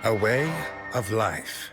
A way of life.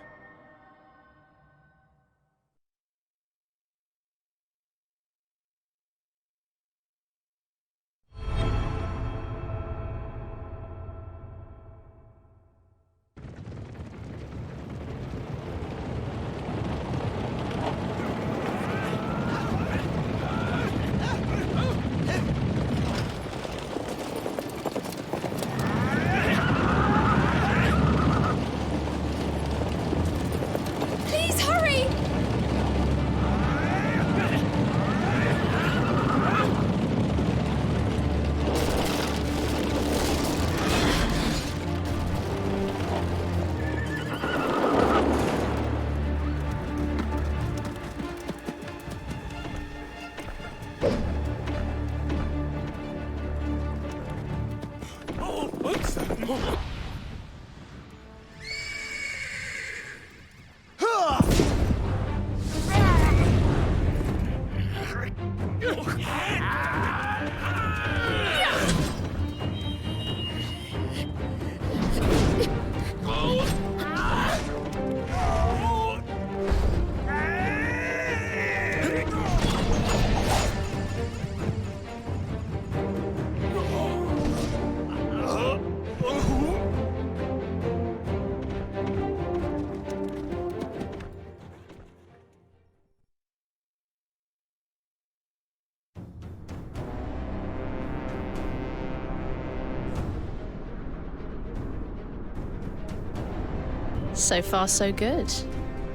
So far, so good.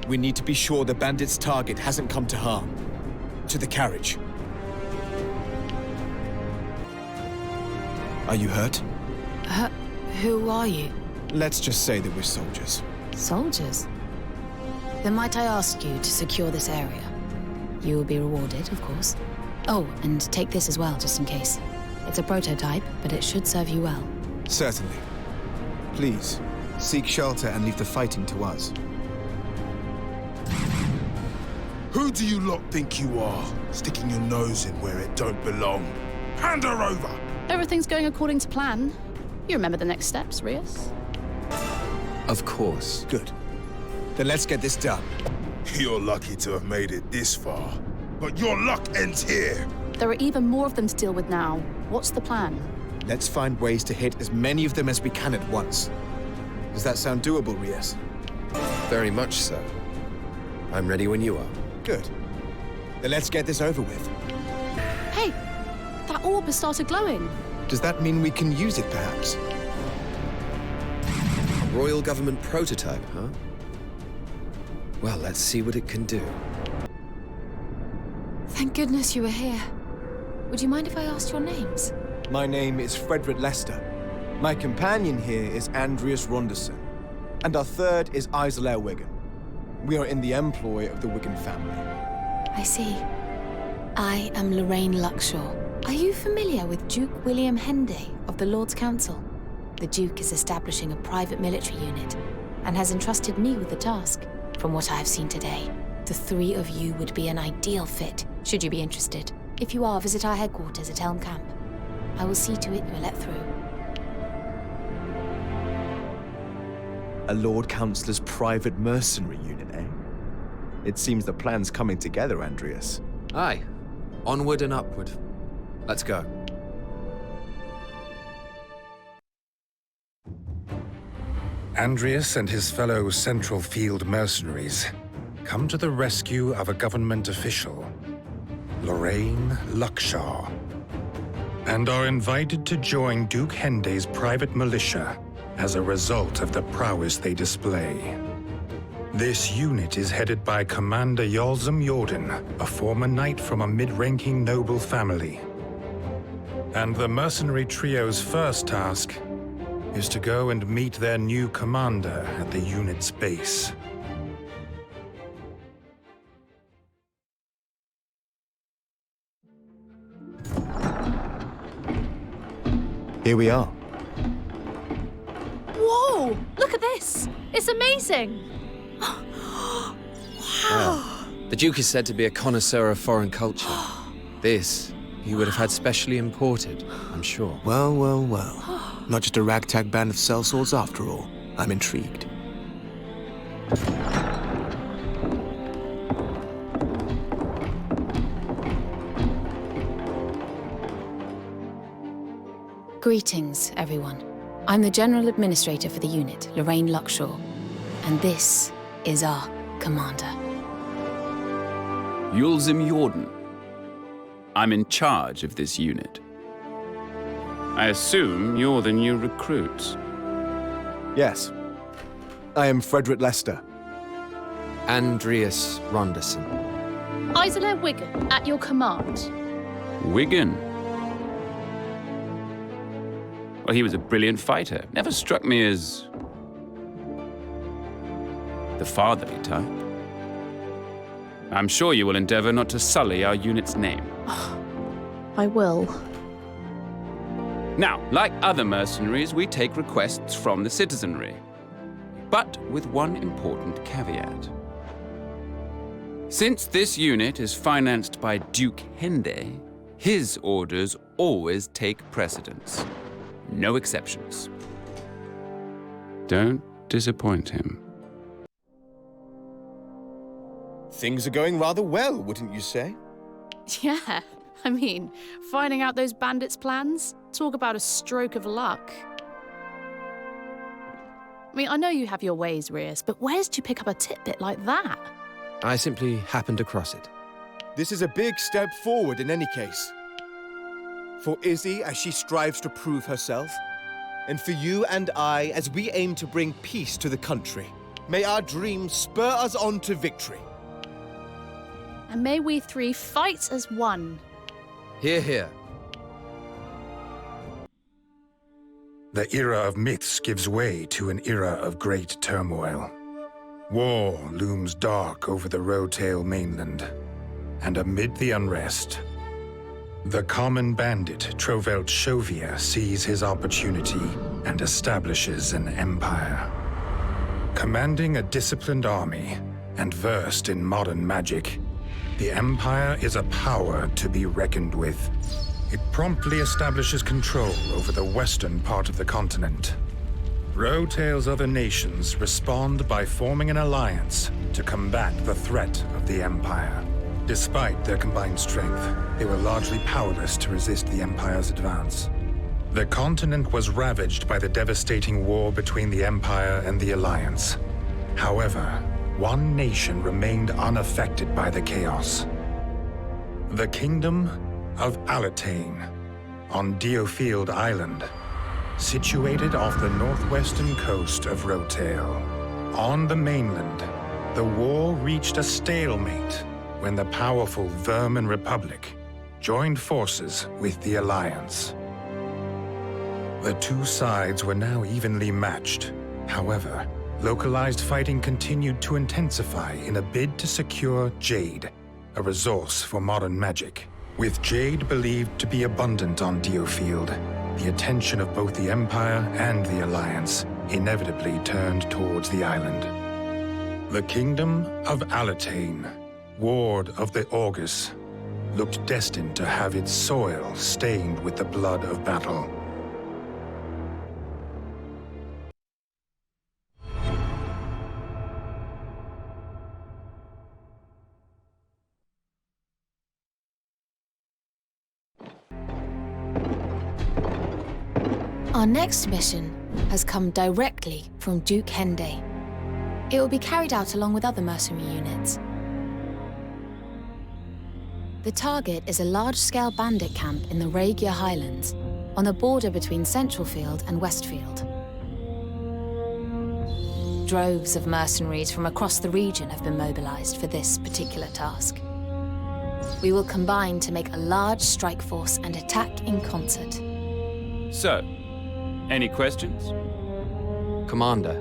We need to be sure the bandit's target hasn't come to harm. To the carriage. Are you hurt? Who are you? Let's just say that we're soldiers. Soldiers? Then might I ask you to secure this area? You will be rewarded, of course. Oh, and take this as well, just in case. It's a prototype, but it should serve you well. Certainly. Please, seek shelter and leave the fighting to us. Who do you lot think you are, sticking your nose in where it don't belong? Hand her over! Everything's going according to plan. You remember the next steps, Rias? Of course. Good. Then let's get this done. You're lucky to have made it this far, but your luck ends here! There are even more of them to deal with now. What's the plan? Let's find ways to hit as many of them as we can at once. Does that sound doable, Rias? Very much so. I'm ready when you are. Good. Then let's get this over with. Hey, that orb has started glowing. Does that mean we can use it, perhaps? A royal government prototype, huh? Well, let's see what it can do. Thank goodness you were here. Would you mind if I asked your names? My name is Frederick Lester. My companion here is Andreas Ronderson. And our third is Isla Wigan. We are in the employ of the Wigan family. I see. I am Lorraine Luxhaw. Are you familiar with Duke William Henday of the Lord's Council? The Duke is establishing a private military unit and has entrusted me with the task. From what I have seen today, the three of you would be an ideal fit, should you be interested. If you are, visit our headquarters at Elm Camp. I will see to it you are let through. A Lord Councillor's private mercenary unit, eh? It seems the plan's coming together, Andreas. Aye. Onward and upward. Let's go. Andreas and his fellow Central Field mercenaries come to the rescue of a government official, Lorraine Luxhaw, and are invited to join Duke Henday's private militia as a result of the prowess they display. This unit is headed by Commander Yolzum Jordan, a former knight from a mid-ranking noble family. And the mercenary trio's first task is to go and meet their new commander at the unit's base. Here we are. Whoa! Look at this! It's amazing! Wow. The Duke is said to be a connoisseur of foreign culture. This, he would have had specially imported, I'm sure. Well, well, well. Not just a ragtag band of sellswords after all. I'm intrigued. Greetings, everyone. I'm the General Administrator for the unit, Lorraine Luxhaw, and this is our commander. Yulzim Jordan. I'm in charge of this unit. I assume you're the new recruits. Yes. I am Frederick Lester. Andreas Ronderson. Isla Wigan, at your command. Wigan. Well, he was a brilliant fighter. Never struck me as the fatherly type. I'm sure you will endeavor not to sully our unit's name. I will. Now, like other mercenaries, we take requests from the citizenry. But with one important caveat. Since this unit is financed by Duke Henday, his orders always take precedence. No exceptions. Don't disappoint him. Things are going rather well, wouldn't you say? Yeah, I mean, finding out those bandits' plans? Talk about a stroke of luck. I mean, I know you have your ways, Rias, but where did you pick up a tidbit like that? I simply happened across it. This is a big step forward in any case. For Izzy, as she strives to prove herself, and for you and I, as we aim to bring peace to the country. May our dreams spur us on to victory. And may we three fight as one. Hear, hear. The era of myths gives way to an era of great turmoil. War looms dark over the Rivengale Mainland, and amid the unrest, the common bandit Trovelt Shovia sees his opportunity and establishes an empire. Commanding a disciplined army and versed in modern magic, the Empire is a power to be reckoned with. It promptly establishes control over the western part of the continent. Rivengale's other nations respond by forming an alliance to combat the threat of the Empire. Despite their combined strength, they were largely powerless to resist the Empire's advance. The continent was ravaged by the devastating war between the Empire and the Alliance. However, one nation remained unaffected by the chaos. The Kingdom of Alatane, on DioField Island, situated off the northwestern coast of Rivengale. On the mainland, the war reached a stalemate when the powerful Vermin Republic joined forces with the Alliance. The two sides were now evenly matched. However, localized fighting continued to intensify in a bid to secure Jade, a resource for modern magic. With Jade believed to be abundant on DioField, the attention of both the Empire and the Alliance inevitably turned towards the island. The Kingdom of Alatane, ward of the Augurs, looked destined to have its soil stained with the blood of battle. Our next mission has come directly from Duke Henday. It will be carried out along with other mercenary units. The target is a large-scale bandit camp in the Rivengale Highlands, on the border between Centralfield and Westfield. Droves of mercenaries from across the region have been mobilized for this particular task. We will combine to make a large strike force and attack in concert. So, any questions? Commander,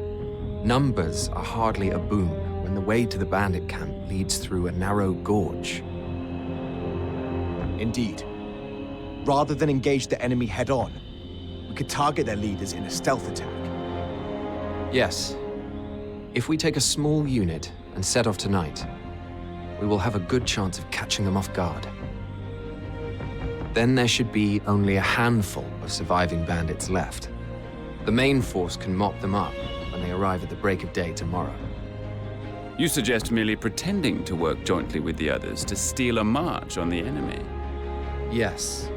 numbers are hardly a boon when the way to the bandit camp leads through a narrow gorge. Indeed. Rather than engage the enemy head-on, we could target their leaders in a stealth attack. Yes. If we take a small unit and set off tonight, we will have a good chance of catching them off guard. Then there should be only a handful of surviving bandits left. The main force can mop them up when they arrive at the break of day tomorrow. You suggest merely pretending to work jointly with the others to steal a march on the enemy? Yes.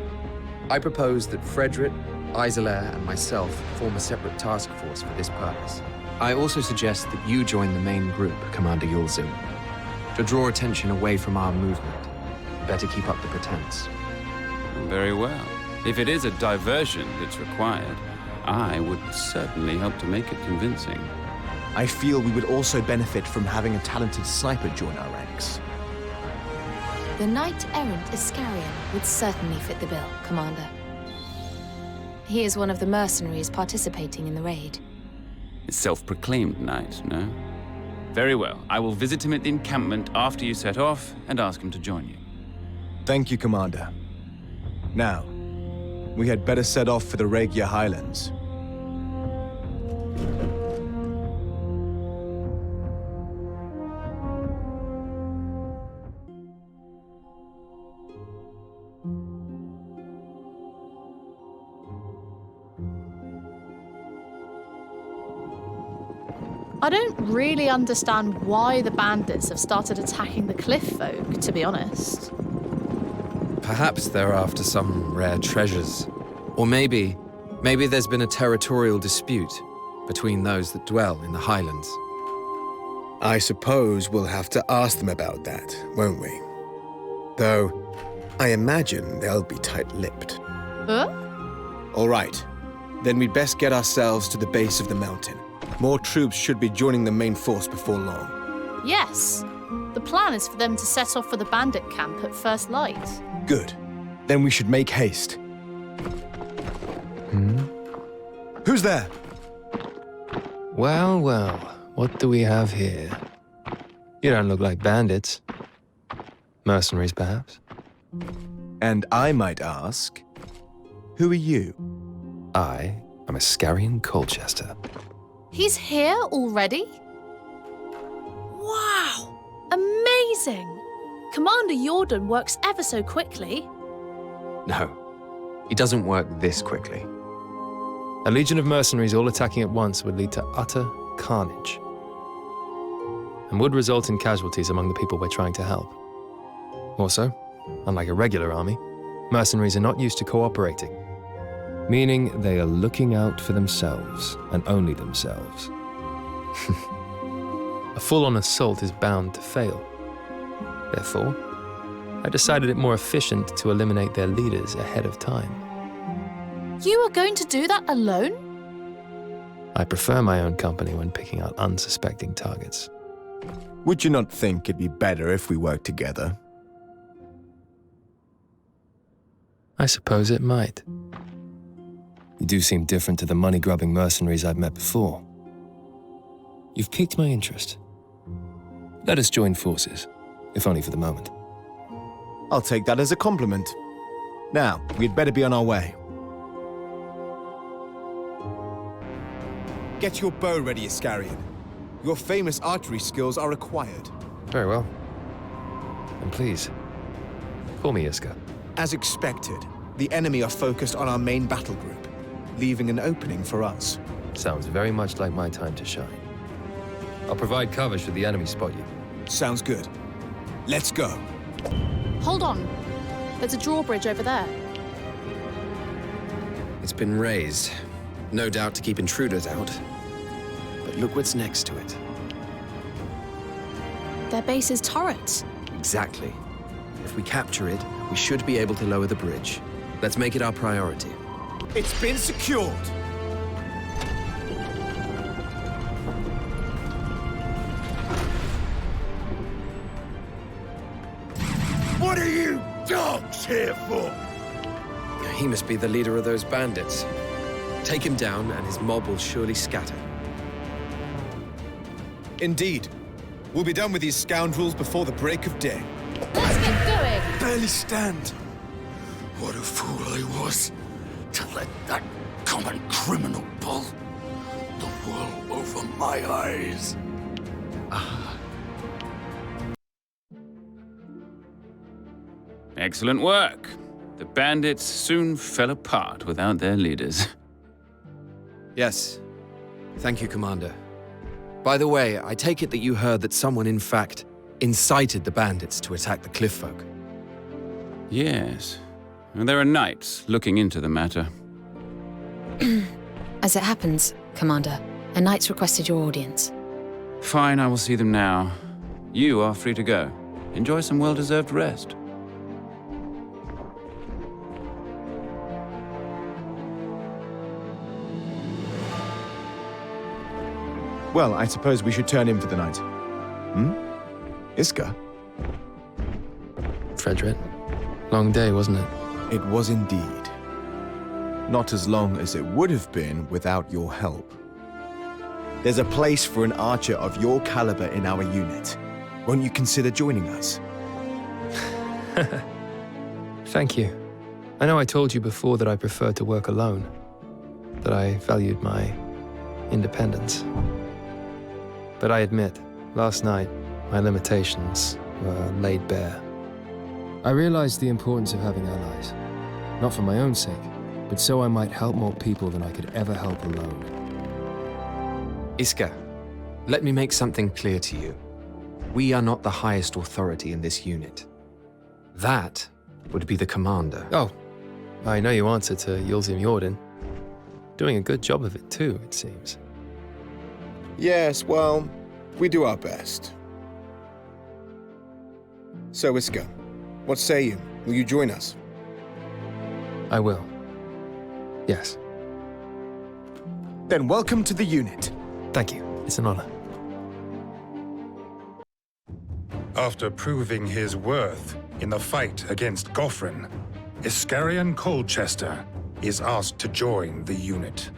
I propose that Frederick, Isolair, and myself form a separate task force for this purpose. I also suggest that you join the main group, Commander Yulzim. To draw attention away from our movement, better keep up the pretense. Very well. If it is a diversion that's required, I would certainly help to make it convincing. I feel we would also benefit from having a talented sniper join our ranks. The knight-errant Iscarian would certainly fit the bill, Commander. He is one of the mercenaries participating in the raid. A self-proclaimed knight, no? Very well. I will visit him at the encampment after you set off and ask him to join you. Thank you, Commander. Now, we had better set off for the Regia Highlands. I don't really understand why the bandits have started attacking the cliff folk, to be honest. Perhaps they're after some rare treasures. Or maybe there's been a territorial dispute between those that dwell in the Highlands. I suppose we'll have to ask them about that, won't we? Though, I imagine they'll be tight-lipped. Huh? All right. Then we'd best get ourselves to the base of the mountain. More troops should be joining the main force before long. Yes. The plan is for them to set off for the bandit camp at first light. Good. Then we should make haste. Who's there? Well, well, what do we have here? You don't look like bandits. Mercenaries, perhaps? And I might ask, who are you? I am Iscarian Colchester. He's here already? Wow! Amazing! Commander Jordan works ever so quickly. No, he doesn't work this quickly. A legion of mercenaries all attacking at once would lead to utter carnage, and would result in casualties among the people we're trying to help. Also, unlike a regular army, mercenaries are not used to cooperating, meaning they are looking out for themselves and only themselves. A full-on assault is bound to fail. Therefore, I decided it more efficient to eliminate their leaders ahead of time. You are going to do that alone? I prefer my own company when picking out unsuspecting targets. Would you not think it'd be better if we worked together? I suppose it might. You do seem different to the money-grubbing mercenaries I've met before. You've piqued my interest. Let us join forces, if only for the moment. I'll take that as a compliment. Now, we'd better be on our way. Get your bow ready, Iscarian. Your famous archery skills are required. Very well. And please, call me Iska. As expected, the enemy are focused on our main battle group, leaving an opening for us. Sounds very much like my time to shine. I'll provide cover should the enemy spot you. Sounds good. Let's go. Hold on. There's a drawbridge over there. It's been raised, no doubt to keep intruders out. But look what's next to it. Their base is turrets. Exactly. If we capture it, we should be able to lower the bridge. Let's make it our priority. It's been secured. What are you dogs here for? He must be the leader of those bandits. Take him down, and his mob will surely scatter. Indeed. We'll be done with these scoundrels before the break of day. Let's get going! Barely stand. What a fool I was to let that common criminal pull the wool over my eyes. Excellent work. The bandits soon fell apart without their leaders. Yes. Thank you, Commander. By the way, I take it that you heard that someone, in fact, incited the bandits to attack the cliff folk. Yes. And there are knights looking into the matter. As it happens, Commander, a knight's requested your audience. Fine, I will see them now. You are free to go. Enjoy some well-deserved rest. Well, I suppose we should turn in for the night. Iska? Frederick, long day, wasn't it? It was indeed. Not as long as it would have been without your help. There's a place for an archer of your caliber in our unit. Won't you consider joining us? Thank you. I know I told you before that I preferred to work alone, that I valued my independence. But I admit, last night, my limitations were laid bare. I realized the importance of having allies, not for my own sake, but so I might help more people than I could ever help alone. Iska, let me make something clear to you. We are not the highest authority in this unit. That would be the commander. Oh, I know you answer to Yulzim Jordan. Doing a good job of it too, it seems. Yes, well, we do our best. So, Iska, what say you? Will you join us? I will. Yes. Then welcome to the unit. Thank you. It's an honor. After proving his worth in the fight against Gofrin, Iscarian Colchester is asked to join the unit.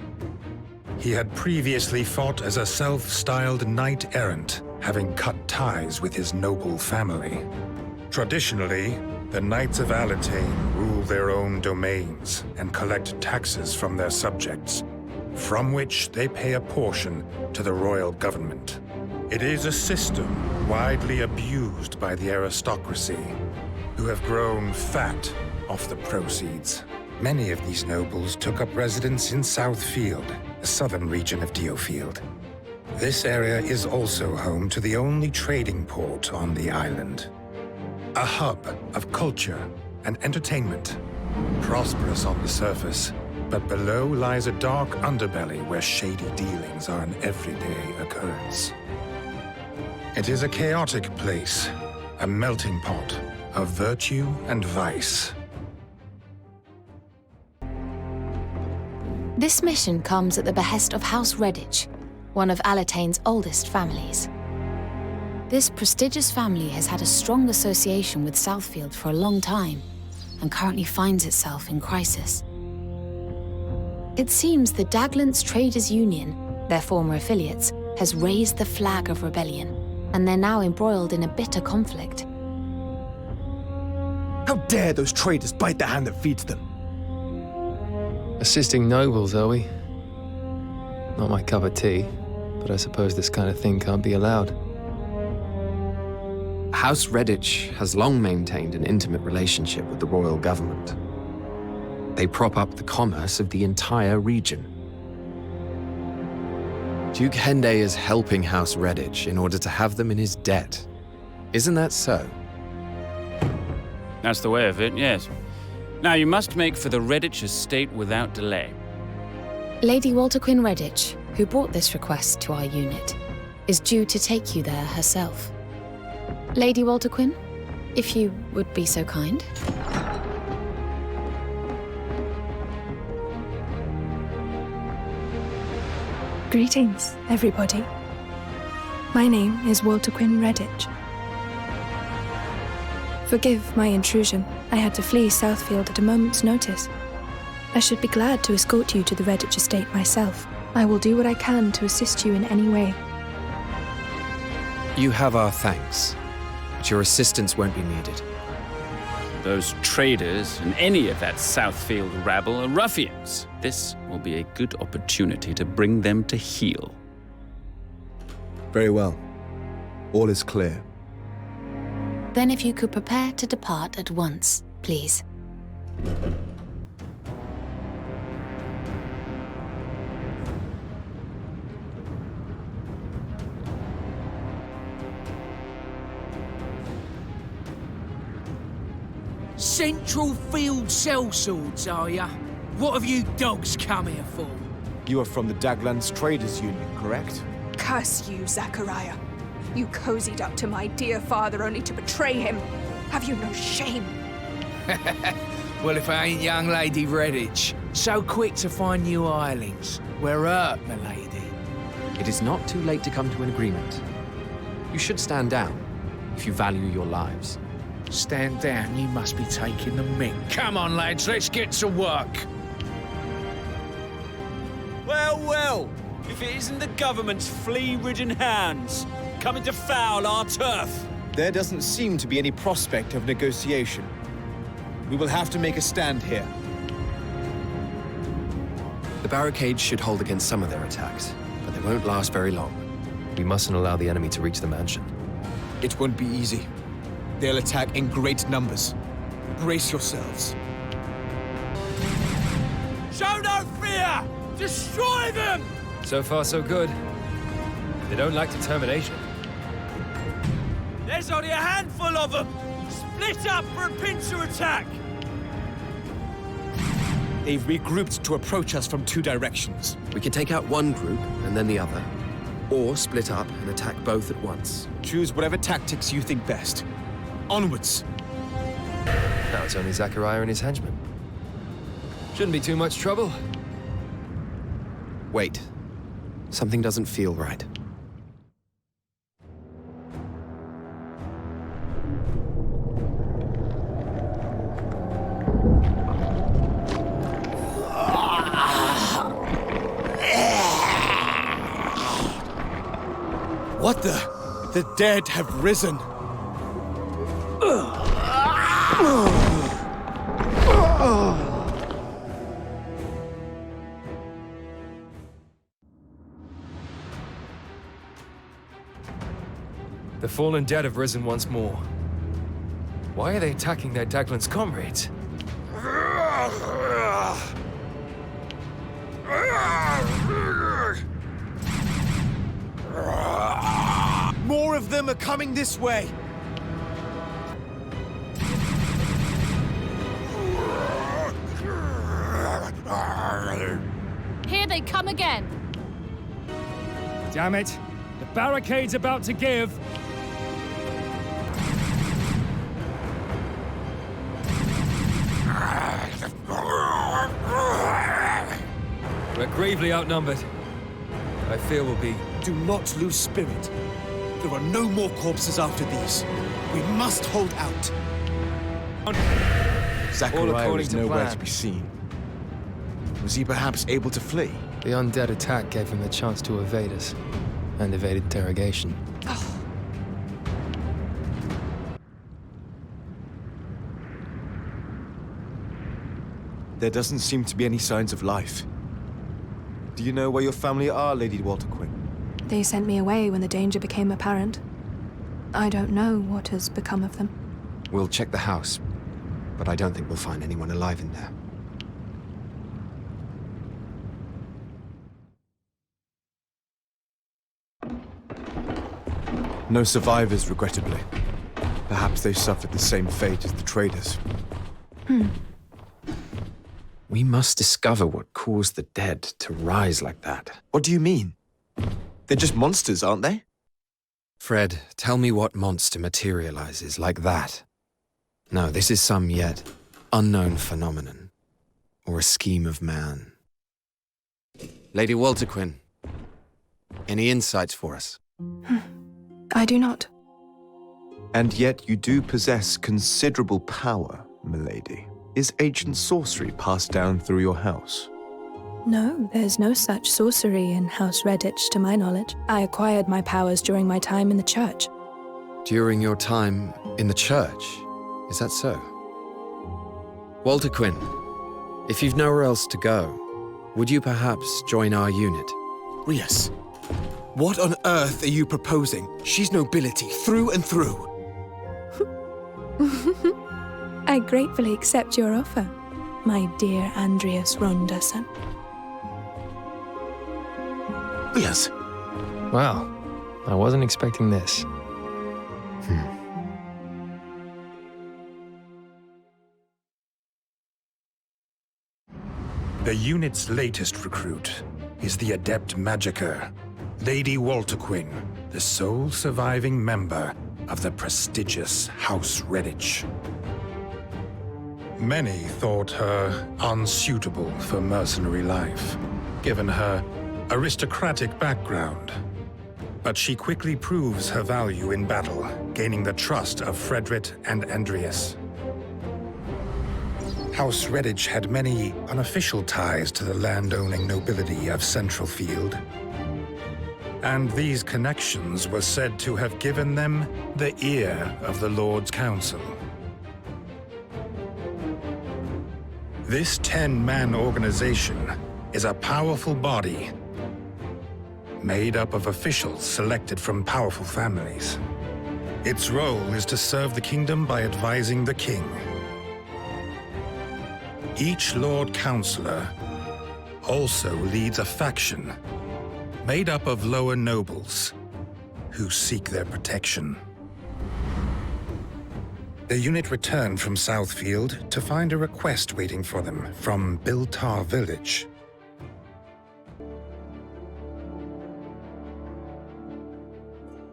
He had previously fought as a self-styled knight-errant, having cut ties with his noble family. Traditionally, the Knights of Alatain rule their own domains and collect taxes from their subjects, from which they pay a portion to the royal government. It is a system widely abused by the aristocracy, who have grown fat off the proceeds. Many of these nobles took up residence in Southfield, the southern region of DioField. This area is also home to the only trading port on the island. A hub of culture and entertainment, prosperous on the surface, but below lies a dark underbelly where shady dealings are an everyday occurrence. It is a chaotic place, a melting pot of virtue and vice. This mission comes at the behest of House Redditch, one of Alatain's oldest families. This prestigious family has had a strong association with Southfield for a long time, and currently finds itself in crisis. It seems the Daglant's Traders Union, their former affiliates, has raised the flag of rebellion, and they're now embroiled in a bitter conflict. How dare those traitors bite the hand that feeds them? Assisting nobles, are we? Not my cup of tea, but I suppose this kind of thing can't be allowed. House Redditch has long maintained an intimate relationship with the royal government. They prop up the commerce of the entire region. Duke Henday is helping House Redditch in order to have them in his debt. Isn't that so? That's the way of it, yes. Now you must make for the Redditch estate without delay. Lady Walter Quinn Redditch, who brought this request to our unit, is due to take you there herself. Lady Walter Quinn, if you would be so kind. Greetings, everybody. My name is Walter Quinn Redditch. Forgive my intrusion. I had to flee Southfield at a moment's notice. I should be glad to escort you to the Redditch estate myself. I will do what I can to assist you in any way. You have our thanks, but your assistance won't be needed. Those traders and any of that Southfield rabble are ruffians. This will be a good opportunity to bring them to heel. Very well. All is clear. Then if you could prepare to depart at once, please. Central Field sellswords, are ya? What have you dogs come here for? You are from the Daglands Traders Union, correct? Curse you, Zachariah. You cozied up to my dear father only to betray him. Have you no shame? Well, if I ain't young Lady Redditch, so quick to find new islands. We're hurt, my lady. It is not too late to come to an agreement. You should stand down if you value your lives. Stand down, you must be taking the mick. Come on, lads, let's get to work. Well, well, if it isn't the government's flea-ridden hands coming to foul our turf. There doesn't seem to be any prospect of negotiation. We will have to make a stand here. The barricades should hold against some of their attacks, but they won't last very long. We mustn't allow the enemy to reach the mansion. It won't be easy. They'll attack in great numbers. Brace yourselves. Show no fear! Destroy them! So far, so good. They don't like determination. There's only a handful of them! Split up for a pincer attack! They've regrouped to approach us from two directions. We can take out one group and then the other, or split up and attack both at once. Choose whatever tactics you think best. Onwards! Now it's only Zachariah and his henchmen. Shouldn't be too much trouble. Wait. Something doesn't feel right. What the? The dead have risen. The fallen dead have risen once more. Why are they attacking their Daglan's comrades? More of them are coming this way. Here they come again. Damn it! The barricade's about to give. We're gravely outnumbered. I fear we'll be... Do not lose spirit. There are no more corpses after these. We must hold out. Zachariah was nowhere to be seen. Was he perhaps able to flee? The undead attack gave him the chance to evade us, and evade interrogation. There doesn't seem to be any signs of life. Do you know where your family are, Lady Walter Quinn? They sent me away when the danger became apparent. I don't know what has become of them. We'll check the house, but I don't think we'll find anyone alive in there. No survivors, regrettably. Perhaps they suffered the same fate as the traders. We must discover what caused the dead to rise like that. What do you mean? They're just monsters, aren't they? Fred, tell me what monster materializes like that. No, this is some yet unknown phenomenon, or a scheme of man. Lady Walter Quinn, any insights for us? I do not. And yet you do possess considerable power, milady. Is ancient sorcery passed down through your house? No, there's no such sorcery in House Redditch, to my knowledge. I acquired my powers during my time in the church. During your time in the church? Is that so? Walter Quinn, if you've nowhere else to go, would you perhaps join our unit? Rias, what on earth are you proposing? She's nobility through and through. I gratefully accept your offer, my dear Andreas Ronderson. Rias. Wow, I wasn't expecting this. The unit's latest recruit is the adept magicka, Lady Walter Quinn, the sole surviving member of the prestigious House Redditch. Many thought her unsuitable for mercenary life, given her aristocratic background. But she quickly proves her value in battle, gaining the trust of Frederick and Andreas. House Redditch had many unofficial ties to the land-owning nobility of Central Field, and these connections were said to have given them the ear of the Lord's Council. This 10-man organization is a powerful body made up of officials selected from powerful families. Its role is to serve the kingdom by advising the king. Each Lord Councillor also leads a faction made up of lower nobles who seek their protection. The unit returned from Southfield to find a request waiting for them from Biltar village.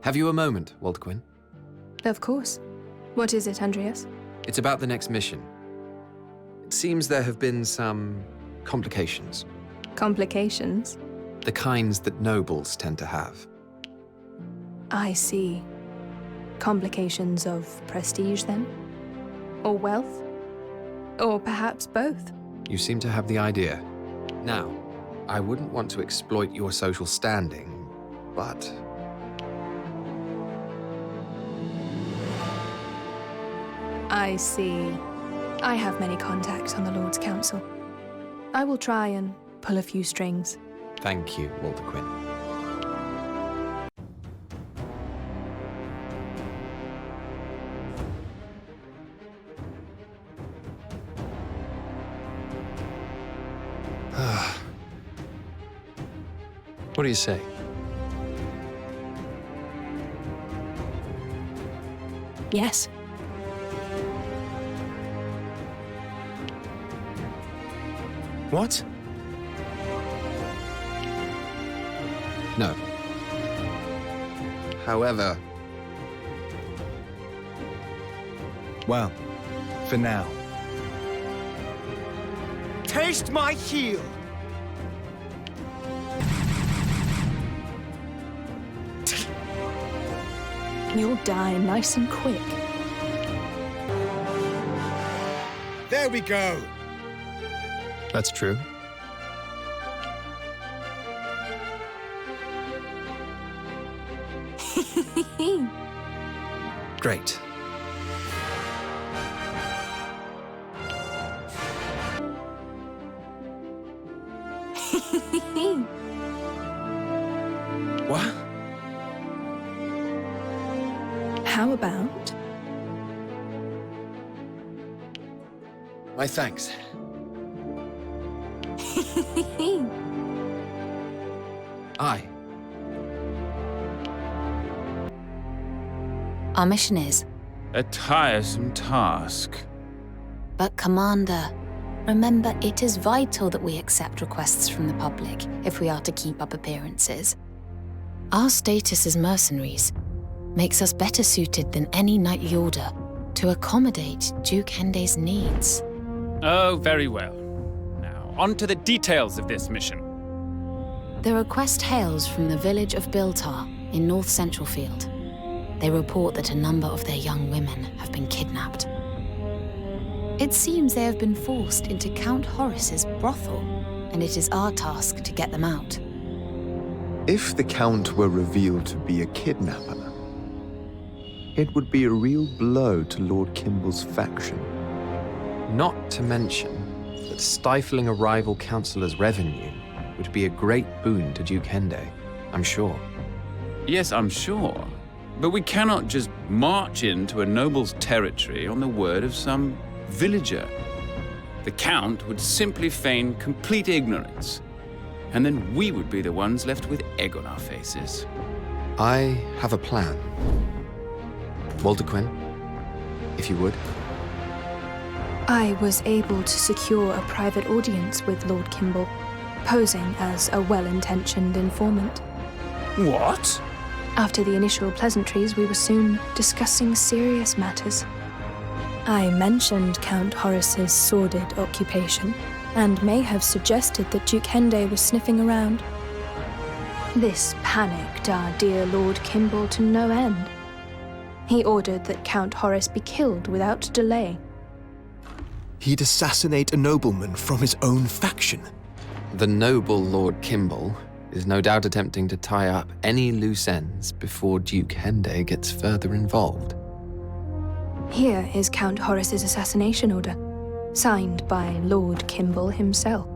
Have you a moment, Walter Quinn? Of course. What is it, Andreas? It's about the next mission. It seems there have been some complications. Complications? The kinds that nobles tend to have. I see. Complications of prestige, then? Or wealth? Or perhaps both? You seem to have the idea. Now, I wouldn't want to exploit your social standing, but... I see. I have many contacts on the Lord's Council. I will try and pull a few strings. Thank you, Walter Quinn. What do you say? Yes. What? No. However... Well, for now. Taste my heel! You'll die nice and quick. There we go! That's true. Great. What? How about? My thanks. Aye. Our mission is... A tiresome task. But Commander, remember it is vital that we accept requests from the public if we are to keep up appearances. Our status as mercenaries makes us better suited than any knightly order to accommodate Duke Henday's needs. Oh, very well. Now, on to the details of this mission. The request hails from the village of Biltar in North Central Field. They report that a number of their young women have been kidnapped. It seems they have been forced into Count Horace's brothel, and it is our task to get them out. If the Count were revealed to be a kidnapper, it would be a real blow to Lord Kimball's faction. Not to mention that stifling a rival councillor's revenue would be a great boon to Duke Henday, I'm sure. Yes, I'm sure. But we cannot just march into a noble's territory on the word of some villager. The Count would simply feign complete ignorance, and then we would be the ones left with egg on our faces. I have a plan. Walter Quinn, if you would. I was able to secure a private audience with Lord Kimball, posing as a well-intentioned informant. What? After the initial pleasantries, we were soon discussing serious matters. I mentioned Count Horace's sordid occupation, and may have suggested that Duke Henday was sniffing around. This panicked our dear Lord Kimball to no end. He ordered that Count Horace be killed without delay. He'd assassinate a nobleman from his own faction. The noble Lord Kimball is no doubt attempting to tie up any loose ends before Duke Henday gets further involved. Here is Count Horace's assassination order, signed by Lord Kimball himself.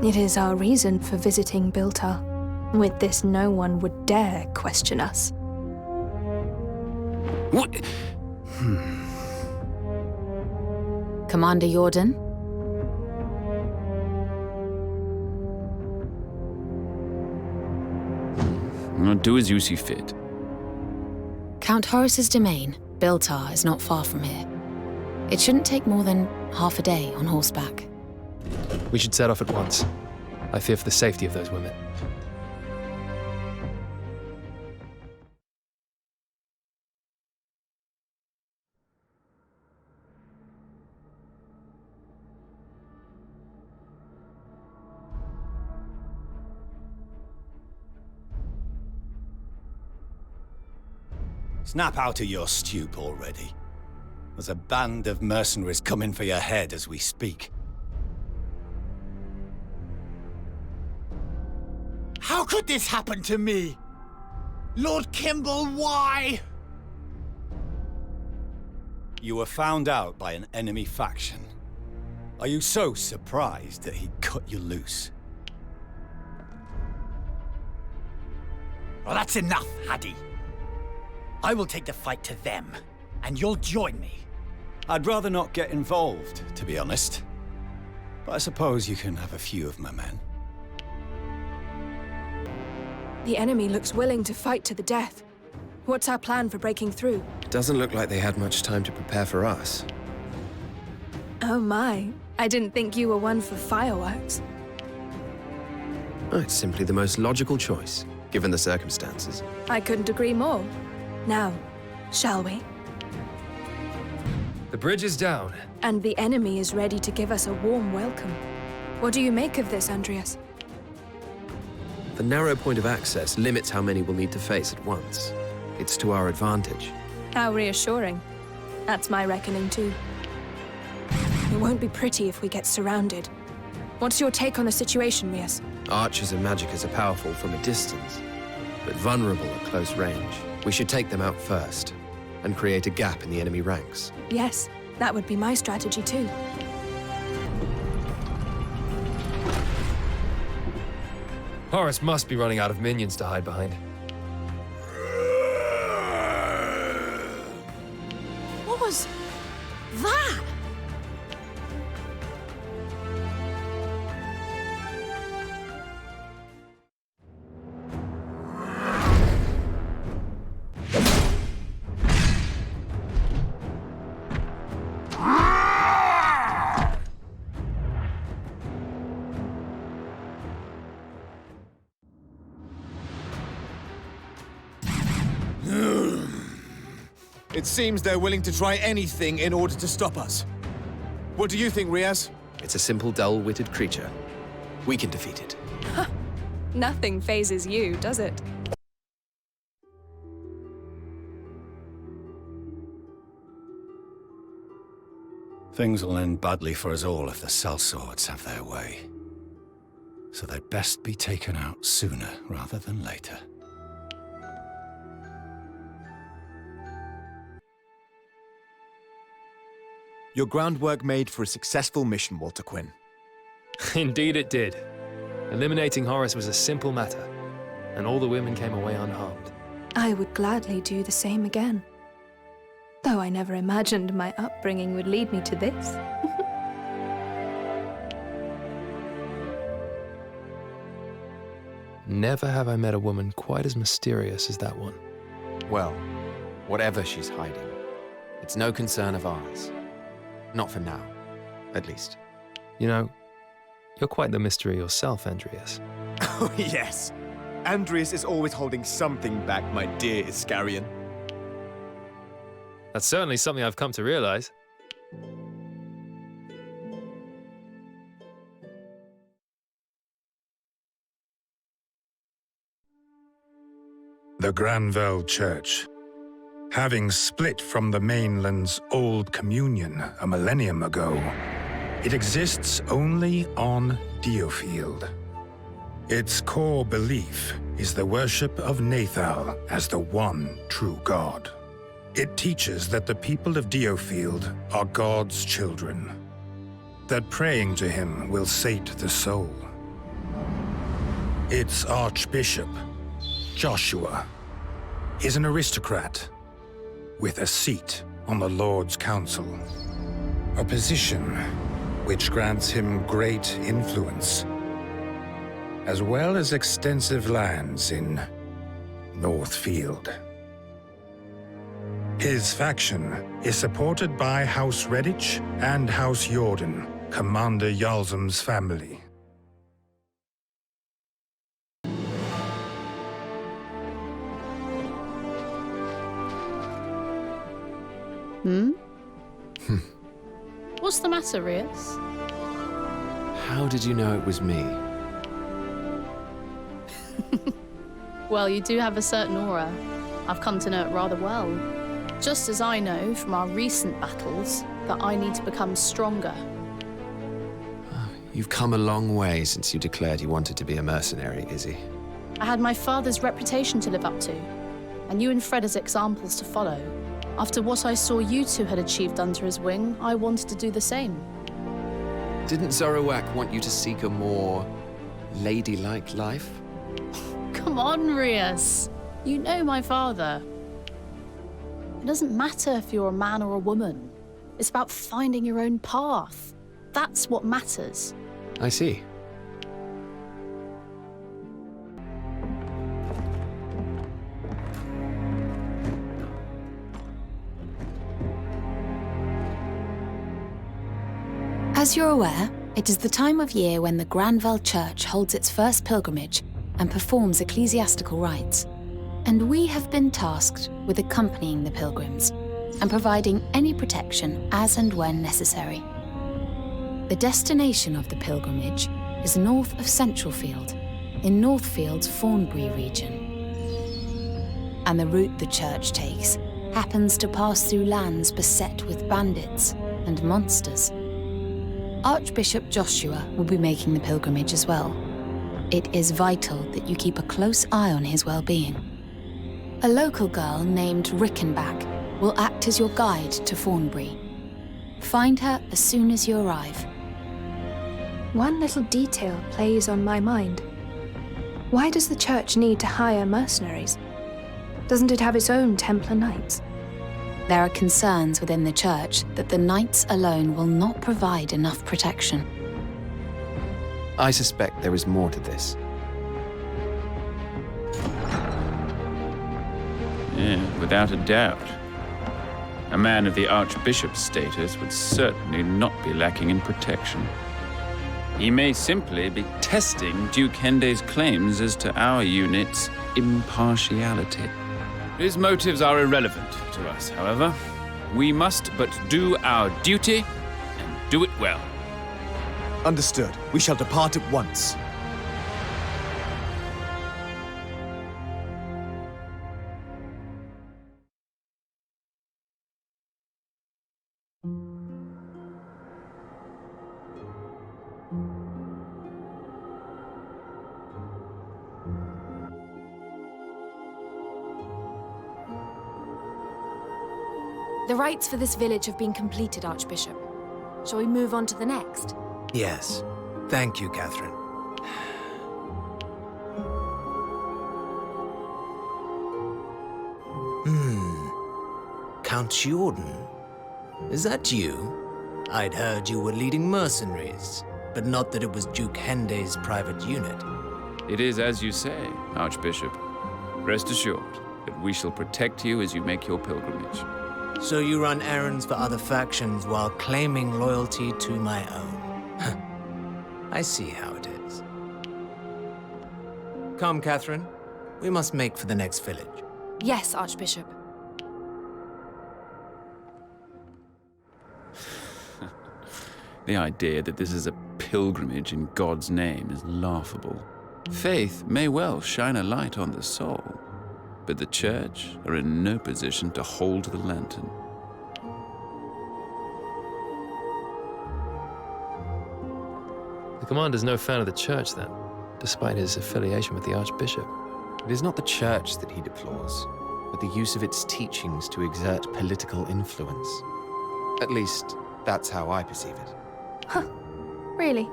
It is our reason for visiting Biltar. With this, no one would dare question us. What? Commander Jordan? Well, do as you see fit. Count Horace's domain, Biltar, is not far from here. It shouldn't take more than half a day on horseback. We should set off at once. I fear for the safety of those women. Snap out of your stupe already. There's a band of mercenaries coming for your head as we speak. How could this happen to me? Lord Kimball, why? You were found out by an enemy faction. Are you so surprised that he cut you loose? Well, that's enough, Haddy. I will take the fight to them, and you'll join me. I'd rather not get involved, to be honest. But I suppose you can have a few of my men. The enemy looks willing to fight to the death. What's our plan for breaking through? It doesn't look like they had much time to prepare for us. Oh my, I didn't think you were one for fireworks. Oh, it's simply the most logical choice, given the circumstances. I couldn't agree more. Now, shall we? The bridge is down. And the enemy is ready to give us a warm welcome. What do you make of this, Andreas? The narrow point of access limits how many we'll need to face at once. It's to our advantage. How reassuring. That's my reckoning too. It won't be pretty if we get surrounded. What's your take on the situation, Rias? Archers and magickas are powerful from a distance, but vulnerable at close range. We should take them out first, and create a gap in the enemy ranks. Yes, that would be my strategy too. Horace must be running out of minions to hide behind. What was that? It seems they're willing to try anything in order to stop us. What do you think, Rias? It's a simple, dull-witted creature. We can defeat it. Nothing phases you, does it? Things will end badly for us all if the sellswords have their way. So they'd best be taken out sooner rather than later. Your groundwork made for a successful mission, Walter Quinn. Indeed it did. Eliminating Horace was a simple matter, and all the women came away unharmed. I would gladly do the same again. Though I never imagined my upbringing would lead me to this. Never have I met a woman quite as mysterious as that one. Well, whatever she's hiding, it's no concern of ours. Not for now, at least. You know, you're quite the mystery yourself, Andreas. Oh, yes. Andreas is always holding something back, my dear Iscarian. That's certainly something I've come to realize. The Granville Church. Having split from the Mainland's old communion a millennium ago, it exists only on DioField. Its core belief is the worship of Nathal as the one true God. It teaches that the people of DioField are God's children, that praying to him will sate the soul. Its archbishop, Joshua, is an aristocrat with a seat on the Lord's Council, a position which grants him great influence, as well as extensive lands in Northfield. His faction is supported by House Redditch and House Jordan, Commander Yalzum's family. What's the matter, Rias? How did you know it was me? Well, you do have a certain aura. I've come to know it rather well. Just as I know from our recent battles that I need to become stronger. You've come a long way since you declared you wanted to be a mercenary, Izzy. I had my father's reputation to live up to, and you and Fred as examples to follow. After what I saw you two had achieved under his wing, I wanted to do the same. Didn't Zoroark want you to seek a more ladylike life? Come on, Rias. You know my father. It doesn't matter if you're a man or a woman. It's about finding your own path. That's what matters. I see. As you're aware, it is the time of year when the Granville Church holds its first pilgrimage and performs ecclesiastical rites. And we have been tasked with accompanying the pilgrims and providing any protection as and when necessary. The destination of the pilgrimage is north of Centralfield, in Northfield's Thornbury region. And the route the church takes happens to pass through lands beset with bandits and monsters. Archbishop Joshua will be making the pilgrimage as well. It is vital that you keep a close eye on his well-being. A local girl named Rickenback will act as your guide to Thornbury. Find her as soon as you arrive. One little detail plays on my mind. Why does the church need to hire mercenaries? Doesn't it have its own Templar Knights? There are concerns within the church that the knights alone will not provide enough protection. I suspect there is more to this. Yeah, without a doubt. A man of the Archbishop's status would certainly not be lacking in protection. He may simply be testing Duke Henday's claims as to our unit's impartiality. His motives are irrelevant to us, however. We must but do our duty and do it well. Understood. We shall depart at once. The rites for this village have been completed, Archbishop. Shall we move on to the next? Yes. Thank you, Catherine. Count Jordan? Is that you? I'd heard you were leading mercenaries, but not that it was Duke Henday's private unit. It is as you say, Archbishop. Rest assured that we shall protect you as you make your pilgrimage. So you run errands for other factions while claiming loyalty to my own. I see how it is. Come, Catherine. We must make for the next village. Yes, Archbishop. The idea that this is a pilgrimage in God's name is laughable. Faith may well shine a light on the soul, but the Church are in no position to hold the lantern. The commander's no fan of the Church, then, despite his affiliation with the Archbishop. It is not the Church that he deplores, but the use of its teachings to exert political influence. At least, that's how I perceive it. Huh. Really?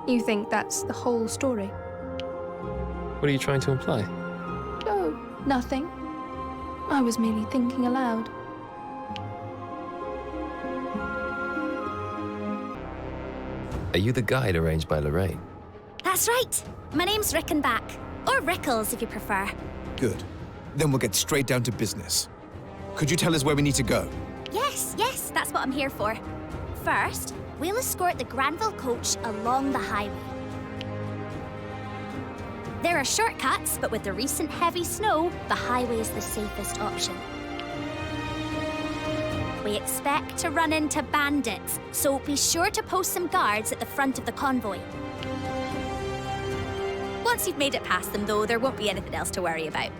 You think that's the whole story? What are you trying to imply? Oh, nothing. I was merely thinking aloud. Are you the guide arranged by Lorraine? That's right. My name's Rickenback. Or Rickles, if you prefer. Good. Then we'll get straight down to business. Could you tell us where we need to go? Yes, that's what I'm here for. First, we'll escort the Granville coach along the highway. There are shortcuts, but with the recent heavy snow, the highway is the safest option. We expect to run into bandits, so be sure to post some guards at the front of the convoy. Once you've made it past them, though, there won't be anything else to worry about.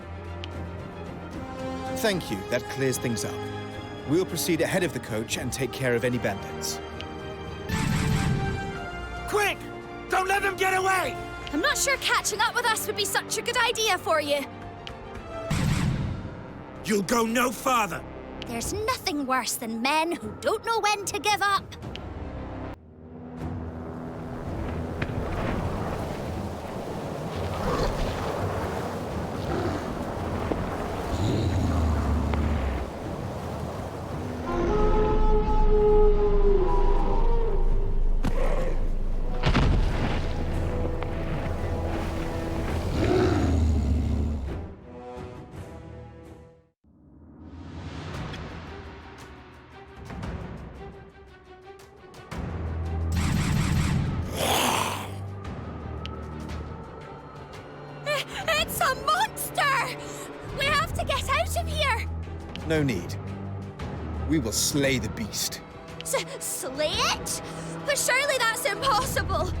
Thank you, that clears things up. We'll proceed ahead of the coach and take care of any bandits. Quick! Don't let them get away! I'm not sure catching up with us would be such a good idea for you. You'll go no farther. There's nothing worse than men who don't know when to give up. It's a monster! We have to get out of here! No need. We will slay the beast. Slay it? But surely that's impossible!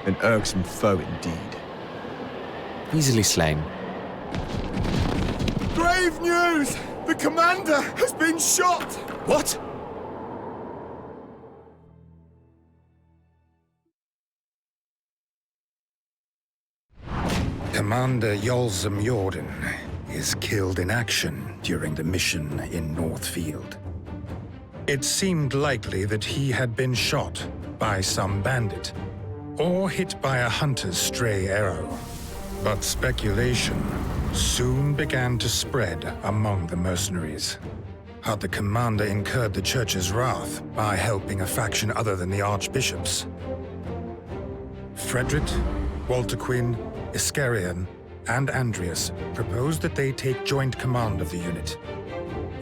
An irksome foe indeed. Easily slain. Grave news! The commander has been shot! What? Commander Yolzum Jordan is killed in action during the mission in Northfield. It seemed likely that he had been shot by some bandit, or hit by a hunter's stray arrow. But speculation soon began to spread among the mercenaries. Had the commander incurred the Church's wrath by helping a faction other than the Archbishop's? Frederick, Walter Quinn, Iscarian, and Andreas proposed that they take joint command of the unit.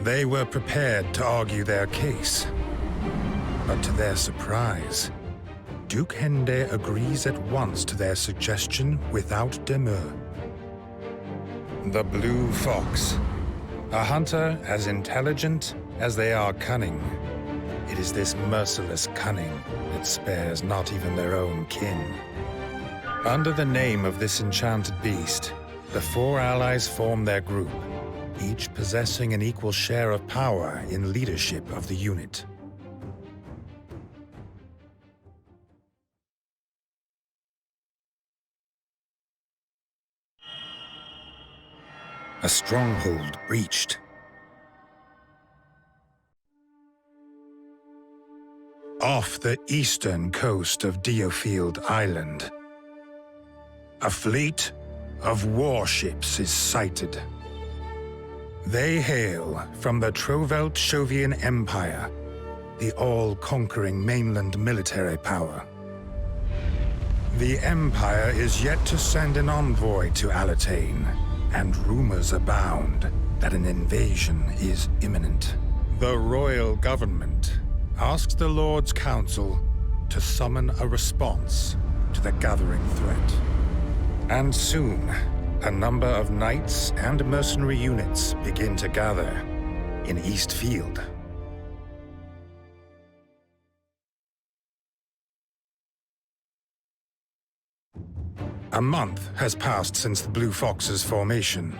They were prepared to argue their case. But to their surprise, Duke Henday agrees at once to their suggestion without demur. The Blue Fox, a hunter as intelligent as they are cunning. It is this merciless cunning that spares not even their own kin. Under the name of this enchanted beast, the four allies form their group, each possessing an equal share of power in leadership of the unit. A stronghold breached. Off the eastern coast of DioField Island, a fleet of warships is sighted. They hail from the Trovelt-Shovian Empire, the all-conquering mainland military power. The Empire is yet to send an envoy to Alatane, and rumors abound that an invasion is imminent. The royal government asks the Lord's Council to summon a response to the gathering threat. And soon, a number of knights and mercenary units begin to gather in Eastfield. A month has passed since the Blue Fox's formation.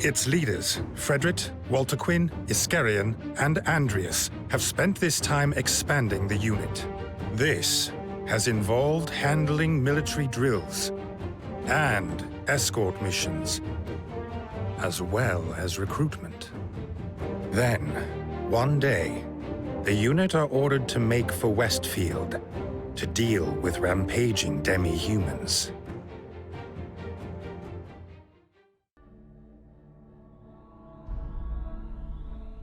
Its leaders, Frederick, Walter Quinn, Iscarian, and Andreas, have spent this time expanding the unit. This has involved handling military drills and escort missions, as well as recruitment. Then, one day, the unit are ordered to make for Westfield to deal with rampaging demi-humans.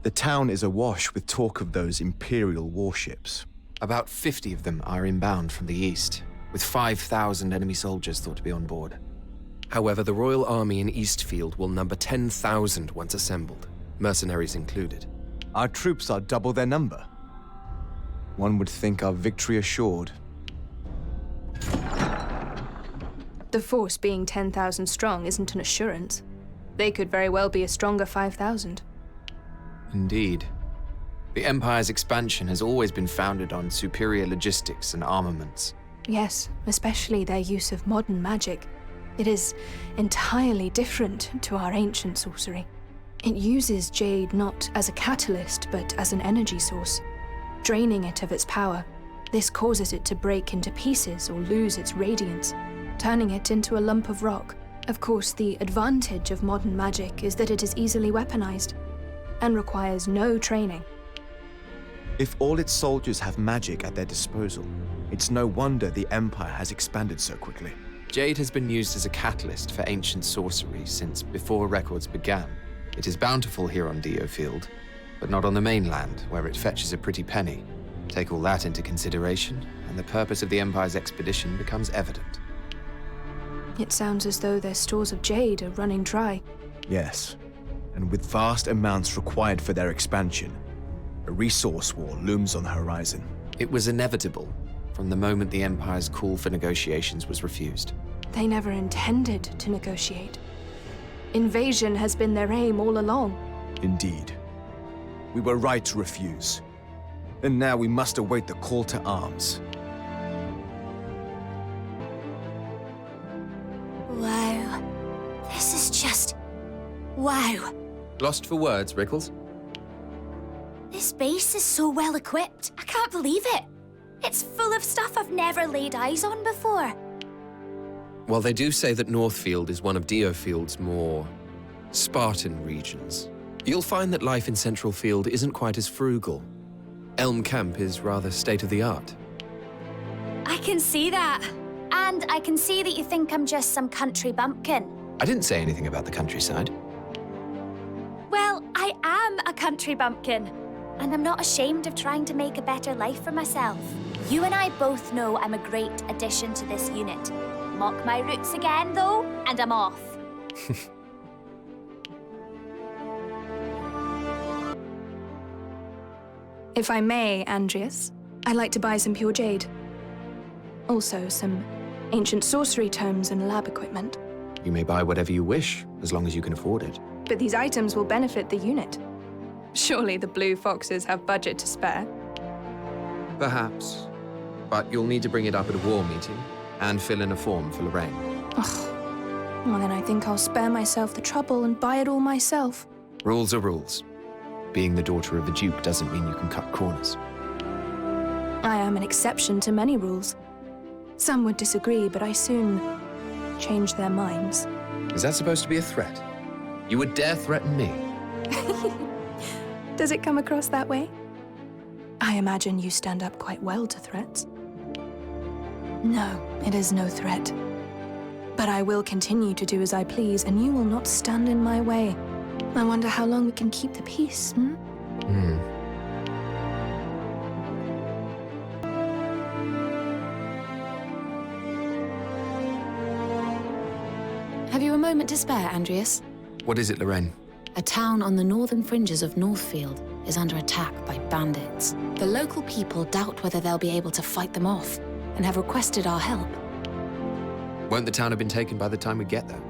The town is awash with talk of those Imperial warships. About 50 of them are inbound from the east, with 5,000 enemy soldiers thought to be on board. However, the Royal Army in Eastfield will number 10,000 once assembled, mercenaries included. Our troops are double their number. One would think our victory assured. The force being 10,000 strong isn't an assurance. They could very well be a stronger 5,000. Indeed. The Empire's expansion has always been founded on superior logistics and armaments. Yes, especially their use of modern magic. It is entirely different to our ancient sorcery. It uses Jade not as a catalyst, but as an energy source. Draining it of its power, this causes it to break into pieces or lose its radiance, turning it into a lump of rock. Of course, the advantage of modern magic is that it is easily weaponized and requires no training. If all its soldiers have magic at their disposal, it's no wonder the Empire has expanded so quickly. Jade has been used as a catalyst for ancient sorcery since before records began. It is bountiful here on DioField, but not on the mainland, where it fetches a pretty penny. Take all that into consideration, and the purpose of the Empire's expedition becomes evident. It sounds as though their stores of Jade are running dry. Yes, and with vast amounts required for their expansion, a resource war looms on the horizon. It was inevitable from the moment the Empire's call for negotiations was refused. They never intended to negotiate. Invasion has been their aim all along. Indeed. We were right to refuse. And now we must await the call to arms. Wow. This is just... wow. Lost for words, Rickles? This base is so well equipped. I can't believe it. It's full of stuff I've never laid eyes on before. While they do say that Northfield is one of DioField's more Spartan regions, you'll find that life in Central Field isn't quite as frugal. Elm Camp is rather state-of-the-art. I can see that. And I can see that you think I'm just some country bumpkin. I didn't say anything about the countryside. Well, I am a country bumpkin. And I'm not ashamed of trying to make a better life for myself. You and I both know I'm a great addition to this unit. Mock my roots again, though, and I'm off. If I may, Andreas, I'd like to buy some pure jade. Also, some ancient sorcery tomes and lab equipment. You may buy whatever you wish, as long as you can afford it. But these items will benefit the unit. Surely the Blue Foxes have budget to spare. Perhaps. But you'll need to bring it up at a war meeting and fill in a form for Lorraine. Ugh. Well, then I think I'll spare myself the trouble and buy it all myself. Rules are rules. Being the daughter of the Duke doesn't mean you can cut corners. I am an exception to many rules. Some would disagree, but I soon change their minds. Is that supposed to be a threat? You would dare threaten me? Does it come across that way? I imagine you stand up quite well to threats. No, it is no threat. But I will continue to do as I please, and you will not stand in my way. I wonder how long we can keep the peace, Have you a moment to spare, Andreas? What is it, Lorraine? A town on the northern fringes of Northfield is under attack by bandits. The local people doubt whether they'll be able to fight them off and have requested our help. Won't the town have been taken by the time we get there?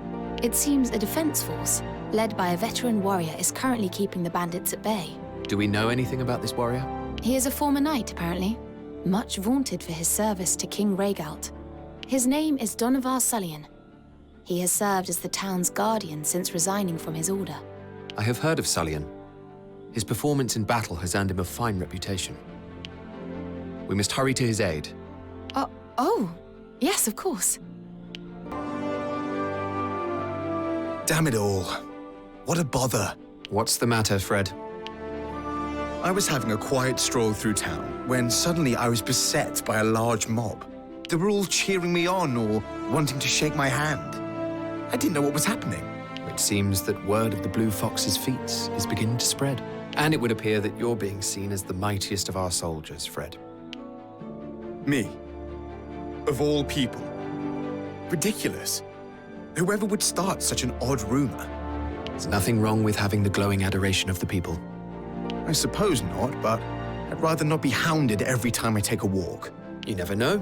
It seems a defense force, led by a veteran warrior, is currently keeping the bandits at bay. Do we know anything about this warrior? He is a former knight, apparently, much vaunted for his service to King Rhaegalt. His name is Donovar Sullian. He has served as the town's guardian since resigning from his order. I have heard of Sullian. His performance in battle has earned him a fine reputation. We must hurry to his aid. Oh, yes, of course. Damn it all. What a bother. What's the matter, Fred? I was having a quiet stroll through town when suddenly I was beset by a large mob. They were all cheering me on or wanting to shake my hand. I didn't know what was happening. It seems that word of the Blue Fox's feats is beginning to spread. And it would appear that you're being seen as the mightiest of our soldiers, Fred. Me? Of all people? Ridiculous. Whoever would start such an odd rumor? There's nothing wrong with having the glowing adoration of the people. I suppose not, but I'd rather not be hounded every time I take a walk. You never know.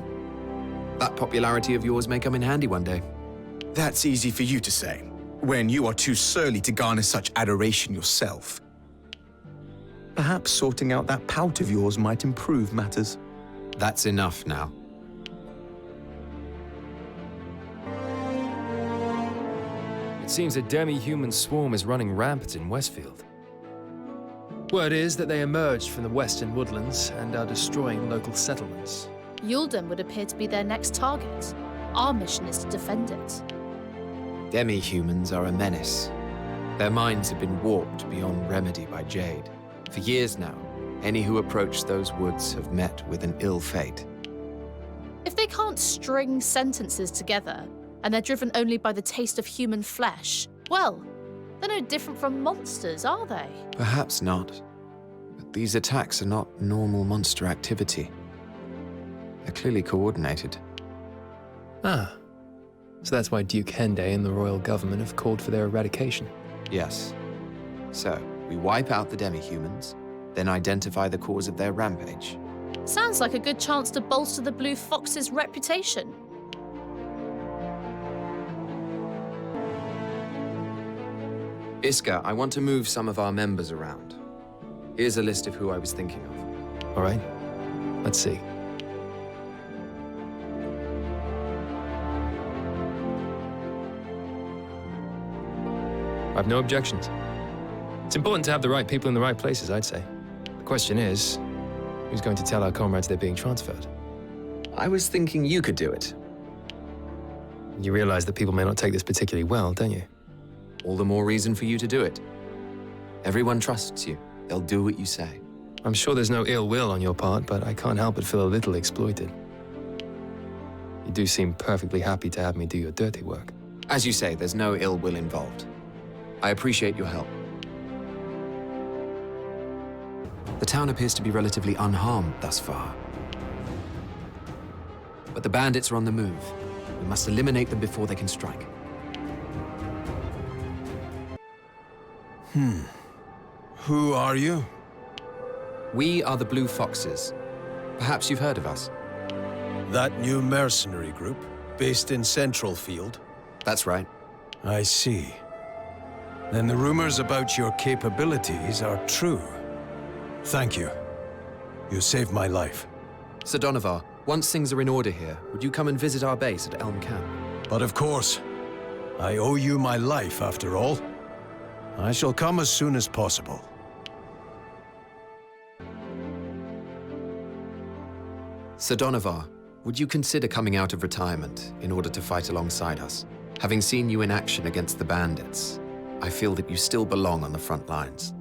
That popularity of yours may come in handy one day. That's easy for you to say, when you are too surly to garner such adoration yourself. Perhaps sorting out that pout of yours might improve matters. That's enough now. It seems a demi-human swarm is running rampant in Westfield. Word is that they emerged from the western woodlands and are destroying local settlements. Yulden would appear to be their next target. Our mission is to defend it. Demi-humans are a menace. Their minds have been warped beyond remedy by Jade. For years now, any who approach those woods have met with an ill fate. If they can't string sentences together, and they're driven only by the taste of human flesh, well, they're no different from monsters, are they? Perhaps not. But these attacks are not normal monster activity. They're clearly coordinated. Ah. So that's why Duke Henday and the royal government have called for their eradication. Yes. So, we wipe out the demi-humans, then identify the cause of their rampage. Sounds like a good chance to bolster the Blue Fox's reputation. Iska, I want to move some of our members around. Here's a list of who I was thinking of. All right. Let's see. I've no objections. It's important to have the right people in the right places, I'd say. The question is, who's going to tell our comrades they're being transferred? I was thinking you could do it. You realize that people may not take this particularly well, don't you? All the more reason for you to do it. Everyone trusts you. They'll do what you say. I'm sure there's no ill will on your part, but I can't help but feel a little exploited. You do seem perfectly happy to have me do your dirty work. As you say, there's no ill will involved. I appreciate your help. The town appears to be relatively unharmed thus far. But the bandits are on the move. We must eliminate them before they can strike. Who are you? We are the Blue Foxes. Perhaps you've heard of us. That new mercenary group, based in Central Field? That's right. I see. Then the rumors about your capabilities are true. Thank you. You saved my life. Sir Donovar, once things are in order here, would you come and visit our base at Elm Camp? But of course. I owe you my life, after all. I shall come as soon as possible. Sir Donovar, would you consider coming out of retirement in order to fight alongside us? Having seen you in action against the bandits, I feel that you still belong on the front lines.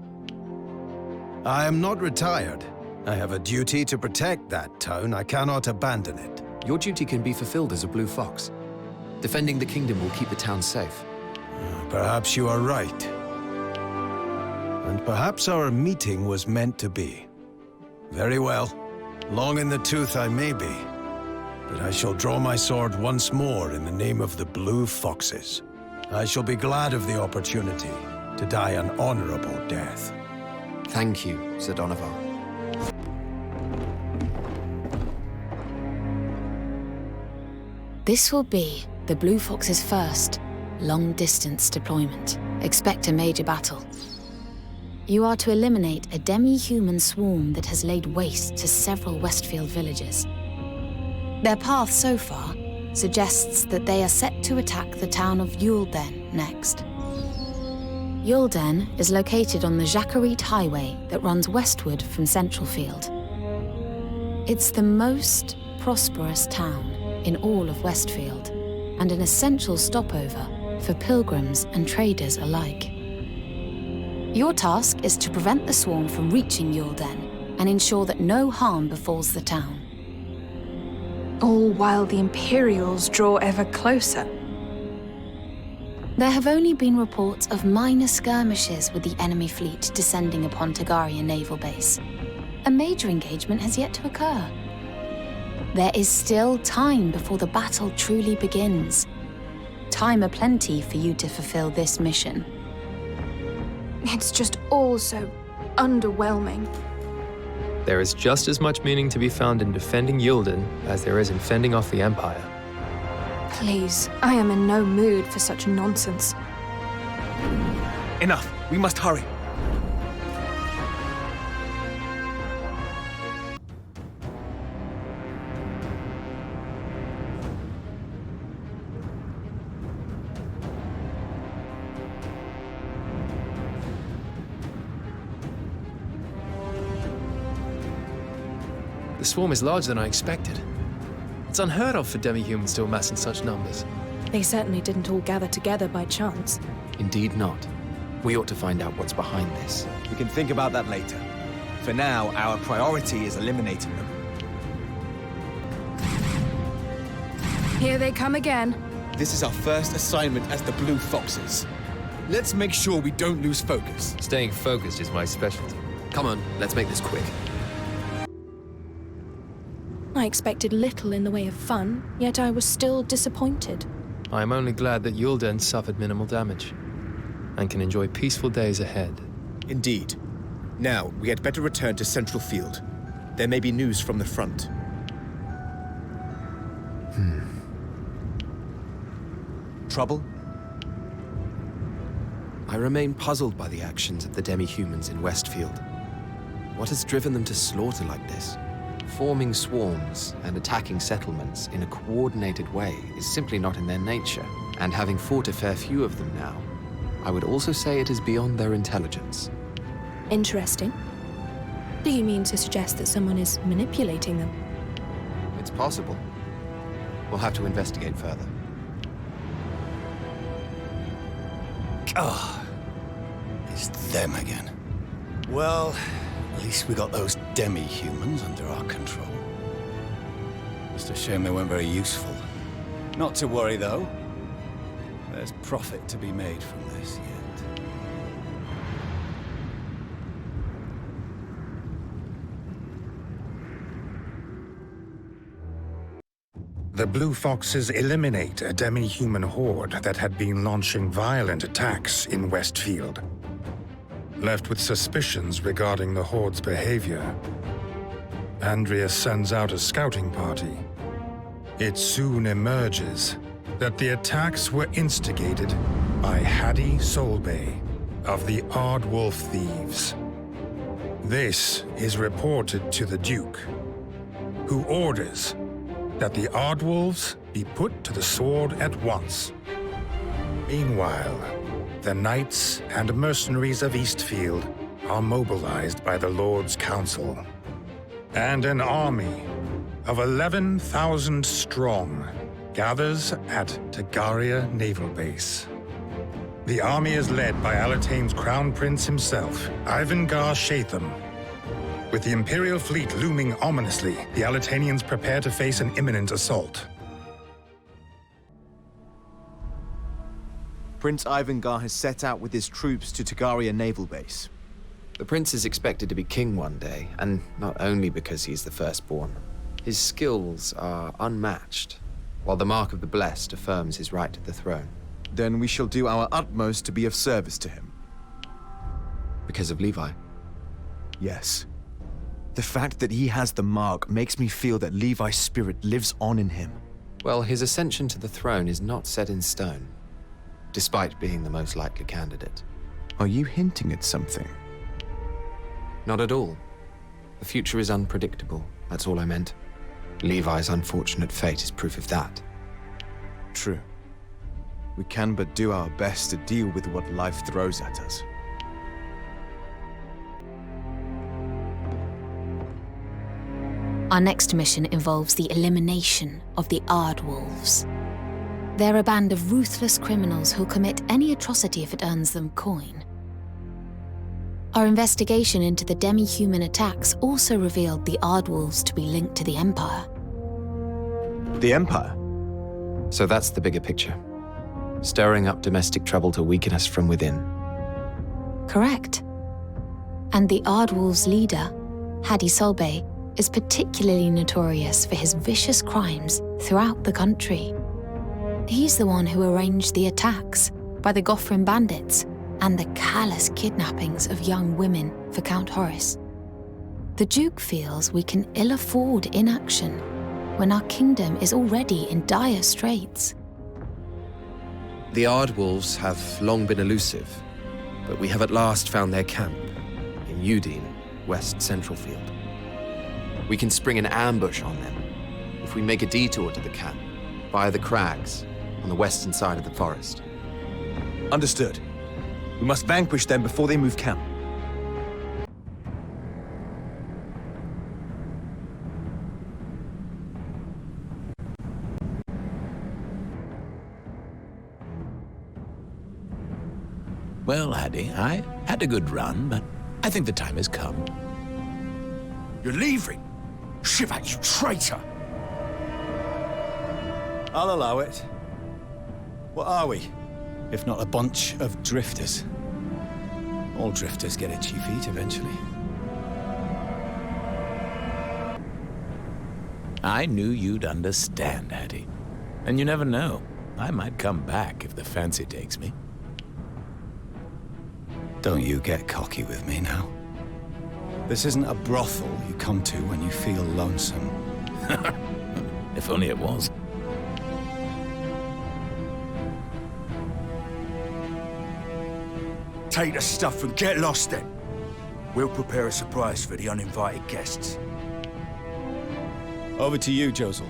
I am not retired. I have a duty to protect that town. I cannot abandon it. Your duty can be fulfilled as a Blue Fox. Defending the kingdom will keep the town safe. Perhaps you are right. And perhaps our meeting was meant to be. Very well. Long in the tooth I may be, but I shall draw my sword once more in the name of the Blue Foxes. I shall be glad of the opportunity to die an honorable death. Thank you, Sir Donovan. This will be the Blue Fox's first long-distance deployment. Expect a major battle. You are to eliminate a demi-human swarm that has laid waste to several Westfield villages. Their path so far suggests that they are set to attack the town of Yulden next. Yulden is located on the Jacquerie Highway that runs westward from Centralfield. It's the most prosperous town in all of Westfield, and an essential stopover for pilgrims and traders alike. Your task is to prevent the swarm from reaching Yulden and ensure that no harm befalls the town. All while the Imperials draw ever closer. There have only been reports of minor skirmishes with the enemy fleet descending upon Tagaria Naval Base. A major engagement has yet to occur. There is still time before the battle truly begins. Time aplenty for you to fulfill this mission. It's just all so underwhelming. There is just as much meaning to be found in defending Yulden as there is in fending off the Empire. Please, I am in no mood for such nonsense. Enough. We must hurry. The swarm is larger than I expected. It's unheard of for demi-humans to amass in such numbers. They certainly didn't all gather together by chance. Indeed not. We ought to find out what's behind this. We can think about that later. For now, our priority is eliminating them. Here they come again. This is our first assignment as the Blue Foxes. Let's make sure we don't lose focus. Staying focused is my specialty. Come on, let's make this quick. I expected little in the way of fun, yet I was still disappointed. I am only glad that Yulden suffered minimal damage and can enjoy peaceful days ahead. Indeed. Now, we had better return to Centralfield. There may be news from the front. Trouble? I remain puzzled by the actions of the demi-humans in Westfield. What has driven them to slaughter like this? Forming swarms and attacking settlements in a coordinated way is simply not in their nature, and having fought a fair few of them now, I would also say it is beyond their intelligence. Interesting. Do you mean to suggest that someone is manipulating them? It's possible. We'll have to investigate further. Ah, it's them again. Well, at least we got those demi-humans under our control. Just a shame they weren't very useful. Not to worry, though. There's profit to be made from this yet. The Blue Foxes eliminate a demi-human horde that had been launching violent attacks in Westfield. Left with suspicions regarding the horde's behavior, Andrea sends out a scouting party. It soon emerges that the attacks were instigated by Hattie Solbay of the Aardwolf Thieves. This is reported to the Duke, who orders that the Aardwolves be put to the sword at once. Meanwhile, the knights and mercenaries of Eastfield are mobilized by the Lord's Council, and an army of 11,000 strong gathers at Tagaria Naval Base. The army is led by Alatane's Crown Prince himself, Ivangar Shatham. With the Imperial fleet looming ominously, the Alatanians prepare to face an imminent assault. Prince Ivangar has set out with his troops to Tagaria Naval Base. The prince is expected to be king one day, and not only because he's the firstborn. His skills are unmatched, while the Mark of the Blessed affirms his right to the throne. Then we shall do our utmost to be of service to him. Because of Levi? Yes. The fact that he has the mark makes me feel that Levi's spirit lives on in him. Well, his ascension to the throne is not set in stone, despite being the most likely candidate. Are you hinting at something? Not at all. The future is unpredictable, that's all I meant. Levi's unfortunate fate is proof of that. True. We can but do our best to deal with what life throws at us. Our next mission involves the elimination of the Aardwolves. They're a band of ruthless criminals who'll commit any atrocity if it earns them coin. Our investigation into the Demi-human attacks also revealed the Aardwolves to be linked to the Empire. The Empire? So that's the bigger picture. Stirring up domestic trouble to weaken us from within. Correct. And the Aardwolves' leader, Hadi Solbay, is particularly notorious for his vicious crimes throughout the country. He's the one who arranged the attacks by the Gothram bandits and the callous kidnappings of young women for Count Horace. The Duke feels we can ill afford inaction when our kingdom is already in dire straits. The Aardwolves have long been elusive, but we have at last found their camp in Udine, West Centralfield. We can spring an ambush on them if we make a detour to the camp via the crags on the western side of the forest. Understood. We must vanquish them before they move camp. Well, Hadi, I had a good run, but I think the time has come. You're leaving? Shivat, you traitor! I'll allow it. What are we, if not a bunch of drifters? All drifters get itchy feet eventually. I knew you'd understand, Hadi. And you never know. I might come back if the fancy takes me. Don't you get cocky with me now. This isn't a brothel you come to when you feel lonesome. If only it was. Take the stuff and get lost then. We'll prepare a surprise for the uninvited guests. Over to you, Josel.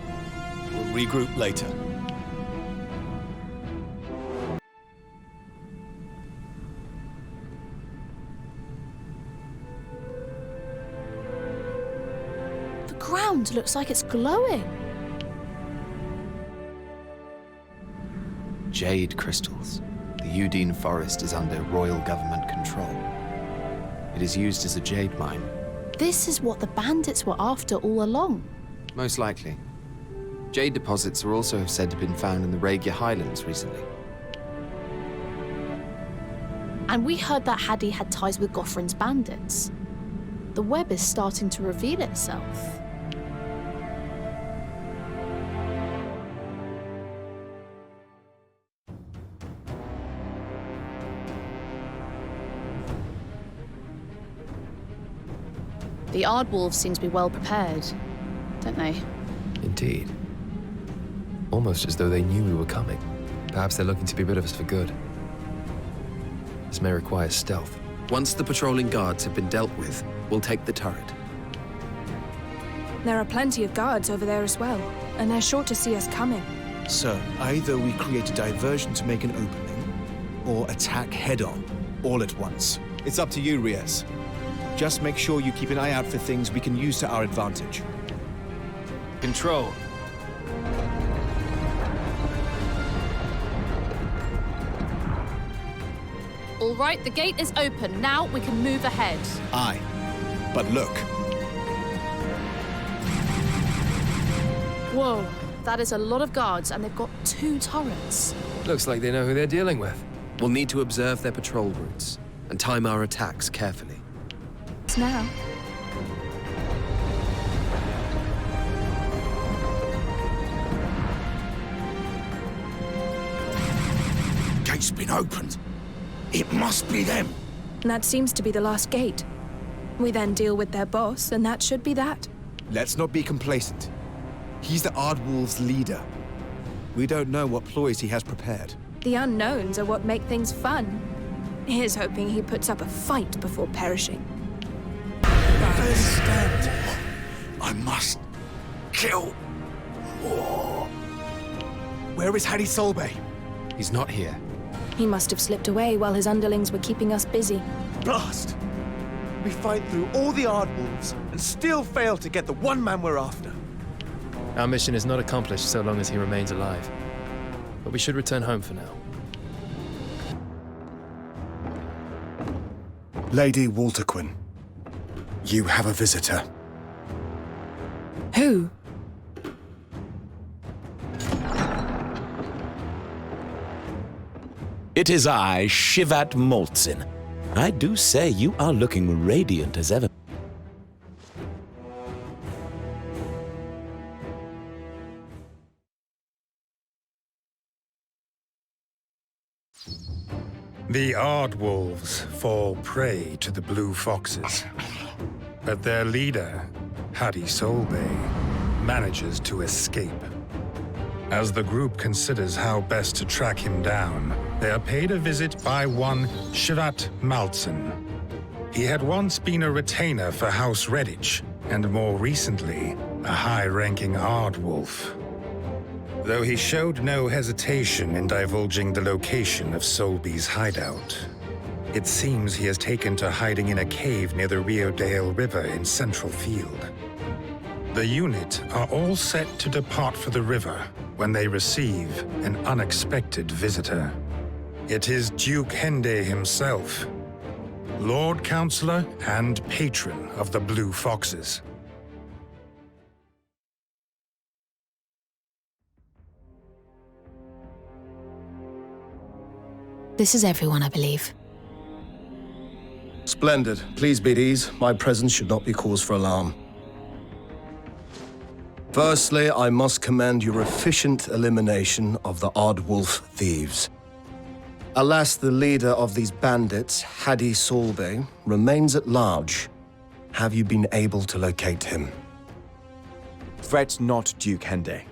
We'll regroup later. The ground looks like it's glowing. Jade crystals. The Udine forest is under royal government control. It is used as a jade mine. This is what the bandits were after all along. Most likely. Jade deposits are also said to have been found in the Rhaegar Highlands recently. And we heard that Hadi had ties with Gothram's bandits. The web is starting to reveal itself. The Aardwolves seem to be well prepared, don't they? Indeed. Almost as though they knew we were coming. Perhaps they're looking to be rid of us for good. This may require stealth. Once the patrolling guards have been dealt with, we'll take the turret. There are plenty of guards over there as well, and they're sure to see us coming. So, either we create a diversion to make an opening, or attack head-on, all at once. It's up to you, Rias. Just make sure you keep an eye out for things we can use to our advantage. Control. All right, the gate is open. Now we can move ahead. Aye. But look. Whoa, that is a lot of guards, and they've got 2 turrets. Looks like they know who they're dealing with. We'll need to observe their patrol routes and time our attacks carefully. Now. gate's been opened. It must be them. And that seems to be the last gate. We then deal with their boss, and that should be that. Let's not be complacent. He's the Aardwolf's leader. We don't know what ploys he has prepared. The unknowns are what make things fun. Here's hoping he puts up a fight before perishing. I must kill. Where is Hadi Solbay? He's not here. He must have slipped away while his underlings were keeping us busy. Blast! We fight through all the Aardwolves and still fail to get the one man we're after. Our mission is not accomplished so long as he remains alive. But we should return home for now. Lady Walter Quinn, you have a visitor. Who? It is I, Shivat Moltzin. I do say you are looking radiant as ever. The Aardwolves fall prey to the Blue Foxes, but their leader, Hadi Solbay, manages to escape. As the group considers how best to track him down, they are paid a visit by one Shivat Maltsen. He had once been a retainer for House Redditch, and more recently, a high-ranking Aardwolf. Though he showed no hesitation in divulging the location of Solby's hideout. It seems he has taken to hiding in a cave near the Rivengale River in Central Field. The unit are all set to depart for the river when they receive an unexpected visitor. It is Duke Henday himself, Lord Counselor and patron of the Blue Foxes. This is everyone, I believe. Splendid. Please be at ease. My presence should not be cause for alarm. Firstly, I must commend your efficient elimination of the Aardwolf thieves. Alas, the leader of these bandits, Hadi Solbay, remains at large. Have you been able to locate him? Fret not, Duke Henday.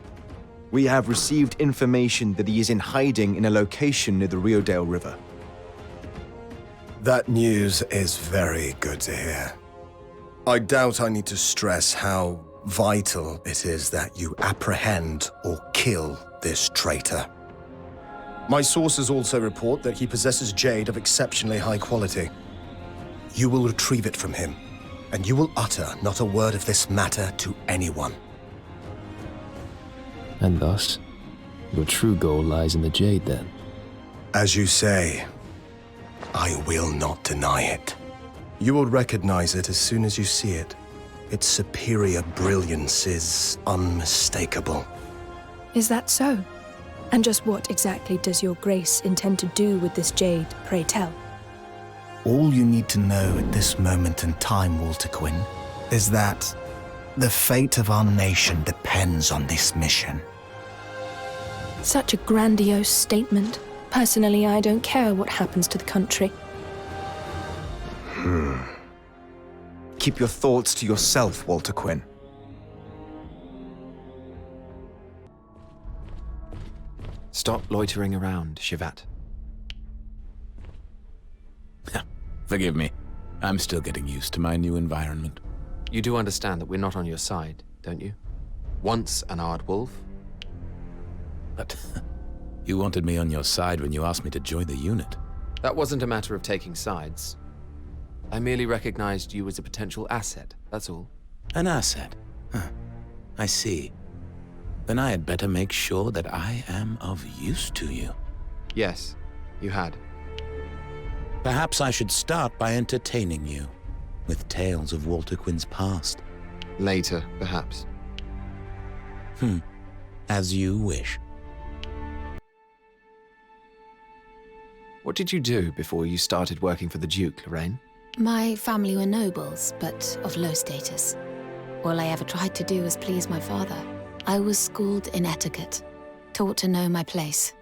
We have received information that he is in hiding in a location near the Rivengale River. That news is very good to hear. I doubt I need to stress how vital it is that you apprehend or kill this traitor. My sources also report that he possesses Jade of exceptionally high quality. You will retrieve it from him, and you will utter not a word of this matter to anyone. And thus, your true goal lies in the Jade, then? As you say, I will not deny it. You will recognize it as soon as you see it. Its superior brilliance is unmistakable. Is that so? And just what exactly does your grace intend to do with this Jade, pray tell? All you need to know at this moment in time, Walter Quinn, is that the fate of our nation depends on this mission. Such a grandiose statement. Personally, I don't care what happens to the country. Keep your thoughts to yourself, Walter Quinn. Stop loitering around, Shivat. Forgive me. I'm still getting used to my new environment. You do understand that we're not on your side, don't you? Once an Aardwolf. But you wanted me on your side when you asked me to join the unit. That wasn't a matter of taking sides. I merely recognized you as a potential asset, that's all. An asset? Huh. I see. Then I had better make sure that I am of use to you. Yes, you had. Perhaps I should start by entertaining you with tales of Walter Quinn's past. Later, perhaps. As you wish. What did you do before you started working for the Duke, Lorraine? My family were nobles, but of low status. All I ever tried to do was please my father. I was schooled in etiquette, taught to know my place.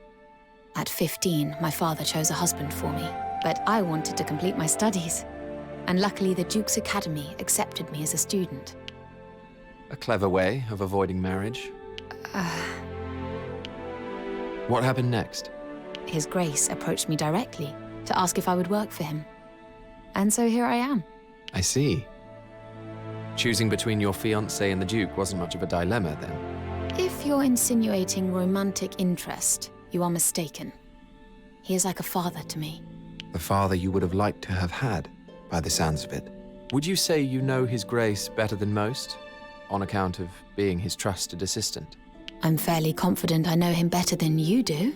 At 15, my father chose a husband for me, but I wanted to complete my studies. And luckily, the Duke's Academy accepted me as a student. A clever way of avoiding marriage. What happened next? His Grace approached me directly to ask if I would work for him. And so here I am. I see. Choosing between your fiancé and the Duke wasn't much of a dilemma, then. If you're insinuating romantic interest, you are mistaken. He is like a father to me. The father you would have liked to have had, by the sounds of it. Would you say you know His Grace better than most, on account of being his trusted assistant? I'm fairly confident I know him better than you do.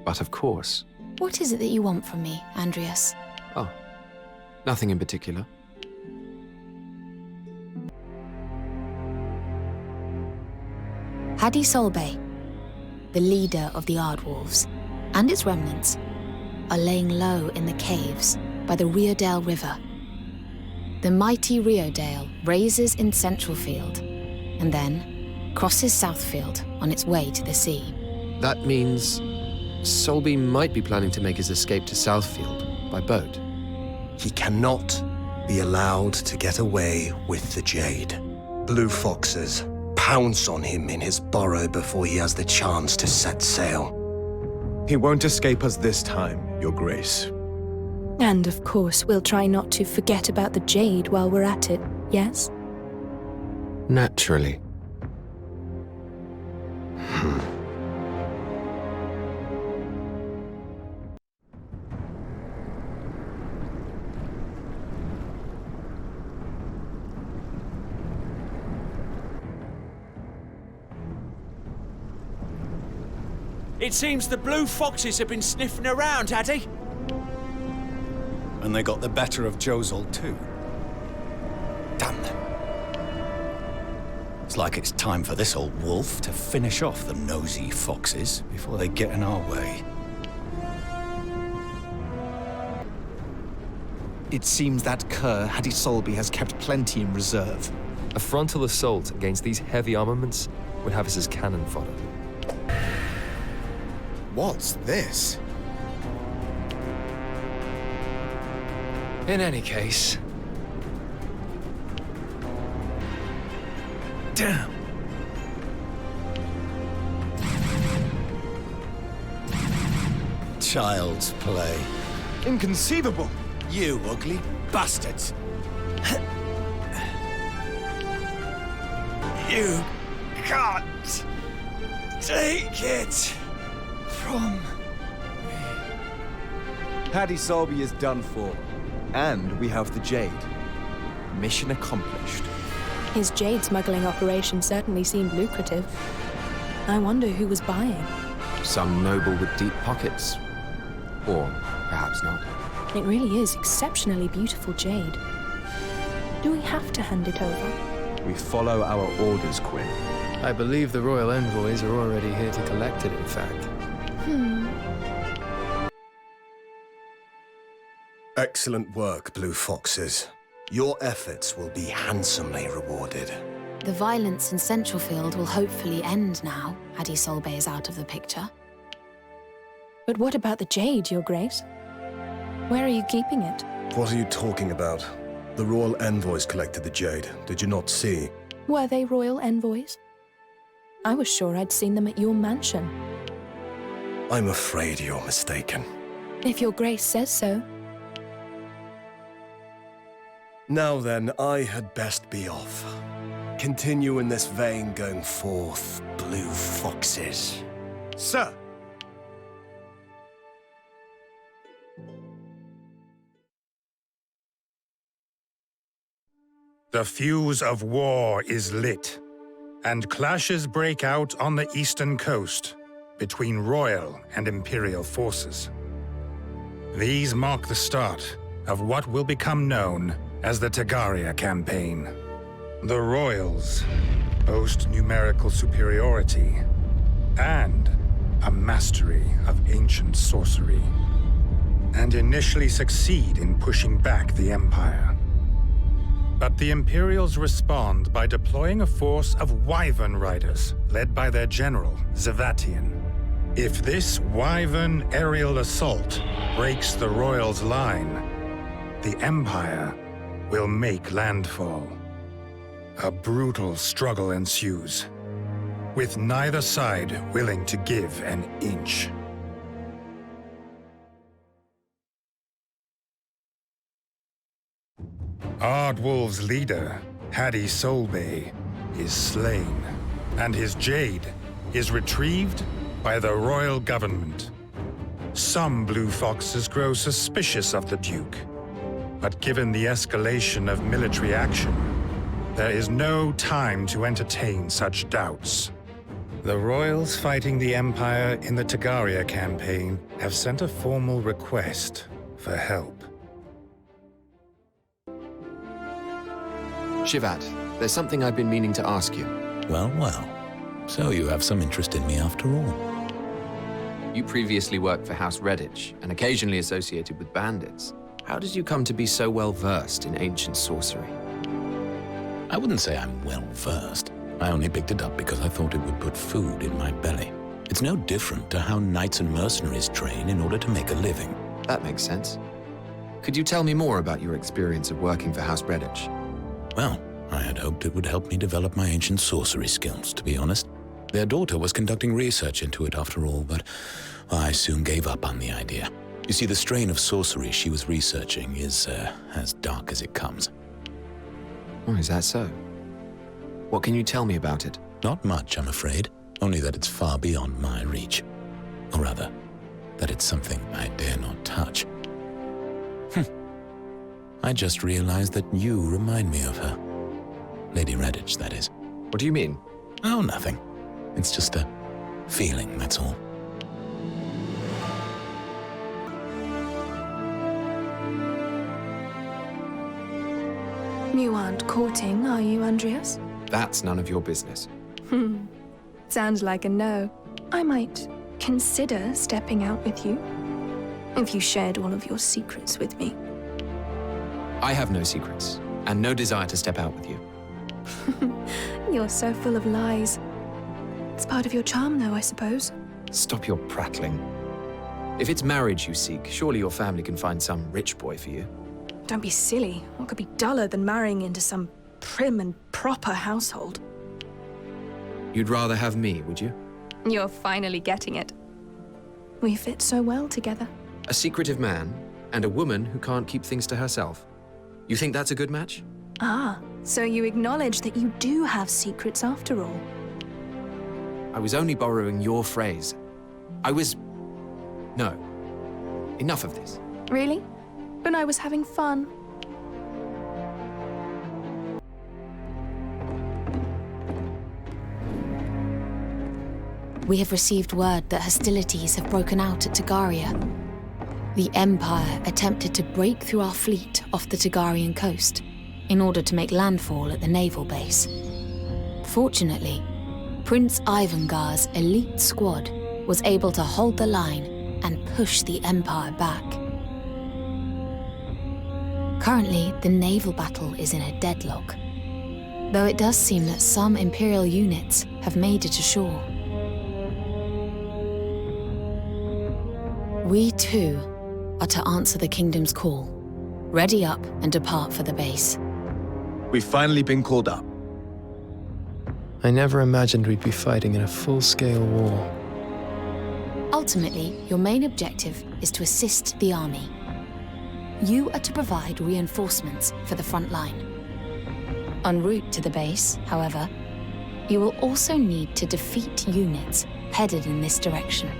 But of course. What is it that you want from me, Andreas? Oh, nothing in particular. Hadi Solbay, the leader of the Aardwolves, and its remnants, are laying low in the caves by the Rivengale River. The mighty Rivengale raises in Centralfield, and then crosses Southfield on its way to the sea. That means Solby might be planning to make his escape to Southfield by boat. He cannot be allowed to get away with the Jade. Blue foxes pounce on him in his burrow before he has the chance to set sail. He won't escape us this time, Your Grace. And of course, we'll try not to forget about the Jade while we're at it, yes? Naturally. It seems the blue foxes have been sniffing around, Hadi. And they got the better of Josel too. Damn them. It's like it's time for this old wolf to finish off the nosy foxes before they get in our way. It seems that cur, Hadi Solby, has kept plenty in reserve. A frontal assault against these heavy armaments would have us as cannon fodder. What's this? In any case... Damn! Child's play. Inconceivable! You ugly bastards! You can't take it from me. Hadi Solby is done for. And we have the Jade. Mission accomplished. His Jade smuggling operation certainly seemed lucrative. I wonder who was buying. Some noble with deep pockets. Or perhaps not. It really is exceptionally beautiful Jade. Do we have to hand it over? We follow our orders, Quinn. I believe the royal envoys are already here to collect it, in fact. Excellent work, Blue Foxes. Your efforts will be handsomely rewarded. The violence in Centralfield will hopefully end now, Hadi Solbay is out of the picture. But what about the Jade, Your Grace? Where are you keeping it? What are you talking about? The royal envoys collected the Jade. Did you not see? Were they royal envoys? I was sure I'd seen them at your mansion. I'm afraid you're mistaken. If Your Grace says so. Now then, I had best be off. Continue in this vein going forth, Blue Foxes. Sir! The fuse of war is lit, and clashes break out on the eastern coast between royal and imperial forces. These mark the start of what will become known as the Tagaria Campaign. The royals boast numerical superiority and a mastery of ancient sorcery, and initially succeed in pushing back the Empire. But the Imperials respond by deploying a force of Wyvern Riders, led by their general, Zavatian. If this wyvern aerial assault breaks the Royals' line, the Empire will make landfall. A brutal struggle ensues, with neither side willing to give an inch. Aardwolf's leader, Haddy Solbay, is slain, and his Jade is retrieved by the royal government. Some Blue Foxes grow suspicious of the Duke, but given the escalation of military action, there is no time to entertain such doubts. The Royals fighting the Empire in the Tagaria Campaign have sent a formal request for help. Shivat, there's something I've been meaning to ask you. Well, well. So you have some interest in me after all. You previously worked for House Redditch and occasionally associated with bandits. How did you come to be so well versed in ancient sorcery? I wouldn't say I'm well versed. I only picked it up because I thought it would put food in my belly. It's no different to how knights and mercenaries train in order to make a living. That makes sense. Could you tell me more about your experience of working for House Redditch? Well, I had hoped it would help me develop my ancient sorcery skills, to be honest. Their daughter was conducting research into it after all, but I soon gave up on the idea. You see, the strain of sorcery she was researching is as dark as it comes. Oh, is that so? What can you tell me about it? Not much, I'm afraid. Only that it's far beyond my reach. Or rather, that it's something I dare not touch. I just realized that you remind me of her. Lady Redditch, that is. What do you mean? Oh, nothing. It's just a feeling, that's all. You aren't courting, are you, Andreas? That's none of your business. Sounds like a no. I might consider stepping out with you, if you shared all of your secrets with me. I have no secrets, and no desire to step out with you. You're so full of lies. It's part of your charm, though, I suppose. Stop your prattling. If it's marriage you seek, surely your family can find some rich boy for you. Don't be silly. What could be duller than marrying into some prim and proper household? You'd rather have me, would you? You're finally getting it. We fit so well together. A secretive man, and a woman who can't keep things to herself. You think that's a good match? Ah, so you acknowledge that you do have secrets after all. I was only borrowing your phrase. No. Enough of this. Really? But I was having fun. We have received word that hostilities have broken out at Tagaria. The Empire attempted to break through our fleet off the Tagarian coast in order to make landfall at the naval base. Fortunately, Prince Ivangar's elite squad was able to hold the line and push the Empire back. Currently, the naval battle is in a deadlock, though it does seem that some Imperial units have made it ashore. We too are to answer the Kingdom's call, ready up and depart for the base. We've finally been called up. I never imagined we'd be fighting in a full-scale war. Ultimately, your main objective is to assist the army. You are to provide reinforcements for the front line. En route to the base, however, you will also need to defeat units headed in this direction.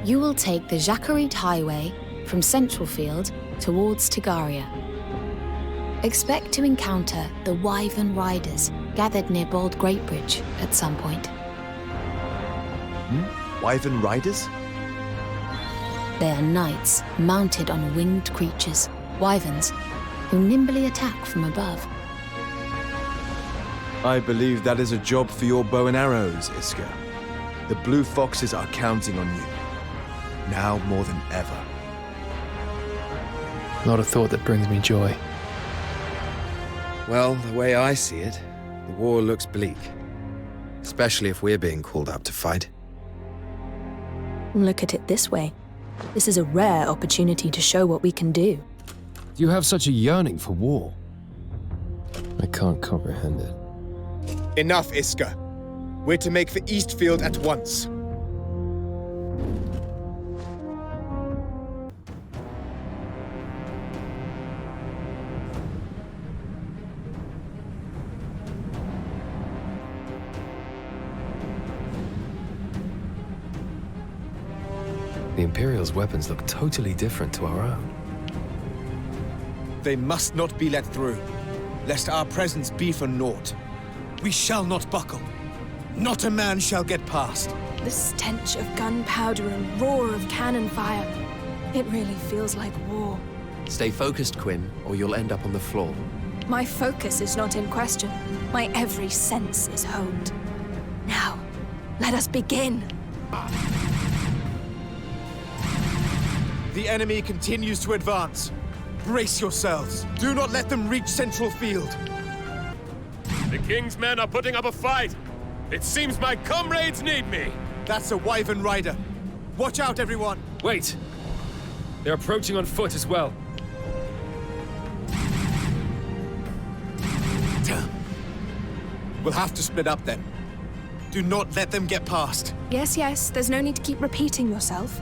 You will take the Jacquerie Highway from Southfield towards Tagaria. Expect to encounter the Wyvern Riders gathered near Bold Greatbridge at some point. Wyvern Riders? They are knights mounted on winged creatures, wyverns, who nimbly attack from above. I believe that is a job for your bow and arrows, Iska. The Blue Foxes are counting on you. Now more than ever. Not a thought that brings me joy. Well, the way I see it, the war looks bleak. Especially if we're being called up to fight. Look at it this way. This is a rare opportunity to show what we can do. Do you have such a yearning for war? I can't comprehend it. Enough, Iska. We're to make for Eastfield at once. The Imperial's weapons look totally different to our own. They must not be let through, lest our presence be for naught. We shall not buckle. Not a man shall get past. The stench of gunpowder and roar of cannon fire. It really feels like war. Stay focused, Quinn, or you'll end up on the floor. My focus is not in question. My every sense is honed. Now, let us begin. The enemy continues to advance. Brace yourselves. Do not let them reach Central Field. The King's men are putting up a fight. It seems my comrades need me. That's a Wyvern rider. Watch out, everyone. Wait. They're approaching on foot as well. We'll have to split up then. Do not let them get past. Yes, yes, there's no need to keep repeating yourself.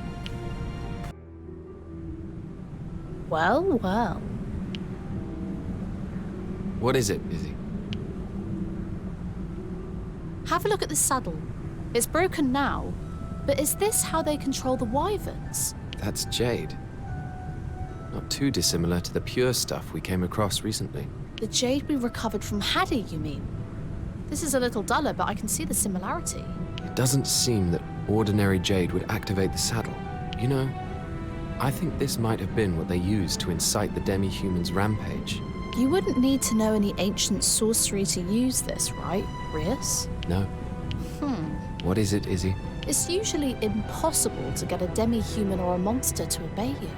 Well, well. What is it, Izzy? Have a look at the saddle. It's broken now, but is this how they control the wyverns? That's Jade. Not too dissimilar to the pure stuff we came across recently. The jade we recovered from Henday, you mean? This is a little duller, but I can see the similarity. It doesn't seem that ordinary jade would activate the saddle. You know, I think this might have been what they used to incite the Demi-human's rampage. You wouldn't need to know any ancient sorcery to use this, right, Rias? No. What is it, Izzy? It's usually impossible to get a demi-human or a monster to obey you.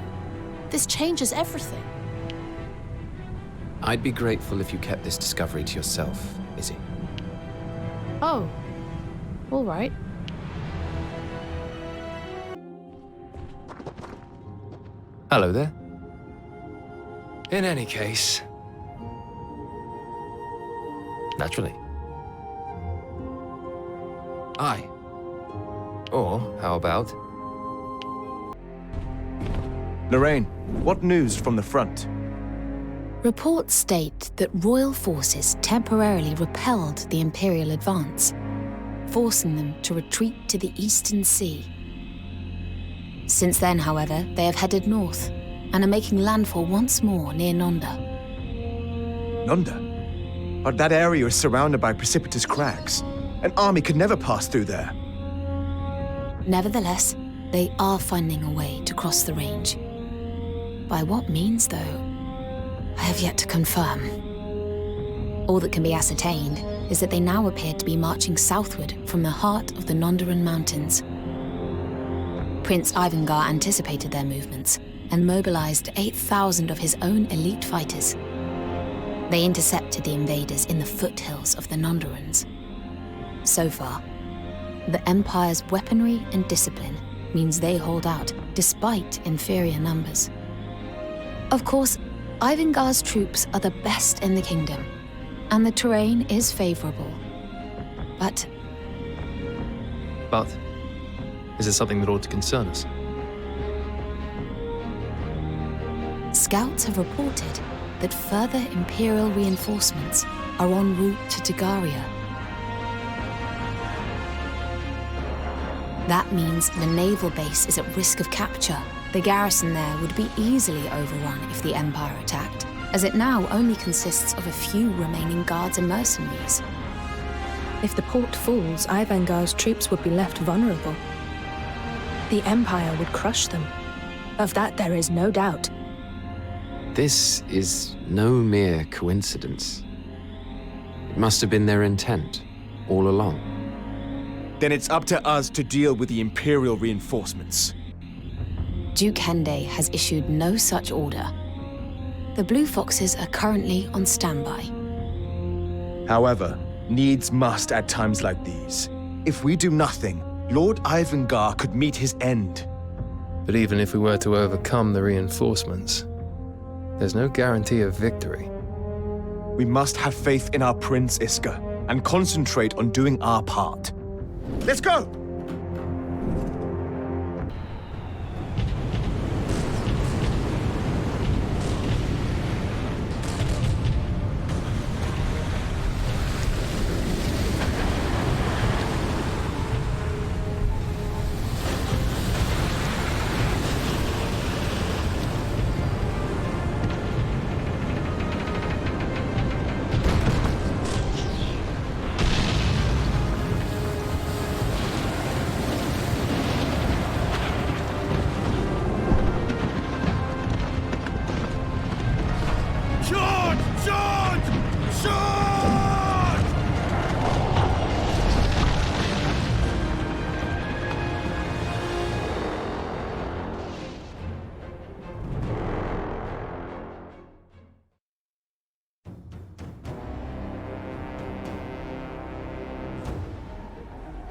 This changes everything. I'd be grateful if you kept this discovery to yourself, Izzy. Oh, all right. Hello there. In any case... Naturally. Aye. Or, how about... Lorraine, what news from the front? Reports state that royal forces temporarily repelled the Imperial advance, forcing them to retreat to the Eastern Sea. Since then, however, they have headed north and are making landfall once more near Nonda. Nonda? But that area is surrounded by precipitous crags. An army could never pass through there. Nevertheless, they are finding a way to cross the range. By what means, though? I have yet to confirm. All that can be ascertained is that they now appear to be marching southward from the heart of the Nondaran Mountains. Prince Ivangar anticipated their movements and mobilized 8,000 of his own elite fighters. They intercepted the invaders in the foothills of the Nondarans. So far, the Empire's weaponry and discipline means they hold out despite inferior numbers. Of course, Ivangar's troops are the best in the kingdom, and the terrain is favorable. But... Is it something that ought to concern us? Scouts have reported that further Imperial reinforcements are en route to Tagaria. That means the naval base is at risk of capture. The garrison there would be easily overrun if the Empire attacked, as it now only consists of a few remaining guards and mercenaries. If the port falls, Ivangar's troops would be left vulnerable. The Empire would crush them. Of that there is no doubt. This is no mere coincidence. It must have been their intent all along. Then it's up to us to deal with the Imperial reinforcements. Duke Henday has issued no such order. The Blue Foxes are currently on standby. However, needs must at times like these. If we do nothing, Lord Ivangar could meet his end. But even if we were to overcome the reinforcements, there's no guarantee of victory. We must have faith in our prince, Iska, and concentrate on doing our part. Let's go!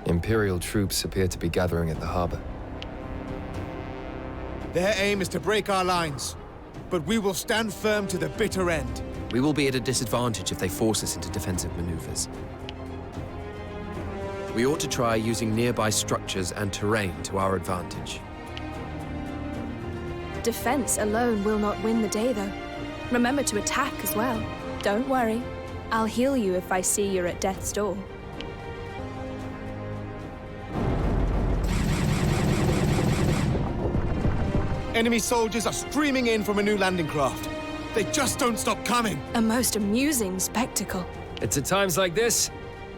Imperial troops appear to be gathering at the harbor. Their aim is to break our lines, but we will stand firm to the bitter end. We will be at a disadvantage if they force us into defensive maneuvers. We ought to try using nearby structures and terrain to our advantage. Defense alone will not win the day, though. Remember to attack as well. Don't worry. I'll heal you if I see you're at death's door. Enemy soldiers are streaming in from a new landing craft. They just don't stop coming. A most amusing spectacle. It's at times like this,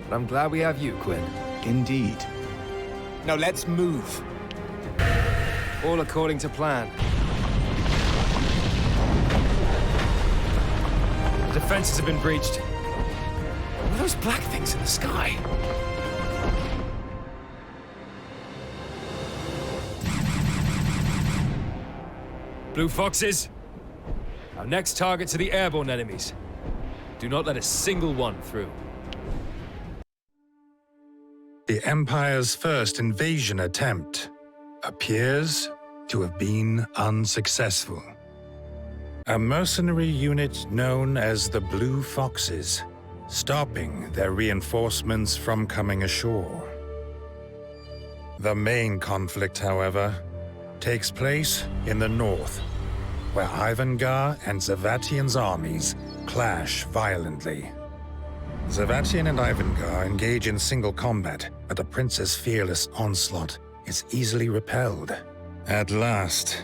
but I'm glad we have you, Quinn. Indeed. Now let's move. All according to plan. The defenses have been breached. What are those black things in the sky? Blue Foxes, our next targets are the airborne enemies. Do not let a single one through. The Empire's first invasion attempt appears to have been unsuccessful. A mercenary unit known as the Blue Foxes, stopping their reinforcements from coming ashore. The main conflict, however, takes place in the north, where Ivangar and Zavatian's armies clash violently. Zavatian and Ivangar engage in single combat, but the prince's fearless onslaught is easily repelled. At last,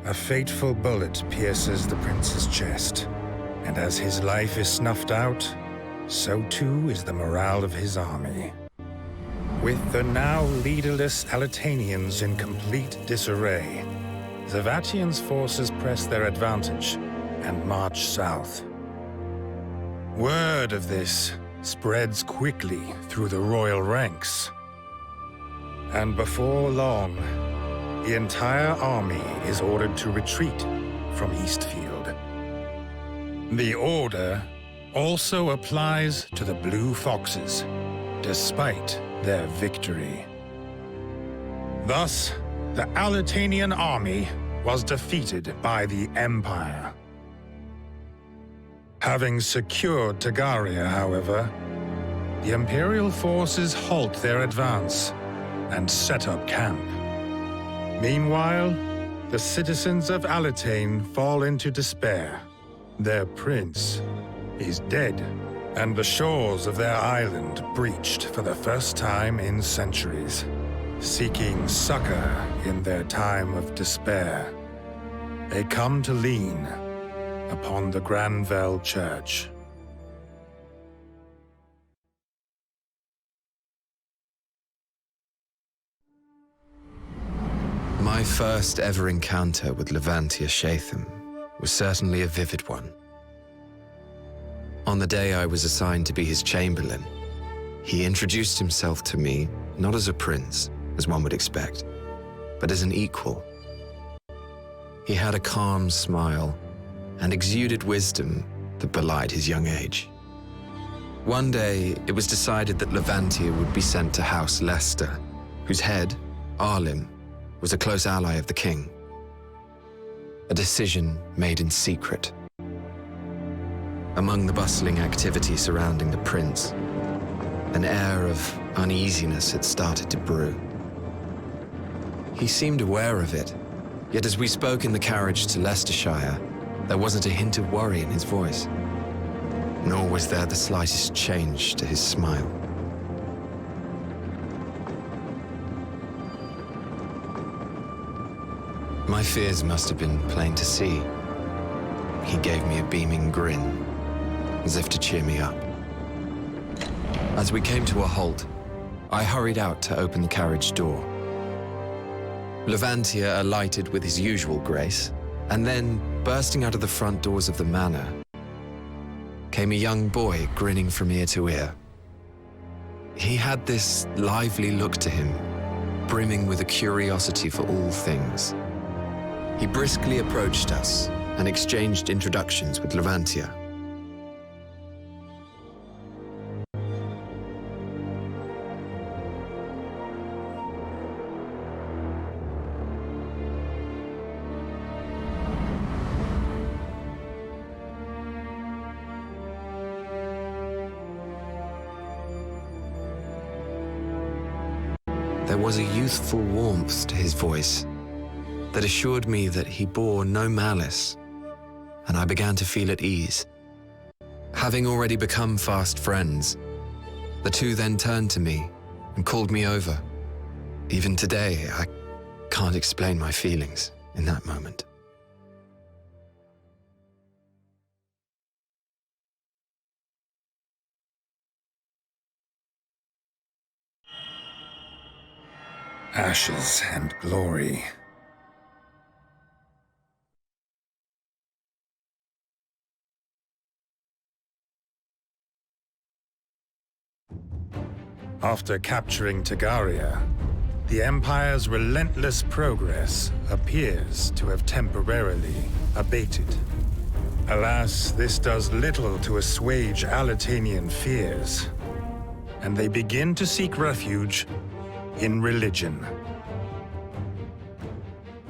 a fateful bullet pierces the prince's chest, and as his life is snuffed out, so too is the morale of his army. With the now leaderless Alitanians in complete disarray, Zavatian's forces press their advantage and march south. Word of this spreads quickly through the royal ranks. And before long, the entire army is ordered to retreat from Eastfield. The order also applies to the Blue Foxes, despite their victory. Thus, the Alitanian army was defeated by the Empire. Having secured Tagaria, however, the Imperial forces halt their advance and set up camp. Meanwhile, the citizens of Alitane fall into despair. Their prince is dead, and the shores of their island breached for the first time in centuries. Seeking succor in their time of despair, they come to lean upon the Granville Church. My first ever encounter with Levantia Shatham was certainly a vivid one. On the day I was assigned to be his chamberlain, he introduced himself to me not as a prince, as one would expect, but as an equal. He had a calm smile and exuded wisdom that belied his young age. One day, it was decided that Levantia would be sent to House Leicester, whose head, Arlim, was a close ally of the king. A decision made in secret. Among the bustling activity surrounding the prince, an air of uneasiness had started to brew. He seemed aware of it, yet as we spoke in the carriage to Leicestershire, there wasn't a hint of worry in his voice, nor was there the slightest change to his smile. My fears must have been plain to see. He gave me a beaming grin, as if to cheer me up. As we came to a halt, I hurried out to open the carriage door. Levantia alighted with his usual grace, and then, bursting out of the front doors of the manor, came a young boy grinning from ear to ear. He had this lively look to him, brimming with a curiosity for all things. He briskly approached us and exchanged introductions with Levantia. There was a youthful warmth to his voice that assured me that he bore no malice, and I began to feel at ease. Having already become fast friends, the two then turned to me and called me over. Even today, I can't explain my feelings in that moment. Ashes and glory. After capturing Tagaria, the Empire's relentless progress appears to have temporarily abated. Alas, this does little to assuage Alatanian fears, and they begin to seek refuge in religion.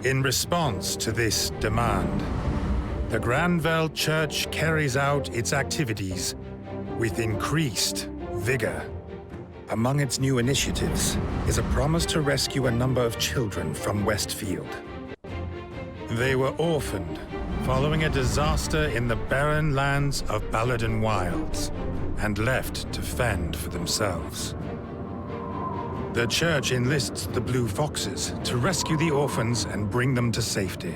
In response to this demand, the Granville Church carries out its activities with increased vigor. Among its new initiatives is a promise to rescue a number of children from Westfield. They were orphaned following a disaster in the barren lands of Baladin Wilds and left to fend for themselves. The church enlists the Blue Foxes to rescue the orphans and bring them to safety.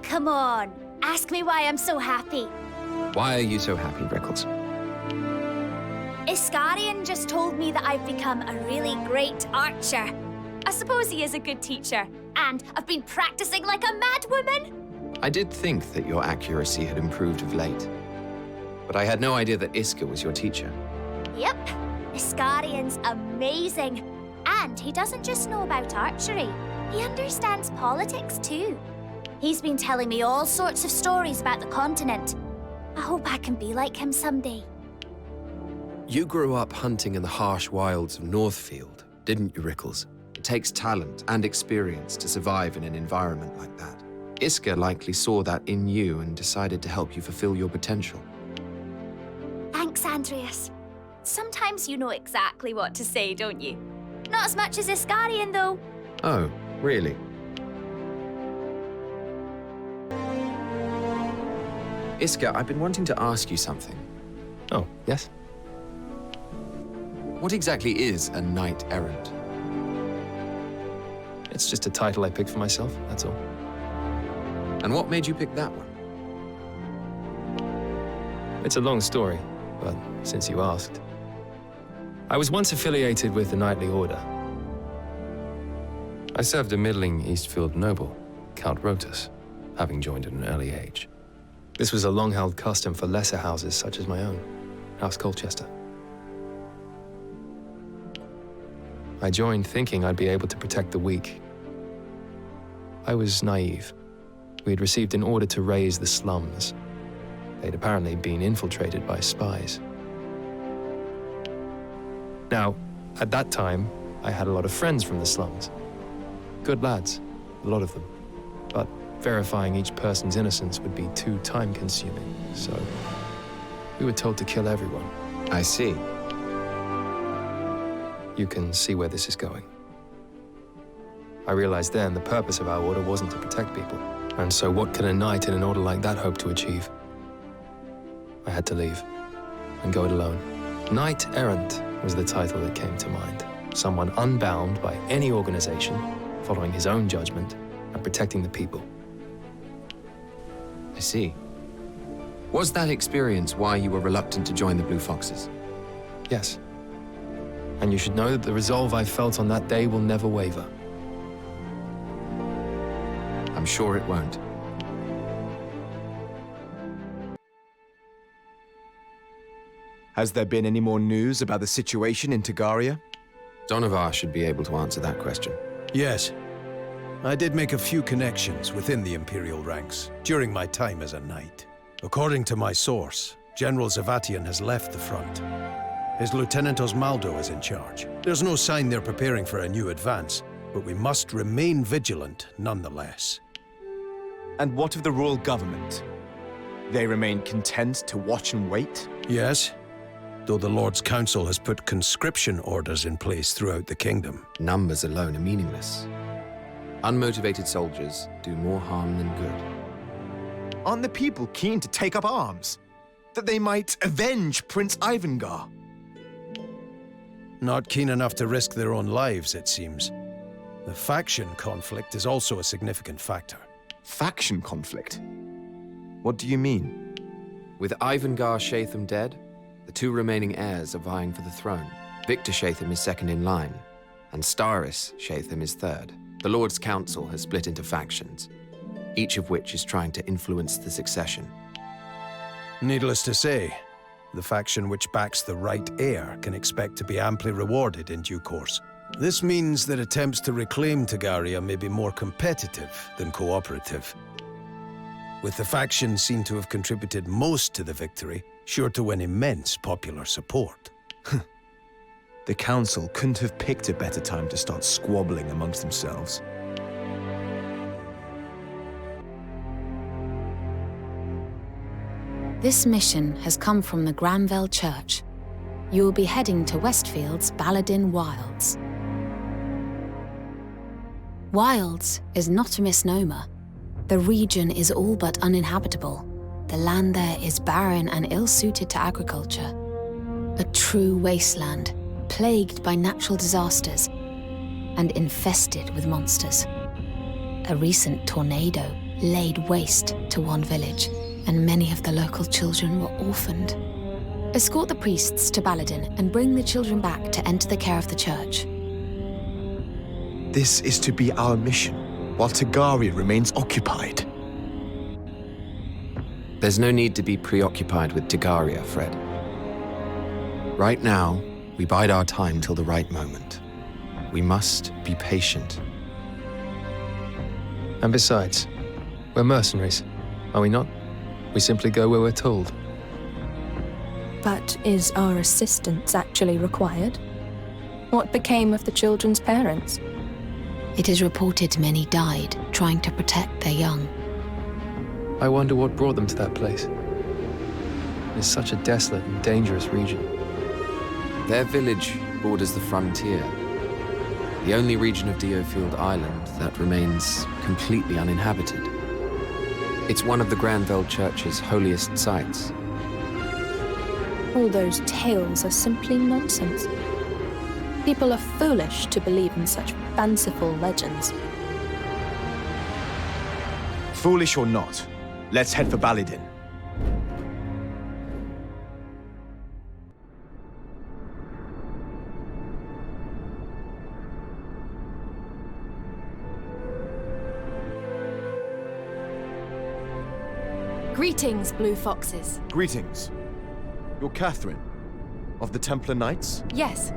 Come on, ask me why I'm so happy. Why are you so happy, Rickles? Iscarian just told me that I've become a really great archer. I suppose he is a good teacher, and I've been practicing like a madwoman. I did think that your accuracy had improved of late, but I had no idea that Iska was your teacher. Yep, Iscarian's amazing. And he doesn't just know about archery, he understands politics too. He's been telling me all sorts of stories about the continent. I hope I can be like him someday. You grew up hunting in the harsh wilds of Northfield, didn't you, Rickles? It takes talent and experience to survive in an environment like that. Iska likely saw that in you and decided to help you fulfill your potential. Thanks, Andreas. Sometimes you know exactly what to say, don't you? Not as much as Iscarian, though. Oh, really? Iska, I've been wanting to ask you something. Oh, yes? What exactly is a knight-errant? It's just a title I picked for myself, that's all. And what made you pick that one? It's a long story, but since you asked. I was once affiliated with the Knightly Order. I served a middling Eastfield noble, Count Rotus, having joined at an early age. This was a long-held custom for lesser houses such as my own, House Colchester. I joined thinking I'd be able to protect the weak. I was naive. We had received an order to raise the slums. They'd apparently been infiltrated by spies. Now, at that time, I had a lot of friends from the slums. Good lads, a lot of them. But verifying each person's innocence would be too time-consuming, so we were told to kill everyone. I see. You can see where this is going. I realized then the purpose of our order wasn't to protect people. And so what could a knight in an order like that hope to achieve? I had to leave and go it alone. Knight-errant was the title that came to mind. Someone unbound by any organization, following his own judgment and protecting the people. I see. Was that experience why you were reluctant to join the Blue Foxes? Yes. And you should know that the resolve I felt on that day will never waver. I'm sure it won't. Has there been any more news about the situation in Tagaria? Donovar should be able to answer that question. Yes. I did make a few connections within the Imperial ranks during my time as a knight. According to my source, General Zavatian has left the front. His Lieutenant Osmaldo is in charge. There's no sign they're preparing for a new advance, but we must remain vigilant nonetheless. And what of the royal government? They remain content to watch and wait? Yes, though the Lord's Council has put conscription orders in place throughout the kingdom. Numbers alone are meaningless. Unmotivated soldiers do more harm than good. Aren't the people keen to take up arms? That they might avenge Prince Ivangar? Not keen enough to risk their own lives, it seems. The faction conflict is also a significant factor. Faction conflict? What do you mean? With Ivangar Shatham dead, the two remaining heirs are vying for the throne. Victor Shatham is second in line, and Staris Shatham is third. The Lord's Council has split into factions, each of which is trying to influence the succession. Needless to say, the faction which backs the right heir can expect to be amply rewarded in due course. This means that attempts to reclaim Tagaria may be more competitive than cooperative. With the faction seen to have contributed most to the victory, sure to win immense popular support. The Council couldn't have picked a better time to start squabbling amongst themselves. This mission has come from the Granville Church. You will be heading to Westfield's Baladin Wilds. Wilds is not a misnomer. The region is all but uninhabitable. The land there is barren and ill-suited to agriculture. A true wasteland, plagued by natural disasters and infested with monsters. A recent tornado laid waste to one village, and many of the local children were orphaned. Escort the priests to Baladin and bring the children back to enter the care of the church. This is to be our mission, while Tagaria remains occupied. There's no need to be preoccupied with Tagaria, Fred. Right now, we bide our time till the right moment. We must be patient. And besides, we're mercenaries, are we not? We simply go where we're told. But is our assistance actually required? What became of the children's parents? It is reported many died trying to protect their young. I wonder what brought them to that place. It's such a desolate and dangerous region. Their village borders the frontier, the only region of DioField Island that remains completely uninhabited. It's one of the Granville Church's holiest sites. All those tales are simply nonsense. People are foolish to believe in such fanciful legends. Foolish or not, let's head for Baladin. Greetings, Blue Foxes. Greetings. You're Catherine, of the Templar Knights? Yes,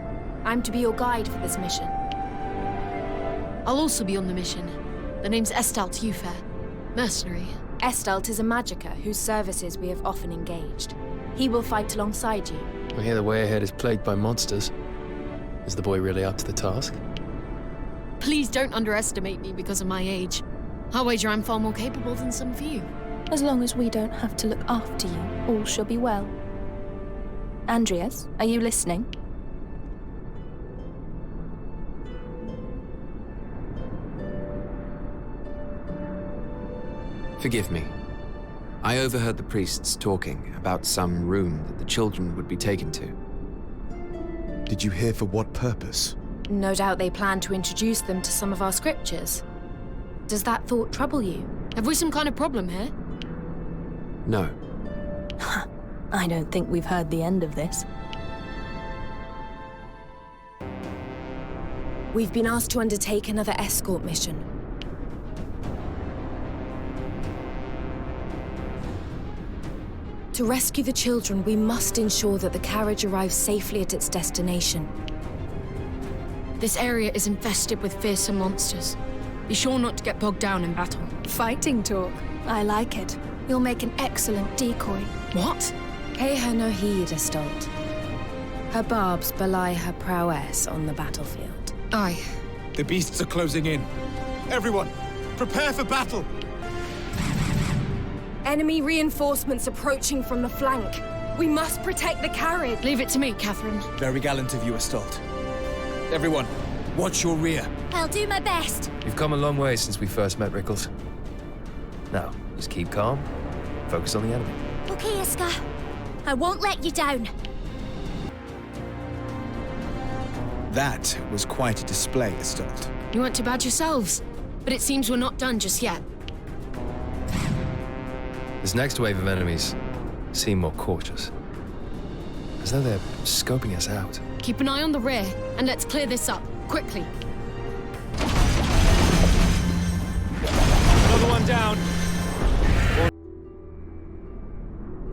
I'm to be your guide for this mission. I'll also be on the mission, The name's Estalt Ufair. Mercenary. Estalt is a magicka whose services we have often engaged. He will fight alongside you. I hear the way ahead is plagued by monsters. Is the boy really up to the task? Please don't underestimate me because of my age. I'll wager I'm far more capable than some of you. As long as we don't have to look after you, all shall be well. Andreas, are you listening? Forgive me. I overheard the priests talking about some room that the children would be taken to. Did you hear for what purpose? No doubt they plan to introduce them to some of our scriptures. Does that thought trouble you? Have we some kind of problem here? No. I don't think we've heard the end of this. We've been asked to undertake another escort mission. To rescue the children, we must ensure that the carriage arrives safely at its destination. This area is infested with fearsome monsters. Be sure not to get bogged down in battle. Fighting talk. I like it. You'll make an excellent decoy. What? Pay her no heed, Estalt. Her barbs belie her prowess on the battlefield. Aye. The beasts are closing in. Everyone, prepare for battle! Enemy reinforcements approaching from the flank. We must protect the carriage. Leave it to me, Catherine. Very gallant of you, Estalt. Everyone, watch your rear. I'll do my best. You've come a long way since we first met, Rickles. Now, just keep calm. Focus on the enemy. Okay, Iska. I won't let you down. That was quite a display, Estalt. You weren't too bad yourselves, but it seems we're not done just yet. This next wave of enemies seem more cautious. As though they're scoping us out. Keep an eye on the rear, and let's clear this up, quickly. Another one down.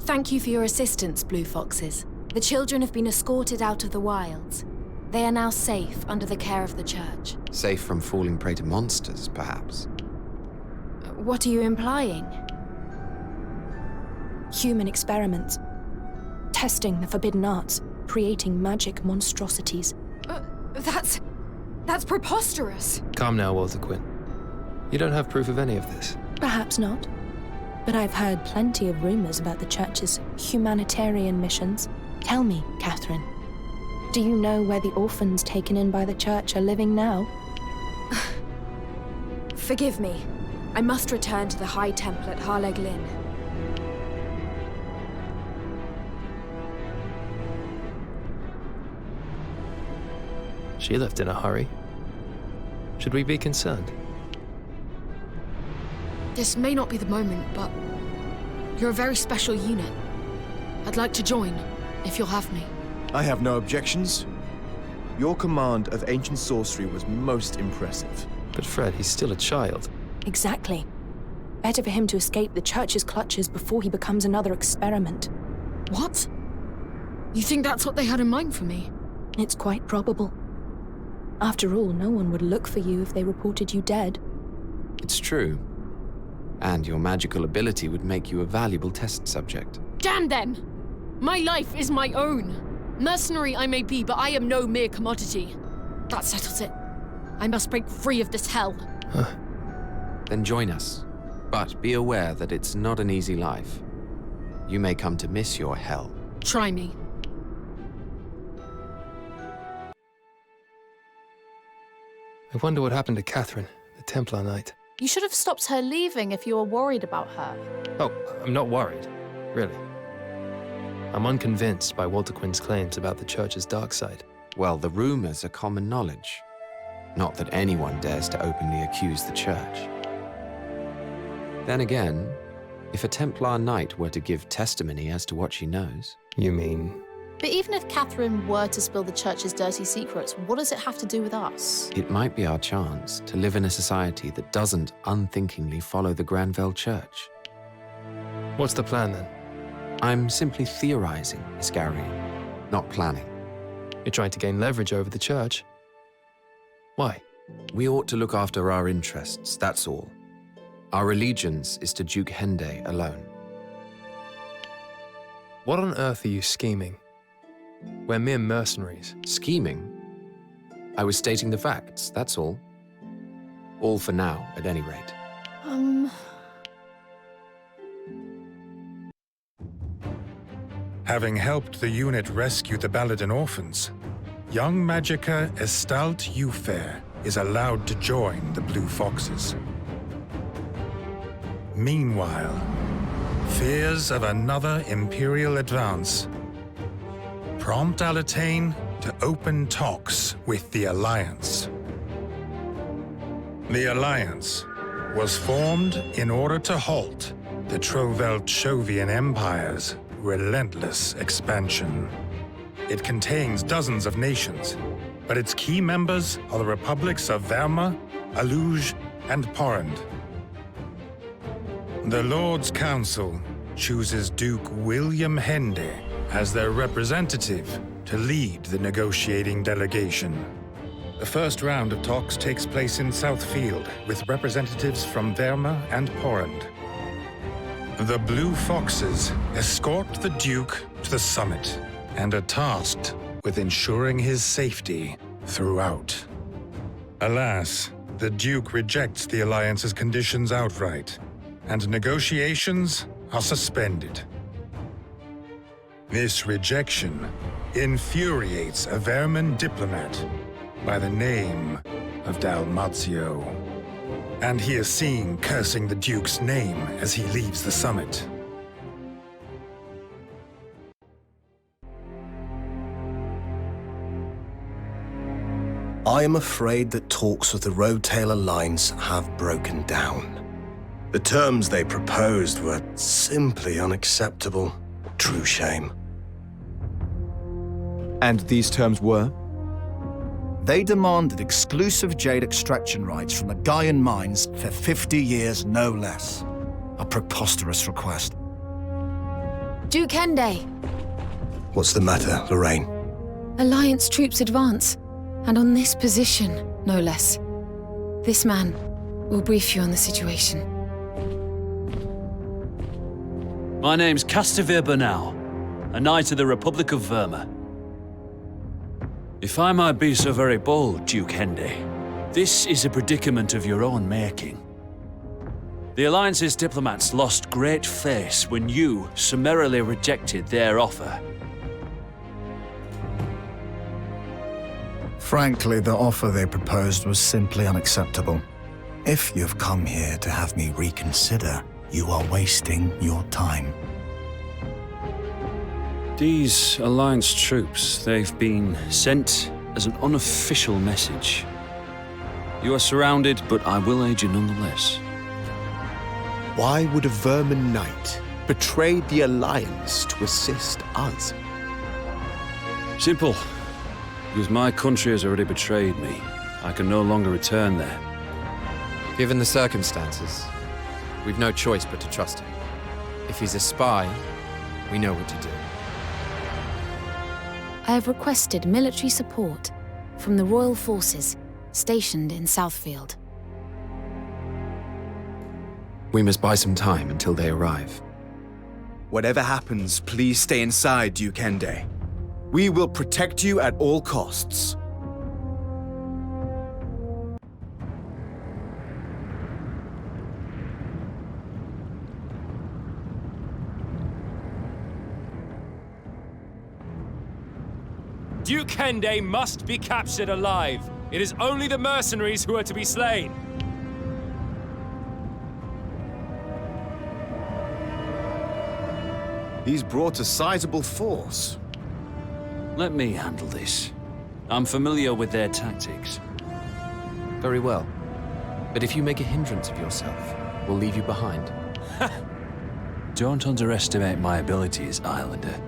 Thank you for your assistance, Blue Foxes. The children have been escorted out of the wilds. They are now safe under the care of the church. Safe from falling prey to monsters, perhaps? What are you implying? Human experiments. Testing the forbidden arts. Creating magic monstrosities. That's preposterous. Calm now, Walter Quinn. You don't have proof of any of this. Perhaps not. But I've heard plenty of rumors about the church's humanitarian missions. Tell me, Catherine, do you know where the orphans taken in by the church are living now? Forgive me. I must return to the High Temple at Harleg Lynn. She left in a hurry. Should we be concerned? This may not be the moment, but you're a very special unit. I'd like to join, if you'll have me. I have no objections. Your command of ancient sorcery was most impressive. But Fred, he's still a child. Exactly. Better for him to escape the church's clutches before he becomes another experiment. What? You think that's what they had in mind for me? It's quite probable. After all, no one would look for you if they reported you dead. It's true. And your magical ability would make you a valuable test subject. Damn them! My life is my own. Mercenary I may be, but I am no mere commodity. That settles it. I must break free of this hell. Then join us. But be aware that it's not an easy life. You may come to miss your hell. Try me. I wonder what happened to Catherine, the Templar Knight. You should have stopped her leaving if you were worried about her. Oh, I'm not worried, really. I'm unconvinced by Walter Quinn's claims about the church's dark side. Well, the rumors are common knowledge. Not that anyone dares to openly accuse the church. Then again, if a Templar Knight were to give testimony as to what she knows... You mean? But even if Catherine were to spill the church's dirty secrets, what does it have to do with us? It might be our chance to live in a society that doesn't unthinkingly follow the Granville Church. What's the plan, then? I'm simply theorizing, Iscarian, not planning. You're trying to gain leverage over the church? Why? We ought to look after our interests, that's all. Our allegiance is to Duke Henday alone. What on earth are you scheming? We're mere mercenaries. Scheming? I was stating the facts, that's all. All for now, at any rate. Having helped the unit rescue the Baladin orphans, young Magicka Estalt Ufair is allowed to join the Blue Foxes. Meanwhile, fears of another Imperial advance prompt Alatane to open talks with the Alliance. The Alliance was formed in order to halt the Trovelt-Shovian Empire's relentless expansion. It contains dozens of nations, but its key members are the republics of Verma, Aluj, and Porrand. The Lord's Council chooses Duke William Henday as their representative to lead the negotiating delegation. The first round of talks takes place in Southfield with representatives from Verma and Porrand. The Blue Foxes escort the Duke to the summit and are tasked with ensuring his safety throughout. Alas, the Duke rejects the Alliance's conditions outright, and negotiations are suspended. This rejection infuriates a Vermin diplomat by the name of Dalmazio, and he is seen cursing the Duke's name as he leaves the summit. I am afraid that talks with the Roadtail Alliance have broken down. The terms they proposed were simply unacceptable. True shame. And these terms were? They demanded exclusive Jade extraction rights from the Gaian mines for 50 years, no less. A preposterous request. Duke Henday! What's the matter, Lorraine? Alliance troops advance, and on this position, no less. This man will brief you on the situation. My name's Castivir Bernal, a knight of the Republic of Verma. If I might be so very bold, Duke Henday, this is a predicament of your own making. The Alliance's diplomats lost great face when you summarily rejected their offer. Frankly, the offer they proposed was simply unacceptable. If you've come here to have me reconsider, you are wasting your time. These Alliance troops, they've been sent as an unofficial message. You are surrounded, but I will aid you nonetheless. Why would a Vermin knight betray the Alliance to assist us? Simple. Because my country has already betrayed me. I can no longer return there. Given the circumstances, we've no choice but to trust him. If he's a spy, we know what to do. I have requested military support from the Royal Forces stationed in Southfield. We must buy some time until they arrive. Whatever happens, please stay inside, Duke Henday. We will protect you at all costs. Duke Henday must be captured alive. It is only the mercenaries who are to be slain. He's brought a sizable force. Let me handle this. I'm familiar with their tactics. Very well. But if you make a hindrance of yourself, we'll leave you behind. Don't underestimate my abilities, Islander.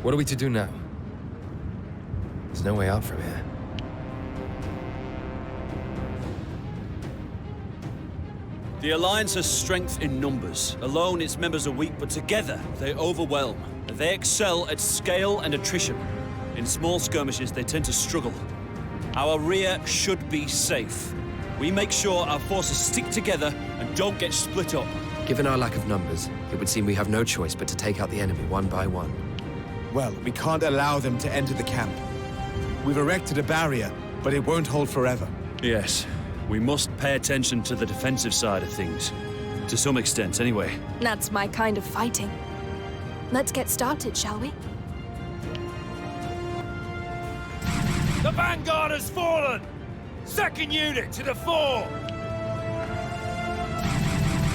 What are we to do now? There's no way out from here. The Alliance has strength in numbers. Alone, its members are weak, but together, they overwhelm. They excel at scale and attrition. In small skirmishes, they tend to struggle. Our rear should be safe. We make sure our forces stick together and don't get split up. Given our lack of numbers, it would seem we have no choice but to take out the enemy one by one. Well, we can't allow them to enter the camp. We've erected a barrier, but it won't hold forever. Yes, we must pay attention to the defensive side of things. To some extent, anyway. That's my kind of fighting. Let's get started, shall we? The vanguard has fallen! Second unit to the fore!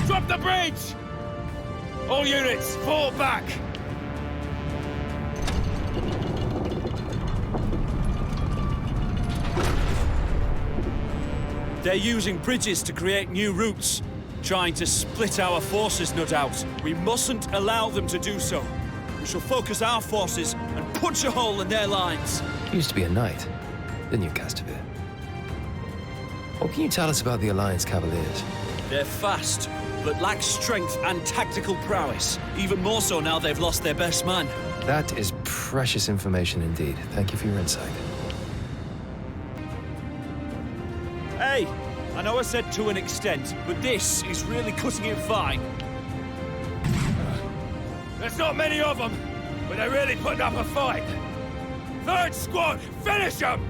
Drop the bridge! All units, fall back! They're using bridges to create new routes, trying to split our forces, no doubt. We mustn't allow them to do so. We shall focus our forces and punch a hole in their lines. You used to be a knight, didn't you, Castamere? What can you tell us about the Alliance Cavaliers? They're fast, but lack strength and tactical prowess. Even more so now they've lost their best man. That is precious information indeed. Thank you for your insight. Hey, I know I said to an extent, but this is really cutting it fine. There's not many of them, but they're really putting up a fight. Third squad, finish them!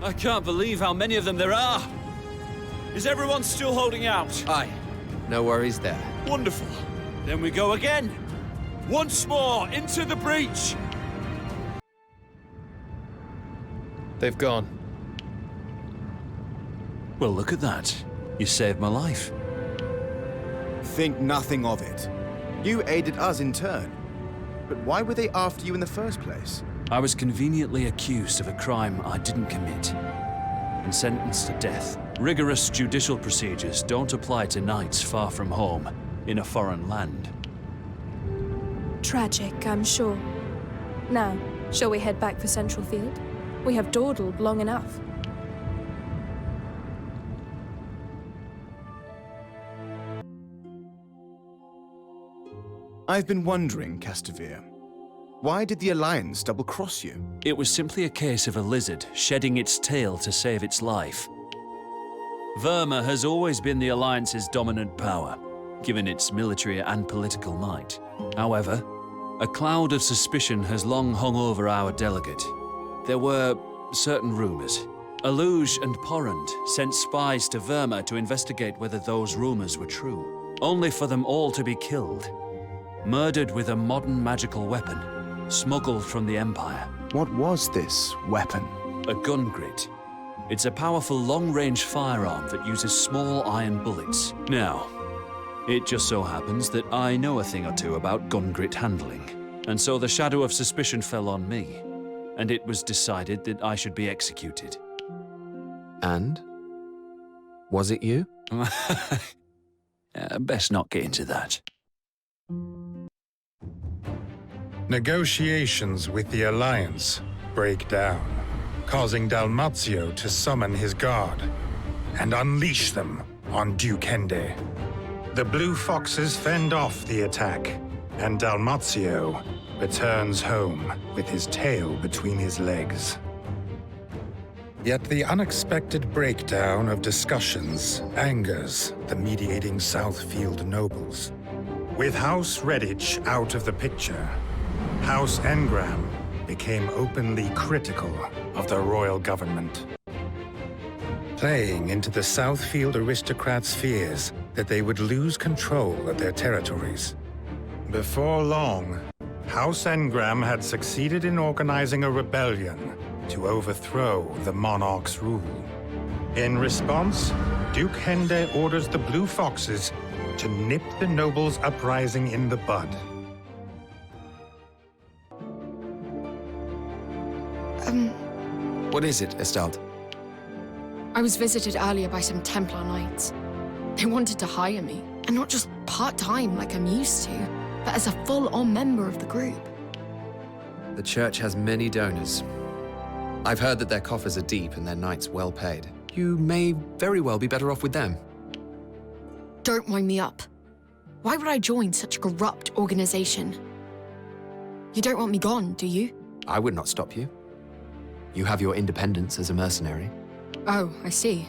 I can't believe how many of them there are. Is everyone still holding out? Aye. No worries there. Wonderful. Then we go again. Once more, into the breach! They've gone. Well, look at that. You saved my life. Think nothing of it. You aided us in turn. But why were they after you in the first place? I was conveniently accused of a crime I didn't commit and sentenced to death. Rigorous judicial procedures don't apply to knights far from home in a foreign land. Tragic, I'm sure. Now, shall we head back for Central Field? We have dawdled long enough. I've been wondering, Castamere, why did the Alliance double-cross you? It was simply a case of a lizard shedding its tail to save its life. Verma has always been the Alliance's dominant power, given its military and political might. However, a cloud of suspicion has long hung over our delegate. There were certain rumors. Aluge and Porrand sent spies to Verma to investigate whether those rumors were true, only for them all to be killed. Murdered with a modern magical weapon, smuggled from the Empire. What was this weapon? A gun grit. It's a powerful long-range firearm that uses small iron bullets. Now, it just so happens that I know a thing or two about gun grit handling, and so the shadow of suspicion fell on me, and it was decided that I should be executed. And? Was it you? Best not get into that. Negotiations with the Alliance break down, causing Dalmazio to summon his guard and unleash them on Duke Henday. The Blue Foxes fend off the attack, and Dalmazio returns home with his tail between his legs. Yet the unexpected breakdown of discussions angers the mediating Southfield nobles. With House Redditch out of the picture, House Engram became openly critical of the royal government, playing into the Southfield aristocrats' fears that they would lose control of their territories. Before long, House Engram had succeeded in organizing a rebellion to overthrow the monarch's rule. In response, Duke Henday orders the Blue Foxes to nip the nobles' uprising in the bud. What is it, Estelle? I was visited earlier by some Templar knights. They wanted to hire me, and not just part-time like I'm used to, but as a full-on member of the group. The church has many donors. I've heard that their coffers are deep and their knights well paid. You may very well be better off with them. Don't wind me up. Why would I join such a corrupt organization? You don't want me gone, do you? I would not stop you. You have your independence as a mercenary. Oh, I see.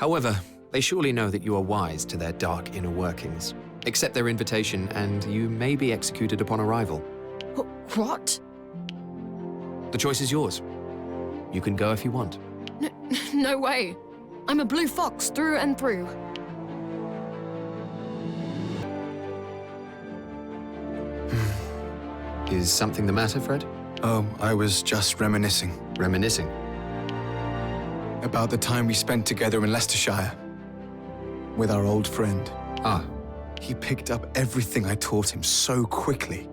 However, they surely know that you are wise to their dark inner workings. Accept their invitation, and you may be executed upon arrival. What? The choice is yours. You can go if you want. No way. I'm a blue fox through and through. Is something the matter, Fred? Oh, I was just reminiscing. Reminiscing? About the time we spent together in Leicestershire. With our old friend. Ah. He picked up everything I taught him so quickly.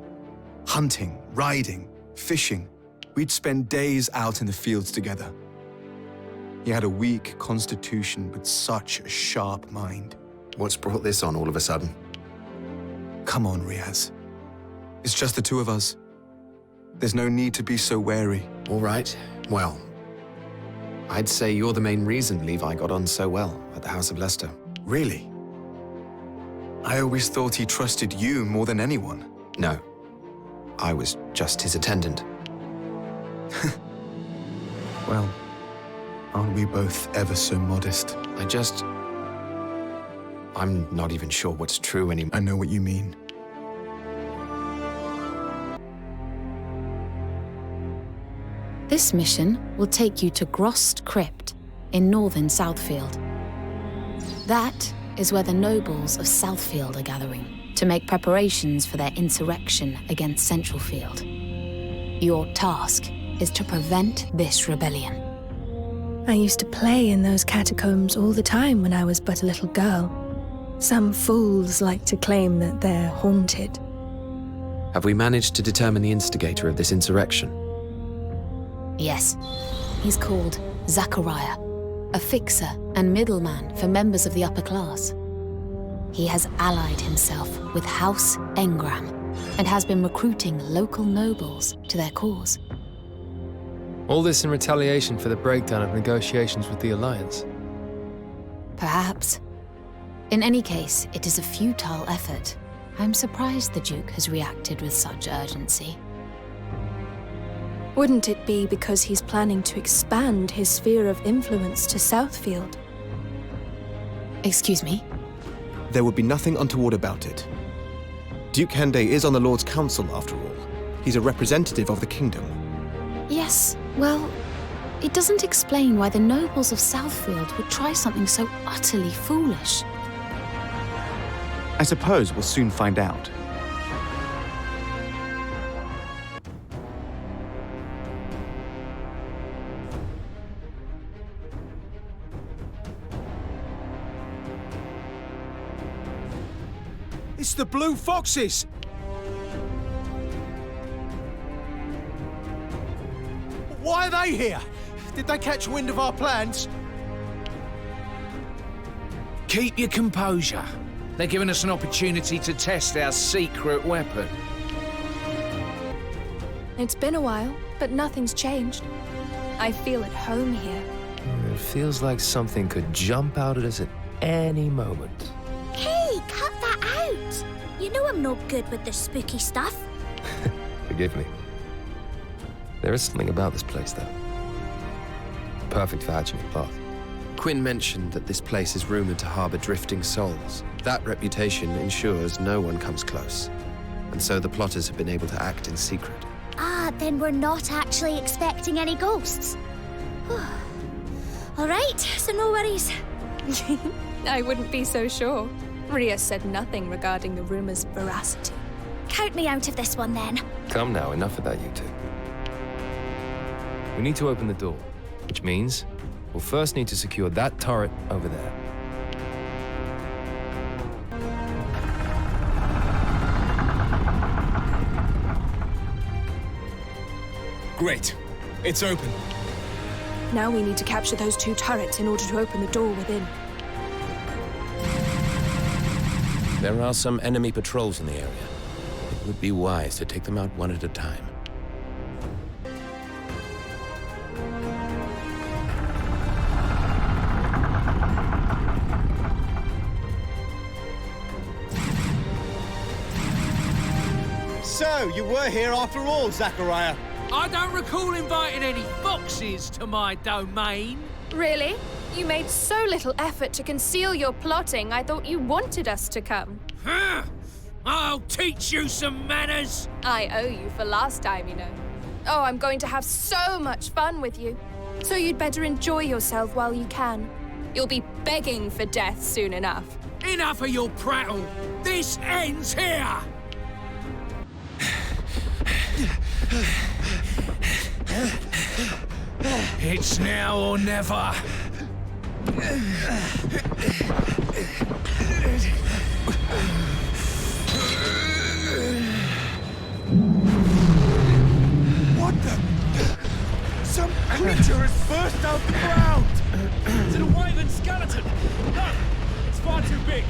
Hunting, riding, fishing. We'd spend days out in the fields together. He had a weak constitution, but such a sharp mind. What's brought this on all of a sudden? Come on, Riaz. It's just the two of us. There's no need to be so wary. All right. Well, I'd say you're the main reason Levi got on so well at the House of Leicester. Really? I always thought he trusted you more than anyone. No. I was just his attendant. Well, aren't we both ever so modest? I'm not even sure what's true anymore. I know what you mean. This mission will take you to Grost Crypt in northern Southfield. That is where the nobles of Southfield are gathering to make preparations for their insurrection against Centralfield. Your task is to prevent this rebellion. I used to play in those catacombs all the time when I was but a little girl. Some fools like to claim that they're haunted. Have we managed to determine the instigator of this insurrection? Yes, he's called Zachariah, a fixer and middleman for members of the upper class. He has allied himself with House Engram and has been recruiting local nobles to their cause. All this in retaliation for the breakdown of negotiations with the Alliance? Perhaps. In any case, it is a futile effort. I'm surprised the Duke has reacted with such urgency. Wouldn't it be because he's planning to expand his sphere of influence to Southfield? Excuse me? There would be nothing untoward about it. Duke Henday is on the Lord's Council, after all. He's a representative of the kingdom. Yes, well, it doesn't explain why the nobles of Southfield would try something so utterly foolish. I suppose we'll soon find out. It's the Blue Foxes! Why are they here? Did they catch wind of our plans? Keep your composure. They're giving us an opportunity to test our secret weapon. It's been a while, but nothing's changed. I feel at home here. It feels like something could jump out at us at any moment. Hey, cut that out! You know I'm no good with this spooky stuff. Forgive me. There is something about this place, though. Perfect for hatching a plot. Quinn mentioned that this place is rumored to harbor drifting souls. That reputation ensures no one comes close. And so the plotters have been able to act in secret. Ah, then we're not actually expecting any ghosts. All right, so no worries. I wouldn't be so sure. Ria said nothing regarding the rumor's veracity. Count me out of this one, then. Come now, enough of that, you two. We need to open the door, which means we'll first need to secure that turret over there. Great. It's open. Now we need to capture those two turrets in order to open the door within. There are some enemy patrols in the area. It would be wise to take them out one at a time. So, you were here after all, Zachariah. I don't recall inviting any foxes to my domain. Really? You made so little effort to conceal your plotting, I thought you wanted us to come. Huh? I'll teach you some manners. I owe you for last time, you know. Oh, I'm going to have so much fun with you. So you'd better enjoy yourself while you can. You'll be begging for death soon enough. Enough of your prattle. This ends here. It's now or never. What the? Some creature has burst out the ground! Is it a wyvern skeleton? No! It's far too big!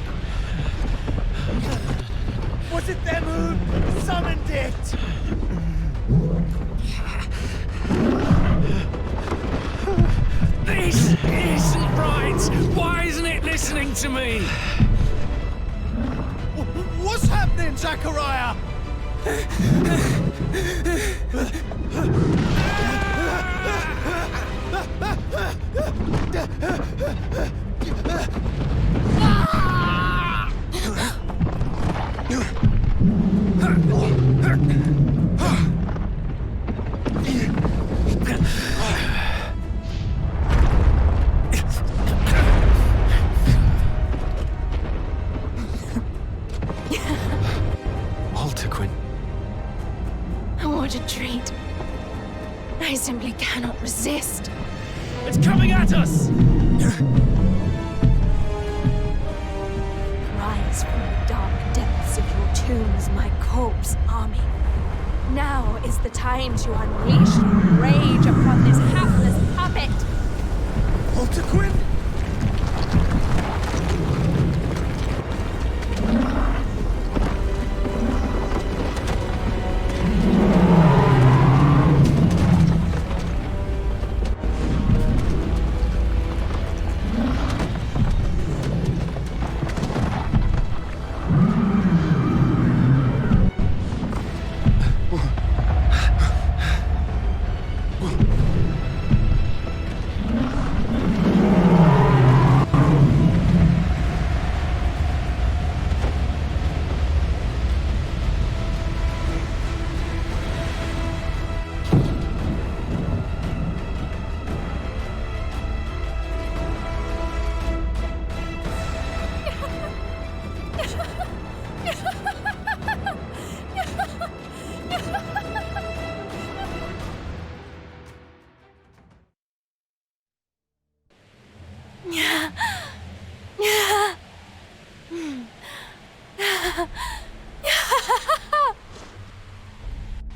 Was it them who summoned it? This isn't right! Why isn't it listening to me? What's happening, Zachariah? Quinn. What a treat. I simply cannot resist. It's coming at us! Rise from the dark depths of your tombs, my corpse army. Now is the time to unleash your rage upon this hapless puppet. Walter Quinn?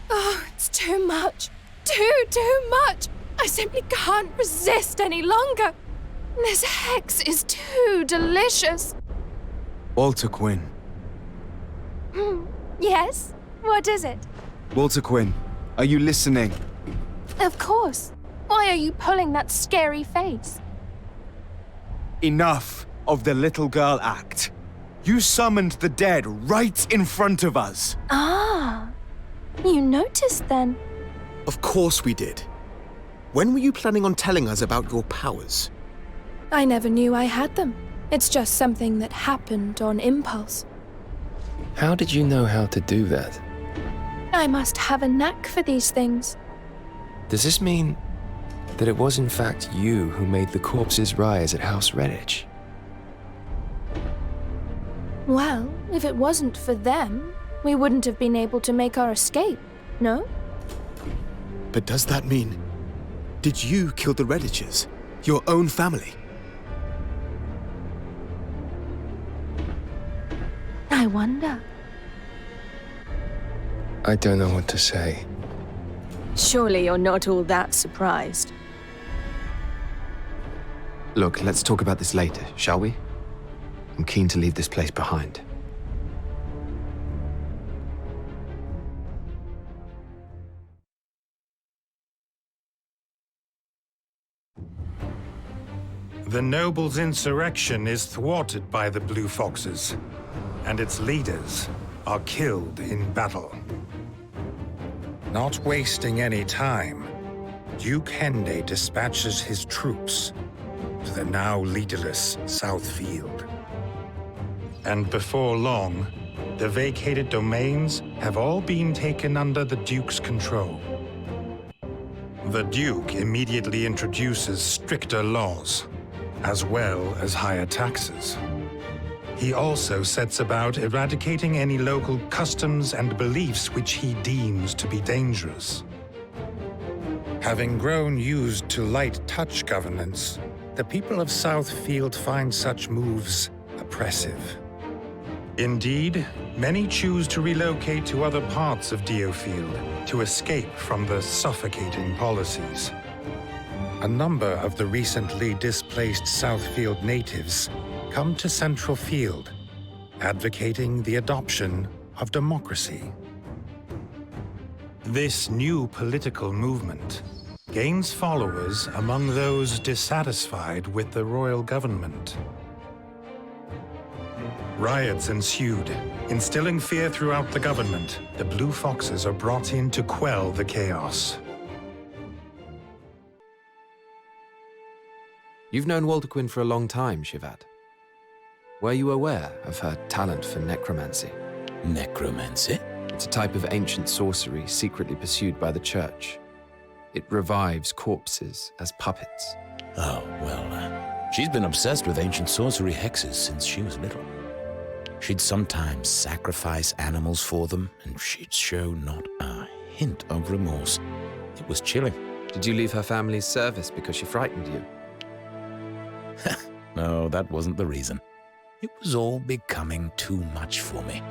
Oh, it's too much. Too much. I simply can't resist any longer. This hex is too delicious. Walter Quinn. Yes? What is it? Walter Quinn, are you listening? Of course. Why are you pulling that scary face? Enough of the little girl act. You summoned the dead right in front of us. Ah, you noticed then? Of course we did. When were you planning on telling us about your powers? I never knew I had them. It's just something that happened on impulse. How did you know how to do that? I must have a knack for these things. Does this mean that it was in fact you who made the corpses rise at House Redditch? Well, if it wasn't for them, we wouldn't have been able to make our escape, no? But does that mean... Did you kill the Redditches? Your own family? I wonder. I don't know what to say. Surely you're not all that surprised. Look, let's talk about this later, shall we? I'm keen to leave this place behind. The nobles' insurrection is thwarted by the Blue Foxes, and its leaders are killed in battle. Not wasting any time, Duke Henday dispatches his troops to the now leaderless Southfield. And before long, the vacated domains have all been taken under the Duke's control. The Duke immediately introduces stricter laws, as well as higher taxes. He also sets about eradicating any local customs and beliefs which he deems to be dangerous. Having grown used to light touch governance, the people of Southfield find such moves oppressive. Indeed, many choose to relocate to other parts of DioField to escape from the suffocating policies. A number of the recently displaced Southfield natives come to Central Field, advocating the adoption of democracy. This new political movement gains followers among those dissatisfied with the royal government. Riots ensued, instilling fear throughout the government. The Blue Foxes are brought in to quell the chaos. You've known Walter Quinn for a long time, Shivat. Were you aware of her talent for necromancy? Necromancy? It's a type of ancient sorcery secretly pursued by the Church. It revives corpses as puppets. Oh, well, she's been obsessed with ancient sorcery hexes since she was little. She'd sometimes sacrifice animals for them, and she'd show not a hint of remorse. It was chilling. Did you leave her family's service because she frightened you? No, that wasn't the reason. It was all becoming too much for me.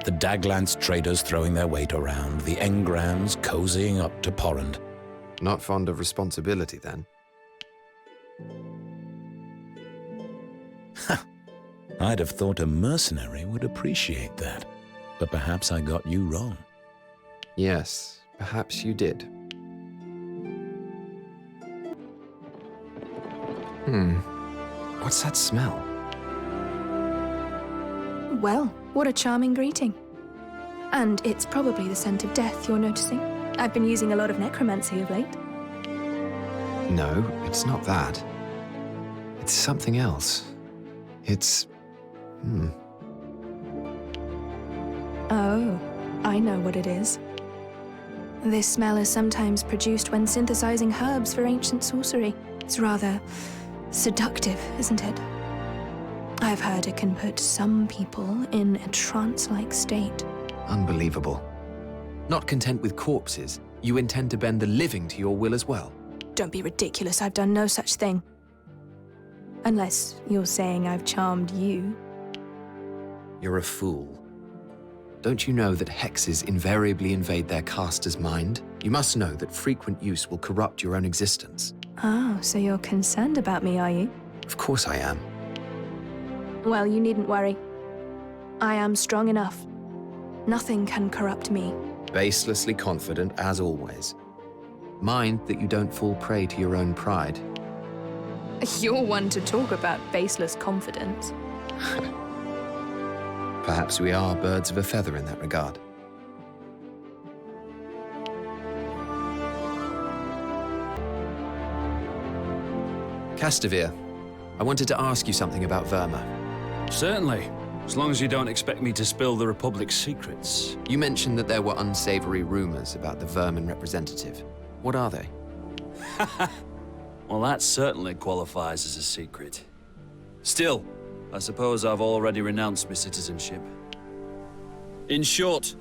The Daglance traders throwing their weight around, the engrams cozying up to Porrand. Not fond of responsibility, then? I'd have thought a mercenary would appreciate that, but perhaps I got you wrong. Yes, perhaps you did. What's that smell? Well, what a charming greeting. And it's probably the scent of death you're noticing. I've been using a lot of necromancy of late. No, it's not that. It's something else. It's... Oh, I know what it is. This smell is sometimes produced when synthesizing herbs for ancient sorcery. It's rather seductive, isn't it? I've heard it can put some people in a trance-like state. Unbelievable. Not content with corpses, you intend to bend the living to your will as well. Don't be ridiculous, I've done no such thing. Unless you're saying I've charmed you. You're a fool. Don't you know that hexes invariably invade their caster's mind? You must know that frequent use will corrupt your own existence. Oh, so you're concerned about me, are you? Of course I am. Well, you needn't worry. I am strong enough. Nothing can corrupt me. Baselessly confident, as always. Mind that you don't fall prey to your own pride. You're one to talk about baseless confidence. Perhaps we are birds of a feather in that regard. Castovir, I wanted to ask you something about Verma. Certainly, as long as you don't expect me to spill the Republic's secrets. You mentioned that there were unsavory rumors about the Vermin representative. What are they? Well, that certainly qualifies as a secret. Still, I suppose I've already renounced my citizenship. In short,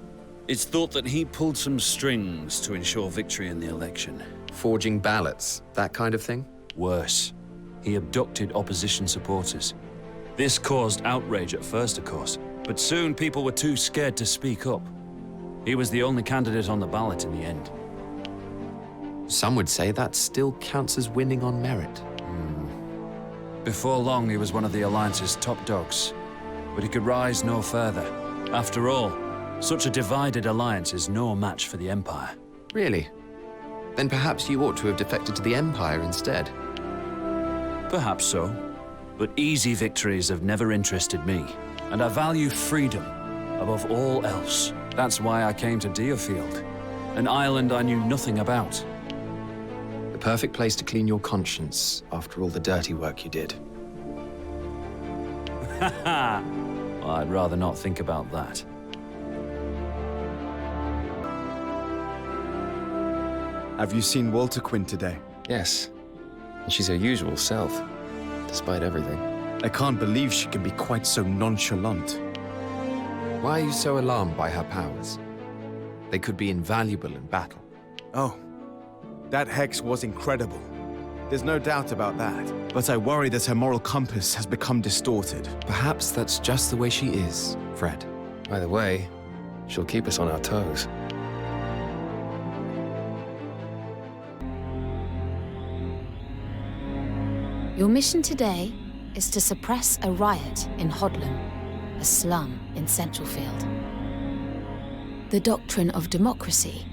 it's thought that he pulled some strings to ensure victory in the election. Forging ballots, that kind of thing? Worse, he abducted opposition supporters. This caused outrage at first, of course, but soon people were too scared to speak up. He was the only candidate on the ballot in the end. Some would say that still counts as winning on merit. Before long, he was one of the Alliance's top dogs, but he could rise no further. After all, such a divided alliance is no match for the Empire. Really? Then perhaps you ought to have defected to the Empire instead. Perhaps so, but easy victories have never interested me, and I value freedom above all else. That's why I came to DioField. An island I knew nothing about. The perfect place to clean your conscience after all the dirty work you did. Haha! Well, I'd rather not think about that. Have you seen Walter Quinn today? Yes. And she's her usual self, despite everything. I can't believe she can be quite so nonchalant. Why are you so alarmed by her powers? They could be invaluable in battle. Oh, that hex was incredible. There's no doubt about that. But I worry that her moral compass has become distorted. Perhaps that's just the way she is, Fred. Either way, she'll keep us on our toes. Your mission today is to suppress a riot in Hodlam, a slum in Centralfield. The doctrine of democracy,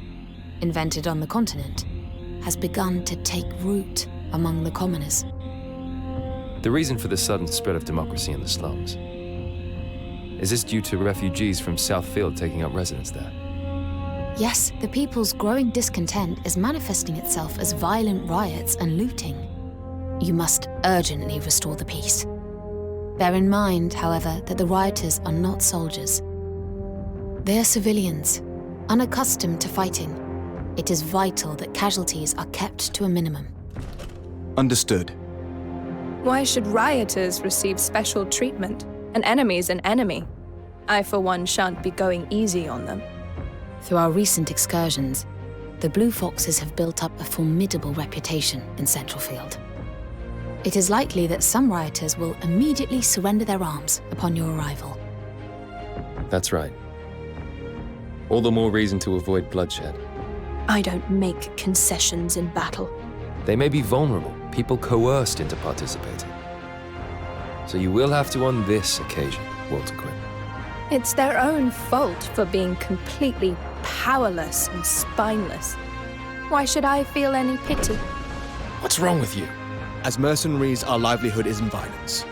invented on the continent, has begun to take root among the commoners. The reason for the sudden spread of democracy in the slums, is this due to refugees from Southfield taking up residence there? Yes, the people's growing discontent is manifesting itself as violent riots and looting. You must urgently restore the peace. Bear in mind, however, that the rioters are not soldiers. They are civilians, unaccustomed to fighting. It is vital that casualties are kept to a minimum. Understood. Why should rioters receive special treatment? An enemy's an enemy. I, for one, shan't be going easy on them. Through our recent excursions, the Blue Foxes have built up a formidable reputation in Centralfield. It is likely that some rioters will immediately surrender their arms upon your arrival. That's right. All the more reason to avoid bloodshed. I don't make concessions in battle. They may be vulnerable, people coerced into participating. So you will have to on this occasion, Walter Quinn. It's their own fault for being completely powerless and spineless. Why should I feel any pity? What's wrong with you? As mercenaries, our livelihood is in violence.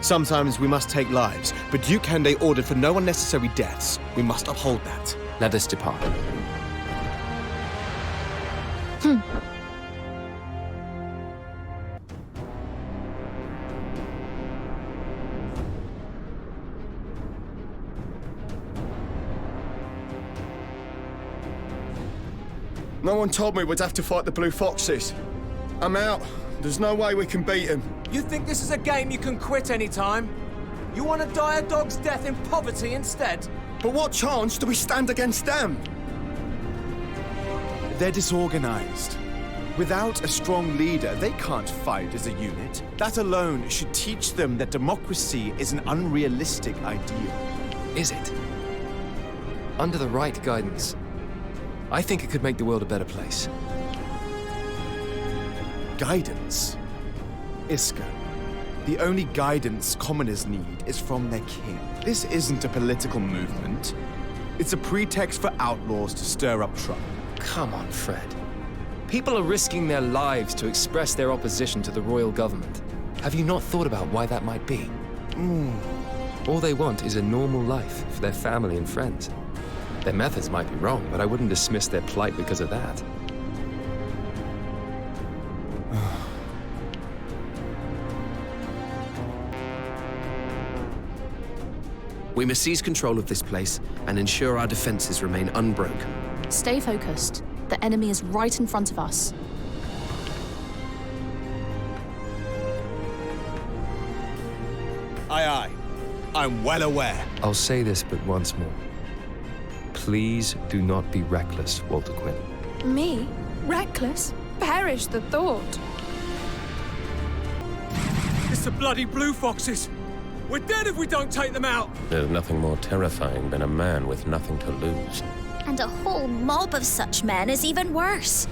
Sometimes we must take lives, but Duke Henday ordered for no unnecessary deaths. We must uphold that. Let us depart. No one told me we'd have to fight the Blue Foxes. I'm out. There's no way we can beat him. You think this is a game you can quit anytime? You want to die a dog's death in poverty instead? But what chance do we stand against them? They're disorganized. Without a strong leader, they can't fight as a unit. That alone should teach them that democracy is an unrealistic ideal. Is it? Under the right guidance, I think it could make the world a better place. Guidance? Iska, the only guidance commoners need is from their king. This isn't a political movement. It's a pretext for outlaws to stir up trouble. Come on, Fred. People are risking their lives to express their opposition to the royal government. Have you not thought about why that might be? All they want is a normal life for their family and friends. Their methods might be wrong, but I wouldn't dismiss their plight because of that. We must seize control of this place and ensure our defenses remain unbroken. Stay focused. The enemy is right in front of us. Aye, aye. I'm well aware. I'll say this but once more. Please do not be reckless, Walter Quinn. Me? Reckless? Perish the thought. It's the bloody Blue Foxes! We're dead if we don't take them out! There's nothing more terrifying than a man with nothing to lose. And a whole mob of such men is even worse.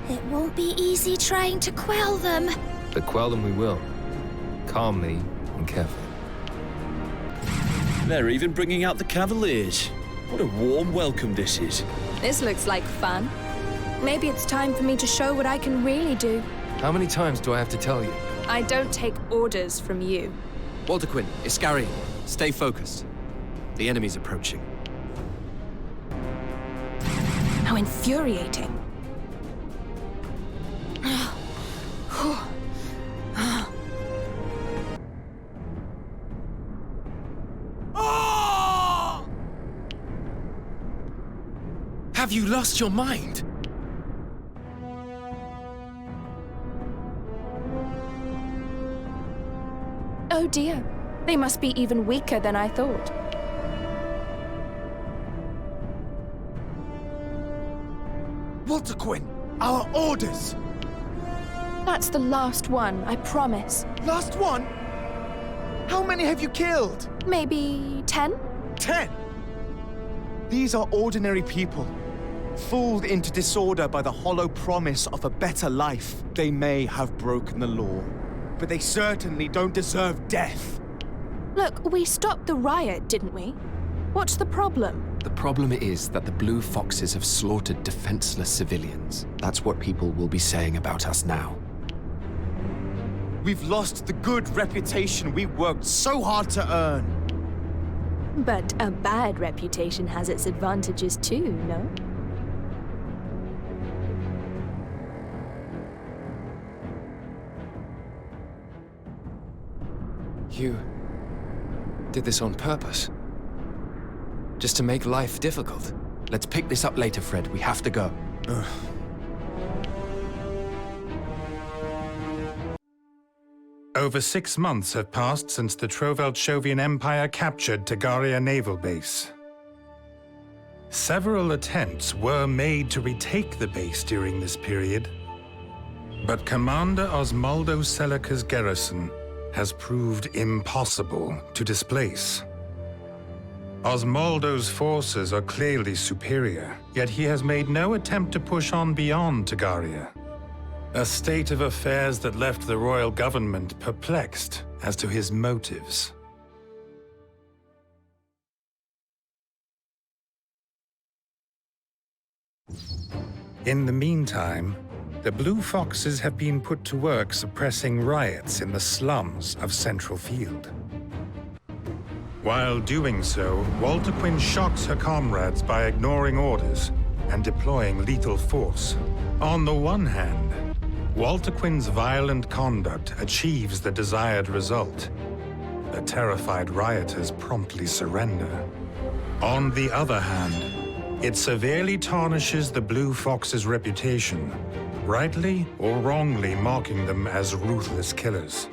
It won't be easy trying to quell them. But quell them we will. Calmly and carefully. They're even bringing out the Cavaliers. What a warm welcome this is. This looks like fun. Maybe it's time for me to show what I can really do. How many times do I have to tell you? I don't take orders from you. Walter Quinn, Iscarian, stay focused. The enemy's approaching. Now How infuriating. Have you lost your mind? Oh dear. They must be even weaker than I thought. Walter Quinn, our orders! That's the last one, I promise. Last one? How many have you killed? Maybe 10? 10? These are ordinary people, fooled into disorder by the hollow promise of a better life. They may have broken the law, but they certainly don't deserve death. Look, we stopped the riot, didn't we? What's the problem? The problem is that the Blue Foxes have slaughtered defenseless civilians. That's what people will be saying about us now. We've lost the good reputation we worked so hard to earn. But a bad reputation has its advantages too, no? You did this on purpose? Just to make life difficult? Let's pick this up later, Fred. We have to go. Over 6 months have passed since the Trovelchovian Empire captured Tagaria Naval Base. Several attempts were made to retake the base during this period, but Commander Osmaldo Selica's garrison has proved impossible to displace. Osmaldo's forces are clearly superior, yet he has made no attempt to push on beyond Tagaria. A state of affairs that left the royal government perplexed as to his motives. In the meantime, the Blue Foxes have been put to work suppressing riots in the slums of Central Field. While doing so, Walter Quinn shocks her comrades by ignoring orders and deploying lethal force. On the one hand, Walter Quinn's violent conduct achieves the desired result. The terrified rioters promptly surrender. On the other hand, it severely tarnishes the Blue Fox's reputation, rightly or wrongly mocking them as ruthless killers.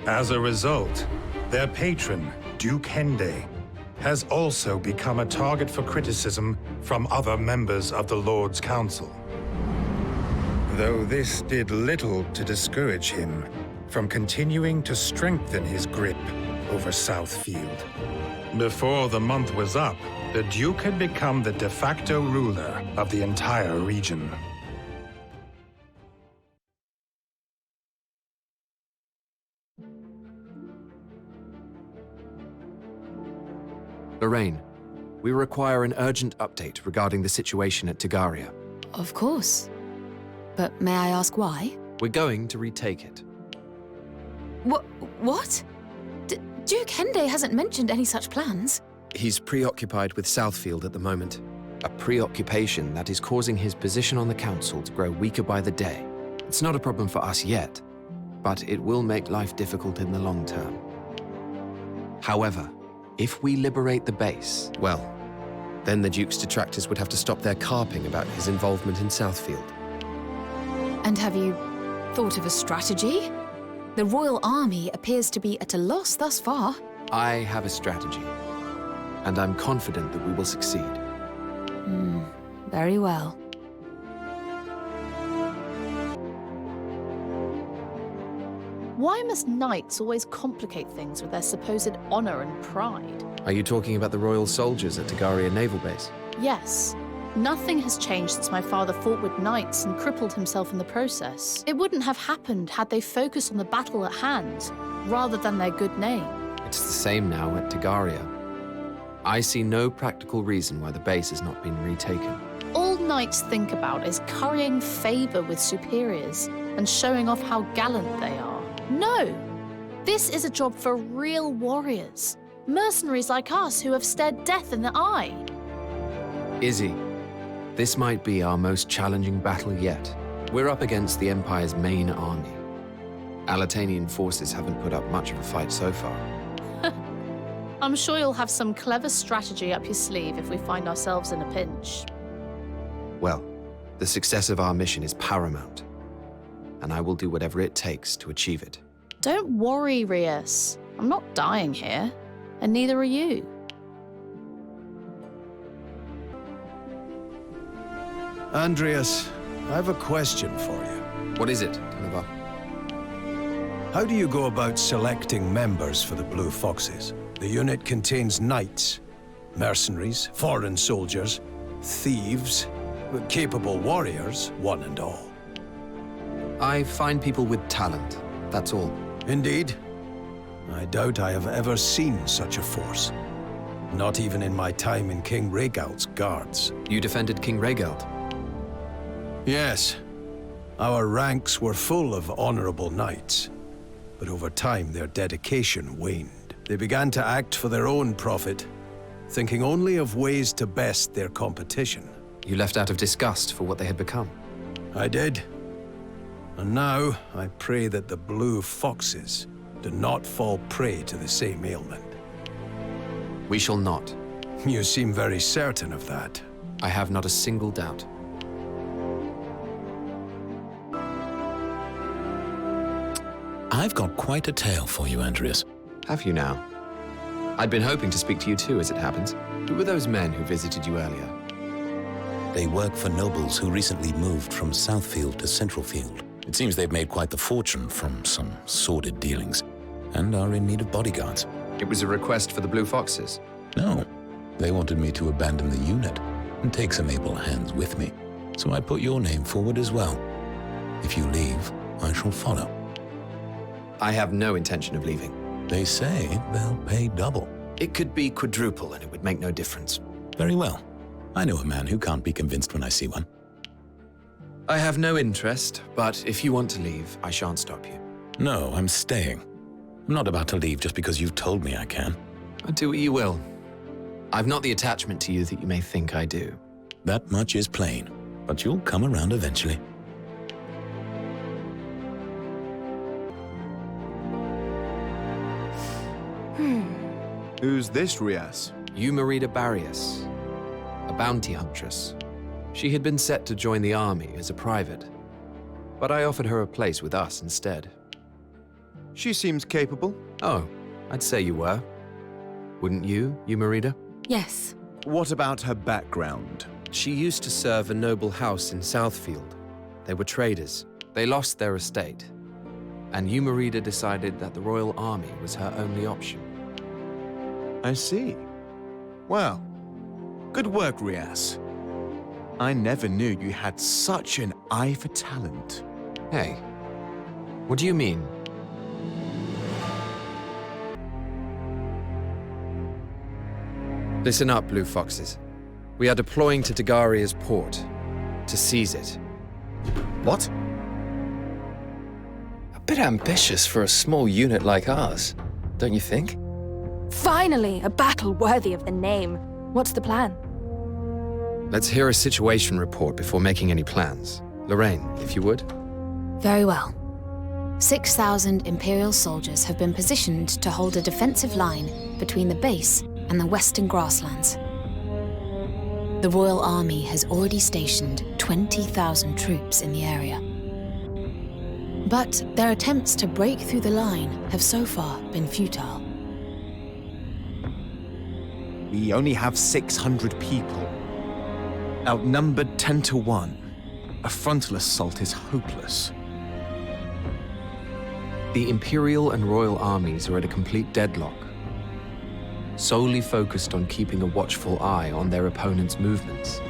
As a result, their patron, Duke Henday, has also become a target for criticism from other members of the Lord's Council. Though this did little to discourage him from continuing to strengthen his grip over Southfield. Before the month was up, the Duke had become the de facto ruler of the entire region. Lorraine, we require an urgent update regarding the situation at Tagaria. Of course. But may I ask why? We're going to retake it. What? Duke Henday hasn't mentioned any such plans. He's preoccupied with Southfield at the moment. A preoccupation that is causing his position on the council to grow weaker by the day. It's not a problem for us yet, but it will make life difficult in the long term. However, if we liberate the base, well, then the Duke's detractors would have to stop their carping about his involvement in Southfield. And have you thought of a strategy? The royal army appears to be at a loss thus far. I have a strategy, and I'm confident that we will succeed. Very well. Why must knights always complicate things with their supposed honor and pride? Are you talking about the royal soldiers at Tagaria Naval Base? Yes. Nothing has changed since my father fought with knights and crippled himself in the process. It wouldn't have happened had they focused on the battle at hand, rather than their good name. It's the same now at Tagaria. I see no practical reason why the base has not been retaken. All knights think about is currying favor with superiors and showing off how gallant they are. No! This is a job for real This might be our most challenging battle yet. We're up against the Empire's main army. Alatanian forces haven't put up much of a fight so far. I'm sure you'll have some clever strategy up your sleeve if we find ourselves in a pinch. Well, the success of our mission is paramount, and I will do whatever it takes to achieve it. Don't worry, Rias. I'm not dying here, and neither are you. Andreas, I have a question for you. What is it, Tanavar? How do you go about selecting members for the Blue Foxes? The unit contains knights, mercenaries, foreign soldiers, thieves, but capable warriors, one and all. I find people with talent, that's all. Indeed. I doubt I have ever seen such a force. Not even in my time in King Rhaegal's guards. You defended King Rhaegal? Yes. Our ranks were full of honorable knights, but over time their dedication waned. They began to act for their own profit, thinking only of ways to best their competition. You left out of disgust for what they had become? I did. And now I pray that the Blue Foxes do not fall prey to the same ailment. We shall not. You seem very certain of that. I have not a single doubt. I've got quite a tale for you, Andreas. Have you now? I'd been hoping to speak to you too, as it happens. Who were those men who visited you earlier? They work for nobles who recently moved from Southfield to Centralfield. It seems they've made quite the fortune from some sordid dealings, and are in need of bodyguards. It was a request for the Blue Foxes? No. They wanted me to abandon the unit and take some able hands with me. So I put your name forward as well. If you leave, I shall follow. I have no intention of leaving. They say they'll pay double. It could be quadruple and it would make no difference. Very well. I know a man who can't be convinced when I see one. I have no interest, but if you want to leave, I shan't stop you. No, I'm staying. I'm not about to leave just because you've told me I can. Do what you will. I've not the attachment to you that you may think I do. That much is plain, but you'll come around eventually. Who's this Rias? Eumerida Barrius, a bounty huntress. She had been set to join the army as a private, but I offered her a place with us instead. She seems capable. Oh, I'd say you were. Wouldn't you, Eumerida? Yes. What about her background? She used to serve a noble house in Southfield. They were traders. They lost their estate, and Eumerida decided that the royal army was her only option. I see. Well, good work, Rias. I never knew you had such an eye for talent. Hey, what do you mean? Listen up, Blue Foxes. We are deploying to Tagaria's port, to seize it. What? A bit ambitious for a small unit like ours, don't you think? Finally, a battle worthy of the name. What's the plan? Let's hear a situation report before making any plans. Lorraine, if you would. Very well. 6,000 Imperial soldiers have been positioned to hold a defensive line between the base and the western grasslands. The Royal Army has already stationed 20,000 troops in the area. But their attempts to break through the line have so far been futile. We only have 600 people. Outnumbered 10 to 1. A frontal assault is hopeless. The Imperial and Royal armies are at a complete deadlock, solely focused on keeping a watchful eye on their opponent's movements.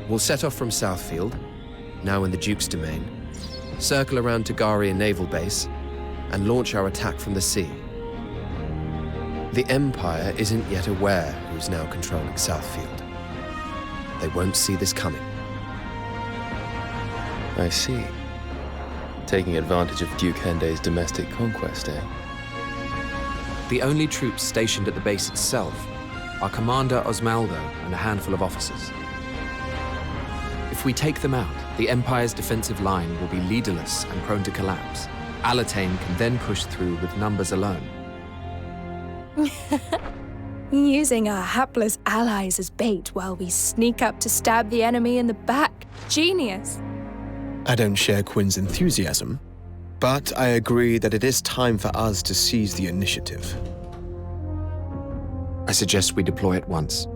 We'll set off from Southfield, now in the Duke's domain, circle around Tagaria Naval Base, and launch our attack from the sea. The Empire isn't yet aware who's now controlling Southfield. They won't see this coming. I see. Taking advantage of Duke Henday's domestic conquest, eh? The only troops stationed at the base itself our commander Osmaldo and a handful of officers. If we take them out, the Empire's defensive line will be leaderless and prone to collapse. Alatain can then push through with numbers alone. Using our hapless allies as bait while we sneak up to stab the enemy in the back. Genius. I don't share Quinn's enthusiasm, but I agree that it is time for us to seize the initiative. I suggest we deploy at once.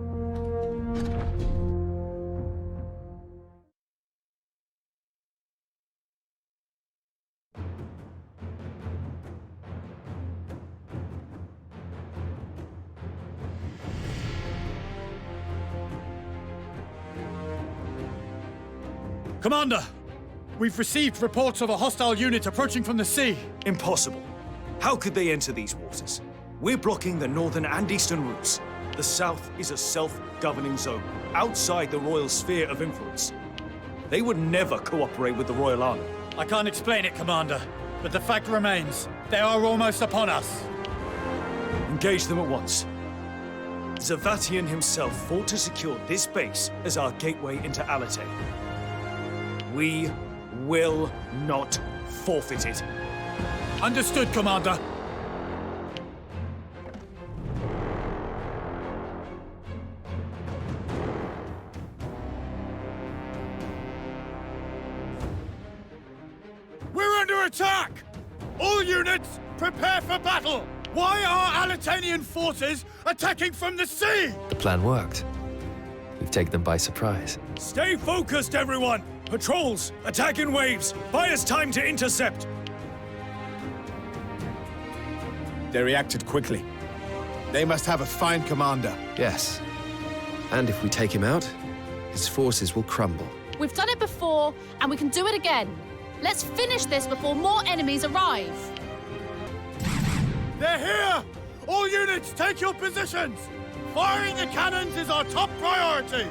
Commander, we've received reports of a hostile unit approaching from the sea. Impossible. How could they enter these waters? We're blocking the northern and eastern routes. The south is a self-governing zone, outside the royal sphere of influence. They would never cooperate with the royal army. I can't explain it, Commander, but the fact remains, they are almost upon us. Engage them at once. Zavatian himself fought to secure this base as our gateway into Alatain. We will not forfeit it. Understood, Commander. We're under attack! All units, prepare for battle! Why are Alatanian forces attacking from the sea? The plan worked. We've taken them by surprise. Stay focused, everyone! Patrols, attack in waves! Buy us time to intercept! They reacted quickly. They must have a fine commander. Yes. And if we take him out, his forces will crumble. We've done it before, and we can do it again. Let's finish this before more enemies arrive. They're here! All units, take your positions! Firing the cannons is our top priority!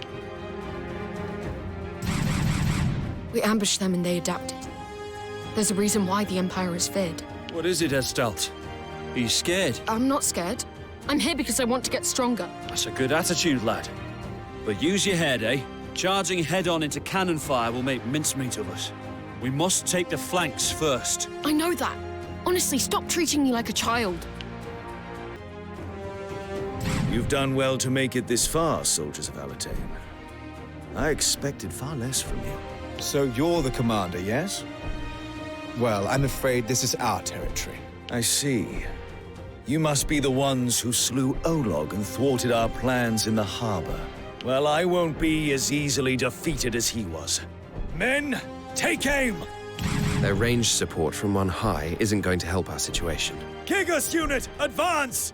We ambushed them and they adapted. There's a reason why the Empire is feared. What is it, Estelt? Are you scared? I'm not scared. I'm here because I want to get stronger. That's a good attitude, lad. But use your head, eh? Charging head-on into cannon fire will make mincemeat of us. We must take the flanks first. I know that. Honestly, stop treating me like a child. You've done well to make it this far, soldiers of Alatain. I expected far less from you. So you're the commander, yes? Well, I'm afraid this is our territory. I see. You must be the ones who slew Olog and thwarted our plans in the harbor. Well, I won't be as easily defeated as he was. Men, take aim! Their ranged support from on high isn't going to help our situation. Kigus unit, advance!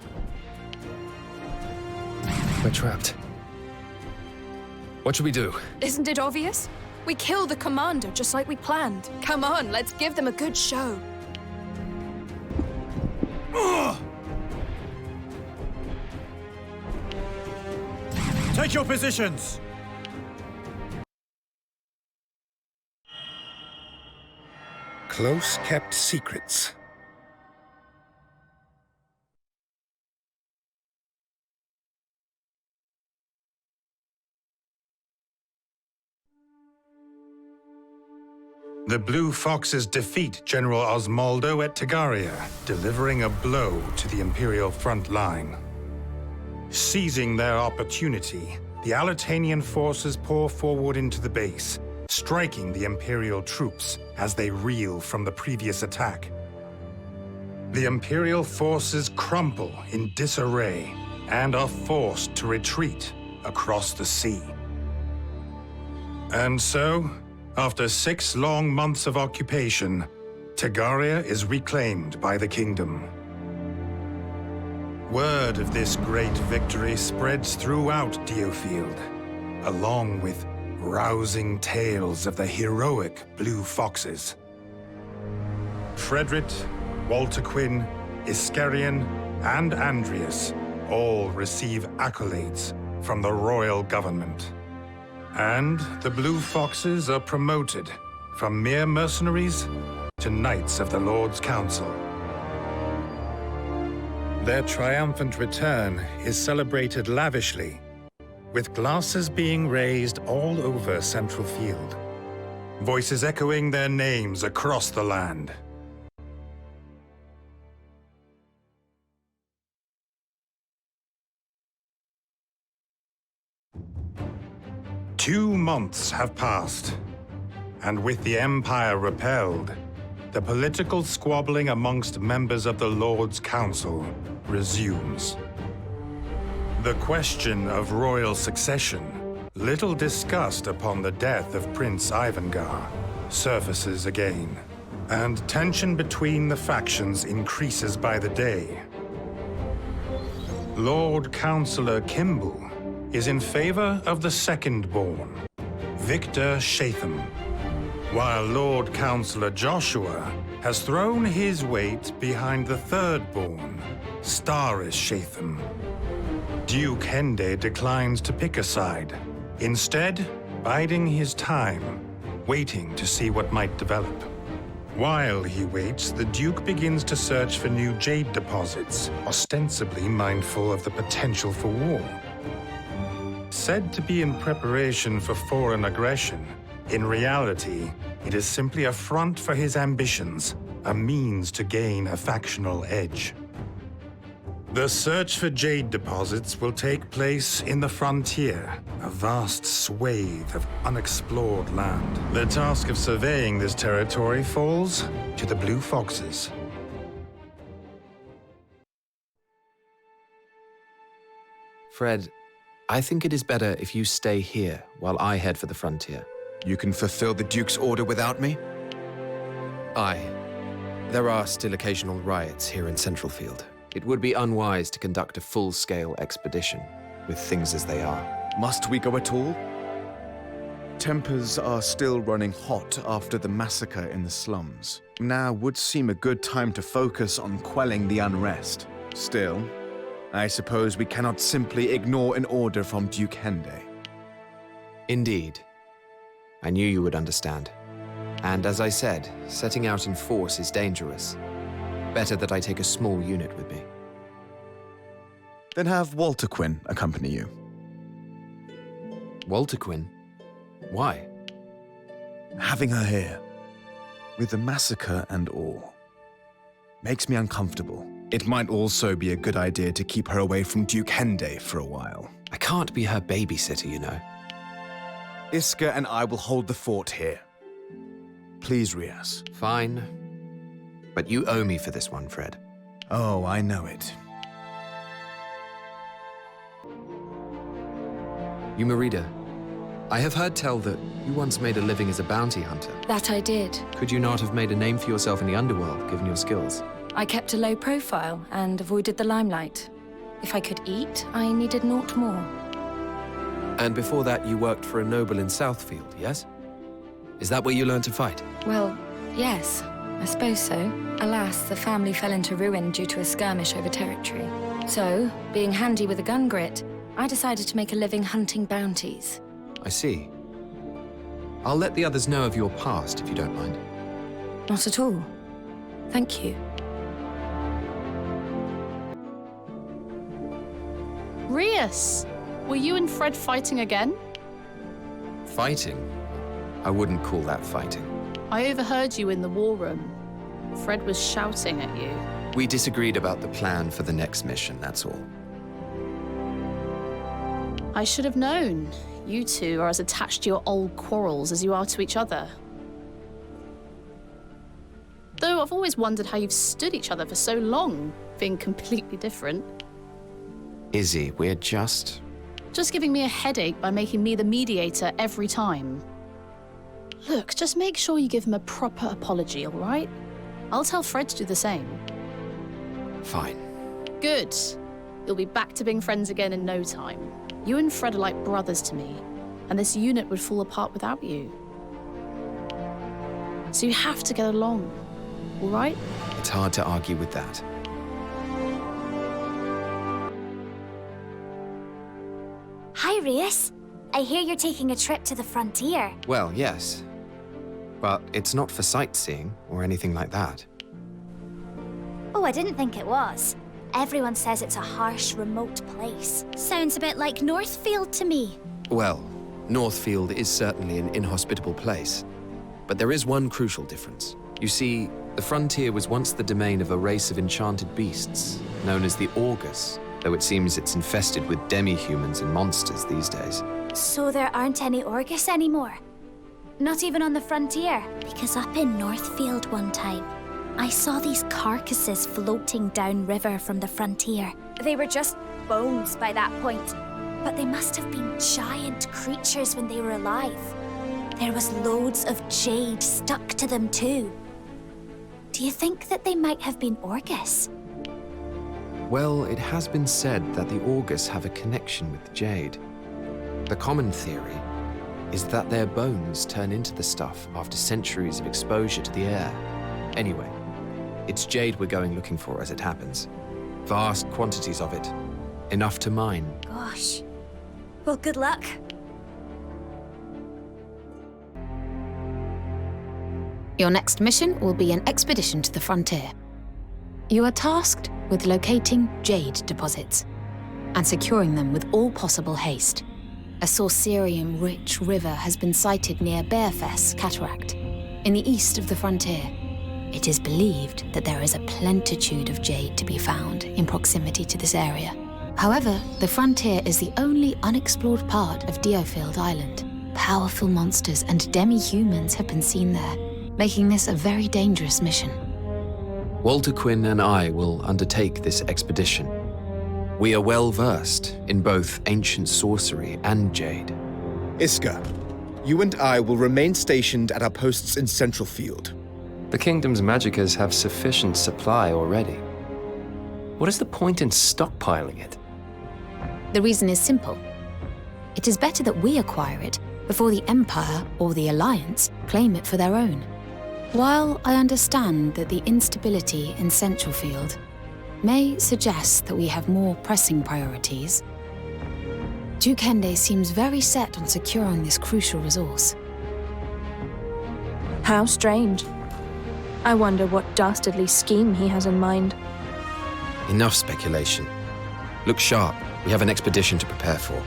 We're trapped. What should we do? Isn't it obvious? We kill the commander just like we planned. Come on, let's give them a good show. Take your positions! Close-kept secrets. The Blue Foxes defeat General Osmaldo at Tagaria, delivering a blow to the Imperial front line. Seizing their opportunity, the Alatanian forces pour forward into the base, striking the Imperial troops as they reel from the previous attack. The Imperial forces crumple in disarray and are forced to retreat across the sea. And so, after 6 long months of occupation, Tagaria is reclaimed by the kingdom. Word of this great victory spreads throughout DioField, along with rousing tales of the heroic Blue Foxes. Frederick, Walter Quinn, Iscarian, and Andreas all receive accolades from the royal government. And the Blue Foxes are promoted from mere mercenaries to Knights of the Lord's Council. Their triumphant return is celebrated lavishly, with glasses being raised all over Central Field, voices echoing their names across the land. Two months have passed, and with the Empire repelled, the political squabbling amongst members of the Lord's Council resumes. The question of royal succession, little discussed upon the death of Prince Ivangar, surfaces again, and tension between the factions increases by the day. Lord Councillor Kimball is in favor of the second-born, Victor Shatham, while Lord Councillor Joshua has thrown his weight behind the third-born, Starris Shatham. Duke Henday declines to pick a side, instead biding his time, waiting to see what might develop. While he waits, the Duke begins to search for new Jade deposits, ostensibly mindful of the potential for war. Said to be in preparation for foreign aggression, in reality, it is simply a front for his ambitions, a means to gain a factional edge. The search for Jade deposits will take place in the frontier, a vast swathe of unexplored land. The task of surveying this territory falls to the Blue Foxes. Fred, I think it is better if you stay here while I head for the frontier. You can fulfill the Duke's order without me? Aye. There are still occasional riots here in Central Field. It would be unwise to conduct a full-scale expedition, with things as they are. Must we go at all? Tempers are still running hot after the massacre in the slums. Now would seem a good time to focus on quelling the unrest. Still, I suppose we cannot simply ignore an order from Duke Henday. Indeed. I knew you would understand. And as I said, setting out in force is dangerous. Better that I take a small unit with me. Then have Walter Quinn accompany you. Walter Quinn? Why? Having her here, with the massacre and all, makes me uncomfortable. It might also be a good idea to keep her away from Duke Henday for a while. I can't be her babysitter, you know. Iska and I will hold the fort here. Please, Rias. Fine. But you owe me for this one, Fred. Oh, I know it. Umarida, I have heard tell that you once made a living as a bounty hunter. That I did. Could you not have made a name for yourself in the underworld, given your skills? I kept a low profile and avoided the limelight. If I could eat, I needed naught more. And before that, you worked for a noble in Southfield, yes? Is that where you learned to fight? Well, yes, I suppose so. Alas, the family fell into ruin due to a skirmish over territory. So, being handy with a gun grit, I decided to make a living hunting bounties. I see. I'll let the others know of your past, if you don't mind. Not at all. Thank you. Rias, were you and Fred fighting again? Fighting? I wouldn't call that fighting. I overheard you in the war room. Fred was shouting at you. We disagreed about the plan for the next mission, that's all. I should have known. You two are as attached to your old quarrels as you are to each other. Though I've always wondered how you've stood each other for so long, being completely different. Izzy, we're just giving me a headache by making me the mediator every time. Look, just make sure you give him a proper apology, all right? I'll tell Fred to do the same. Fine. Good. You'll be back to being friends again in no time. You and Fred are like brothers to me, and this unit would fall apart without you. So you have to get along, all right? It's hard to argue with that. Hi, Rias. I hear you're taking a trip to the frontier. Well, yes. But it's not for sightseeing or anything like that. Oh, I didn't think it was. Everyone says it's a harsh, remote place. Sounds a bit like Northfield to me. Well, Northfield is certainly an inhospitable place. But there is one crucial difference. You see, the frontier was once the domain of a race of enchanted beasts, known as the Augurs, though it seems it's infested with demi-humans and monsters these days. So there aren't any Orgus anymore? Not even on the frontier? Because up in Northfield one time, I saw these carcasses floating downriver from the frontier. They were just bones by that point, but they must have been giant creatures when they were alive. There was loads of jade stuck to them too. Do you think that they might have been Orgus? Well, it has been said that the Augurs have a connection with Jade. The common theory is that their bones turn into the stuff after centuries of exposure to the air. Anyway, it's Jade we're going looking for as it happens. Vast quantities of it. Enough to mine. Gosh. Well, good luck. Your next mission will be an expedition to the frontier. You are tasked with locating jade deposits and securing them with all possible haste. A sorcerium-rich river has been sighted near Bearfess Cataract, in the east of the frontier. It is believed that there is a plenitude of jade to be found in proximity to this area. However, the frontier is the only unexplored part of DioField Island. Powerful monsters and demi-humans have been seen there, making this a very dangerous mission. Walter Quinn and I will undertake this expedition. We are well versed in both ancient sorcery and jade. Iska, you and I will remain stationed at our posts in Central Field. The kingdom's magickas have sufficient supply already. What is the point in stockpiling it? The reason is simple. It is better that we acquire it before the Empire or the Alliance claim it for their own. While I understand that the instability in Central Field may suggest that we have more pressing priorities, Duke Henday seems very set on securing this crucial resource. How strange. I wonder what dastardly scheme he has in mind. Enough speculation. Look sharp. We have an expedition to prepare for.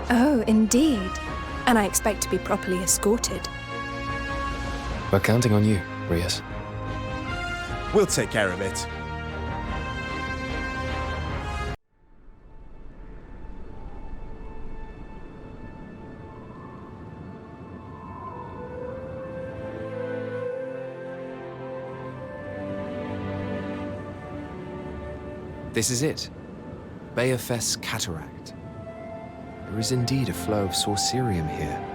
Oh, indeed. And I expect to be properly escorted. We're counting on you, Rias. We'll take care of it. This is it. Bearfess Cataract. There is indeed a flow of sorcerium here.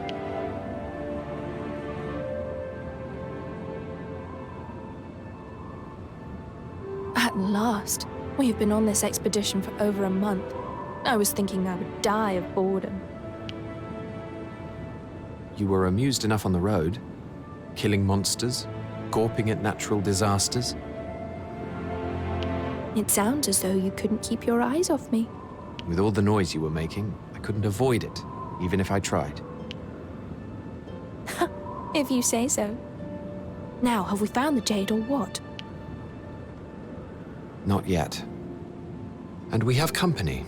At last. We have been on this expedition for over a month. I was thinking I would die of boredom. You were amused enough on the road, killing monsters, gawping at natural disasters. It sounds as though you couldn't keep your eyes off me. With all the noise you were making, I couldn't avoid it, even if I tried. If you say so. Now, have we found the jade or what? Not yet. And we have company.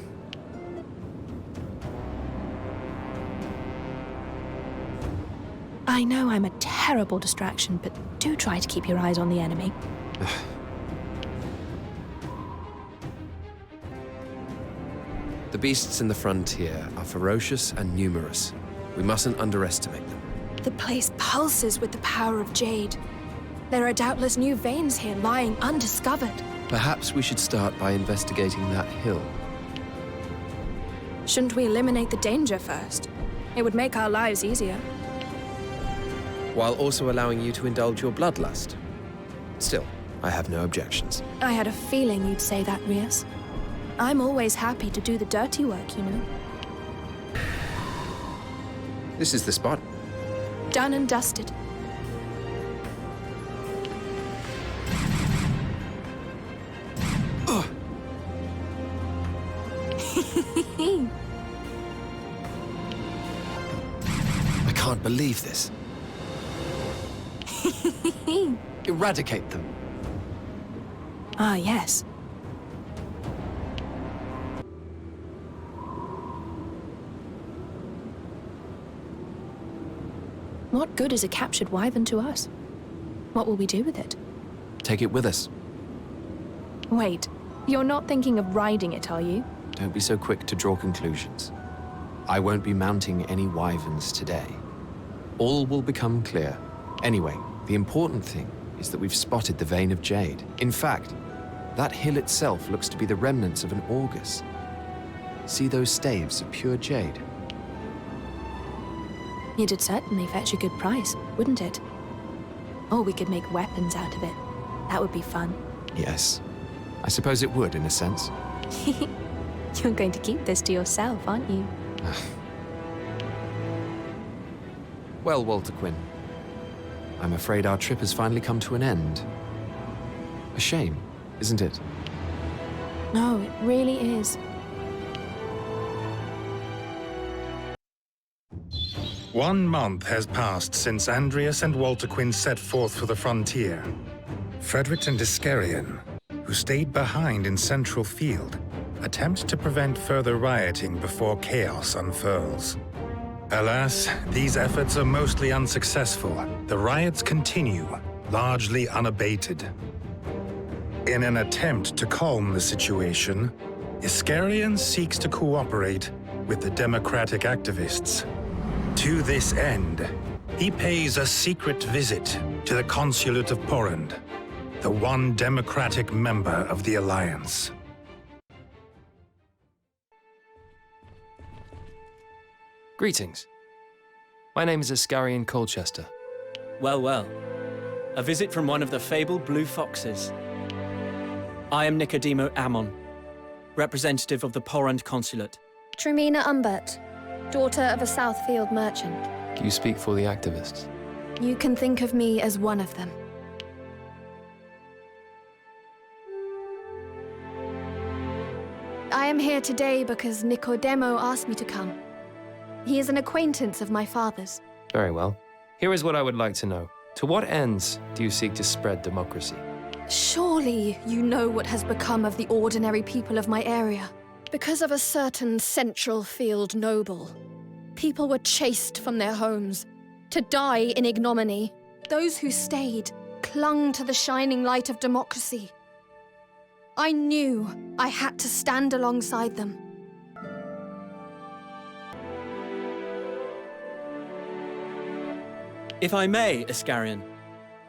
I know I'm a terrible distraction, but do try to keep your eyes on the enemy. The beasts in the frontier are ferocious and numerous. We mustn't underestimate them. The place pulses with the power of jade. There are doubtless new veins here lying undiscovered. Perhaps we should start by investigating that hill. Shouldn't we eliminate the danger first? It would make our lives easier. While also allowing you to indulge your bloodlust. Still, I have no objections. I had a feeling you'd say that, Rias. I'm always happy to do the dirty work, you know. This is the spot. Done and dusted. I can't believe this. Eradicate them. Ah, yes. What good is a captured wyvern to us? What will we do with it? Take it with us. Wait, you're not thinking of riding it, are you? Don't be so quick to draw conclusions. I won't be mounting any wyverns today. All will become clear. Anyway, the important thing is that we've spotted the vein of Jade. In fact, that hill itself looks to be the remnants of an August. See those staves of pure jade? It'd certainly fetch a good price, wouldn't it? Or we could make weapons out of it. That would be fun. Yes. I suppose it would, in a sense. You're going to keep this to yourself, aren't you? Well, Walter Quinn, I'm afraid our trip has finally come to an end. A shame, isn't it? No, it really is. One month has passed since Andreas and Walter Quinn set forth for the frontier. Frederick and Iscarian, who stayed behind in Central Field, attempt to prevent further rioting before chaos unfurls. Alas, these efforts are mostly unsuccessful. The riots continue, largely unabated. In an attempt to calm the situation, Iscarian seeks to cooperate with the democratic activists. To this end, he pays a secret visit to the consulate of Porrand, the one democratic member of the Alliance. Greetings. My name is Iscarian Colchester. Well, well. A visit from one of the fabled Blue Foxes. I am Nicodemo Ammon, representative of the Porrand Consulate. Tremina Umbert, daughter of a Southfield merchant. Do you speak for the activists? You can think of me as one of them. I am here today because Nicodemo asked me to come. He is an acquaintance of my father's. Very well. Here is what I would like to know. To what ends do you seek to spread democracy? Surely you know what has become of the ordinary people of my area. Because of a certain Central Field noble, people were chased from their homes, to die in ignominy. Those who stayed clung to the shining light of democracy. I knew I had to stand alongside them. If I may, Iscarian,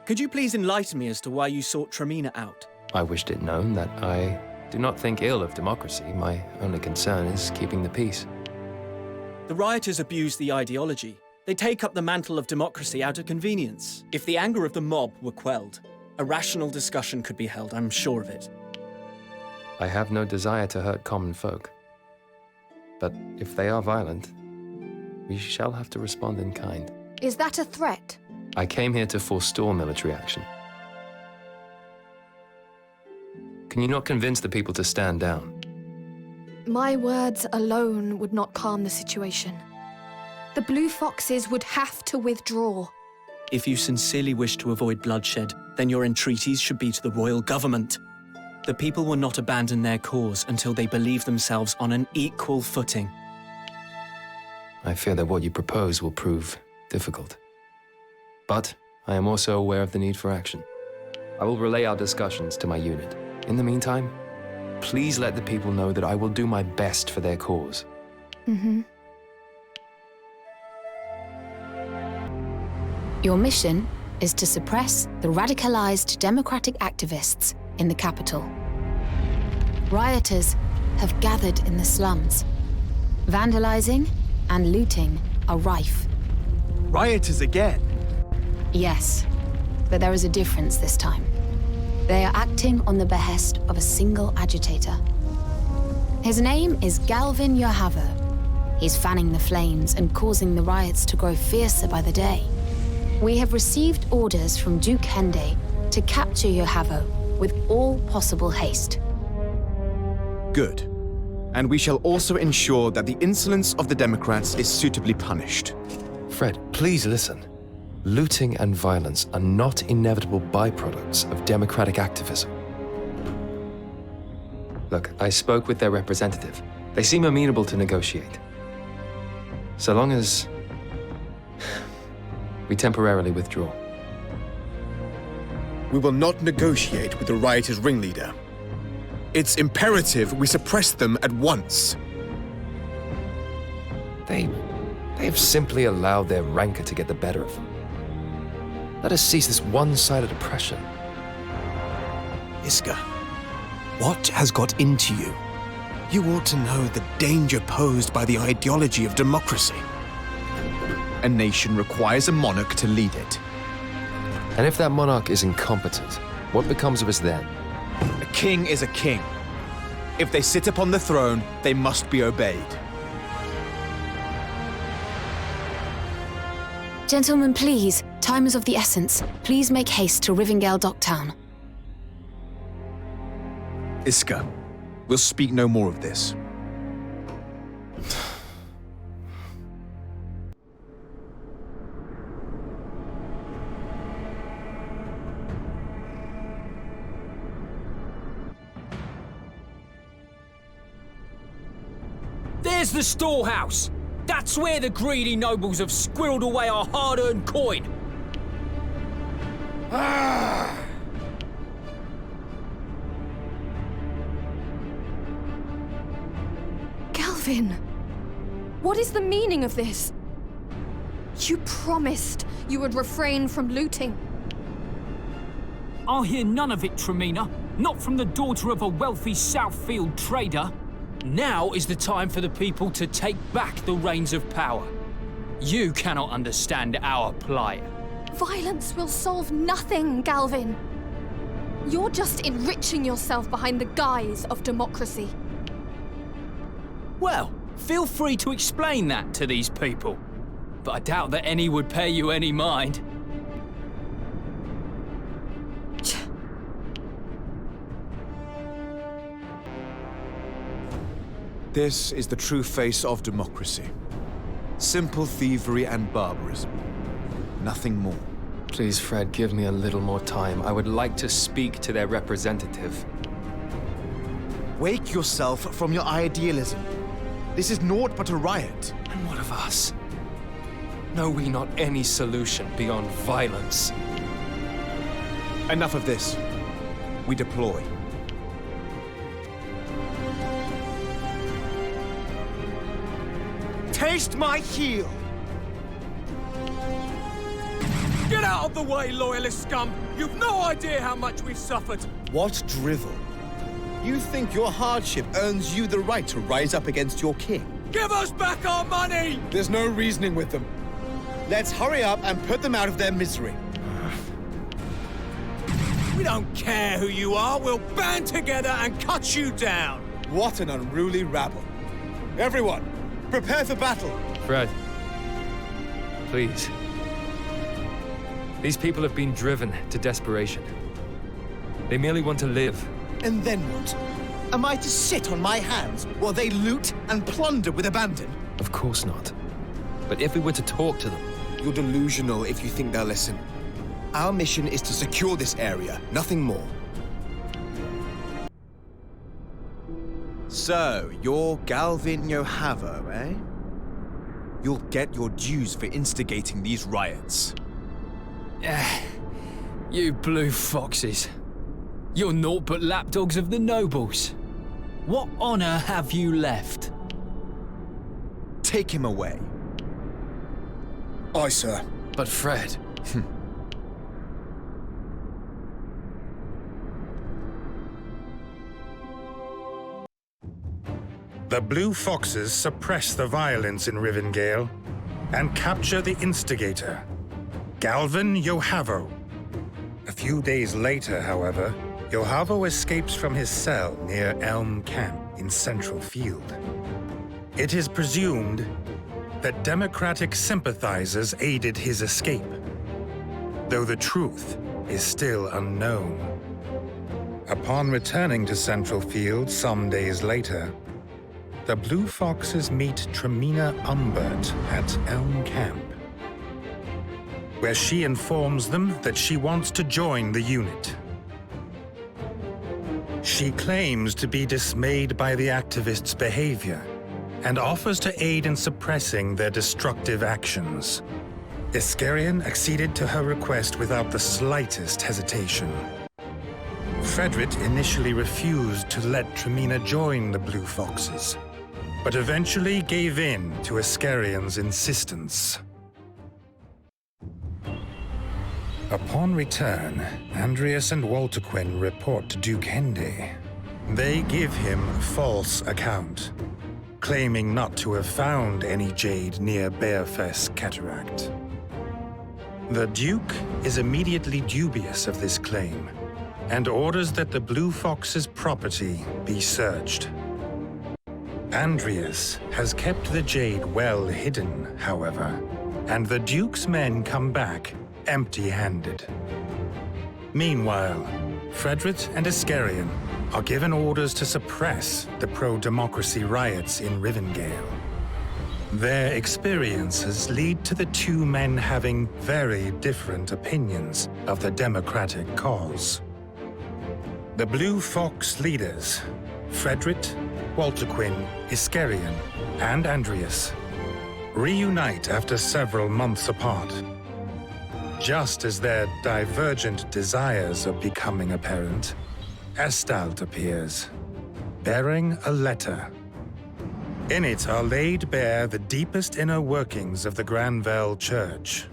could you please enlighten me as to why you sought Tremina out? I wished it known that I do not think ill of democracy. My only concern is keeping the peace. The rioters abuse the ideology. They take up the mantle of democracy out of convenience. If the anger of the mob were quelled, a rational discussion could be held, I'm sure of it. I have no desire to hurt common folk. But if they are violent, we shall have to respond in kind. Is that a threat? I came here to forestall military action. Can you not convince the people to stand down? My words alone would not calm the situation. The Blue Foxes would have to withdraw. If you sincerely wish to avoid bloodshed, then your entreaties should be to the royal government. The people will not abandon their cause until they believe themselves on an equal footing. I fear that what you propose will prove difficult. But I am also aware of the need for action. I will relay our discussions to my unit. In the meantime, please let the people know that I will do my best for their cause. Your mission is to suppress the radicalized democratic activists in the capital. Rioters have gathered in the slums. Vandalizing and looting are rife. Rioters again? Yes, but there is a difference this time. They are acting on the behest of a single agitator. His name is Galvin Yohavo. He's fanning the flames and causing the riots to grow fiercer by the day. We have received orders from Duke Henday to capture Yohavo with all possible haste. Good. And we shall also ensure that the insolence of the Democrats is suitably punished. Fred, please listen. Looting and violence are not inevitable byproducts of democratic activism. Look, I spoke with their representative. They seem amenable to negotiate. So long as We temporarily withdraw. We will not negotiate with the rioters' ringleader. It's imperative we suppress them at once. They've simply allowed their rancor to get the better of them. Let us cease this one-sided oppression. Iska, what has got into you? You ought to know the danger posed by the ideology of democracy. A nation requires a monarch to lead it. And if that monarch is incompetent, what becomes of us then? A king is a king. If they sit upon the throne, they must be obeyed. Gentlemen, please. Time is of the essence. Please make haste to Rivengale Docktown. Iska, we'll speak no more of this. There's the storehouse! That's where the greedy nobles have squirreled away our hard-earned coin! Ah! Galvin! What is the meaning of this? You promised you would refrain from looting. I'll hear none of it, Tremina. Not from the daughter of a wealthy Southfield trader. Now is the time for the people to take back the reins of power. You cannot understand our plight. Violence will solve nothing, Galvin. You're just enriching yourself behind the guise of democracy. Well, feel free to explain that to these people. But I doubt that any would pay you any mind. This is the true face of democracy. Simple thievery and barbarism. Nothing more. Please, Fred, give me a little more time. I would like to speak to their representative. Wake yourself from your idealism. This is naught but a riot. And what of us? Know we not any solution beyond violence? Enough of this. We deploy. Taste my heel! Get out of the way, loyalist scum! You've no idea how much we've suffered! What drivel? You think your hardship earns you the right to rise up against your king? Give us back our money! There's no reasoning with them. Let's hurry up and put them out of their misery. We don't care who you are, we'll band together and cut you down! What an unruly rabble. Everyone, prepare for battle! Fred, please. These people have been driven to desperation. They merely want to live. And then what? Am I to sit on my hands while they loot and plunder with abandon? Of course not. But if we were to talk to them... You're delusional if you think they'll listen. Our mission is to secure this area, nothing more. So, you're Galvin Yohavo, eh? You'll get your dues for instigating these riots. You blue foxes. You're naught but lapdogs of the nobles. What honor have you left? Take him away. Aye, sir. But Fred... The Blue Foxes suppress the violence in Rivengale and capture the instigator, Galvin Yohavo. A few days later, however, Yohavo escapes from his cell near Elm Camp in Central Field. It is presumed that Democratic sympathizers aided his escape, though the truth is still unknown. Upon returning to Central Field some days later, the Blue Foxes meet Tremina Umbert at Elm Camp, where she informs them that she wants to join the unit. She claims to be dismayed by the activists' behavior and offers to aid in suppressing their destructive actions. Iscarian acceded to her request without the slightest hesitation. Frederick initially refused to let Tremina join the Blue Foxes, but eventually gave in to Iscarian's insistence. Upon return, Andreas and Walter Quinn report to Duke Henday. They give him a false account, claiming not to have found any jade near Bearfest Cataract. The Duke is immediately dubious of this claim and orders that the Blue Fox's property be searched. Andreas has kept the jade well hidden, however, and the Duke's men come back empty-handed. Meanwhile, Frederick and Iscarian are given orders to suppress the pro-democracy riots in Rivengale. Their experiences lead to the two men having very different opinions of the democratic cause. The Blue Fox leaders, Frederick, Walter Quinn, Iscarian, and Andreas, reunite after several months apart. Just as their divergent desires are becoming apparent, Estalt appears, bearing a letter. In it are laid bare the deepest inner workings of the Granville Church.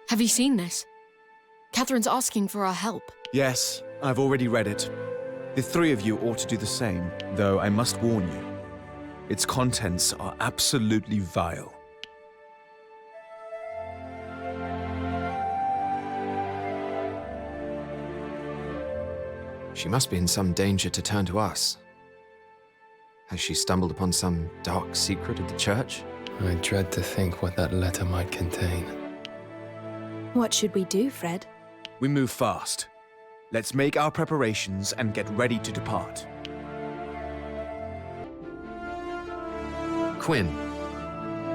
Have you seen this? Catherine's asking for our help. Yes, I've already read it. The three of you ought to do the same, though I must warn you. Its contents are absolutely vile. She must be in some danger to turn to us. Has she stumbled upon some dark secret of the Church? I dread to think what that letter might contain. What should we do, Fred? We move fast. Let's make our preparations and get ready to depart. Quinn,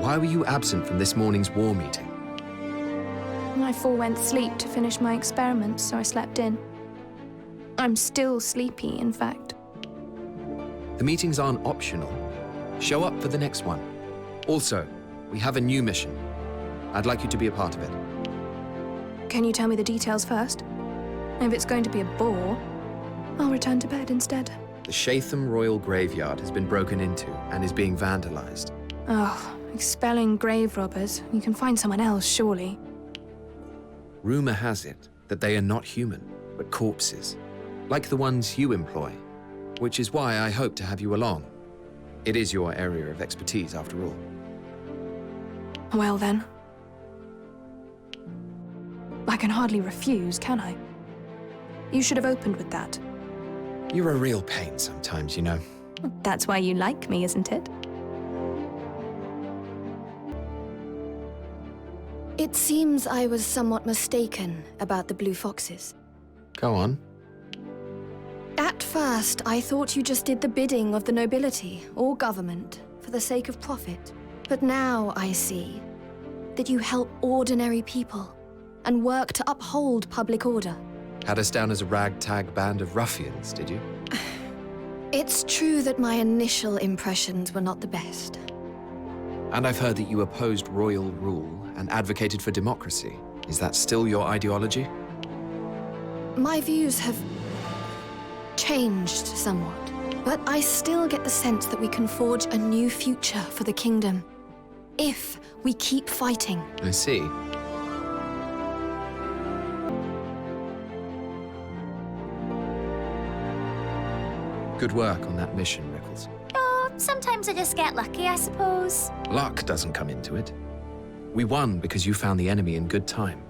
why were you absent from this morning's war meeting? I forewent sleep to finish my experiments, so I slept in. I'm still sleepy, in fact. The meetings aren't optional. Show up for the next one. Also, we have a new mission. I'd like you to be a part of it. Can you tell me the details first? If it's going to be a bore, I'll return to bed instead. The Shatham Royal Graveyard has been broken into and is being vandalized. Oh, expelling grave robbers. You can find someone else, surely. Rumor has it that they are not human, but corpses, like the ones you employ, which is why I hope to have you along. It is your area of expertise, after all. Well then. I can hardly refuse, can I? You should have opened with that. You're a real pain sometimes, you know. That's why you like me, isn't it? It seems I was somewhat mistaken about the Blue Foxes. Go on. At first, I thought you just did the bidding of the nobility or government for the sake of profit. But now I see that you help ordinary people and work to uphold public order. Had us down as a ragtag band of ruffians, did you? It's true that my initial impressions were not the best. And I've heard that you opposed royal rule and advocated for democracy. Is that still your ideology? My views have changed somewhat, but I still get the sense that we can forge a new future for the kingdom, if we keep fighting. I see. Good work on that mission, Rickles. Oh, sometimes I just get lucky, I suppose. Luck doesn't come into it. We won because you found the enemy in good time.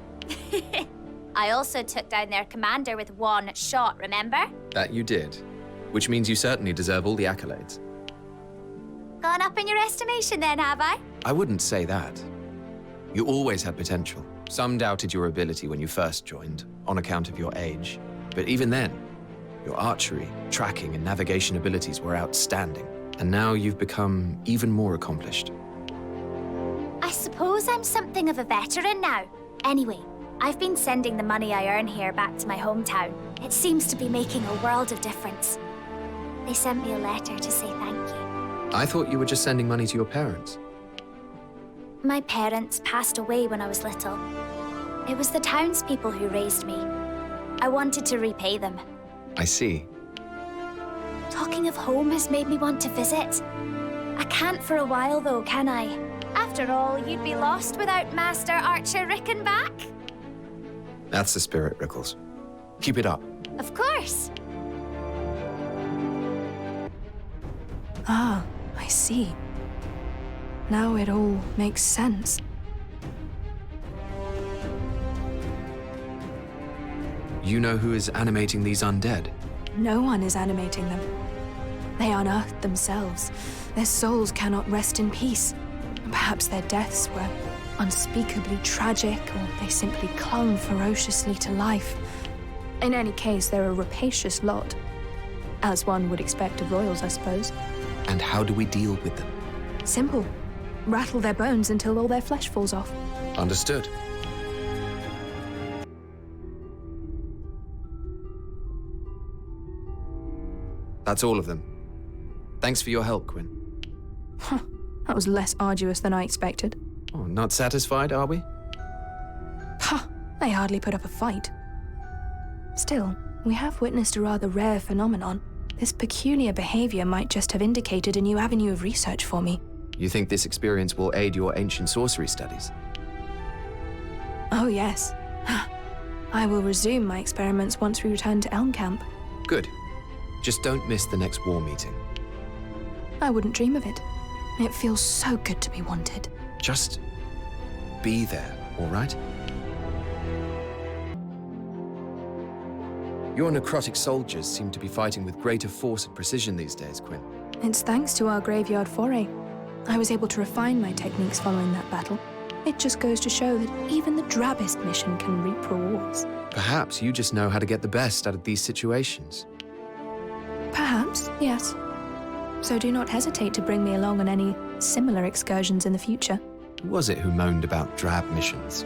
I also took down their commander with one shot, remember? That you did. Which means you certainly deserve all the accolades. Gone up in your estimation then, have I? I wouldn't say that. You always had potential. Some doubted your ability when you first joined, on account of your age. But even then, your archery, tracking, and navigation abilities were outstanding. And now you've become even more accomplished. I suppose I'm something of a veteran now. Anyway, I've been sending the money I earn here back to my hometown. It seems to be making a world of difference. They sent me a letter to say thank you. I thought you were just sending money to your parents. My parents passed away when I was little. It was the townspeople who raised me. I wanted to repay them. I see. Talking of home has made me want to visit. I can't for a while though, can I? After all, you'd be lost without Master Archer Rickenback. That's the spirit, Rickles. Keep it up. Of course. Ah, I see. Now it all makes sense. You know who is animating these undead? No one is animating them. They unearthed themselves. Their souls cannot rest in peace. Perhaps their deaths were unspeakably tragic, or they simply clung ferociously to life. In any case, they're a rapacious lot. As one would expect of royals, I suppose. And how do we deal with them? Simple. Rattle their bones until all their flesh falls off. Understood. That's all of them. Thanks for your help, Quinn. That was less arduous than I expected. Oh, not satisfied, are we? They hardly put up a fight. Still, we have witnessed a rather rare phenomenon. This peculiar behavior might just have indicated a new avenue of research for me. You think this experience will aid your ancient sorcery studies? Oh, yes. I will resume my experiments once we return to Elm Camp. Good. Just don't miss the next war meeting. I wouldn't dream of it. It feels so good to be wanted. Just be there, all right? Your necrotic soldiers seem to be fighting with greater force and precision these days, Quinn. It's thanks to our graveyard foray. I was able to refine my techniques following that battle. It just goes to show that even the drabbest mission can reap rewards. Perhaps you just know how to get the best out of these situations. Perhaps, yes. So do not hesitate to bring me along on any similar excursions in the future. Who was it who moaned about drab missions?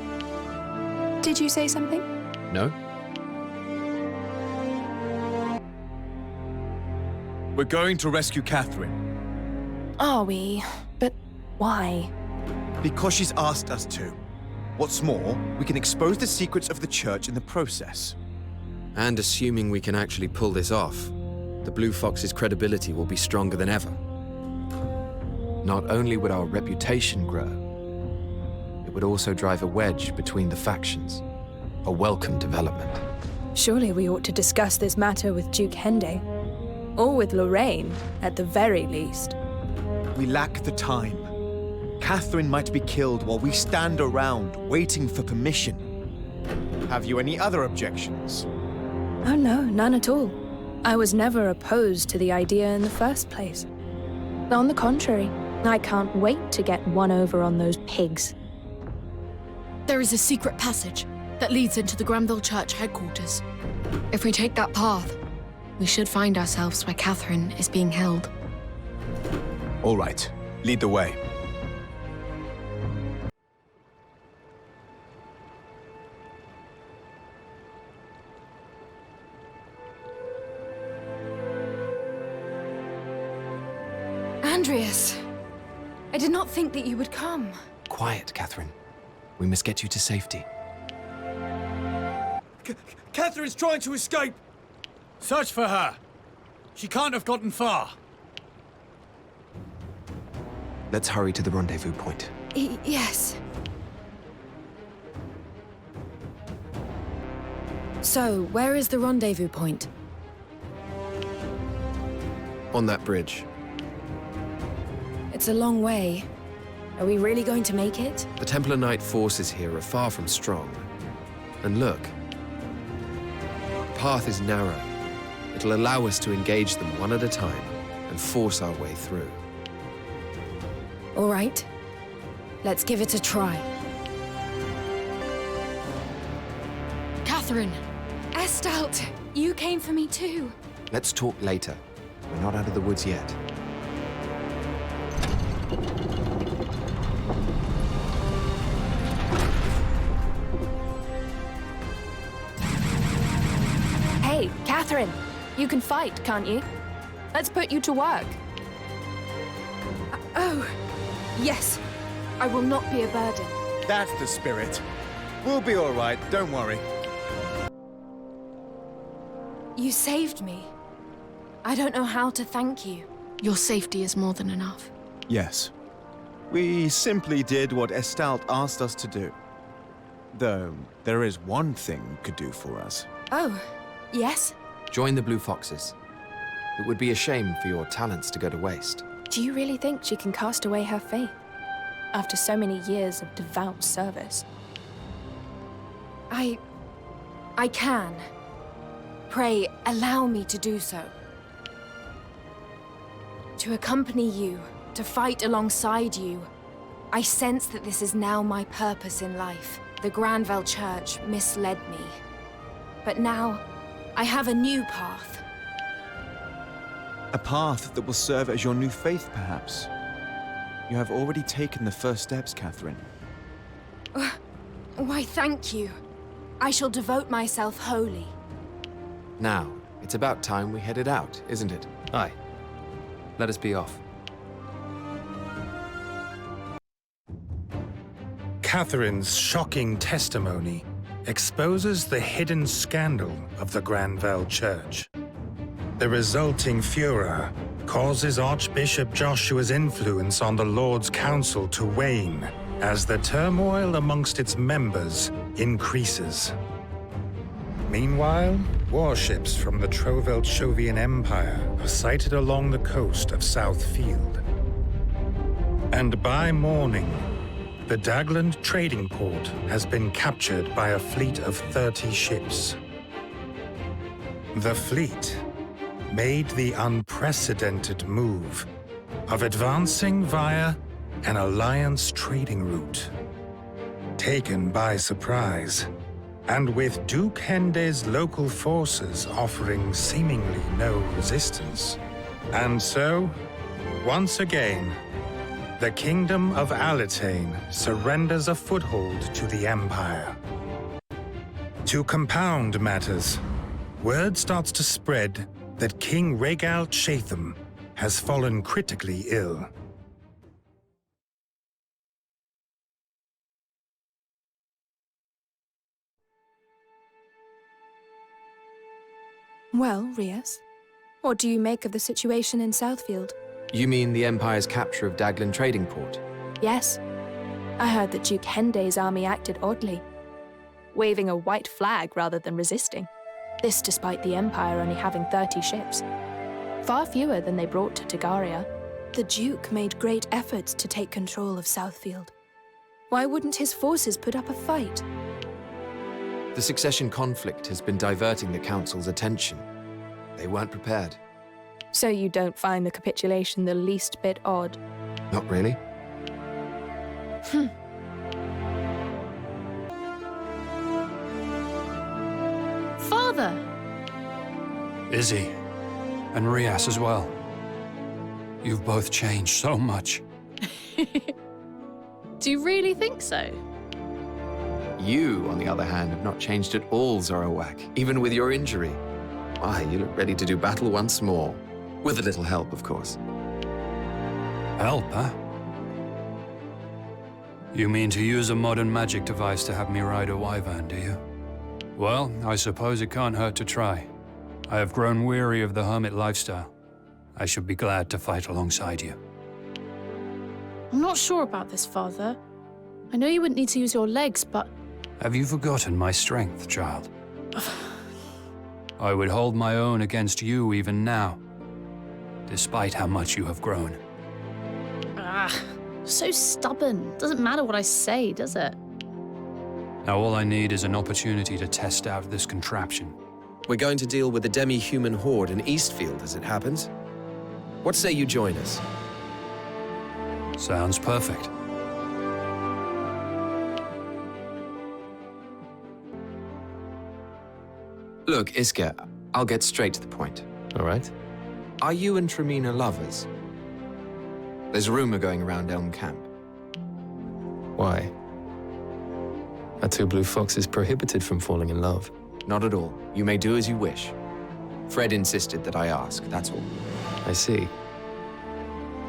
Did you say something? No? We're going to rescue Catherine. Are we? But why? Because she's asked us to. What's more, we can expose the secrets of the Church in the process. And assuming we can actually pull this off, the Blue Fox's credibility will be stronger than ever. Not only would our reputation grow, it would also drive a wedge between the factions. A welcome development. Surely we ought to discuss this matter with Duke Henday. Or with Lorraine, at the very least. We lack the time. Catherine might be killed while we stand around, waiting for permission. Have you any other objections? Oh no, none at all. I was never opposed to the idea in the first place. On the contrary, I can't wait to get one over on those pigs. There is a secret passage that leads into the Granville Church headquarters. If we take that path, we should find ourselves where Catherine is being held. All right, lead the way. Andreas, I did not think that you would come. Quiet, Catherine. We must get you to safety. Catherine's trying to escape! Search for her. She can't have gotten far. Let's hurry to the rendezvous point. Yes. So, where is the rendezvous point? On that bridge. It's a long way. Are we really going to make it? The Templar Knight forces here are far from strong. And look. The path is narrow. It'll allow us to engage them one at a time and force our way through. All right. Let's give it a try. Catherine! Estalt, you came for me too. Let's talk later. We're not out of the woods yet. Hey, Catherine! You can fight, can't you? Let's put you to work. Oh, yes. I will not be a burden. That's the spirit. We'll be all right, don't worry. You saved me. I don't know how to thank you. Your safety is more than enough. Yes. We simply did what Estalt asked us to do. Though, there is one thing you could do for us. Oh, yes? Join the Blue Foxes. It would be a shame for your talents to go to waste. Do you really think she can cast away her faith? After so many years of devout service? I can. Pray, allow me to do so. To accompany you, to fight alongside you. I sense that this is now my purpose in life. The Granville Church misled me. But now, I have a new path. A path that will serve as your new faith, perhaps. You have already taken the first steps, Catherine. Why, thank you. I shall devote myself wholly. Now, it's about time we headed out, isn't it? Aye. Let us be off. Catherine's shocking testimony exposes the hidden scandal of the Granville Church. The resulting furor causes Archbishop Joshua's influence on the Lord's Council to wane as the turmoil amongst its members increases. Meanwhile, warships from the Trovelchovian Empire are sighted along the coast of Southfield. And by morning, the Dagland trading port has been captured by a fleet of 30 ships. The fleet made the unprecedented move of advancing via an alliance trading route. Taken by surprise, and with Duke Henday's local forces offering seemingly no resistance. And so, once again, the Kingdom of Alitane surrenders a foothold to the Empire. To compound matters, word starts to spread that King Rhaegal Chatham has fallen critically ill. Well, Rias, what do you make of the situation in Southfield? You mean the Empire's capture of Dagland Trading Port? Yes. I heard that Duke Henday's army acted oddly, waving a white flag rather than resisting. This despite the Empire only having 30 ships, far fewer than they brought to Tagaria. The Duke made great efforts to take control of Southfield. Why wouldn't his forces put up a fight? The succession conflict has been diverting the Council's attention. They weren't prepared. So you don't find the capitulation the least bit odd? Not really. Father! Izzy, and Rias as well. You've both changed so much. Do you really think so? You, on the other hand, have not changed at all, Zorowak, even with your injury. Why, you look ready to do battle once more. With a little help, of course. Help, huh? You mean to use a modern magic device to have me ride a wyvern, do you? Well, I suppose it can't hurt to try. I have grown weary of the hermit lifestyle. I should be glad to fight alongside you. I'm not sure about this, Father. I know you wouldn't need to use your legs, but... Have you forgotten my strength, child? I would hold my own against you even now, despite how much you have grown. So stubborn. Doesn't matter what I say, does it? Now all I need is an opportunity to test out this contraption. We're going to deal with the Demi-human horde in Eastfield as it happens. What say you join us? Sounds perfect. Look, Isker, I'll get straight to the point. All right. Are you and Tremina lovers? There's a rumor going around Elm Camp. Why? Are two blue foxes prohibited from falling in love? Not at all. You may do as you wish. Fred insisted that I ask, that's all. I see.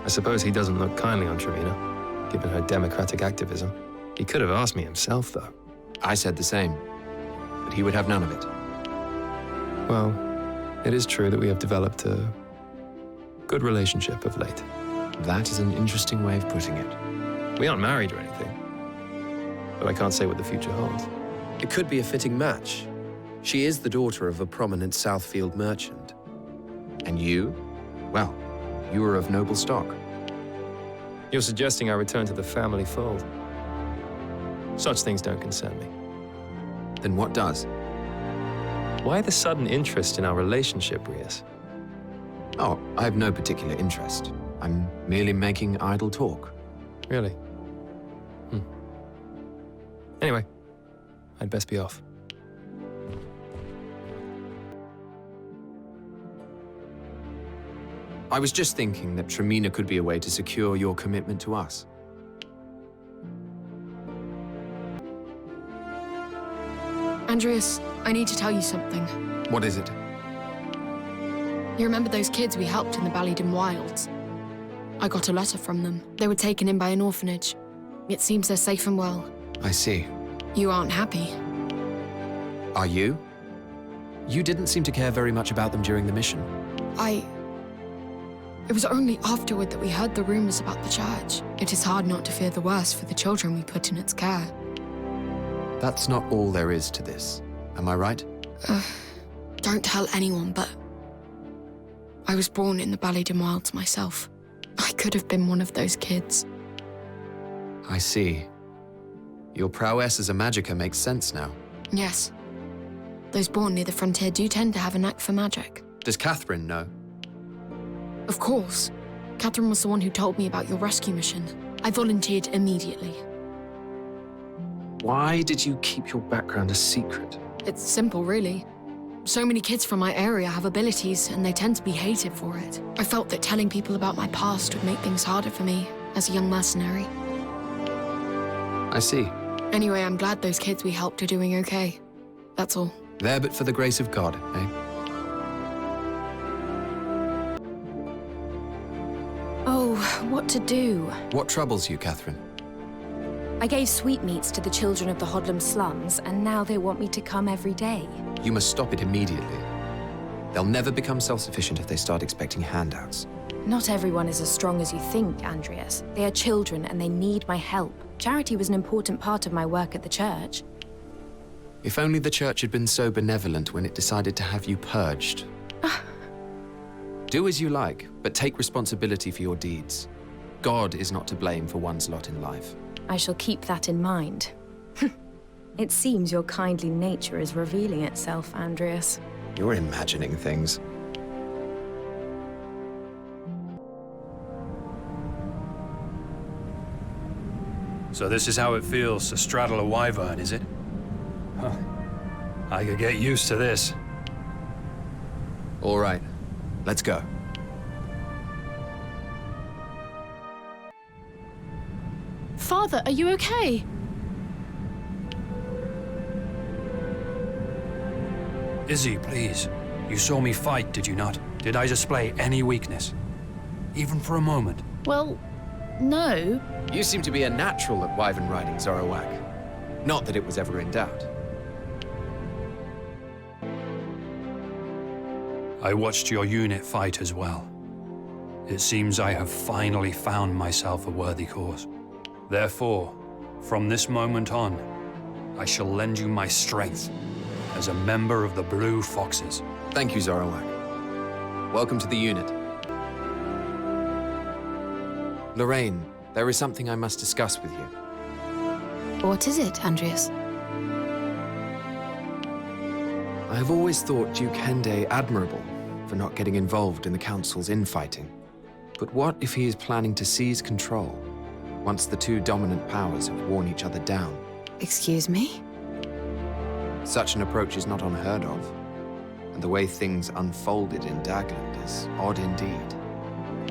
I suppose he doesn't look kindly on Tremina, given her democratic activism. He could have asked me himself, though. I said the same, but he would have none of it. Well, it is true that we have developed a good relationship of late. That is an interesting way of putting it. We aren't married or anything, but I can't say what the future holds. It could be a fitting match. She is the daughter of a prominent Southfield merchant. And you? Well, you are of noble stock. You're suggesting I return to the family fold. Such things don't concern me. Then what does? Why the sudden interest in our relationship, Rias? Oh, I have no particular interest. I'm merely making idle talk. Really? Anyway, I'd best be off. I was just thinking that Tremina could be a way to secure your commitment to us. Andreas, I need to tell you something. What is it? You remember those kids we helped in the Ballyden Wilds? I got a letter from them. They were taken in by an orphanage. It seems they're safe and well. I see. You aren't happy. Are you? You didn't seem to care very much about them during the mission. It was only afterward that we heard the rumors about the church. It is hard not to fear the worst for the children we put in its care. That's not all there is to this. Am I right? Don't tell anyone, but I was born in the Ballyden Wilds myself. I could have been one of those kids. I see. Your prowess as a magicka makes sense now. Yes. Those born near the frontier do tend to have a knack for magic. Does Catherine know? Of course. Catherine was the one who told me about your rescue mission. I volunteered immediately. Why did you keep your background a secret? It's simple, really. So many kids from my area have abilities, and they tend to be hated for it. I felt that telling people about my past would make things harder for me as a young mercenary. I see. Anyway, I'm glad those kids we helped are doing okay. That's all. There but for the grace of God, eh? Oh, what to do? What troubles you, Catherine? I gave sweetmeats to the children of the Hodlam slums, and now they want me to come every day. You must stop it immediately. They'll never become self-sufficient if they start expecting handouts. Not everyone is as strong as you think, Andreas. They are children and they need my help. Charity was an important part of my work at the church. If only the church had been so benevolent when it decided to have you purged. Do as you like, but take responsibility for your deeds. God is not to blame for one's lot in life. I shall keep that in mind. It seems your kindly nature is revealing itself, Andreas. You're imagining things. So this is how it feels to straddle a wyvern, is it? Huh. I could get used to this. All right, let's go. Father, are you okay? Izzy, please. You saw me fight, did you not? Did I display any weakness? Even for a moment? Well, no. You seem to be a natural at wyvern riding, Zorowak. Not that it was ever in doubt. I watched your unit fight as well. It seems I have finally found myself a worthy cause. Therefore, from this moment on, I shall lend you my strength as a member of the Blue Foxes. Thank you, Zorowak. Welcome to the unit. Lorraine, there is something I must discuss with you. What is it, Andreas? I have always thought Duke Henday admirable for not getting involved in the Council's infighting. But what if he is planning to seize control once the two dominant powers have worn each other down? Excuse me? Such an approach is not unheard of, and the way things unfolded in Dagland is odd indeed.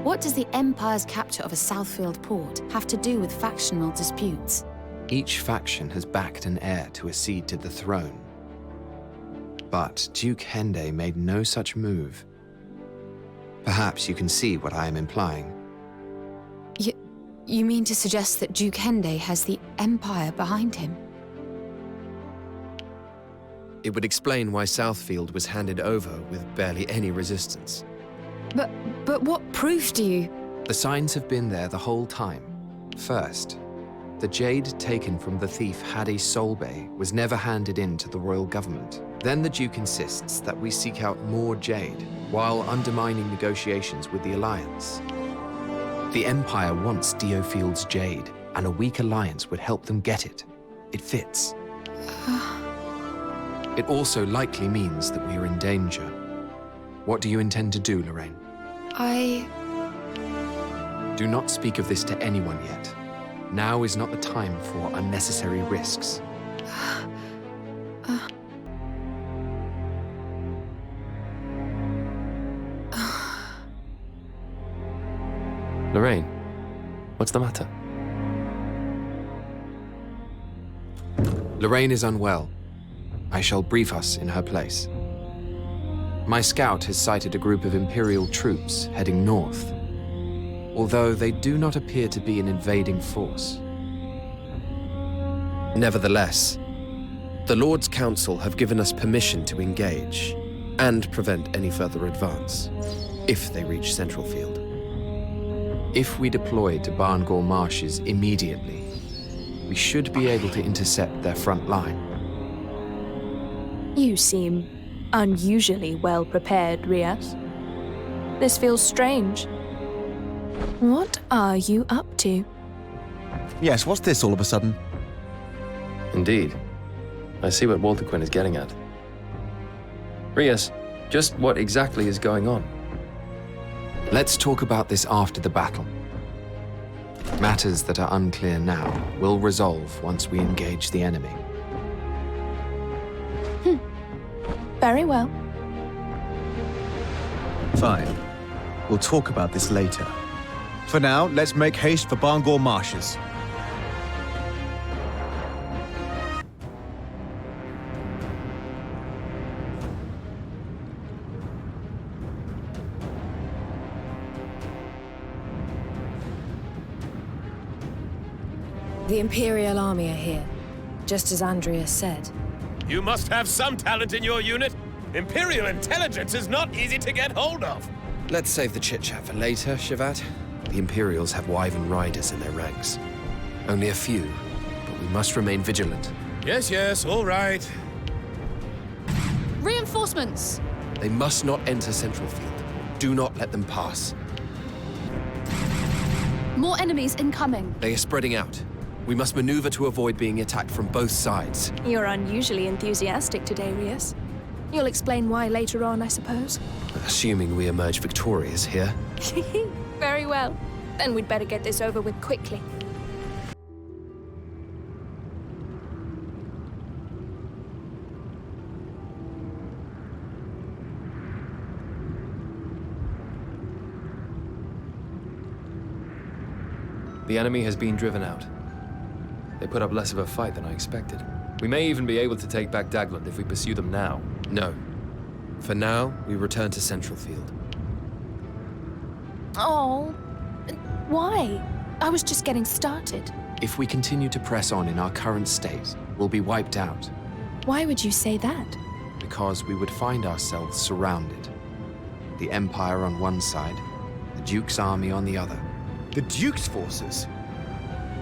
What does the Empire's capture of a Southfield port have to do with factional disputes? Each faction has backed an heir to accede to the throne. But Duke Henday made no such move. Perhaps you can see what I am implying. You mean to suggest that Duke Henday has the Empire behind him? It would explain why Southfield was handed over with barely any resistance. But what proof do you... The signs have been there the whole time. First, the jade taken from the thief Henday Solbay was never handed in to the royal government. Then the Duke insists that we seek out more jade, while undermining negotiations with the Alliance. The Empire wants DioField's jade, and a weak alliance would help them get it. It fits. It also likely means that we are in danger. What do you intend to do, Lorraine? Do not speak of this to anyone yet. Now is not the time for unnecessary risks. Lorraine, what's the matter? Lorraine is unwell. I shall brief us in her place. My scout has sighted a group of Imperial troops heading north, although they do not appear to be an invading force. Nevertheless, the Lord's Council have given us permission to engage and prevent any further advance, if they reach Centralfield. If we deploy to Barngor Marshes immediately, we should be able to intercept their front line. You seem unusually well prepared, Rias. This feels strange. What are you up to? Yes, what's this all of a sudden? Indeed. I see what Walter Quinn is getting at. Rias, just what exactly is going on? Let's talk about this after the battle. Matters that are unclear now will resolve once we engage the enemy. Very well. Fine. We'll talk about this later. For now, let's make haste for Barngor Marshes. The Imperial army are here, just as Andrea said. You must have some talent in your unit. Imperial intelligence is not easy to get hold of. Let's save the chit-chat for later, Shavat. The Imperials have Wyvern riders in their ranks. Only a few, but we must remain vigilant. Yes, all right. Reinforcements! They must not enter Centralfield. Do not let them pass. More enemies incoming. They are spreading out. We must maneuver to avoid being attacked from both sides. You're unusually enthusiastic today, Rias. You'll explain why later on, I suppose. Assuming we emerge victorious here. Very well. Then we'd better get this over with quickly. The enemy has been driven out. They put up less of a fight than I expected. We may even be able to take back Dagland if we pursue them now. No. For now, we return to Centralfield. Oh, why? I was just getting started. If we continue to press on in our current state, we'll be wiped out. Why would you say that? Because we would find ourselves surrounded. The Empire on one side, the Duke's army on the other. The Duke's forces?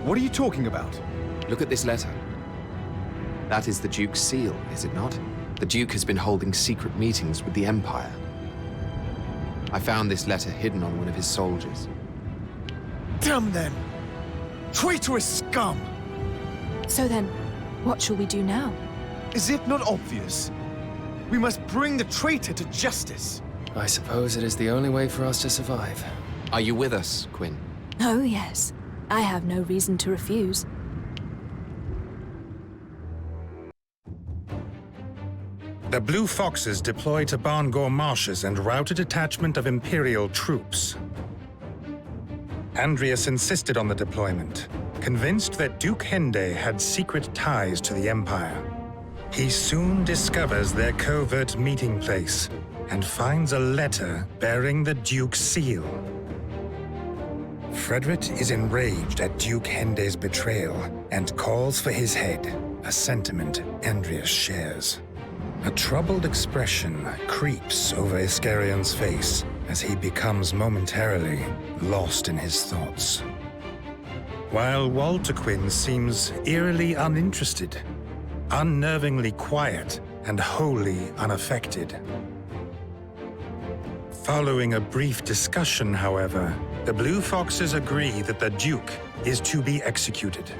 What are you talking about? Look at this letter. That is the Duke's seal, is it not? The Duke has been holding secret meetings with the Empire. I found this letter hidden on one of his soldiers. Damn them! Traitorous scum! So then, what shall we do now? Is it not obvious? We must bring the traitor to justice. I suppose it is the only way for us to survive. Are you with us, Quinn? Oh, yes. I have no reason to refuse. The Blue Foxes deployed to Barngor Marshes and routed a detachment of Imperial troops. Andreas insisted on the deployment, convinced that Duke Henday had secret ties to the Empire. He soon discovers their covert meeting place and finds a letter bearing the Duke's seal. Frederick is enraged at Duke Henday's betrayal and calls for his head, a sentiment Andreas shares. A troubled expression creeps over Iscarian's face as he becomes momentarily lost in his thoughts. While Walter Quinn seems eerily uninterested, unnervingly quiet, and wholly unaffected. Following a brief discussion, however, the Blue Foxes agree that the Duke is to be executed.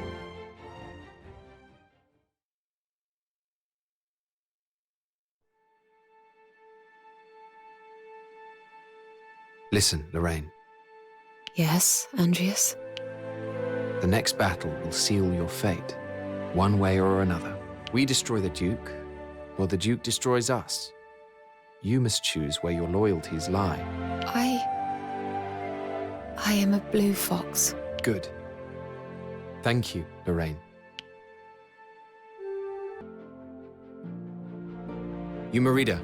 Listen, Lorraine. Yes, Andreas? The next battle will seal your fate, one way or another. We destroy the Duke, or the Duke destroys us. You must choose where your loyalties lie. I am a blue fox. Good. Thank you, Lorraine. Merida,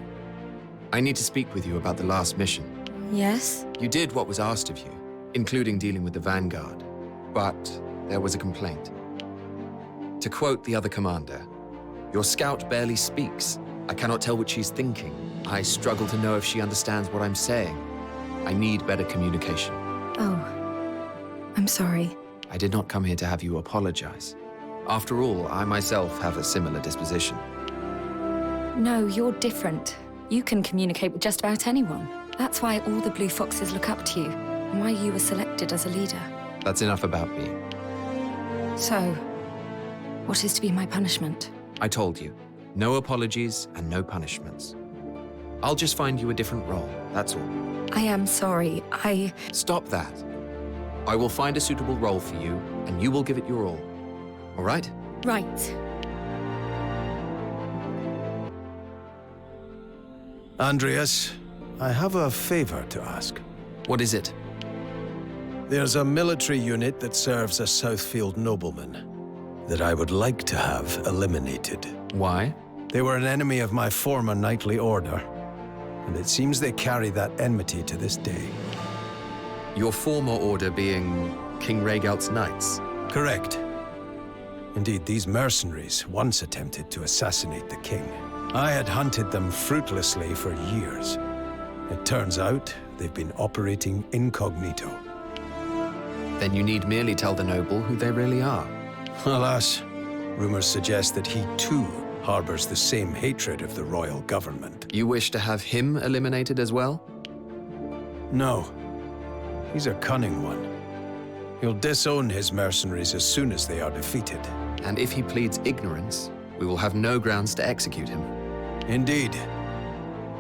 I need to speak with you about the last mission. Yes? You did what was asked of you, including dealing with the Vanguard, but there was a complaint. To quote the other commander, "Your scout barely speaks. I cannot tell what she's thinking. I struggle to know if she understands what I'm saying. I need better communication." Oh, I'm sorry. I did not come here to have you apologize. After all, I myself have a similar disposition. No, you're different. You can communicate with just about anyone. That's why all the Blue Foxes look up to you, and why you were selected as a leader. That's enough about me. So, what is to be my punishment? I told you, no apologies and no punishments. I'll just find you a different role, that's all. I am sorry, Stop that. I will find a suitable role for you, and you will give it your all. All right? Right. Andreas, I have a favor to ask. What is it? There's a military unit that serves a Southfield nobleman that I would like to have eliminated. Why? They were an enemy of my former knightly order, and it seems they carry that enmity to this day. Your former order being King Rhaegal's knights? Correct. Indeed, these mercenaries once attempted to assassinate the king. I had hunted them fruitlessly for years. It turns out they've been operating incognito. Then you need merely tell the noble who they really are. Alas, rumors suggest that he too harbors the same hatred of the royal government. You wish to have him eliminated as well? No. He's a cunning one. He'll disown his mercenaries as soon as they are defeated. And if he pleads ignorance, we will have no grounds to execute him. Indeed.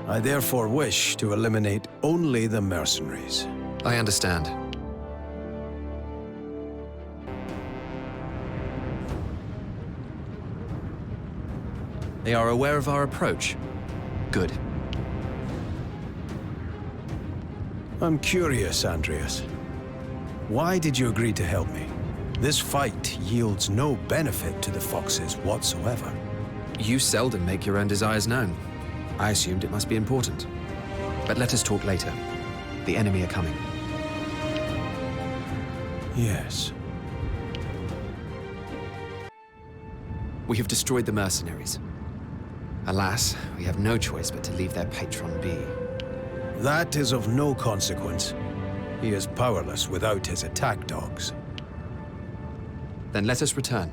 I therefore wish to eliminate only the mercenaries. I understand. They are aware of our approach. Good. I'm curious, Andreas. Why did you agree to help me? This fight yields no benefit to the Foxes whatsoever. You seldom make your own desires known. I assumed it must be important. But let us talk later. The enemy are coming. Yes. We have destroyed the mercenaries. Alas, we have no choice but to leave their patron be. That is of no consequence. He is powerless without his attack dogs. Then let us return.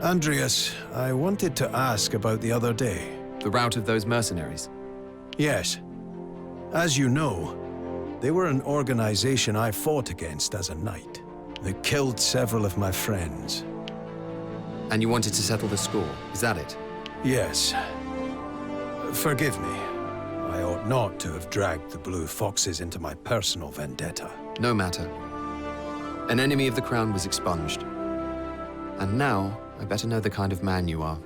Andreas, I wanted to ask about the other day. The rout of those mercenaries? Yes. As you know, they were an organization I fought against as a knight. They killed several of my friends. And you wanted to settle the score, is that it? Yes. Forgive me. I ought not to have dragged the Blue Foxes into my personal vendetta. No matter. An enemy of the crown was expunged. And now, I better know the kind of man you are.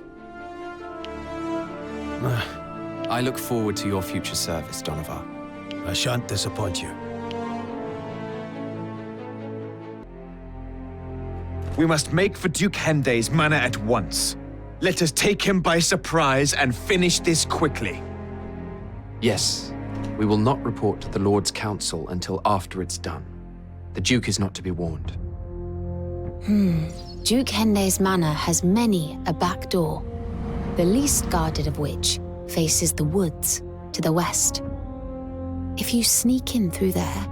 I look forward to your future service, Donovar. I shan't disappoint you. We must make for Duke Henday's manor at once. Let us take him by surprise and finish this quickly. Yes, we will not report to the Lord's Council until after it's done. The Duke is not to be warned. Duke Henday's manor has many a back door, the least guarded of which faces the woods to the west. If you sneak in through there,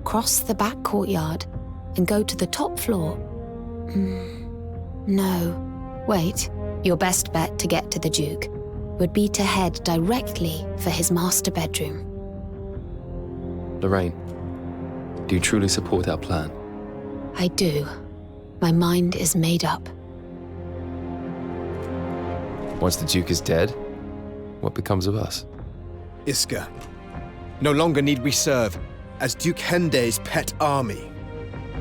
cross the back courtyard, and go to the top floor... No. Wait. Your best bet to get to the Duke would be to head directly for his master bedroom. Lorraine, do you truly support our plan? I do. My mind is made up. Once the Duke is dead, what becomes of us? Iska, no longer need we serve as Duke Henday's pet army.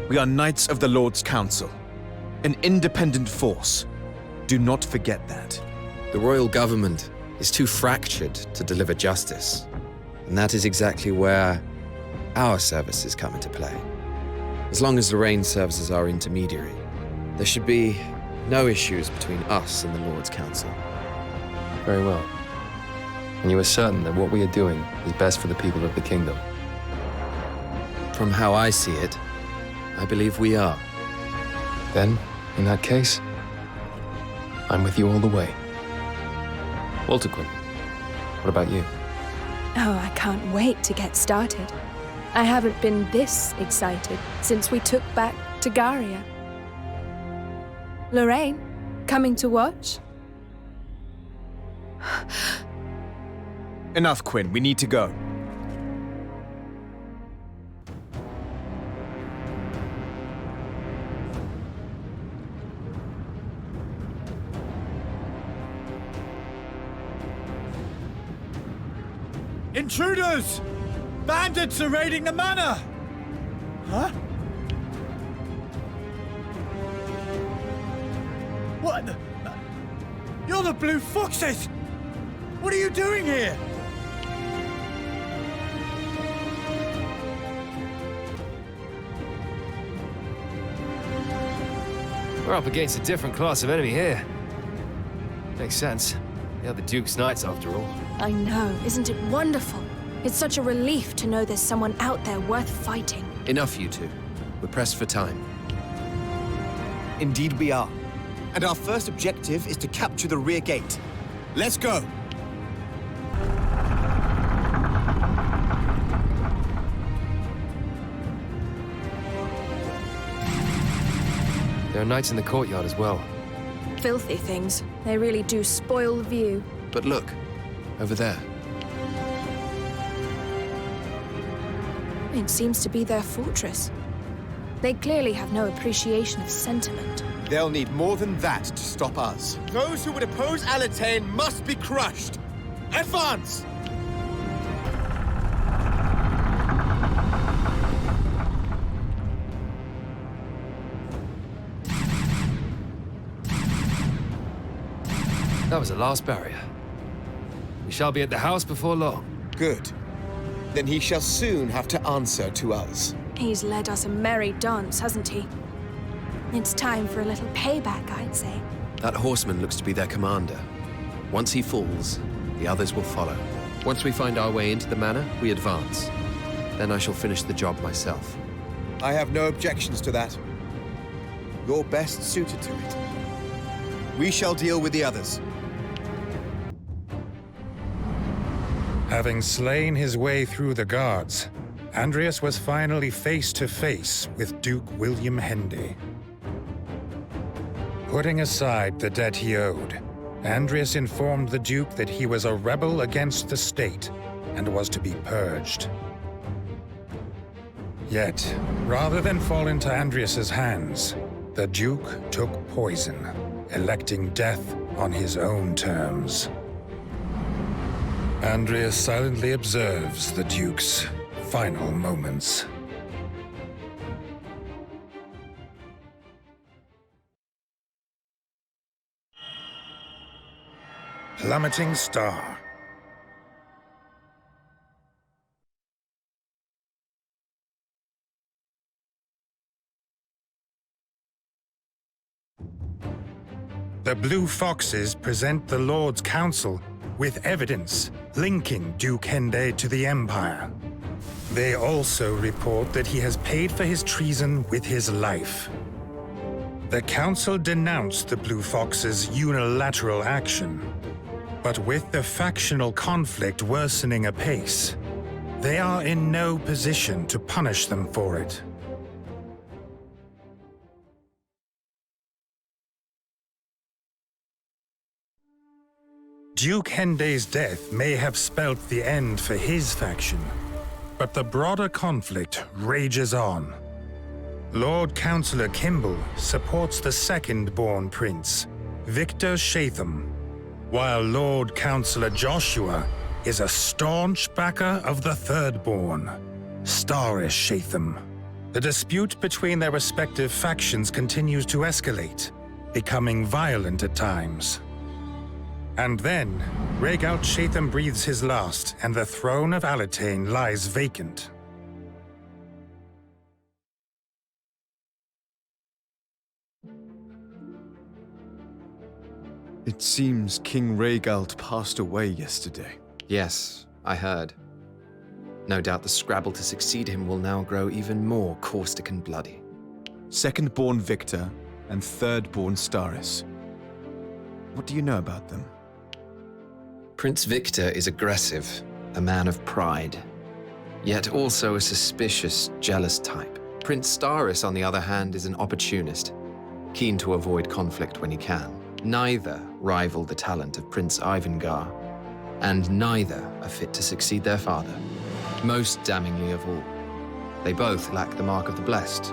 We are Knights of the Lord's Council, an independent force. Do not forget that. The royal government is too fractured to deliver justice, and that is exactly where our services come into play. As long as Lorraine serves as our intermediary, there should be no issues between us and the Lord's Council. Very well. And you are certain that what we are doing is best for the people of the kingdom? From how I see it, I believe we are. Then, in that case, I'm with you all the way. Walter Quinn, what about you? Oh, I can't wait to get started. I haven't been this excited since we took back Tagaria. Lorraine, coming to watch? Enough, Quinn. We need to go. Intruders! Bandits are raiding the manor! Huh? What the... You're the Blue Foxes! What are you doing here? We're up against a different class of enemy here. Makes sense. They are the Duke's Knights, after all. I know, isn't it wonderful? It's such a relief to know there's someone out there worth fighting. Enough, you two. We're pressed for time. Indeed we are. And our first objective is to capture the rear gate. Let's go! There are knights in the courtyard as well. Filthy things. They really do spoil the view. But look, over there. It seems to be their fortress. They clearly have no appreciation of sentiment. They'll need more than that to stop us. Those who would oppose Alatain must be crushed! Advance! That was the last barrier. We shall be at the house before long. Good. Then he shall soon have to answer to us. He's led us a merry dance, hasn't he? It's time for a little payback, I'd say. That horseman looks to be their commander. Once he falls, the others will follow. Once we find our way into the manor, we advance. Then I shall finish the job myself. I have no objections to that. You're best suited to it. We shall deal with the others. Having slain his way through the guards, Andreas was finally face to face with Duke William Henday. Putting aside the debt he owed, Andreas informed the Duke that he was a rebel against the state and was to be purged. Yet, rather than fall into Andreas's hands, the Duke took poison, electing death on his own terms. Andreas silently observes the Duke's final moments. Plummeting star. The Blue Foxes present the Lord's Council with evidence linking Duke Henday to the Empire. They also report that he has paid for his treason with his life. The Council denounced the Blue Fox's unilateral action, but with the factional conflict worsening apace, they are in no position to punish them for it. Duke Henday's death may have spelt the end for his faction, but the broader conflict rages on. Lord Councillor Kimball supports the second-born prince, Victor Shatham, while Lord Councillor Joshua is a staunch backer of the third-born, Starish Shatham. The dispute between their respective factions continues to escalate, becoming violent at times. And then, Rhaegal Shatham breathes his last, and the throne of Alatane lies vacant. It seems King Rhaegal passed away yesterday. Yes, I heard. No doubt the scrabble to succeed him will now grow even more caustic and bloody. Second-born Victor and third-born Staris. What do you know about them? Prince Victor is aggressive, a man of pride, yet also a suspicious, jealous type. Prince Staris, on the other hand, is an opportunist, keen to avoid conflict when he can. Neither rival the talent of Prince Ivangar, and neither are fit to succeed their father. Most damningly of all, they both lack the mark of the blessed.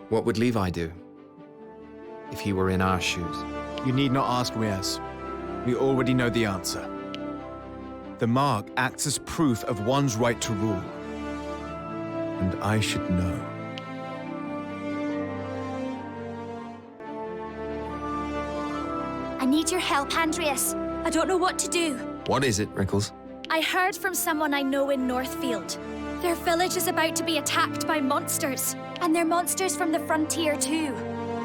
What would Levi do if he were in our shoes? You need not ask, Riaz. We already know the answer. The mark acts as proof of one's right to rule. And I should know. I need your help, Andreas. I don't know what to do. What is it, Rickles? I heard from someone I know in Northfield. Their village is about to be attacked by monsters. And they're monsters from the frontier too.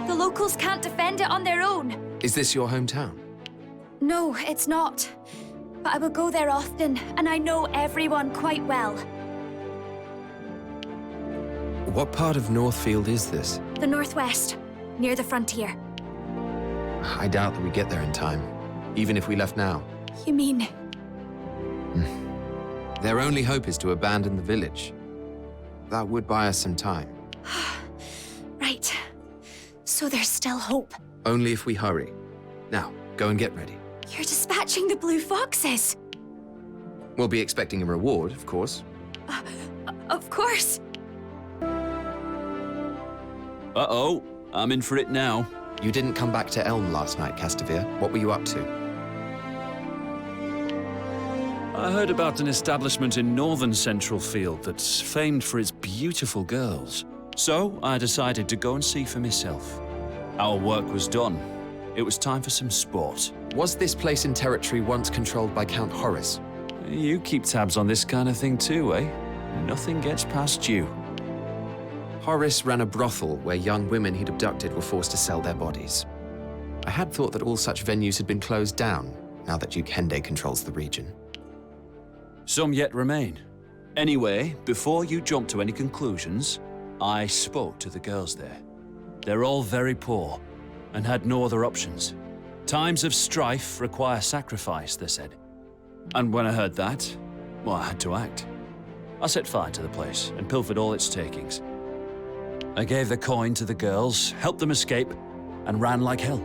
The locals can't defend it on their own. Is this your hometown? No, it's not. But I will go there often, and I know everyone quite well. What part of Northfield is this? The northwest, near the frontier. I doubt that we get there in time, even if we left now. You mean? Their only hope is to abandon the village. That would buy us some time. Right. So there's still hope. Only if we hurry. Now, go and get ready. You're dispatching the Blue Foxes. We'll be expecting a reward, of course. Of course. Uh-oh, I'm in for it now. You didn't come back to Elm last night, Castamere. What were you up to? I heard about an establishment in northern Central Field that's famed for its beautiful girls. So I decided to go and see for myself. Our work was done. It was time for some sport. Was this place in territory once controlled by Count Horace? You keep tabs on this kind of thing too, eh? Nothing gets past you. Horace ran a brothel where young women he'd abducted were forced to sell their bodies. I had thought that all such venues had been closed down, now that Duke Henday controls the region. Some yet remain. Anyway, before you jump to any conclusions, I spoke to the girls there. They're all very poor, and had no other options. Times of strife require sacrifice, they said. And when I heard that, well, I had to act. I set fire to the place and pilfered all its takings. I gave the coin to the girls, helped them escape, and ran like hell.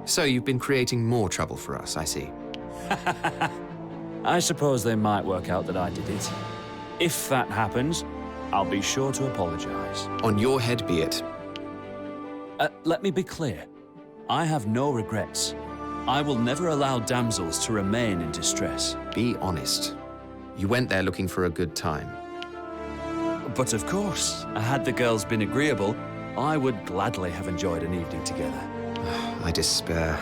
So you've been creating more trouble for us, I see. I suppose they might work out that I did it. If that happens, I'll be sure to apologize. On your head be it. Let me be clear. I have no regrets. I will never allow damsels to remain in distress. Be honest. You went there looking for a good time. But of course, had the girls been agreeable, I would gladly have enjoyed an evening together. I despair.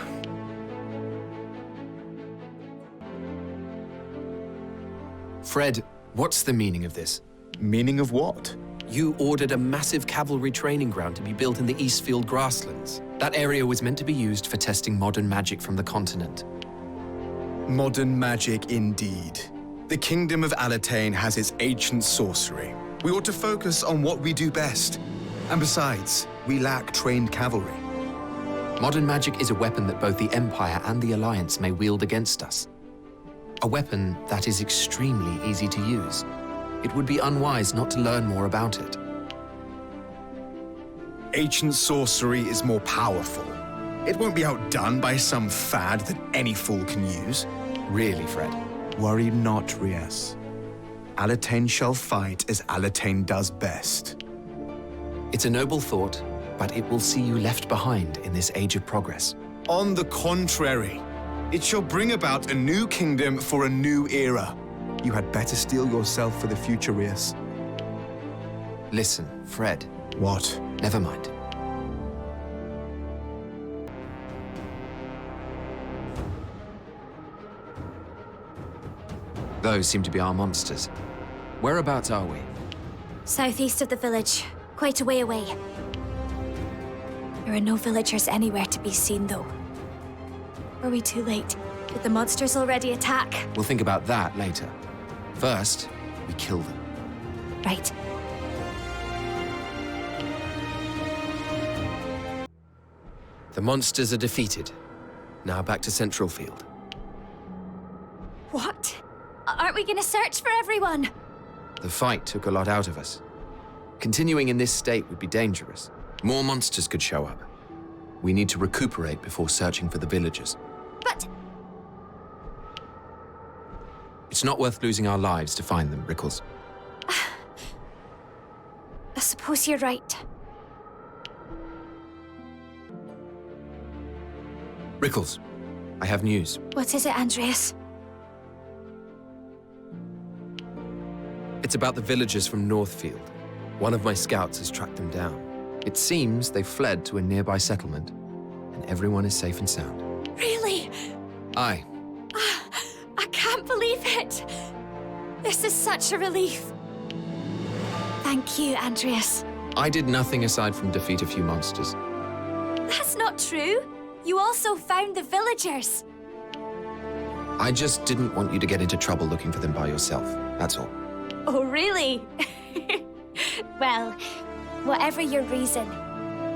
Fred, what's the meaning of this? Meaning of what? You ordered a massive cavalry training ground to be built in the Eastfield grasslands. That area was meant to be used for testing modern magic from the continent. Modern magic indeed. The Kingdom of Alatain has its ancient sorcery. We ought to focus on what we do best. And besides, we lack trained cavalry. Modern magic is a weapon that both the Empire and the Alliance may wield against us. A weapon that is extremely easy to use. It would be unwise not to learn more about it. Ancient sorcery is more powerful. It won't be outdone by some fad that any fool can use. Really, Fred? Worry not, Rias. Alatain shall fight as Alatain does best. It's a noble thought, but it will see you left behind in this age of progress. On the contrary, it shall bring about a new kingdom for a new era. You had better steel yourself for the future, Rias. Listen, Fred. What? Never mind. Those seem to be our monsters. Whereabouts are we? Southeast of the village, quite a way away. There are no villagers anywhere to be seen, though. Are we too late? Did the monsters already attack? We'll think about that later. First, we kill them. Right. The monsters are defeated. Now back to Central Field. What? Aren't we gonna search for everyone? The fight took a lot out of us. Continuing in this state would be dangerous. More monsters could show up. We need to recuperate before searching for the villagers. But... It's not worth losing our lives to find them, Rickles. I suppose you're right. Rickles, I have news. What is it, Andreas? It's about the villagers from Northfield. One of my scouts has tracked them down. It seems they fled to a nearby settlement, and everyone is safe and sound. Really? Aye. I can't believe it! This is such a relief. Thank you, Andreas. I did nothing aside from defeat a few monsters. That's not true. You also found the villagers. I just didn't want you to get into trouble looking for them by yourself, that's all. Oh, really? Well, whatever your reason,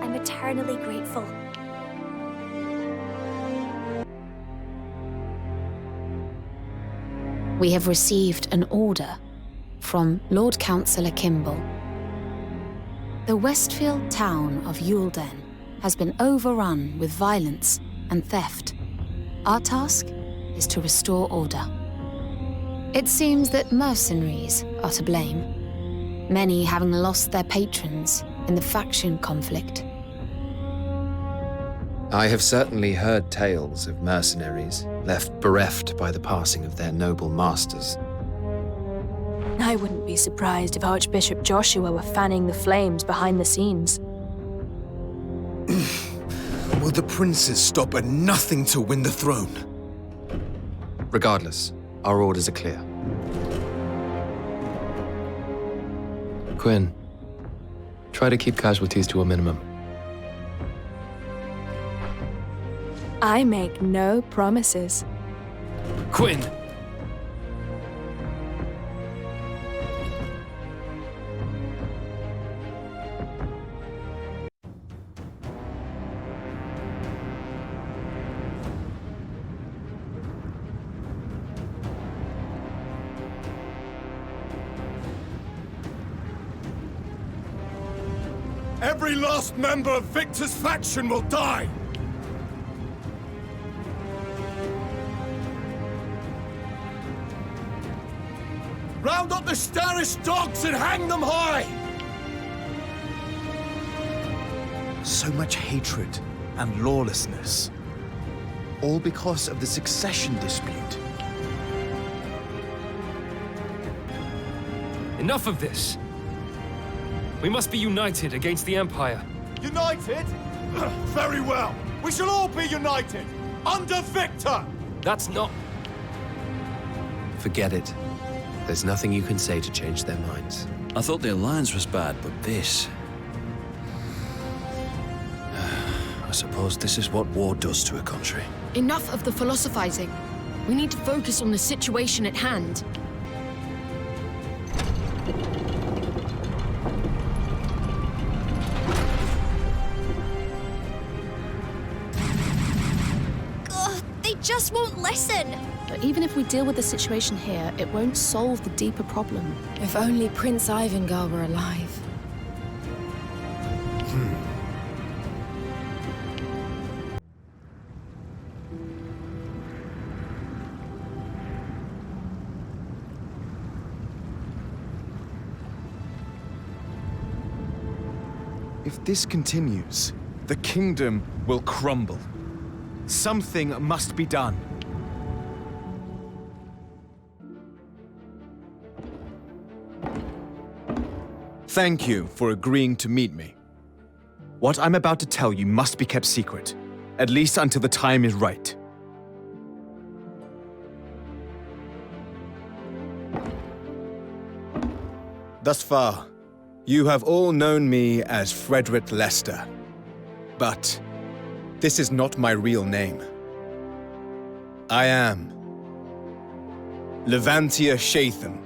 I'm eternally grateful. We have received an order from Lord Councillor Kimball. The Westfield town of Eulden has been overrun with violence and theft. Our task is to restore order. It seems that mercenaries are to blame, many having lost their patrons in the faction conflict. I have certainly heard tales of mercenaries left bereft by the passing of their noble masters. I wouldn't be surprised if Archbishop Joshua were fanning the flames behind the scenes. Will the princes stop at nothing to win the throne? Regardless, our orders are clear. Quinn, try to keep casualties to a minimum. I make no promises. Quinn! Every last member of Victor's faction will die! Round up the starrish dogs and hang them high! So much hatred and lawlessness. All because of the succession dispute. Enough of this! We must be united against the Empire. United? Very well. We shall all be united! Under Victor! That's not... Forget it. There's nothing you can say to change their minds. I thought the Alliance was bad, but this... I suppose this is what war does to a country. Enough of the philosophizing. We need to focus on the situation at hand. Ugh, they just won't listen. But even if we deal with the situation here, it won't solve the deeper problem. If only Prince Rivengale were alive. If this continues, the kingdom will crumble. Something must be done. Thank you for agreeing to meet me. What I'm about to tell you must be kept secret, at least until the time is right. Thus far, you have all known me as Frederick Lester. But this is not my real name. I am Levantia Shatham,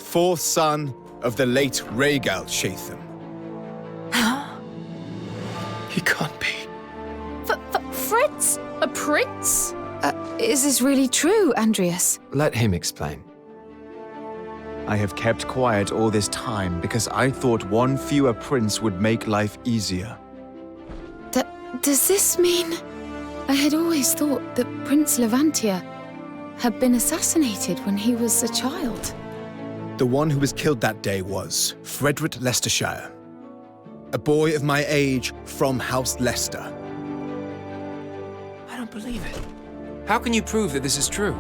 fourth son of the late Rhaegal Shatham. He can't be. Fritz? A prince? Is this really true, Andreas? Let him explain. I have kept quiet all this time because I thought one fewer prince would make life easier. Does this mean... I had always thought that Prince Levantia had been assassinated when he was a child. The one who was killed that day was Frederick Leicestershire, a boy of my age from House Leicester. I don't believe it. How can you prove that this is true?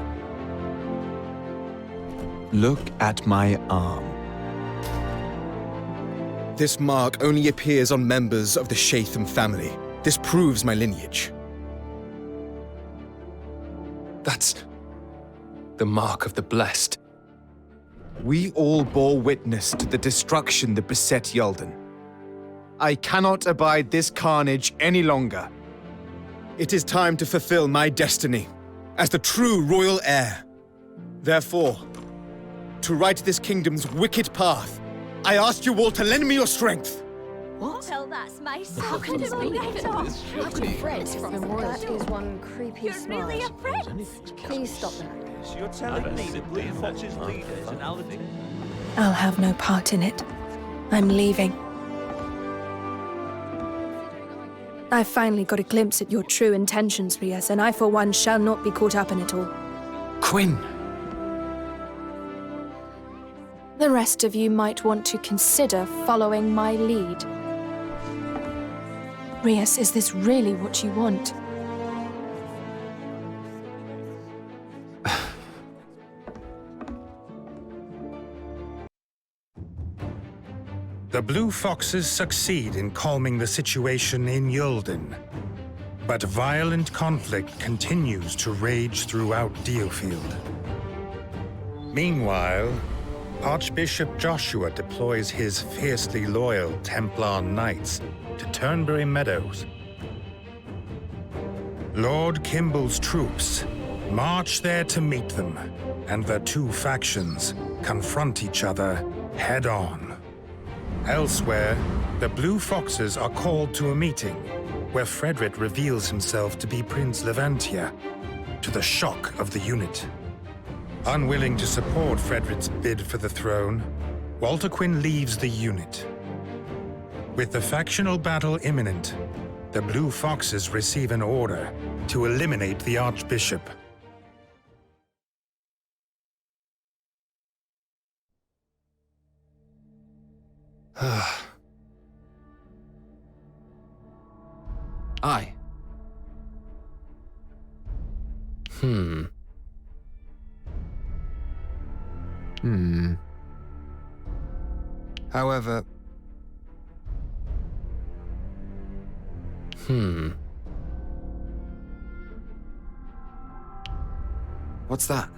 Look at my arm. This mark only appears on members of the Shatham family. This proves my lineage. That's the mark of the blessed. We all bore witness to the destruction that beset Yulden. I cannot abide this carnage any longer. It is time to fulfill my destiny as the true royal heir. Therefore, to right this kingdom's wicked path, I ask you all to lend me your strength. What? Well, that's my son. How can it be? How can Fritz from the That is one creepy You're smile. really a prince? Please stop that. You're telling me the Blue Fox's leaders and Aladdin. I'll have no part in it. I'm leaving. I've finally got a glimpse at your true intentions, Rias, and I for one shall not be caught up in it all. Quinn! The rest of you might want to consider following my lead. Rias, is this really what you want? The Blue Foxes succeed in calming the situation in Yulden, but violent conflict continues to rage throughout DioField. Meanwhile, Archbishop Joshua deploys his fiercely loyal Templar Knights to Turnberry Meadows. Lord Kimball's troops march there to meet them, and the two factions confront each other head-on. Elsewhere, the Blue Foxes are called to a meeting where Frederick reveals himself to be Prince Levantia, to the shock of the unit. Unwilling to support Frederick's bid for the throne, Walter Quinn leaves the unit. With the factional battle imminent, the Blue Foxes receive an order to eliminate the Archbishop. I. However... What's that?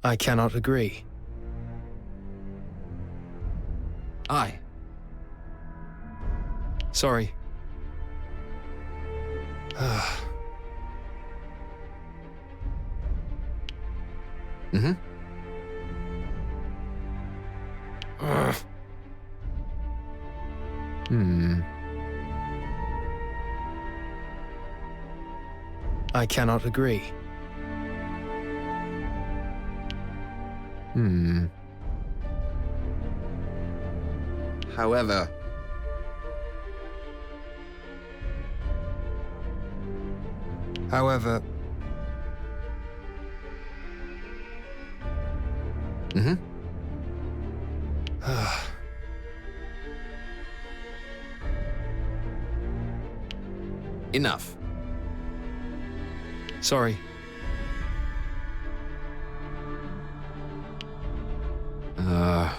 I cannot agree. I. Sorry. Mm-hmm. I cannot agree. However... Mm-hmm. Enough. Sorry. Ugh.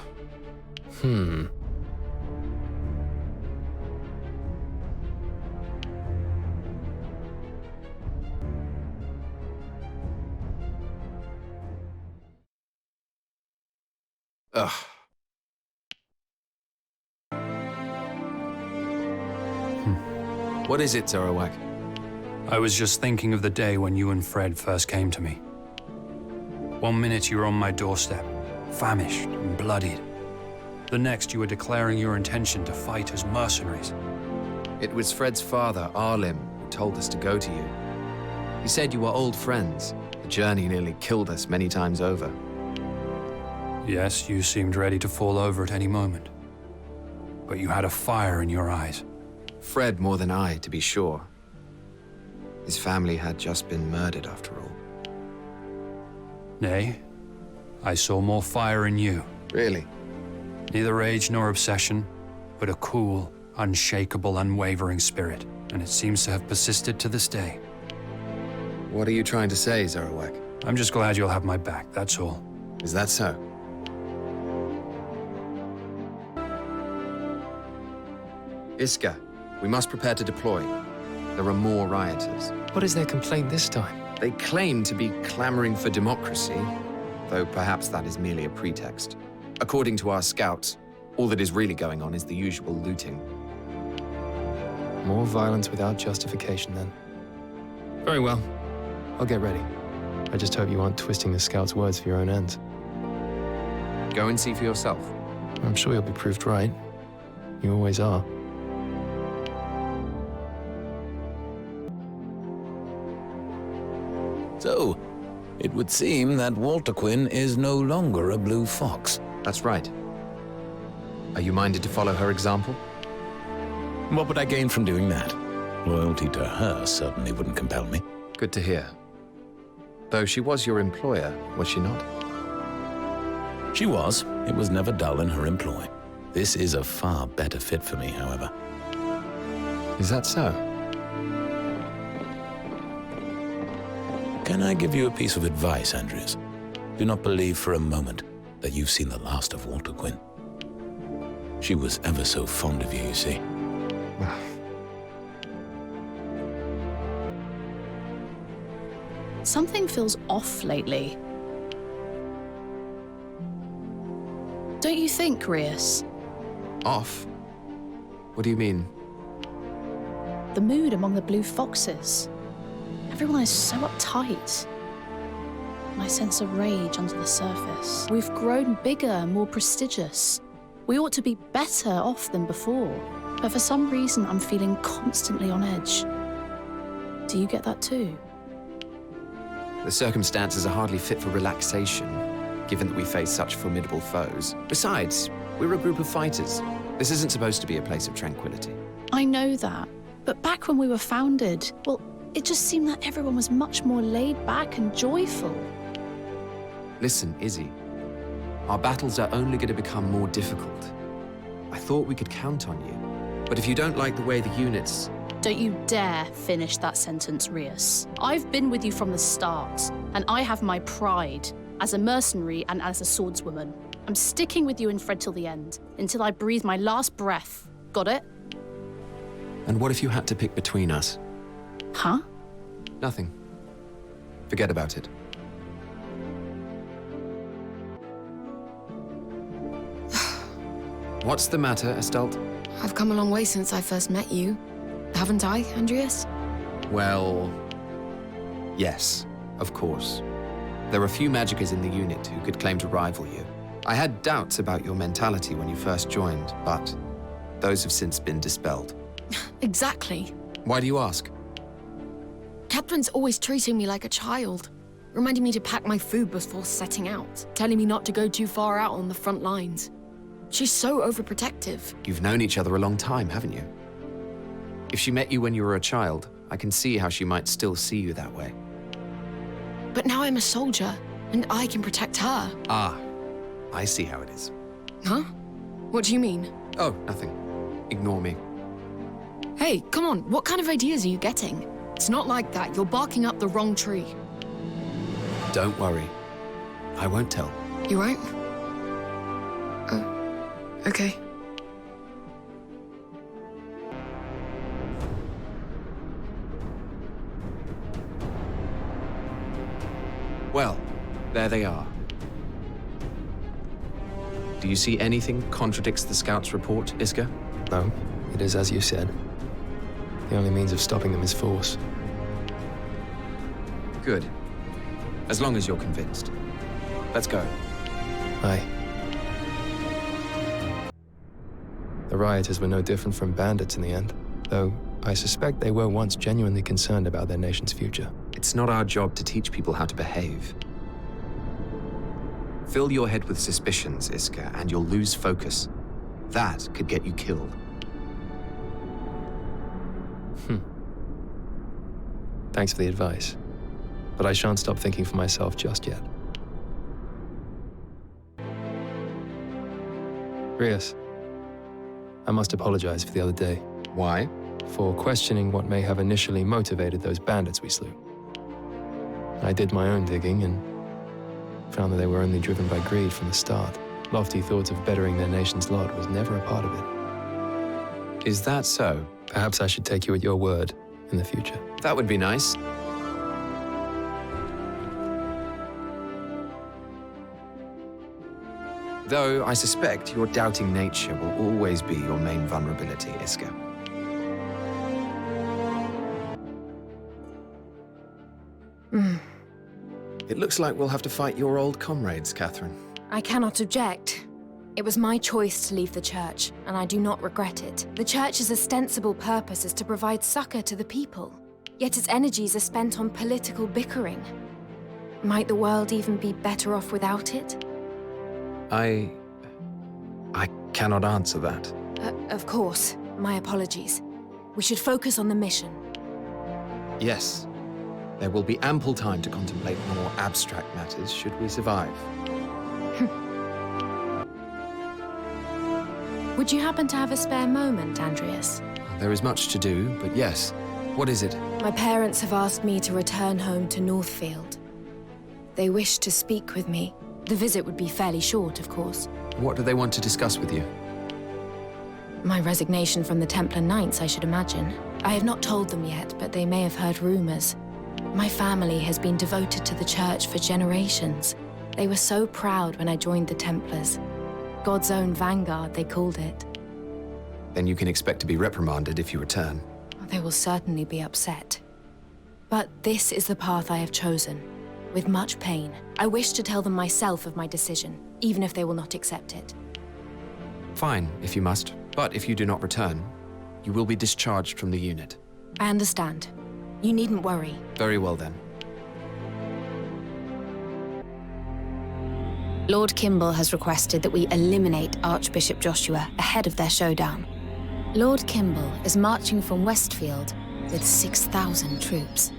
What is it, Zoroark? I was just thinking of the day when you and Fred first came to me. 1 minute you were on my doorstep, famished and bloodied. The next you were declaring your intention to fight as mercenaries. It was Fred's father, Arlim, who told us to go to you. He said you were old friends. The journey nearly killed us many times over. Yes, you seemed ready to fall over at any moment. But you had a fire in your eyes. Fred more than I, to be sure. His family had just been murdered, after all. Nay, I saw more fire in you. Really? Neither rage nor obsession, but a cool, unshakable, unwavering spirit, and it seems to have persisted to this day. What are you trying to say, Zoroark? I'm just glad you'll have my back, that's all. Is that so? Iska, we must prepare to deploy. There are more rioters. What is their complaint this time? They claim to be clamoring for democracy, though perhaps that is merely a pretext. According to our scouts, all that is really going on is the usual looting. More violence without justification, then. Very well. I'll get ready. I just hope you aren't twisting the scouts' words for your own ends. Go and see for yourself. I'm sure you'll be proved right. You always are. So, it would seem that Walter Quinn is no longer a blue fox. That's right. Are you minded to follow her example? What would I gain from doing that? Loyalty to her certainly wouldn't compel me. Good to hear. Though she was your employer, was she not? She was. It was never dull in her employ. This is a far better fit for me, however. Is that so? Can I give you a piece of advice, Andreas? Do not believe for a moment that you've seen the last of Walter Quinn. She was ever so fond of you see. Something feels off lately. Don't you think, Rias? Off? What do you mean? The mood among the blue foxes. Everyone is so uptight. My sense of rage under the surface. We've grown bigger, more prestigious. We ought to be better off than before. But for some reason, I'm feeling constantly on edge. Do you get that too? The circumstances are hardly fit for relaxation, given that we face such formidable foes. Besides, we're a group of fighters. This isn't supposed to be a place of tranquility. I know that. But back when we were founded, well, it just seemed that everyone was much more laid back and joyful. Listen, Izzy. Our battles are only going to become more difficult. I thought we could count on you. But if you don't like the way the units... Don't you dare finish that sentence, Rias. I've been with you from the start, and I have my pride as a mercenary and as a swordswoman. I'm sticking with you and Fred till the end, until I breathe my last breath. Got it? And what if you had to pick between us? Huh? Nothing. Forget about it. What's the matter, Estalt? I've come a long way since I first met you. Haven't I, Andreas? Well, yes, of course. There are few magicers in the unit who could claim to rival you. I had doubts about your mentality when you first joined, but those have since been dispelled. Exactly. Why do you ask? Catherine's always treating me like a child, reminding me to pack my food before setting out, telling me not to go too far out on the front lines. She's so overprotective. You've known each other a long time, haven't you? If she met you when you were a child, I can see how she might still see you that way. But now I'm a soldier, and I can protect her. Ah, I see how it is. Huh? What do you mean? Oh, nothing. Ignore me. Hey, come on, what kind of ideas are you getting? It's not like that, you're barking up the wrong tree. Don't worry. I won't tell. You won't? Okay. Well, there they are. Do you see anything contradicts the scout's report, Iska? No, it is as you said. The only means of stopping them is force. Good. As long as you're convinced. Let's go. Aye. The rioters were no different from bandits in the end, though I suspect they were once genuinely concerned about their nation's future. It's not our job to teach people how to behave. Fill your head with suspicions, Iska, and you'll lose focus. That could get you killed. Thanks for the advice, but I shan't stop thinking for myself just yet. Rias, I must apologize for the other day. Why? For questioning what may have initially motivated those bandits we slew. I did my own digging and found that they were only driven by greed from the start. Lofty thoughts of bettering their nation's lot was never a part of it. Is that so? Perhaps I should take you at your word in the future. That would be nice. Though I suspect your doubting nature will always be your main vulnerability, Iska. It looks like we'll have to fight your old comrades, Catherine. I cannot object. It was my choice to leave the church, and I do not regret it. The church's ostensible purpose is to provide succor to the people, yet its energies are spent on political bickering. Might the world even be better off without it? I cannot answer that. Of course. My apologies. We should focus on the mission. Yes. There will be ample time to contemplate more abstract matters should we survive. Would you happen to have a spare moment, Andreas? There is much to do, but yes. What is it? My parents have asked me to return home to Northfield. They wish to speak with me. The visit would be fairly short, of course. What do they want to discuss with you? My resignation from the Templar Knights, I should imagine. I have not told them yet, but they may have heard rumors. My family has been devoted to the church for generations. They were so proud when I joined the Templars. God's own vanguard, they called it. Then you can expect to be reprimanded if you return. They will certainly be upset. But this is the path I have chosen. With much pain, I wish to tell them myself of my decision, even if they will not accept it. Fine, if you must. But if you do not return, you will be discharged from the unit. I understand. You needn't worry. Very well then. Lord Kimball has requested that we eliminate Archbishop Joshua ahead of their showdown. Lord Kimball is marching from Westfield with 6,000 troops.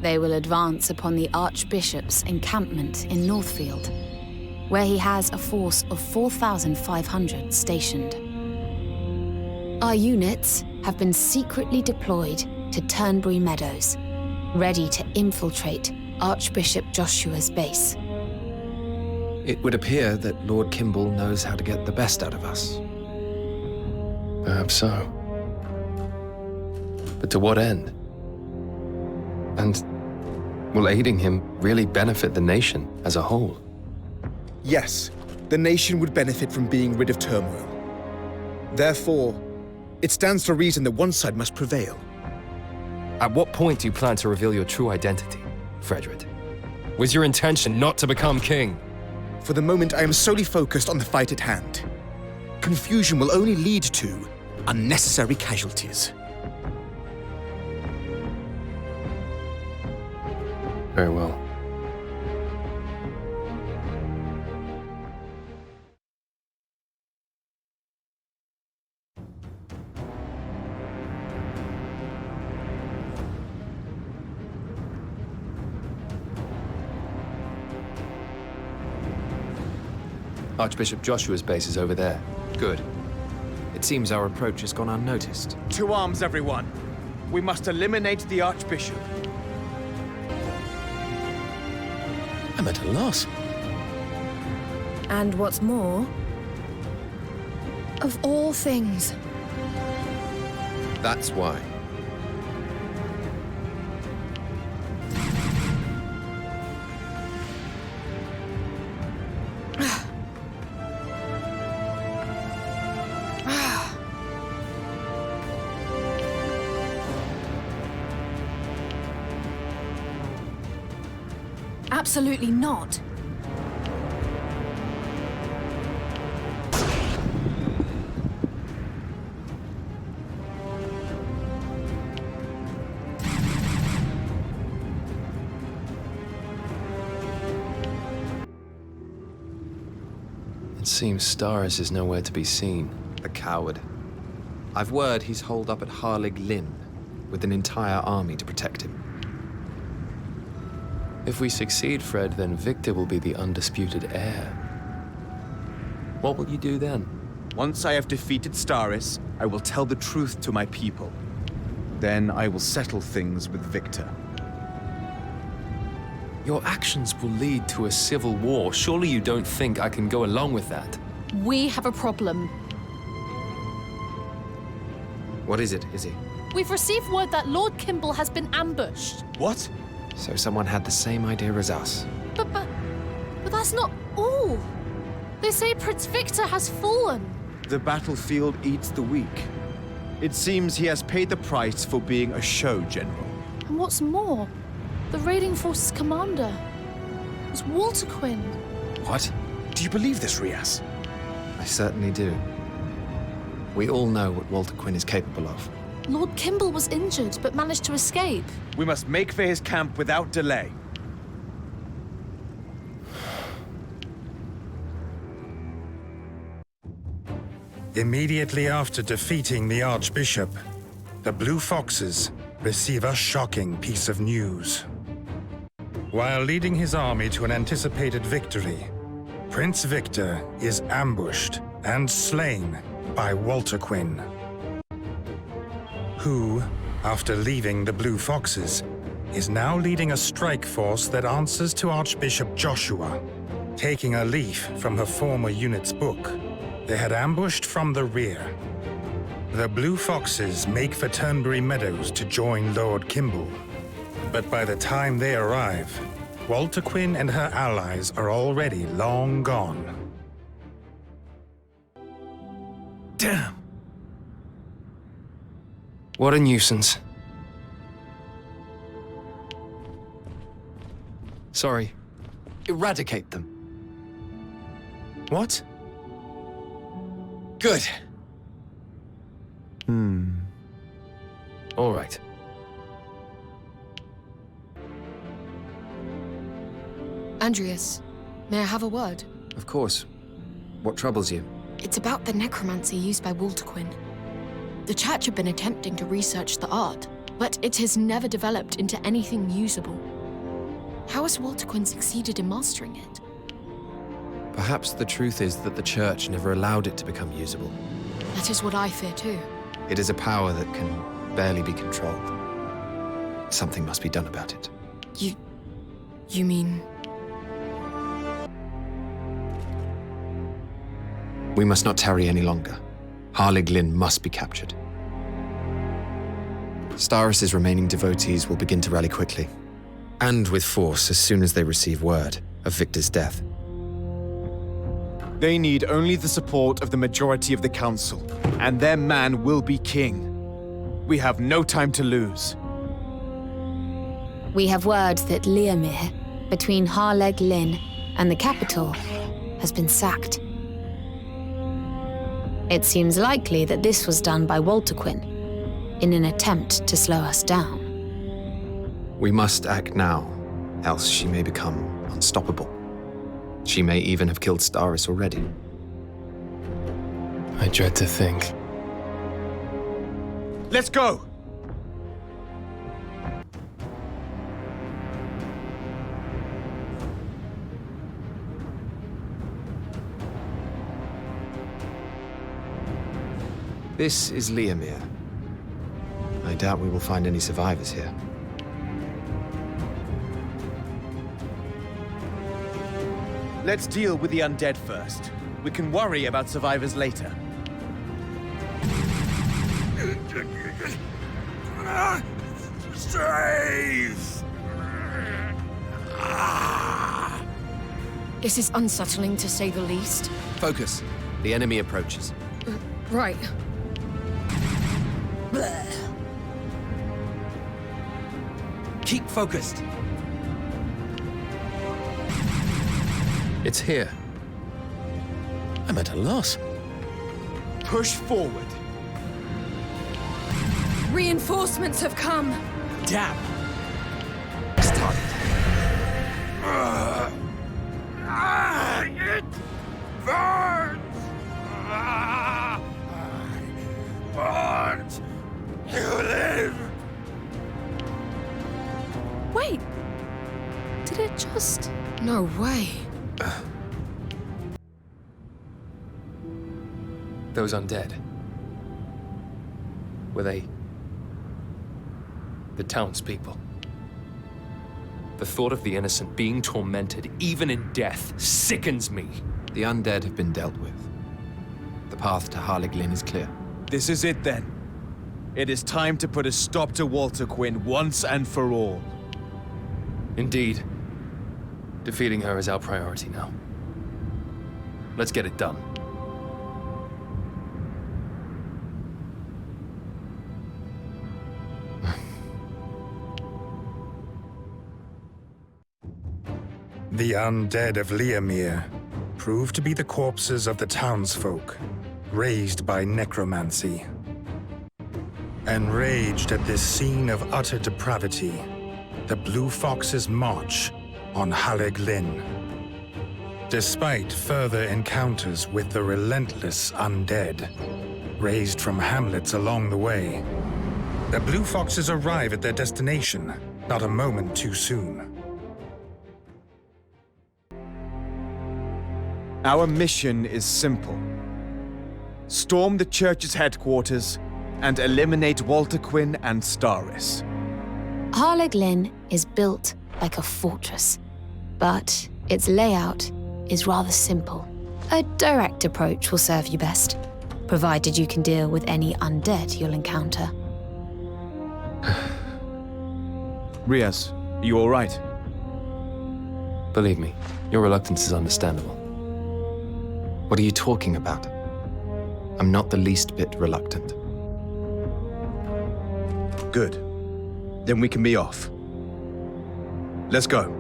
They will advance upon the Archbishop's encampment in Northfield, where he has a force of 4,500 stationed. Our units have been secretly deployed to Turnberry Meadows, ready to infiltrate Archbishop Joshua's base. It would appear that Lord Kimball knows how to get the best out of us. Perhaps so. But to what end? And will aiding him really benefit the nation as a whole? Yes, the nation would benefit from being rid of turmoil. Therefore, it stands to reason that one side must prevail. At what point do you plan to reveal your true identity, Frederick? Was your intention not to become king? For the moment, I am solely focused on the fight at hand. Confusion will only lead to unnecessary casualties. Very well. Archbishop Joshua's base is over there. Good. It seems our approach has gone unnoticed. To arms, everyone. We must eliminate the Archbishop. I'm at a loss. And what's more, of all things, That's why. absolutely not. It seems Staris is nowhere to be seen. The coward. I've word he's holed up at Harlig Lynn, with an entire army to protect him. If we succeed, Fred, then Victor will be the undisputed heir. What will you do then? Once I have defeated Staris, I will tell the truth to my people. Then I will settle things with Victor. Your actions will lead to a civil war. Surely you don't think I can go along with that? We have a problem. What is it, Izzy? We've received word that Lord Kimball has been ambushed. What? So someone had the same idea as us. But that's not all. They say Prince Victor has fallen. The battlefield eats the weak. It seems he has paid the price for being a show general. And what's more, the raiding force's commander was Walter Quinn. What? Do you believe this, Rias? I certainly do. We all know what Walter Quinn is capable of. Lord Kimball was injured, but managed to escape. We must make for his camp without delay. Immediately after defeating the Archbishop, the Blue Foxes receive a shocking piece of news. While leading his army to an anticipated victory, Prince Victor is ambushed and slain by Walter Quinn, who, after leaving the Blue Foxes, is now leading a strike force that answers to Archbishop Joshua. Taking a leaf from her former unit's book, they had ambushed from the rear. The Blue Foxes make for Turnberry Meadows to join Lord Kimball. But by the time they arrive, Walter Quinn and her allies are already long gone. Damn! What a nuisance. Sorry. Eradicate them. What? Good. All right. Andreas, may I have a word? Of course. What troubles you? It's about the necromancy used by Walter Quinn. The Church have been attempting to research the art, but it has never developed into anything usable. How has Walter Quinn succeeded in mastering it? Perhaps the truth is that the Church never allowed it to become usable. That is what I fear too. It is a power that can barely be controlled. Something must be done about it. You mean... We must not tarry any longer. Harlig Lynn must be captured. Staris' remaining devotees will begin to rally quickly, and with force as soon as they receive word of Victor's death. They need only the support of the majority of the council, and their man will be king. We have no time to lose. We have word that Liamir, between Harleg Lyn and the capital, has been sacked. It seems likely that this was done by Walter Quinn, in an attempt to slow us down. We must act now, else she may become unstoppable. She may even have killed Staris already. I dread to think. Let's go! This is Liamir. I doubt we will find any survivors here. Let's deal with the undead first. We can worry about survivors later. Save! This is unsettling, to say the least. Focus. The enemy approaches. Right. Keep focused. It's here. I'm at a loss. Push forward. Reinforcements have come. Damn. It burns! I want to live! Wait. Did it just... No way. Those undead. Were they... the townspeople? The thought of the innocent being tormented, even in death, sickens me. The undead have been dealt with. The path to Harleg Lyn is clear. This is it then. It is time to put a stop to Walter Quinn once and for all. Indeed. Defeating her is our priority now. Let's get it done. The undead of Liamir proved to be the corpses of the townsfolk, raised by necromancy. Enraged at this scene of utter depravity, the Blue Foxes march on Harleg Lyn. Despite further encounters with the relentless undead, raised from hamlets along the way, the Blue Foxes arrive at their destination not a moment too soon. Our mission is simple. Storm the church's headquarters and eliminate Walter Quinn and Staris. Harleg Lyn is built like a fortress, but its layout is rather simple. A direct approach will serve you best, provided you can deal with any undead you'll encounter. Rias, are you all right? Believe me, your reluctance is understandable. What are you talking about? I'm not the least bit reluctant. Good. Then we can be off. Let's go.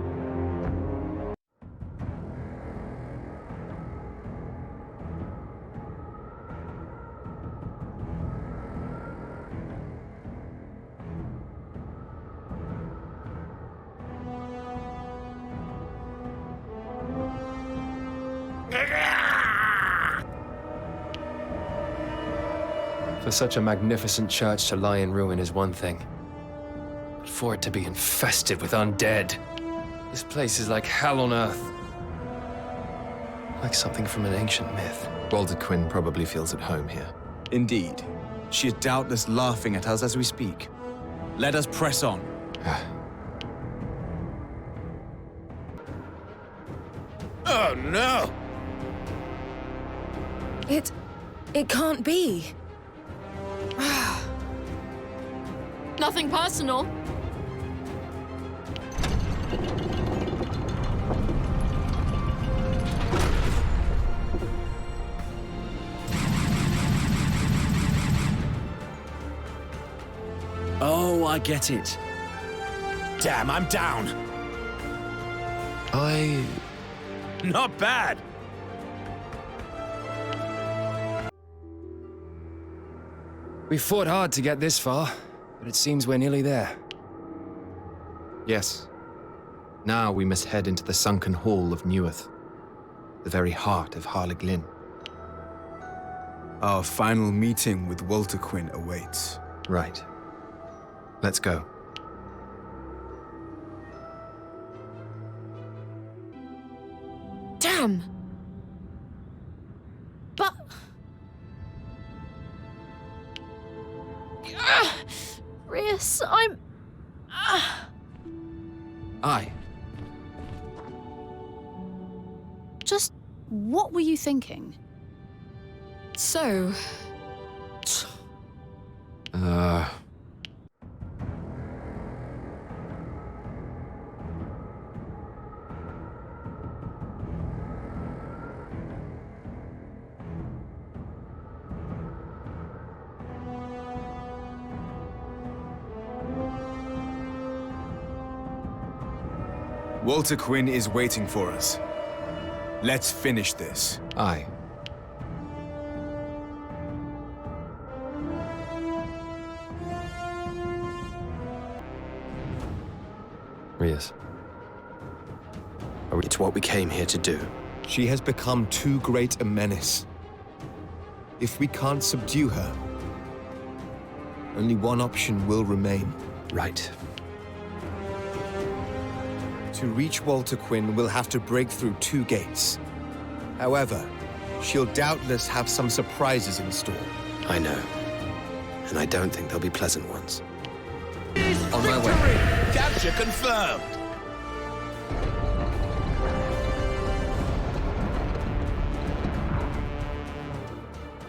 For such a magnificent church to lie in ruin is one thing. But for it to be infested with undead, this place is like hell on earth. Like something from an ancient myth. Walter Quinn probably feels at home here. Indeed. She is doubtless laughing at us as we speak. Let us press on. Oh no! It can't be. Nothing personal. I get it. Damn, I'm down. Not bad. We fought hard to get this far, but it seems we're nearly there. Yes. Now we must head into the sunken hall of Newth, the very heart of Harlig Lynn. Our final meeting with Walter Quinn awaits. Right. Let's go. Damn! But... Rias, I'm... Aye. Just what were you thinking? So... Walter Quinn is waiting for us. Let's finish this. Aye. Rias. It's what we came here to do. She has become too great a menace. If we can't subdue her, only one option will remain. Right. To reach Walter Quinn, we'll have to break through 2 gates. However, she'll doubtless have some surprises in store. I know. And I don't think they'll be pleasant ones. On my way. Capture confirmed.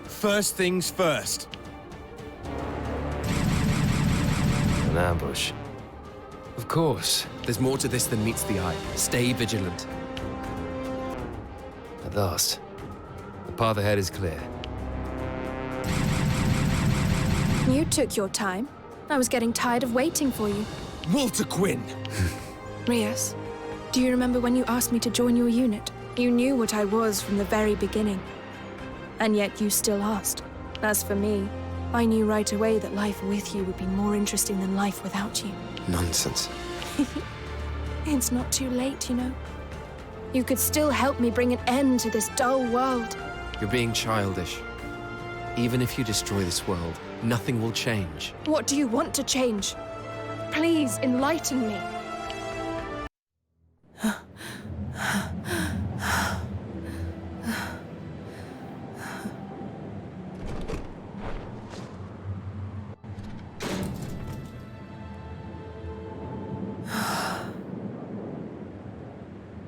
First things first. An ambush. Of course. There's more to this than meets the eye. Stay vigilant. At last. The path ahead is clear. You took your time. I was getting tired of waiting for you. Walter Quinn! Rias, do you remember when you asked me to join your unit? You knew what I was from the very beginning. And yet you still asked. As for me, I knew right away that life with you would be more interesting than life without you. Nonsense. It's not too late, you know. You could still help me bring an end to this dull world. You're being childish. Even if you destroy this world, nothing will change. What do you want to change? Please, enlighten me.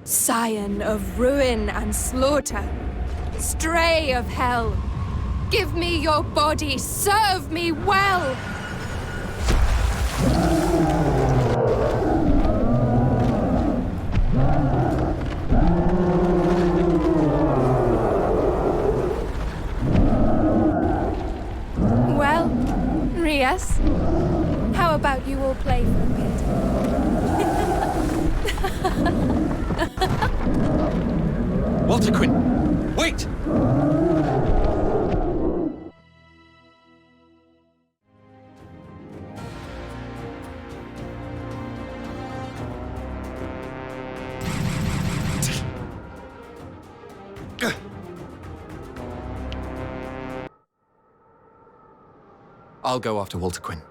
Scion of ruin and slaughter, stray of hell, give me your body, serve me well! Well, Rias, how about you all play for a bit? Walter Quinn, wait! I'll go after Walter Quinn.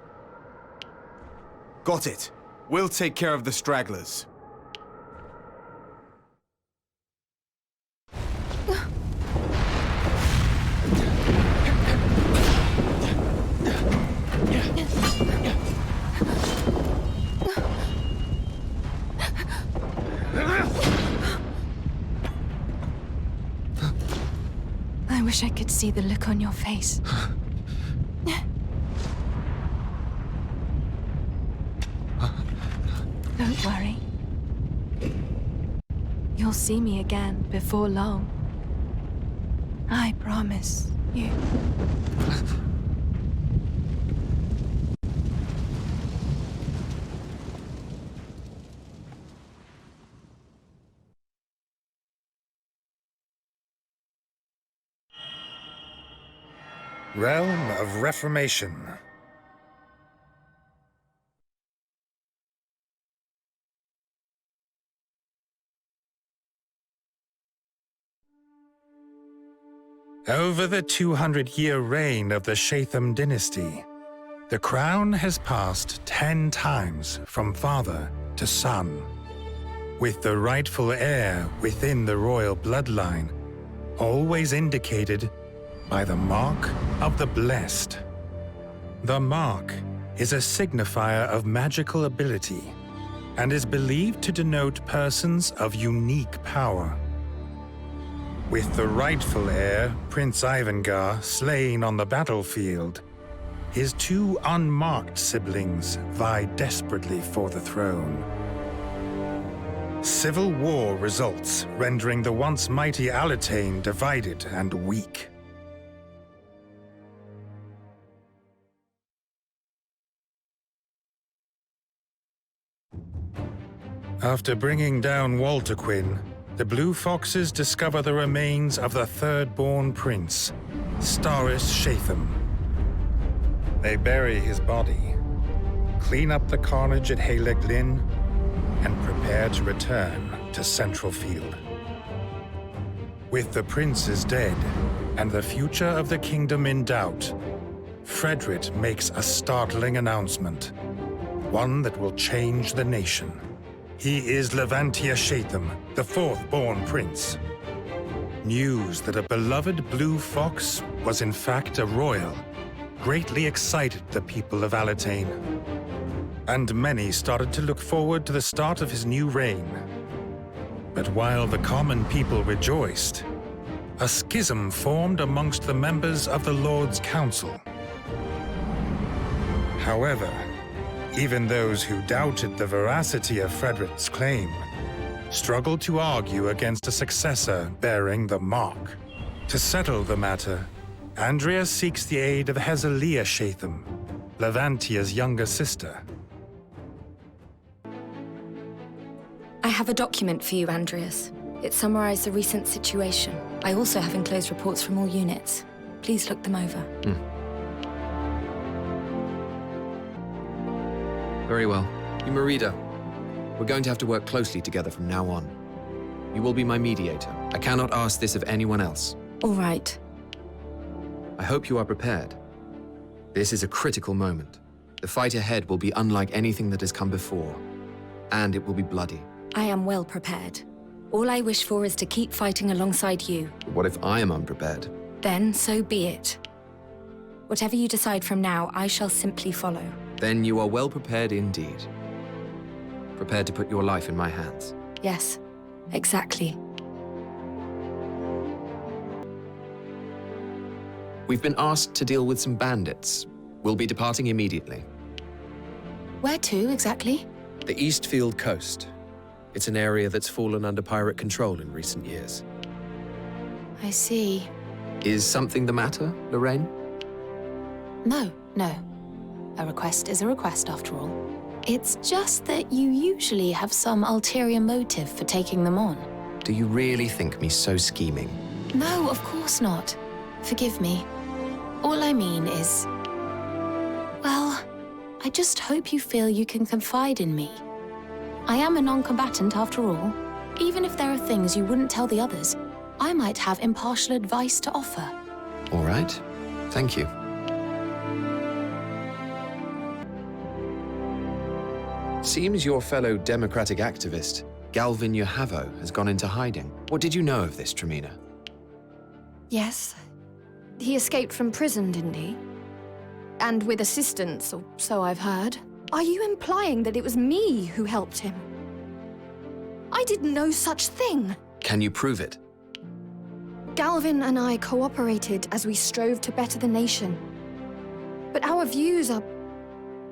Got it. We'll take care of the stragglers. I wish I could see the look on your face. Don't worry. You'll see me again before long. I promise you. Realm of Reformation. Over the 200-year reign of the Shatham dynasty, the crown has passed 10 times from father to son, with the rightful heir within the royal bloodline always indicated by the Mark of the Blessed. The Mark is a signifier of magical ability and is believed to denote persons of unique power. With the rightful heir, Prince Ivangar, slain on the battlefield, his 2 unmarked siblings vie desperately for the throne. Civil war results, rendering the once mighty Alatain divided and weak. After bringing down Walter Quinn, the Blue Foxes discover the remains of the third-born prince, Starris Shatham. They bury his body, clean up the carnage at Haleg Lyn, and prepare to return to Central Field. With the princes dead and the future of the kingdom in doubt, Frederick makes a startling announcement, one that will change the nation. He is Levantia Shatham, the 4th-born prince. News that a beloved blue fox was in fact a royal greatly excited the people of Alatain, and many started to look forward to the start of his new reign. But while the common people rejoiced, a schism formed amongst the members of the Lord's Council. However, even those who doubted the veracity of Frederick's claim struggled to argue against a successor bearing the mark. To settle the matter, Andrea seeks the aid of Hezelia Shatham, Levantia's younger sister. I have a document for you, Andreas. It summarized the recent situation. I also have enclosed reports from all units. Please look them over. Very well. Umarida, we're going to have to work closely together from now on. You will be my mediator. I cannot ask this of anyone else. All right. I hope you are prepared. This is a critical moment. The fight ahead will be unlike anything that has come before, and it will be bloody. I am well prepared. All I wish for is to keep fighting alongside you. What if I am unprepared? Then so be it. Whatever you decide from now, I shall simply follow. Then you are well prepared indeed. Prepared to put your life in my hands. Yes, exactly. We've been asked to deal with some bandits. We'll be departing immediately. Where to, exactly? The Eastfield coast. It's an area that's fallen under pirate control in recent years. I see. Is something the matter, Lorraine? No. A request is a request, after all. It's just that you usually have some ulterior motive for taking them on. Do you really think me so scheming? No, of course not. Forgive me. All I mean is... well, I just hope you feel you can confide in me. I am a non-combatant, after all. Even if there are things you wouldn't tell the others, I might have impartial advice to offer. All right. Thank you. Seems your fellow democratic activist, Galvin Yahavo, has gone into hiding. What did you know of this, Tremina? Yes. He escaped from prison, didn't he? And with assistance, or so I've heard. Are you implying that it was me who helped him? I did no such thing. Can you prove it? Galvin and I cooperated as we strove to better the nation. But our views are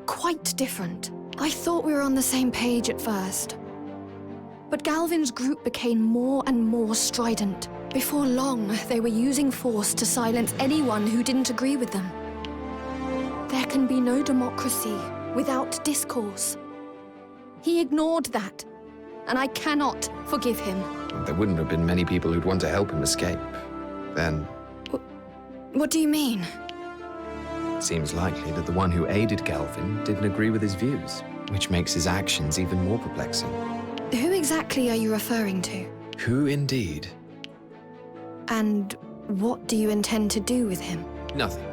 quite different. I thought we were on the same page at first. But Galvin's group became more and more strident. Before long, they were using force to silence anyone who didn't agree with them. There can be no democracy without discourse. He ignored that, and I cannot forgive him. There wouldn't have been many people who'd want to help him escape. Then... What do you mean? It seems likely that the one who aided Galvin didn't agree with his views, which makes his actions even more perplexing. Who exactly are you referring to? Who indeed? And what do you intend to do with him? Nothing.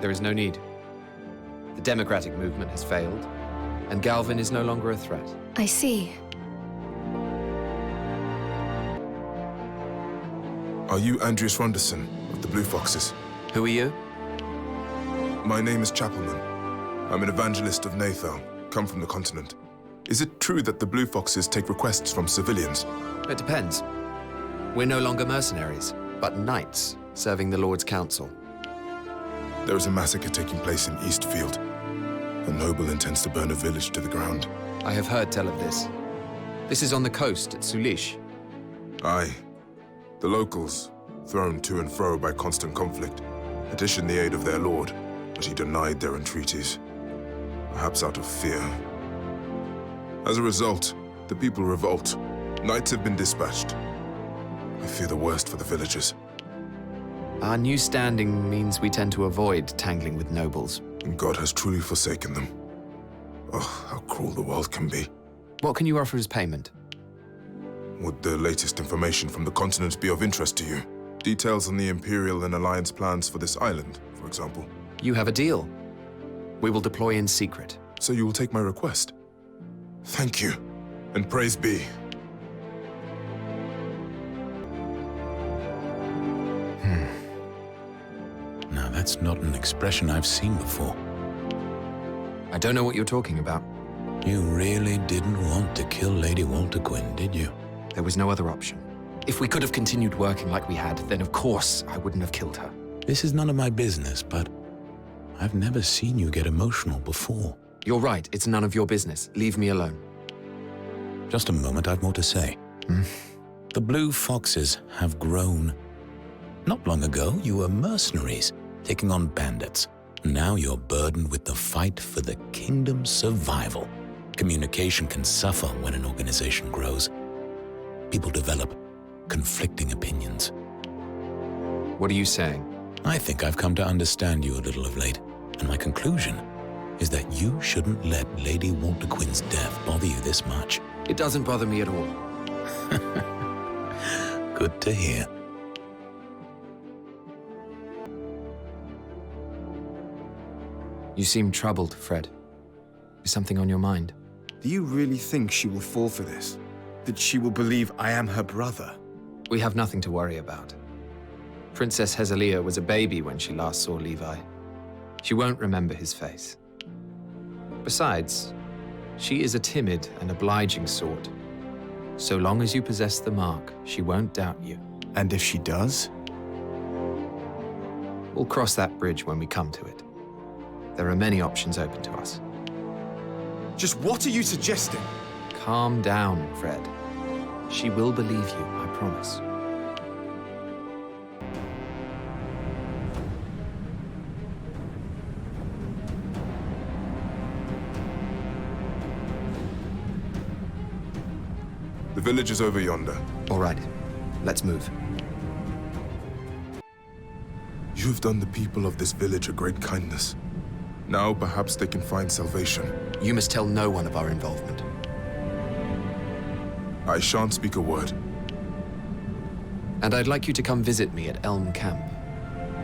There is no need. The democratic movement has failed, and Galvin is no longer a threat. I see. Are you Andreas Ronderson of the Blue Foxes? Who are you? My name is Chapelman. I'm an evangelist of Nathal, come from the continent. Is it true that the Blue Foxes take requests from civilians? It depends. We're no longer mercenaries, but knights serving the Lord's Council. There is a massacre taking place in Eastfield. A noble intends to burn a village to the ground. I have heard tell of this. This is on the coast at Sulish. Aye. The locals, thrown to and fro by constant conflict, petitioned the aid of their lord, but he denied their entreaties, perhaps out of fear. As a result, the people revolt. Knights have been dispatched. I fear the worst for the villagers. Our new standing means we tend to avoid tangling with nobles. And God has truly forsaken them. Oh, how cruel the world can be. What can you offer as payment? Would the latest information from the continent be of interest to you? Details on the Imperial and Alliance plans for this island, for example. You have a deal. We will deploy in secret. So you will take my request? Thank you, and praise be. Now that's not an expression I've seen before. I don't know what you're talking about. You really didn't want to kill Lady Walter Quinn, did you? There was no other option. If we could have continued working like we had, then of course I wouldn't have killed her. This is none of my business, but I've never seen you get emotional before. You're right, it's none of your business. Leave me alone. Just a moment, I've more to say. The Blue Foxes have grown. Not long ago, you were mercenaries, taking on bandits. Now you're burdened with the fight for the kingdom's survival. Communication can suffer when an organization grows. People develop conflicting opinions. What are you saying? I think I've come to understand you a little of late, and my conclusion is that you shouldn't let Lady Walter Quinn's death bother you this much. It doesn't bother me at all. Good to hear. You seem troubled, Fred. Is something on your mind? Do you really think she will fall for this? That she will believe I am her brother? We have nothing to worry about. Princess Hezelia was a baby when she last saw Levi. She won't remember his face. Besides, she is a timid and obliging sort. So long as you possess the mark, she won't doubt you. And if she does? We'll cross that bridge when we come to it. There are many options open to us. Just what are you suggesting? Calm down, Fred. She will believe you, I promise. The village is over yonder. All right, let's move. You have done the people of this village a great kindness. Now perhaps they can find salvation. You must tell no one of our involvement. I shan't speak a word. And I'd like you to come visit me at Elm Camp.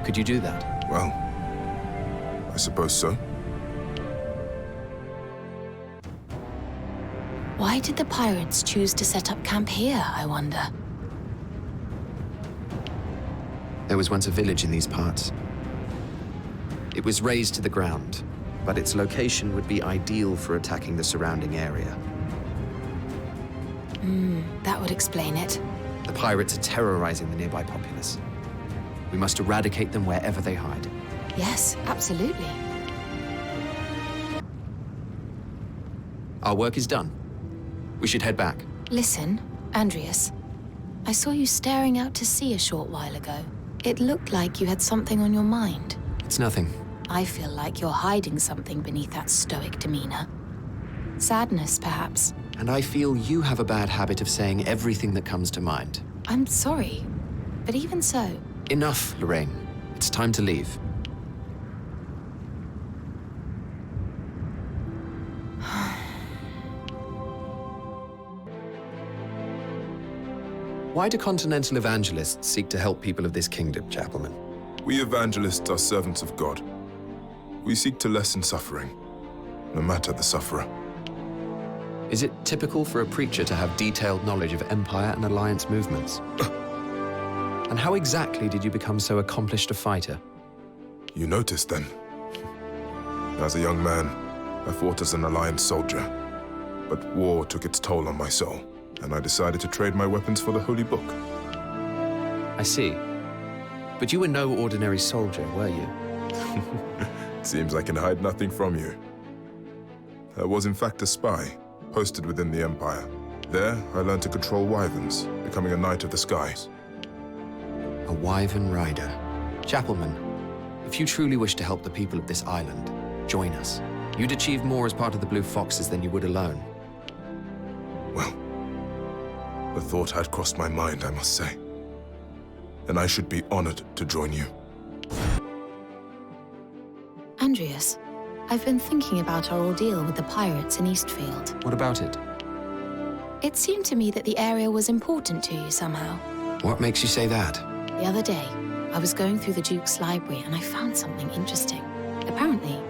Could you do that? Well, I suppose so. Why did the pirates choose to set up camp here, I wonder? There was once a village in these parts. It was razed to the ground, but its location would be ideal for attacking the surrounding area. That would explain it. The pirates are terrorizing the nearby populace. We must eradicate them wherever they hide. Yes, absolutely. Our work is done. We should head back. Listen, Andreas. I saw you staring out to sea a short while ago. It looked like you had something on your mind. It's nothing. I feel like you're hiding something beneath that stoic demeanor. Sadness, perhaps. And I feel you have a bad habit of saying everything that comes to mind. I'm sorry, but even so... Enough, Lorraine. It's time to leave. Why do continental evangelists seek to help people of this kingdom, Chapelman? We evangelists are servants of God. We seek to lessen suffering, no matter the sufferer. Is it typical for a preacher to have detailed knowledge of Empire and Alliance movements? And how exactly did you become so accomplished a fighter? You noticed then. As a young man, I fought as an Alliance soldier, but war took its toll on my soul, and I decided to trade my weapons for the Holy Book. I see. But you were no ordinary soldier, were you? Seems I can hide nothing from you. I was in fact a spy, posted within the Empire. There, I learned to control wyverns, becoming a Knight of the Skies. A wyvern rider. Chapelman, if you truly wish to help the people of this island, join us. You'd achieve more as part of the Blue Foxes than you would alone. Well, the thought had crossed my mind, I must say. And I should be honored to join you. Andreas, I've been thinking about our ordeal with the pirates in Eastfield. What about it? It seemed to me that the area was important to you somehow. What makes you say that? The other day, I was going through the Duke's library and I found something interesting. Apparently,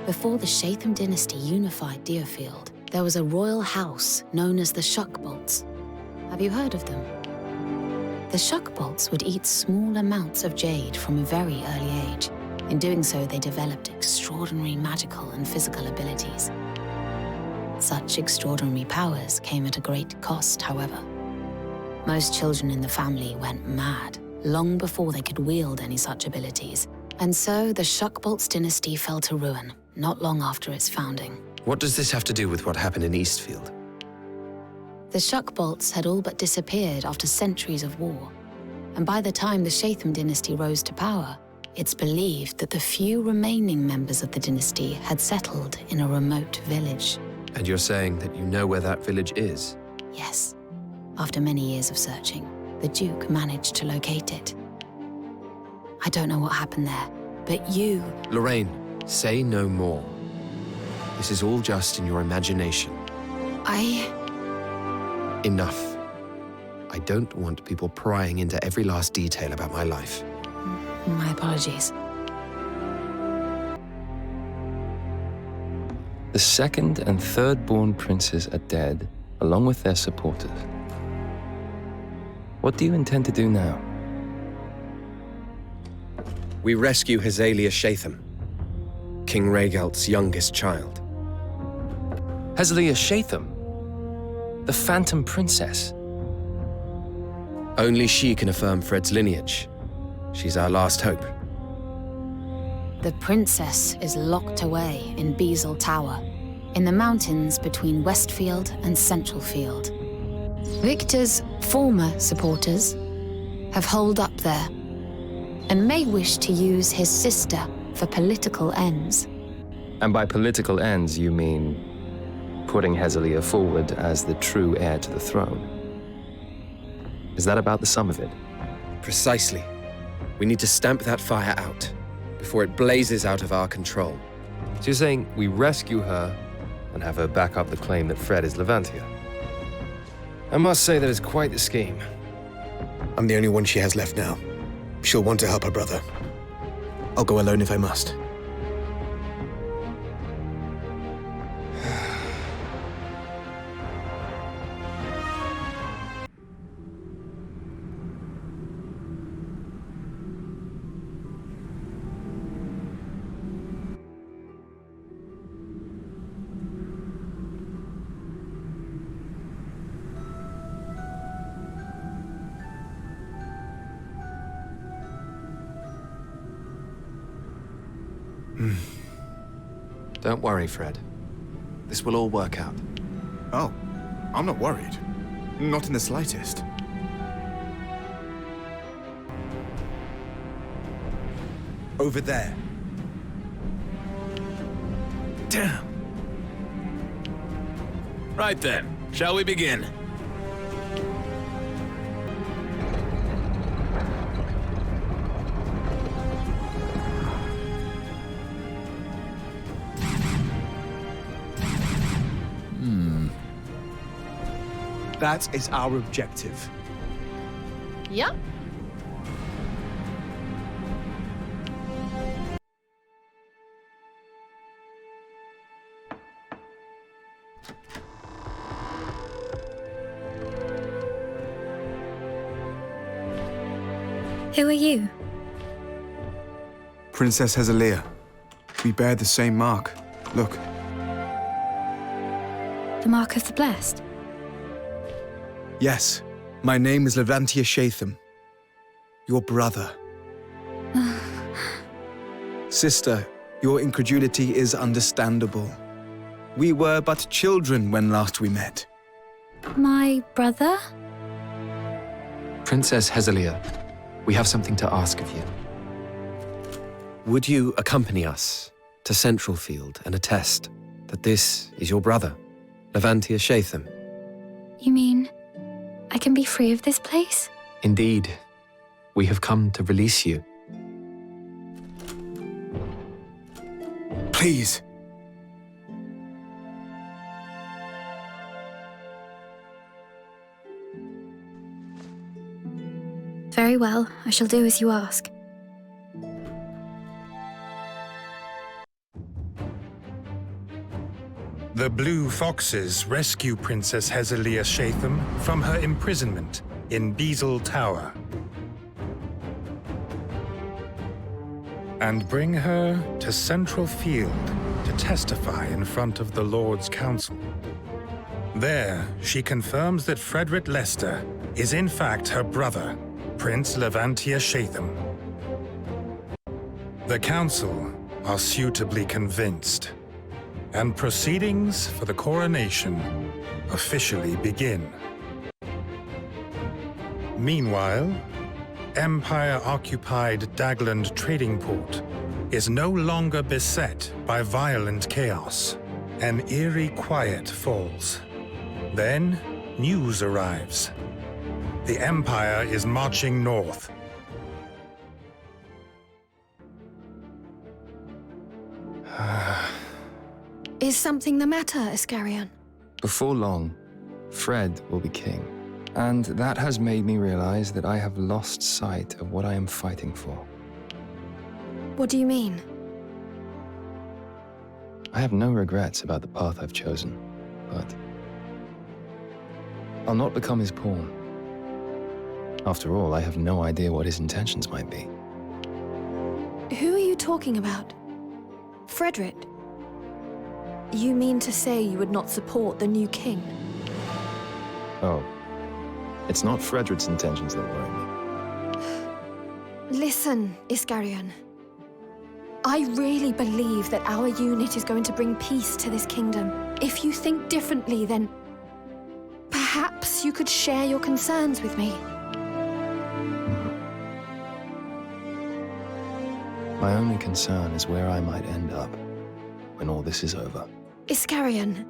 before the Shatham dynasty unified DioField, there was a royal house known as the Shuckbolts. Have you heard of them? The Shuckbolts would eat small amounts of jade from a very early age. In doing so, they developed extraordinary magical and physical abilities. Such extraordinary powers came at a great cost, however. Most children in the family went mad long before they could wield any such abilities. And so the Shuckbolts dynasty fell to ruin, not long after its founding. What does this have to do with what happened in Eastfield? The Shuckbolts had all but disappeared after centuries of war. And by the time the Shatham dynasty rose to power, it's believed that the few remaining members of the dynasty had settled in a remote village. And you're saying that you know where that village is? Yes. After many years of searching, the Duke managed to locate it. I don't know what happened there, but you... Lorraine, say no more. This is all just in your imagination. Enough. I don't want people prying into every last detail about my life. My apologies. The second and third born princes are dead, along with their supporters. What do you intend to do now? We rescue Hezalia Shatham, King Rhaegalt's youngest child. Hezalia Shatham? The Phantom Princess? Only she can affirm Fred's lineage. She's our last hope. The princess is locked away in Beazle Tower, in the mountains between Westfield and Centralfield. Victor's former supporters have holed up there and may wish to use his sister for political ends. And by political ends, you mean putting Hezalia forward as the true heir to the throne? Is that about the sum of it? Precisely. We need to stamp that fire out before it blazes out of our control. So you're saying we rescue her and have her back up the claim that Fred is Levantia? I must say that it's quite the scheme. I'm the only one she has left now. She'll want to help her brother. I'll go alone if I must. Don't worry, Fred. This will all work out. Oh, I'm not worried. Not in the slightest. Over there. Damn. Right then, shall we begin? That is our objective. Yep. Who are you? Princess Hezelia. We bear the same mark. Look. The mark of the blessed? Yes. My name is Levantia Shatham. Your brother. Sister, your incredulity is understandable. We were but children when last we met. My brother? Princess Hezelia, we have something to ask of you. Would you accompany us to Centralfield and attest that this is your brother, Levantia Shatham? You mean I can be free of this place? Indeed. We have come to release you. Please. Very well, I shall do as you ask. The Blue Foxes rescue Princess Hezelia Shatham from her imprisonment in Beazle Tower and bring her to Centralfield to testify in front of the Lord's Council. There, she confirms that Frederick Lester is in fact her brother, Prince Levantia Shatham. The Council are suitably convinced, and proceedings for the coronation officially begin. Meanwhile, Empire-occupied Dagland trading port is no longer beset by violent chaos. An eerie quiet falls. Then, news arrives. The Empire is marching north. Is something the matter, Iscarian? Before long, Fred will be king. And that has made me realize that I have lost sight of what I am fighting for. What do you mean? I have no regrets about the path I've chosen, but I'll not become his pawn. After all, I have no idea what his intentions might be. Who are you talking about? Frederick? You mean to say you would not support the new king? Oh, it's not Frederick's intentions that worry me. Listen, Iscarian. I really believe that our unit is going to bring peace to this kingdom. If you think differently, then perhaps you could share your concerns with me. My only concern is where I might end up when all this is over. Iscarian.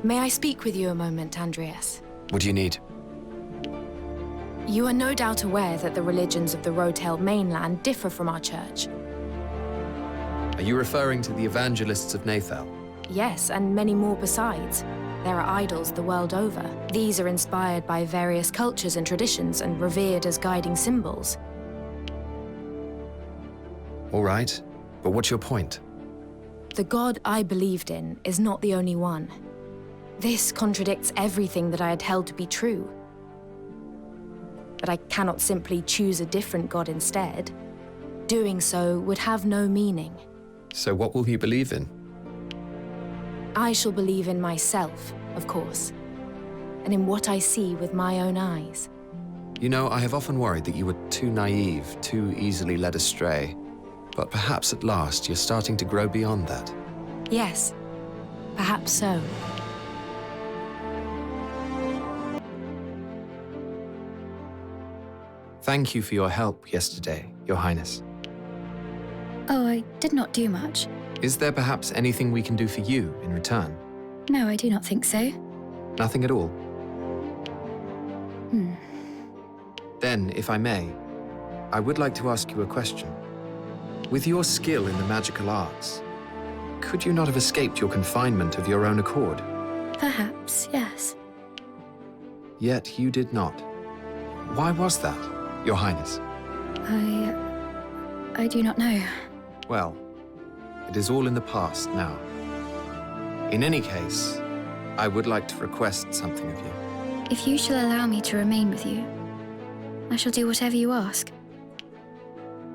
May I speak with you a moment, Andreas? What do you need? You are no doubt aware that the religions of the Rivengale Mainland differ from our church. Are you referring to the evangelists of Nathal? Yes, and many more besides. There are idols the world over. These are inspired by various cultures and traditions and revered as guiding symbols. All right, but what's your point? The god I believed in is not the only one. This contradicts everything that I had held to be true. But I cannot simply choose a different god instead. Doing so would have no meaning. So what will you believe in? I shall believe in myself, of course, and in what I see with my own eyes. You know, I have often worried that you were too naive, too easily led astray. But perhaps at last you're starting to grow beyond that. Yes, perhaps so. Thank you for your help yesterday, Your Highness. Oh, I did not do much. Is there perhaps anything we can do for you in return? No, I do not think so. Nothing at all? Then, if I may, I would like to ask you a question. With your skill in the magical arts, Could you not have escaped your confinement of your own accord? Perhaps, yes. Yet you did not. Why was that, Your Highness? I do not know. Well, it is all in the past now. In any case, I would like to request something of you. If you shall allow me to remain with you, I shall do whatever you ask.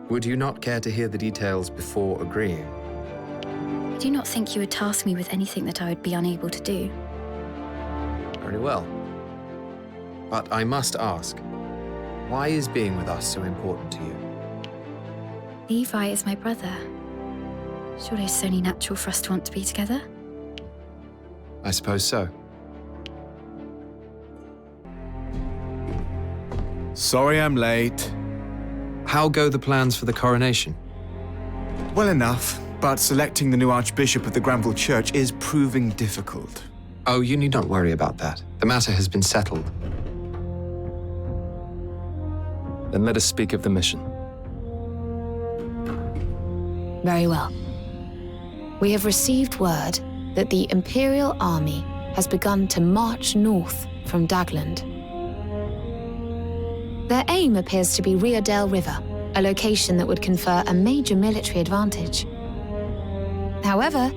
Would you not care to hear the details before agreeing? I do not think you would task me with anything that I would be unable to do. Very well. But I must ask, why is being with us so important to you? Levi is my brother. Surely it's only natural for us to want to be together? I suppose so. Sorry I'm late. How go the plans for the coronation? Well enough, but selecting the new Archbishop of the Granville Church is proving difficult. Oh, you need not worry about that. The matter has been settled. Then let us speak of the mission. Very well. We have received word that the Imperial army has begun to march north from Dagland. Their aim appears to be Rivengale River, a location that would confer a major military advantage. However,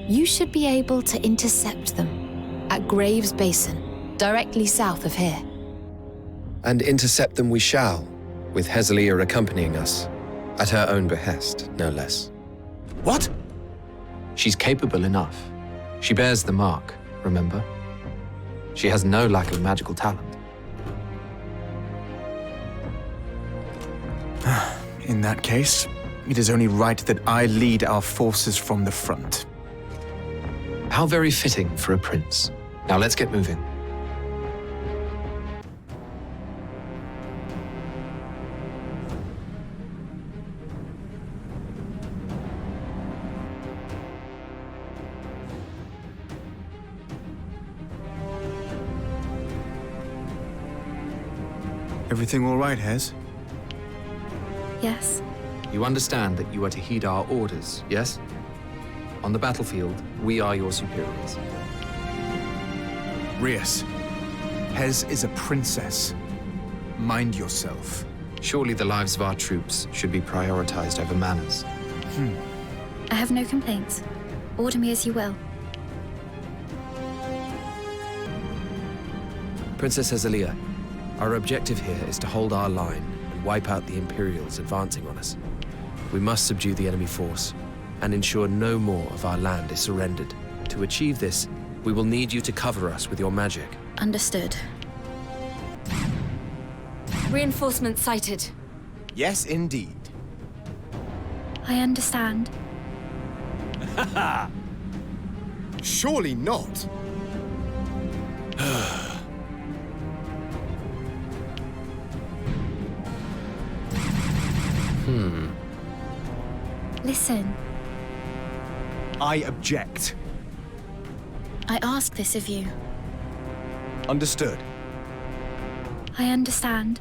you should be able to intercept them at Graves Basin, directly south of here. And intercept them we shall, with Hezelia accompanying us, at her own behest, no less. What? She's capable enough. She bears the mark, remember? She has no lack of magical talent. In that case, it is only right that I lead our forces from the front. How very fitting for a prince. Now let's get moving. Everything all right, Hez? Yes. You understand that you are to heed our orders, yes? On the battlefield, we are your superiors. Rias, Hez is a princess. Mind yourself. Surely the lives of our troops should be prioritized over manners. I have no complaints. Order me as you will. Princess Hezelia, our objective here is to hold our line and wipe out the Imperials advancing on us. We must subdue the enemy force and ensure no more of our land is surrendered. To achieve this, we will need you to cover us with your magic. Understood. Reinforcements sighted. Yes, indeed. I understand. Surely not. Listen, I object. I ask this of you. Understood. I understand.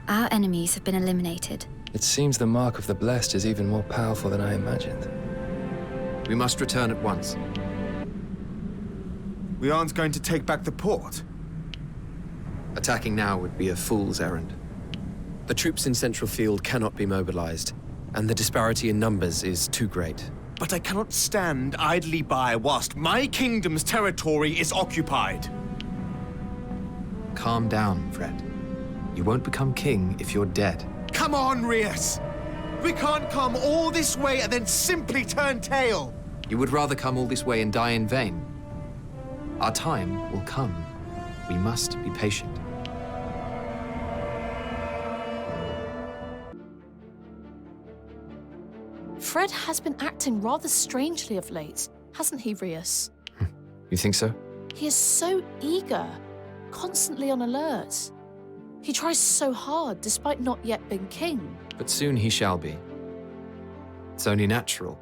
Our enemies have been eliminated. It seems the mark of the blessed is even more powerful than I imagined. We must return at once. We aren't going to take back the port. Attacking now would be a fool's errand. The troops in Central Field cannot be mobilized, and the disparity in numbers is too great. But I cannot stand idly by whilst my kingdom's territory is occupied. Calm down, Fred. You won't become king if you're dead. Come on, Rias! We can't come all this way and then simply turn tail! You would rather come all this way and die in vain. Our time will come. We must be patient. Fred has been acting rather strangely of late, hasn't he, Rias? You think so? He is so eager, constantly on alert. He tries so hard, despite not yet being king. But soon he shall be. It's only natural.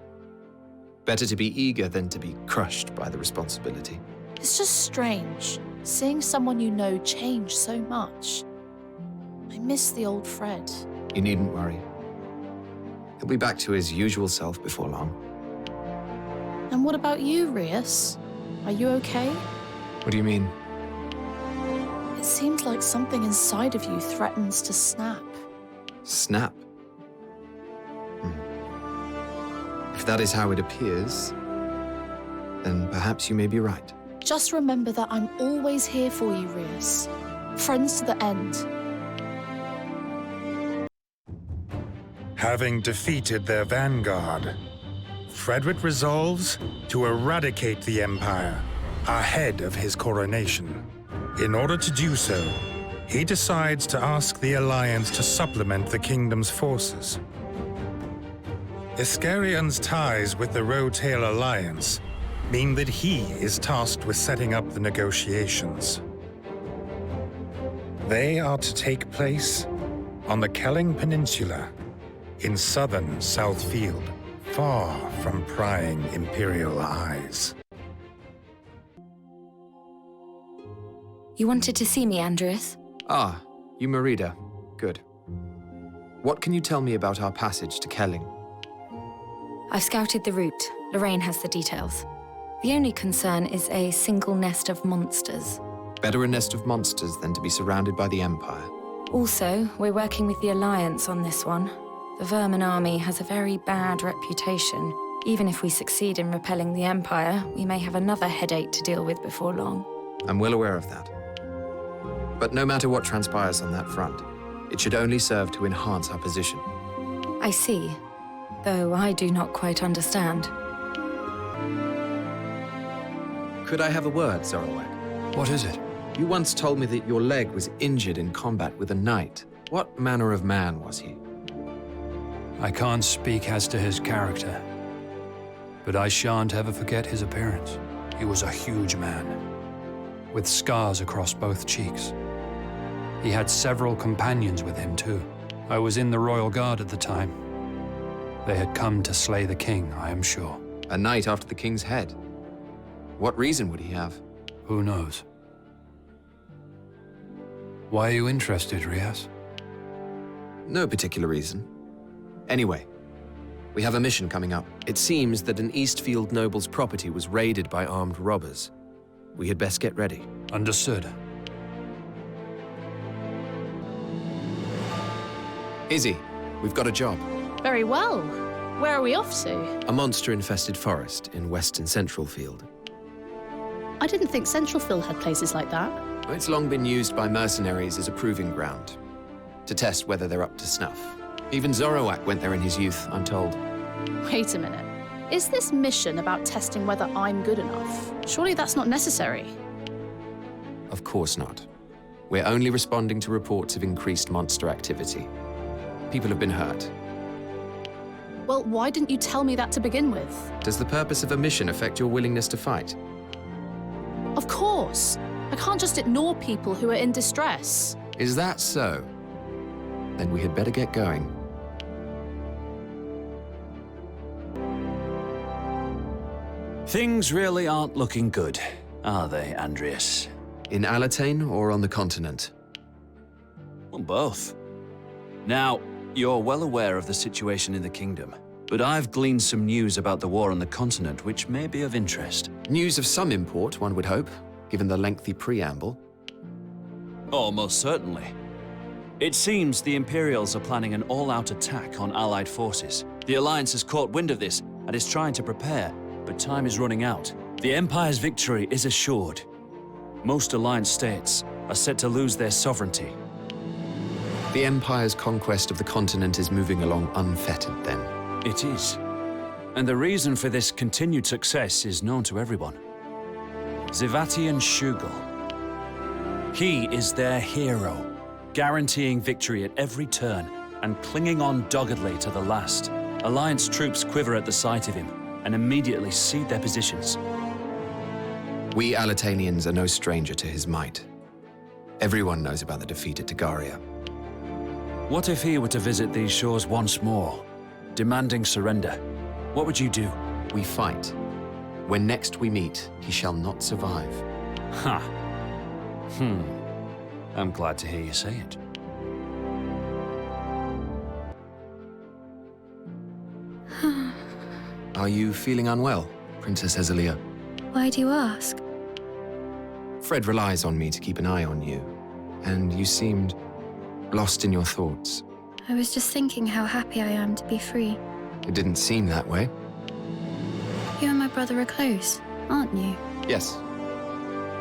Better to be eager than to be crushed by the responsibility. It's just strange, seeing someone you know change so much. I miss the old Fred. You needn't worry. He'll be back to his usual self before long. And what about you, Rias? Are you okay? What do you mean? It seems like something inside of you threatens to snap. Snap? If that is how it appears, then perhaps you may be right. Just remember that I'm always here for you, Rias. Friends to the end. Having defeated their vanguard, Frederick resolves to eradicate the Empire ahead of his coronation. In order to do so, he decides to ask the Alliance to supplement the kingdom's forces. Iscarian's ties with the Rotail Alliance mean that he is tasked with setting up the negotiations. They are to take place on the Kelling Peninsula in southern Southfield, far from prying Imperial eyes. You wanted to see me, Andreas? Ah, you Merida. Good. What can you tell me about our passage to Kelling? I've scouted the route. Lorraine has the details. The only concern is a single nest of monsters. Better a nest of monsters than to be surrounded by the Empire. Also, we're working with the Alliance on this one. The Vermin army has a very bad reputation. Even if we succeed in repelling the Empire, we may have another headache to deal with before long. I'm well aware of that. But no matter what transpires on that front, it should only serve to enhance our position. I see, though I do not quite understand. Could I have a word, Zoroark? What is it? You once told me that your leg was injured in combat with a knight. What manner of man was he? I can't speak as to his character, but I shan't ever forget his appearance. He was a huge man, with scars across both cheeks. He had several companions with him, too. I was in the Royal Guard at the time. They had come to slay the king, I am sure. A knight after the king's head? What reason would he have? Who knows? Why are you interested, Rias? No particular reason. Anyway, we have a mission coming up. It seems that an Eastfield noble's property was raided by armed robbers. We had best get ready. Understood. Izzy, we've got a job. Very well. Where are we off to? A monster-infested forest in western Centralfield. I didn't think Centralfield had places like that. It's long been used by mercenaries as a proving ground, to test whether they're up to snuff. Even Zoroark went there in his youth, I'm told. Wait a minute. Is this mission about testing whether I'm good enough? Surely that's not necessary. Of course not. We're only responding to reports of increased monster activity. People have been hurt. Well, why didn't you tell me that to begin with? Does the purpose of a mission affect your willingness to fight? Of course. I can't just ignore people who are in distress. Is that so? Then we had better get going. Things really aren't looking good, are they, Andreas? In Alatain or on the continent? Well, both. Now, you're well aware of the situation in the kingdom, but I've gleaned some news about the war on the continent which may be of interest. News of some import, one would hope, given the lengthy preamble. Oh, most certainly. It seems the Imperials are planning an all-out attack on Allied forces. The Alliance has caught wind of this and is trying to prepare, but time is running out. The Empire's victory is assured. Most Alliance states are set to lose their sovereignty. The Empire's conquest of the continent is moving along unfettered, then? It is. And the reason for this continued success is known to everyone. Zivatian Shugel. He is their hero, guaranteeing victory at every turn and clinging on doggedly to the last. Alliance troops quiver at the sight of him and immediately cede their positions. We Alatanians are no stranger to his might. Everyone knows about the defeat at Tagaria. What if he were to visit these shores once more, demanding surrender? What would you do? We fight. When next we meet, he shall not survive. Ha! I'm glad to hear you say it. Are you feeling unwell, Princess Ezelia? Why do you ask? Fred relies on me to keep an eye on you, and you seemed lost in your thoughts. I was just thinking how happy I am to be free. It didn't seem that way. You and my brother are close, aren't you? Yes.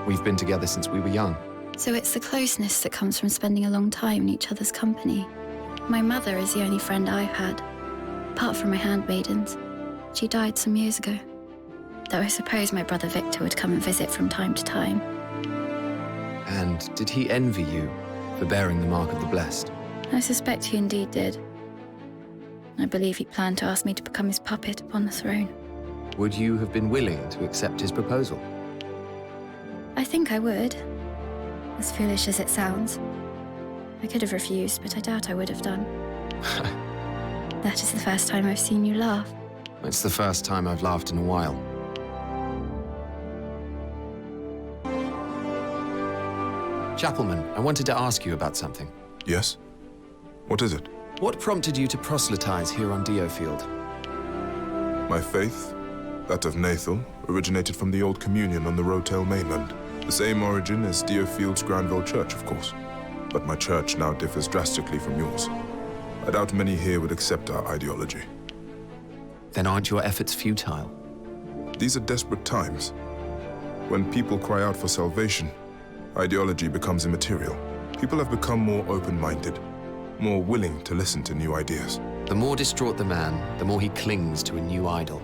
We've been together since we were young. So it's the closeness that comes from spending a long time in each other's company. My mother is the only friend I've had, apart from my handmaidens. She died some years ago. Though I suppose my brother Victor would come and visit from time to time. And did he envy you for bearing the mark of the blessed? I suspect he indeed did. I believe he planned to ask me to become his puppet upon the throne. Would you have been willing to accept his proposal? I think I would. As foolish as it sounds. I could have refused, but I doubt I would have done. That is the first time I've seen you laugh. It's the first time I've laughed in a while. Chapelman, I wanted to ask you about something. Yes? What is it? What prompted you to proselytize here on DioField? My faith, that of Nathal, originated from the Old Communion on the Rotel Mainland. The same origin as DioField's Granville Church, of course. But my church now differs drastically from yours. I doubt many here would accept our ideology. Then aren't your efforts futile? These are desperate times. When people cry out for salvation, ideology becomes immaterial. People have become more open-minded, more willing to listen to new ideas. The more distraught the man, the more he clings to a new idol.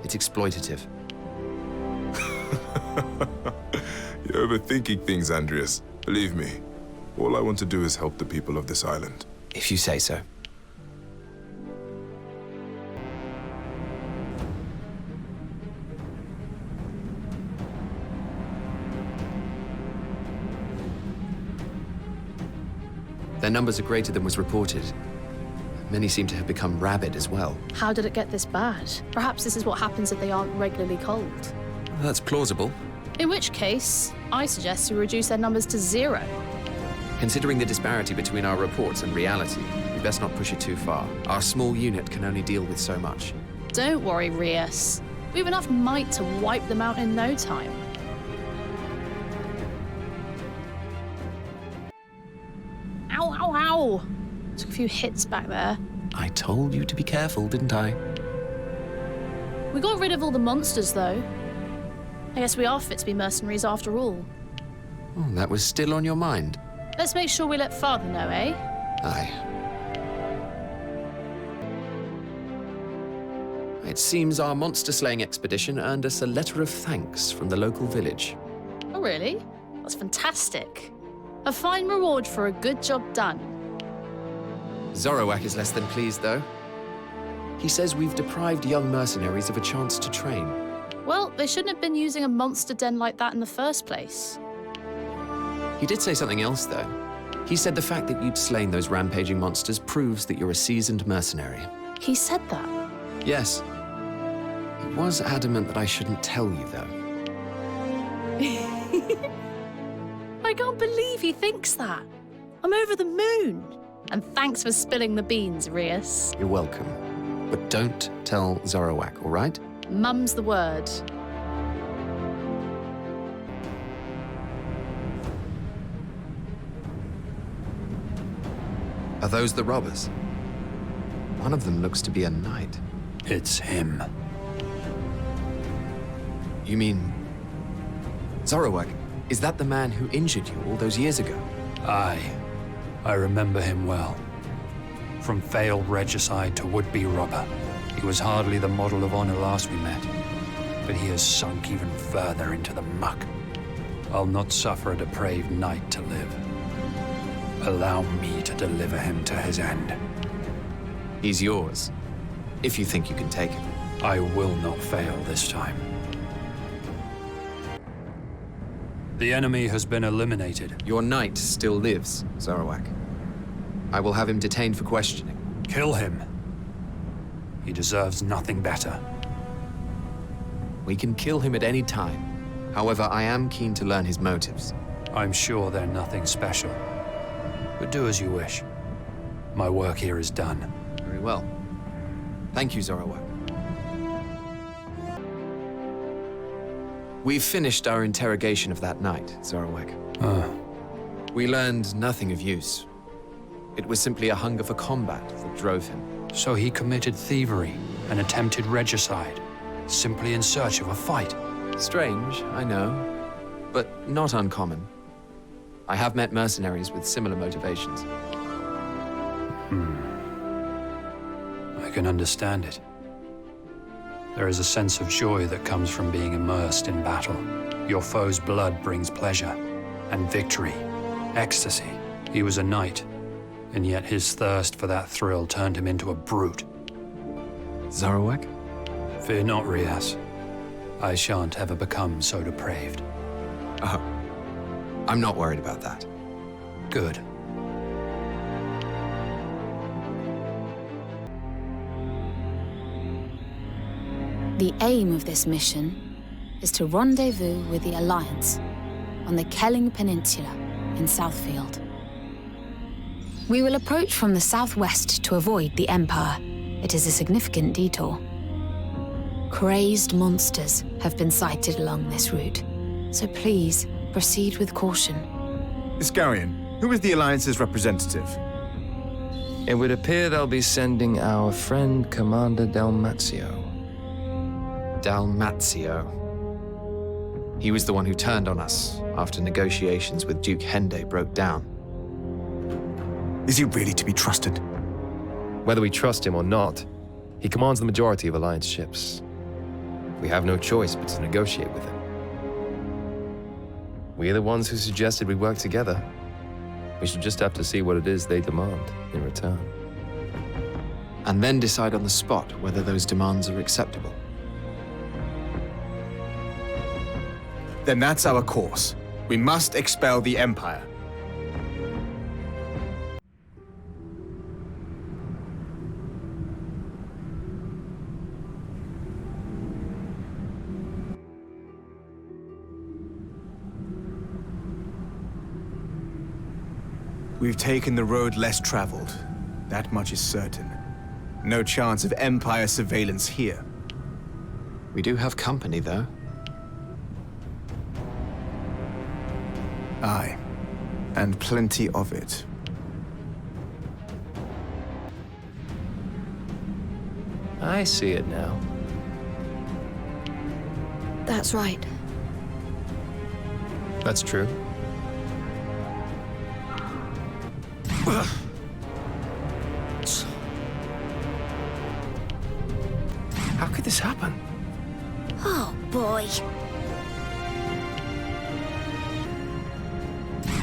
It's exploitative. You're overthinking things, Andreas. Believe me, all I want to do is help the people of this island. If you say so. Their numbers are greater than was reported. Many seem to have become rabid as well. How did it get this bad? Perhaps this is what happens if they aren't regularly culled. That's plausible. In which case, I suggest we reduce their numbers to 0. Considering the disparity between our reports and reality, we best not push it too far. Our small unit can only deal with so much. Don't worry, Rias. We have enough might to wipe them out in no time. Ow, ow, ow! Took a few hits back there. I told you to be careful, didn't I? We got rid of all the monsters, though. I guess we are fit to be mercenaries after all. Oh, that was still on your mind. Let's make sure we let Father know, eh? Aye. It seems our monster-slaying expedition earned us a letter of thanks from the local village. Oh, really? That's fantastic. A fine reward for a good job done. Zorowak is less than pleased, though. He says we've deprived young mercenaries of a chance to train. Well, they shouldn't have been using a monster den like that in the first place. He did say something else, though. He said the fact that you'd slain those rampaging monsters proves that you're a seasoned mercenary. He said that? Yes. He was adamant that I shouldn't tell you, though. I can't believe he thinks that. I'm over the moon. And thanks for spilling the beans, Rias. You're welcome. But don't tell Zorowak, all right? Mum's the word. Are those the robbers? One of them looks to be a knight. It's him. You mean... Zorowak, is that the man who injured you all those years ago? Aye. I remember him well. From failed regicide to would-be robber, he was hardly the model of honor last we met. But he has sunk even further into the muck. I'll not suffer a depraved knight to live. Allow me to deliver him to his end. He's yours, if you think you can take him. I will not fail this time. The enemy has been eliminated. Your knight still lives, Zorowak. I will have him detained for questioning. Kill him. He deserves nothing better. We can kill him at any time. However, I am keen to learn his motives. I'm sure they're nothing special. But do as you wish. My work here is done. Very well. Thank you, Zorowak. We've finished our interrogation of that night, Zorowek. We learned nothing of use. It was simply a hunger for combat that drove him. So he committed thievery and attempted regicide, simply in search of a fight. Strange, I know, but not uncommon. I have met mercenaries with similar motivations. I can understand it. There is a sense of joy that comes from being immersed in battle. Your foe's blood brings pleasure and victory, ecstasy. He was a knight, and yet his thirst for that thrill turned him into a brute. Zorowek? Fear not, Rias. I shan't ever become so depraved. I'm not worried about that. Good. The aim of this mission is to rendezvous with the Alliance on the Kelling Peninsula in Southfield. We will approach from the southwest to avoid the Empire. It is a significant detour. Crazed monsters have been sighted along this route, so please proceed with caution. Iscarian, who is the Alliance's representative? It would appear they'll be sending our friend Commander Dalmatio. Dalmatio. He was the one who turned on us after negotiations with Duke Henday broke down. Is he really to be trusted? Whether we trust him or not, he commands the majority of Alliance ships. We have no choice but to negotiate with him. We are the ones who suggested we work together. We should just have to see what it is they demand in return. And then decide on the spot whether those demands are acceptable. Then that's our course. We must expel the Empire. We've taken the road less traveled. That much is certain. No chance of Empire surveillance here. We do have company, though. Aye, and plenty of it. I see it now. That's right. That's true. How could this happen? Oh, boy.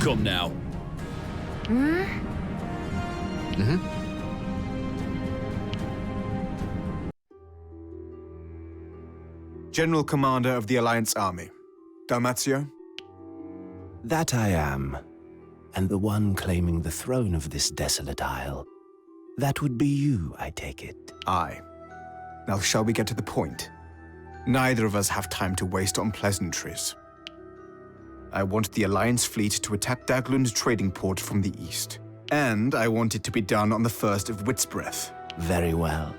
Come now. General Commander of the Alliance Army. Dalmatio? That I am. And the one claiming the throne of this desolate isle. That would be you, I take it. Aye. Now shall we get to the point? Neither of us have time to waste on pleasantries. I want the Alliance fleet to attack Daglund's trading port from the east. And I want it to be done on the 1st of Witsbreath. Very well.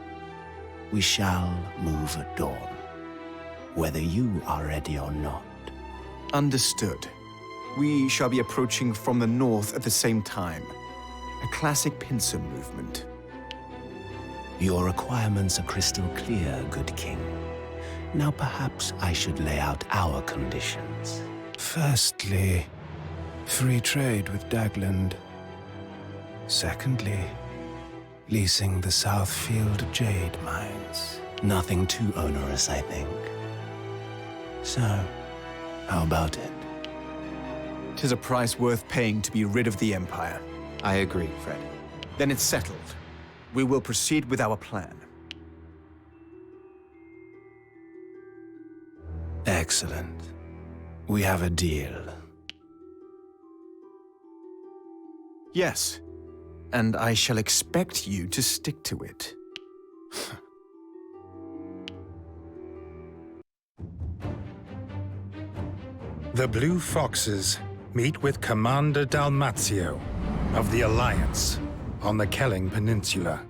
We shall move at dawn. Whether you are ready or not. Understood. We shall be approaching from the north at the same time. A classic pincer movement. Your requirements are crystal clear, good king. Now perhaps I should lay out our conditions. Firstly, free trade with Daglund. Secondly, leasing the Southfield Jade mines. Nothing too onerous, I think. So, how about it? 'Tis a price worth paying to be rid of the Empire. I agree, Fred. Then it's settled. We will proceed with our plan. Excellent. We have a deal. Yes, and I shall expect you to stick to it. The Blue Foxes meet with Commander Dalmatio of the Alliance on the Kelling Peninsula.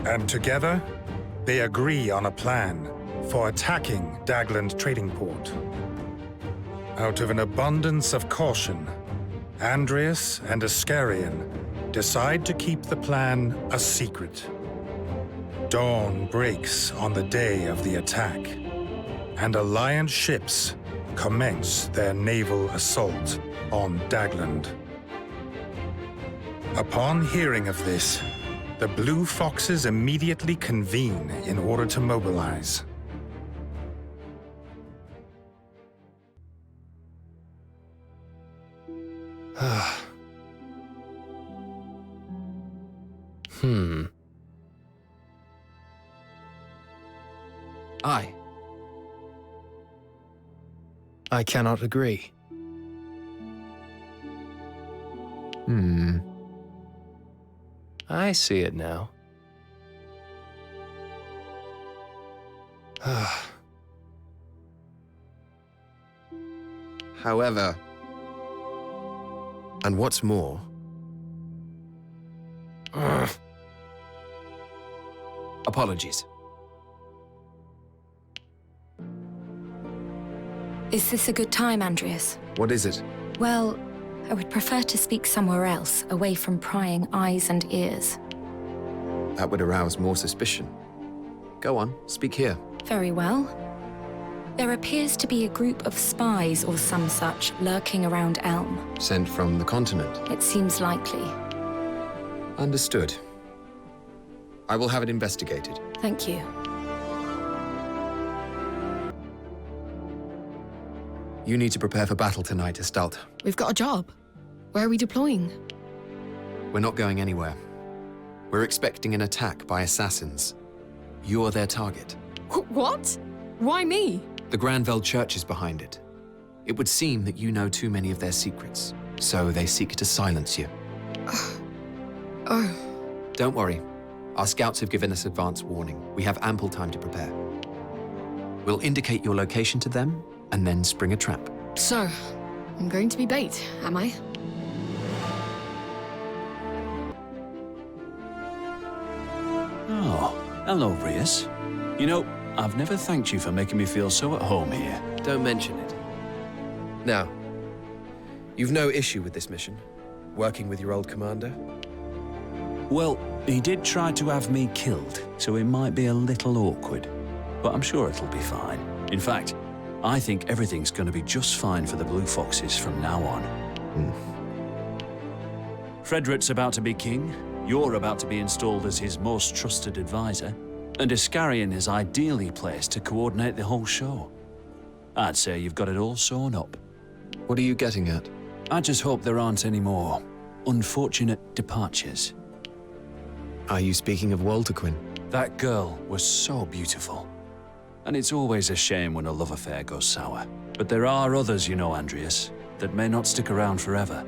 And together, they agree on a plan for attacking Daglund Trading Port. Out of an abundance of caution, Andreas and Iscarian decide to keep the plan a secret. Dawn breaks on the day of the attack, and Alliance ships commence their naval assault on Dagland. Upon hearing of this, the Blue Foxes immediately convene in order to mobilize. I cannot agree. I see it now. However, and what's more, apologies. Is this a good time, Andreas? What is it? Well, I would prefer to speak somewhere else, away from prying eyes and ears. That would arouse more suspicion. Go on, speak here. Very well. There appears to be a group of spies or some such lurking around Elm. Sent from the continent? It seems likely. Understood. I will have it investigated. Thank you. You need to prepare for battle tonight, Estalt. We've got a job. Where are we deploying? We're not going anywhere. We're expecting an attack by assassins. You're their target. What? Why me? The Granville Church is behind it. It would seem that you know too many of their secrets, so they seek to silence you. Don't worry. Our scouts have given us advance warning. We have ample time to prepare. We'll indicate your location to them, and then spring a trap. So, I'm going to be bait, am I? Oh, hello, Rias. You know, I've never thanked you for making me feel so at home here. Don't mention it. Now, you've no issue with this mission? Working with your old commander? Well, he did try to have me killed, so it might be a little awkward. But I'm sure it'll be fine. In fact, I think everything's going to be just fine for the Blue Foxes from now on. Frederick's about to be king, you're about to be installed as his most trusted advisor, and Iscarian is ideally placed to coordinate the whole show. I'd say you've got it all sewn up. What are you getting at? I just hope there aren't any more unfortunate departures. Are you speaking of Walter Quinn? That girl was so beautiful. And it's always a shame when a love affair goes sour. But there are others, you know, Andreas, that may not stick around forever.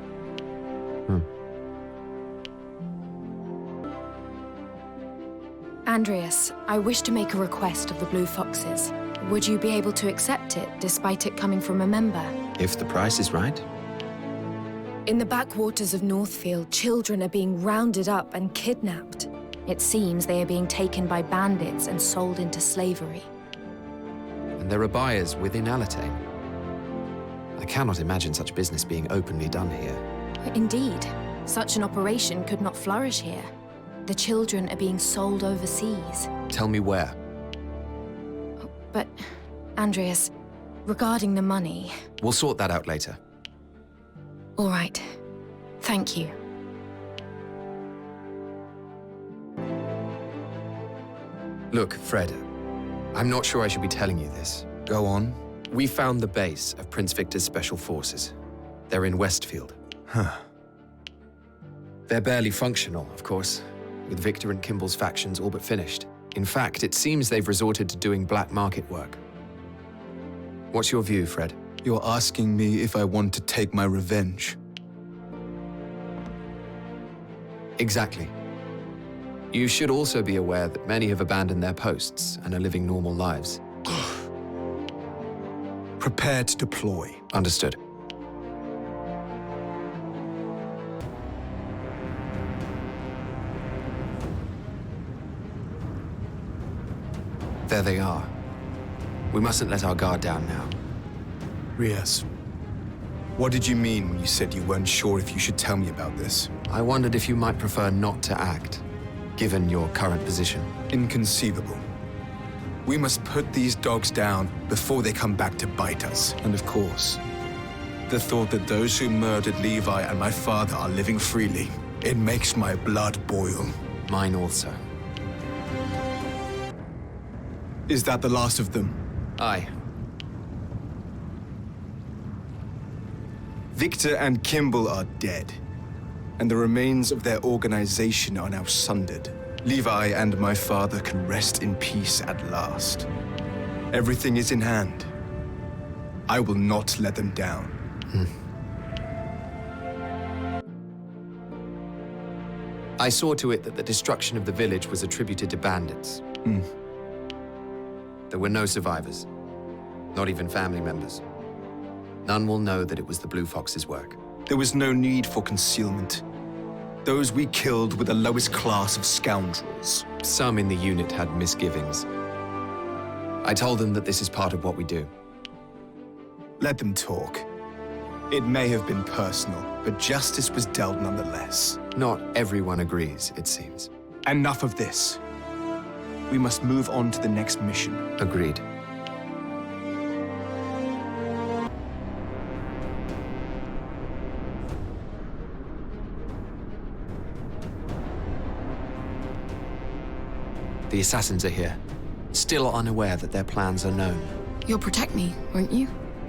Andreas, I wish to make a request of the Blue Foxes. Would you be able to accept it, despite it coming from a member? If the price is right. In the backwaters of Northfield, children are being rounded up and kidnapped. It seems they are being taken by bandits and sold into slavery. And there are buyers within Alatane. I cannot imagine such business being openly done here. Indeed. Such an operation could not flourish here. The children are being sold overseas. Tell me where. But, Andreas, regarding the money... We'll sort that out later. All right. Thank you. Look, Fred, I'm not sure I should be telling you this. Go on. We found the base of Prince Victor's special forces. They're in Westfield. They're barely functional, of course, with Victor and Kimball's factions all but finished. In fact, it seems they've resorted to doing black market work. What's your view, Fred? You're asking me if I want to take my revenge. Exactly. You should also be aware that many have abandoned their posts and are living normal lives. Prepare to deploy. Understood. There they are. We mustn't let our guard down now. Rias, What did you mean when you said you weren't sure if you should tell me about this? I wondered if you might prefer not to act, given your current position. Inconceivable. We must put these dogs down before they come back to bite us. And of course, the thought that those who murdered Levi and my father are living freely, it makes my blood boil. Mine also. Is that the last of them? Aye. Victor and Kimball are dead, and the remains of their organization are now sundered. Levi and my father can rest in peace at last. Everything is in hand. I will not let them down. I saw to it that the destruction of the village was attributed to bandits. There were no survivors, not even family members. None will know that it was the Blue Fox's work. There was no need for concealment. Those we killed were the lowest class of scoundrels. Some in the unit had misgivings. I told them that this is part of what we do. Let them talk. It may have been personal, but justice was dealt nonetheless. Not everyone agrees, it seems. Enough of this. We must move on to the next mission. Agreed. The assassins are here, still unaware that their plans are known. You'll protect me, won't you?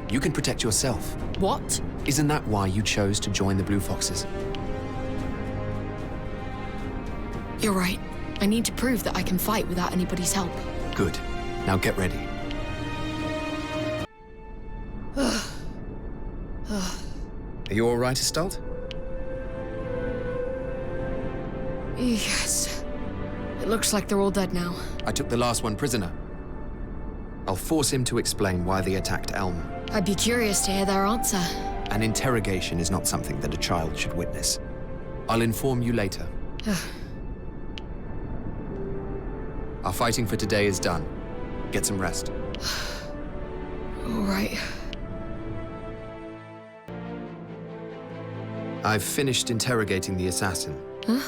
You can protect yourself. What? Isn't that why you chose to join the Blue Foxes? You're right. I need to prove that I can fight without anybody's help. Good. Now get ready. Are you all right, Estalt? Yes. It looks like they're all dead now. I took the last one prisoner. I'll force him to explain why they attacked Elm. I'd be curious to hear their answer. An interrogation is not something that a child should witness. I'll inform you later. Our fighting for today is done. Get some rest. All right. I've finished interrogating the assassin. Huh?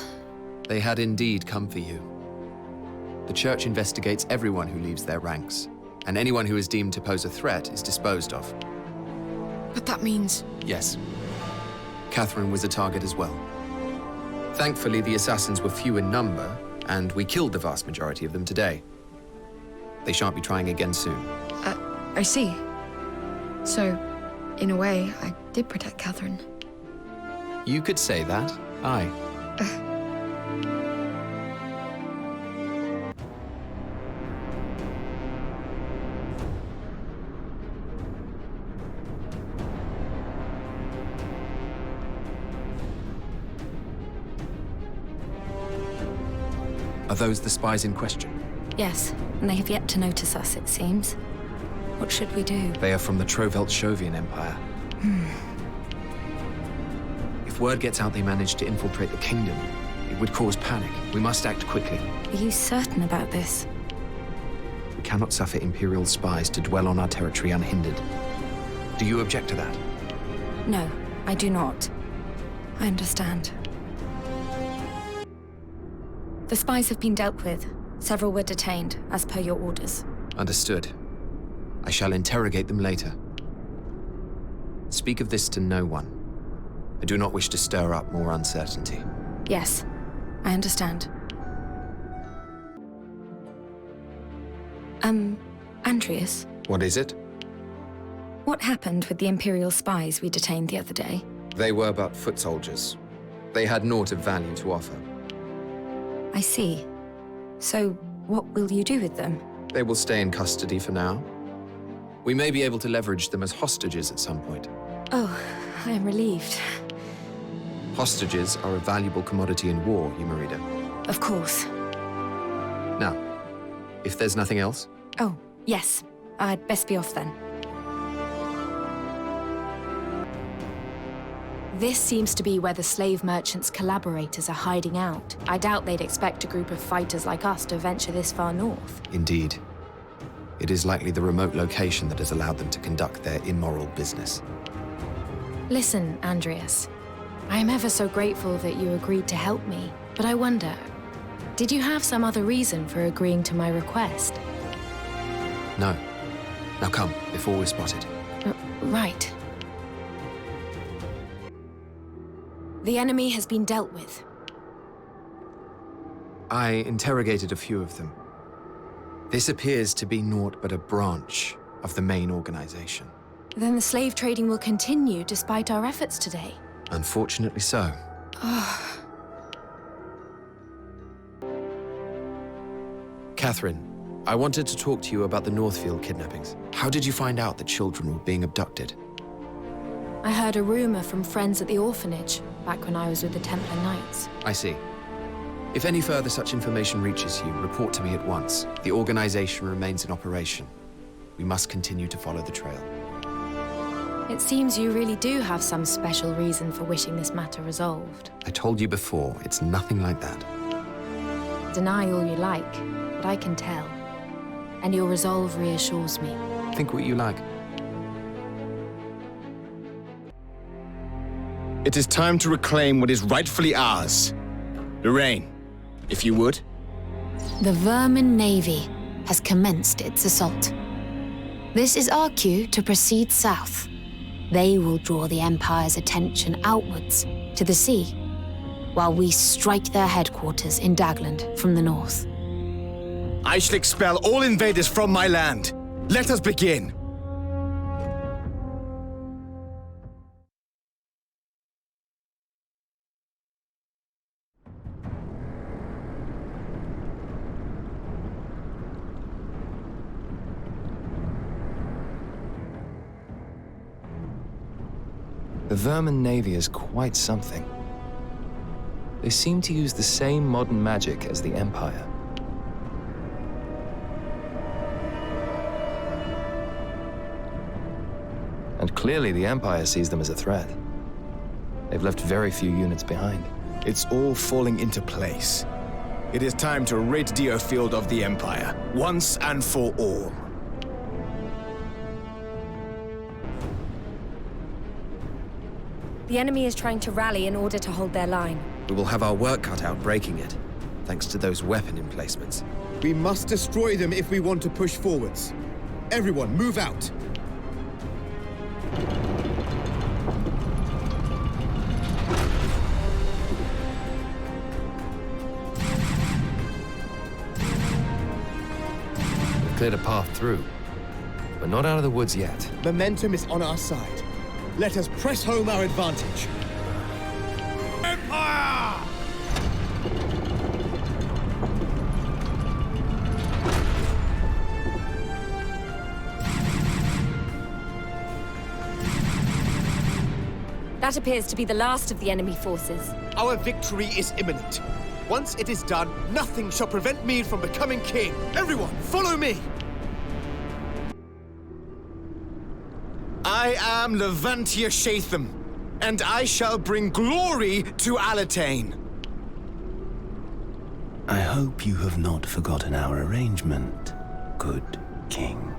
They had indeed come for you. The Church investigates everyone who leaves their ranks, and anyone who is deemed to pose a threat is disposed of. But that means... Yes. Catherine was a target as well. Thankfully, the assassins were few in number, and we killed the vast majority of them today. They shan't be trying again soon. I see. So, in a way, I did protect Catherine. You could say that, aye. Are those the spies in question? Yes, and they have yet to notice us, it seems. What should we do? They are from the Trovelt-Shovian Empire. If word gets out they managed to infiltrate the kingdom, it would cause panic. We must act quickly. Are you certain about this? We cannot suffer Imperial spies to dwell on our territory unhindered. Do you object to that? No, I do not. I understand. The spies have been dealt with. Several were detained, as per your orders. Understood. I shall interrogate them later. Speak of this to no one. I do not wish to stir up more uncertainty. Yes, I understand. Andreas? What is it? What happened with the Imperial spies we detained the other day? They were but foot soldiers. They had naught of value to offer. I see. So, what will you do with them? They will stay in custody for now. We may be able to leverage them as hostages at some point. Oh, I am relieved. Hostages are a valuable commodity in war, Yumarida. Of course. Now, if there's nothing else? Oh, yes. I'd best be off then. This seems to be where the slave merchants' collaborators are hiding out. I doubt they'd expect a group of fighters like us to venture this far north. Indeed. It is likely the remote location that has allowed them to conduct their immoral business. Listen, Andreas. I am ever so grateful that you agreed to help me, but I wonder, did you have some other reason for agreeing to my request? No. Now come, before we're spotted. Right. The enemy has been dealt with. I interrogated a few of them. This appears to be naught but a branch of the main organization. Then the slave trading will continue despite our efforts today. Unfortunately so. Catherine, I wanted to talk to you about the Northfield kidnappings. How did you find out that children were being abducted? I heard a rumor from friends at the orphanage, back when I was with the Templar Knights. I see. If any further such information reaches you, report to me at once. The organization remains in operation. We must continue to follow the trail. It seems you really do have some special reason for wishing this matter resolved. I told you before, it's nothing like that. Deny all you like, but I can tell. And your resolve reassures me. Think what you like. It is time to reclaim what is rightfully ours. Lorraine, if you would. The Vermin Navy has commenced its assault. This is our cue to proceed south. They will draw the Empire's attention outwards to the sea, while we strike their headquarters in Dagland from the north. I shall expel all invaders from my land. Let us begin. The Vermin Navy is quite something. They seem to use the same modern magic as the Empire. And clearly the Empire sees them as a threat. They've left very few units behind. It's all falling into place. It is time to rid DioField of the Empire, once and for all. The enemy is trying to rally in order to hold their line. We will have our work cut out breaking it, thanks to those weapon emplacements. We must destroy them if we want to push forwards. Everyone, move out! We've cleared a path through, but not out of the woods yet. Momentum is on our side. Let us press home our advantage. Empire! That appears to be the last of the enemy forces. Our victory is imminent. Once it is done, nothing shall prevent me from becoming king. Everyone, follow me! I am Levantia Shatham, and I shall bring glory to Alatain. I hope you have not forgotten our arrangement, good king.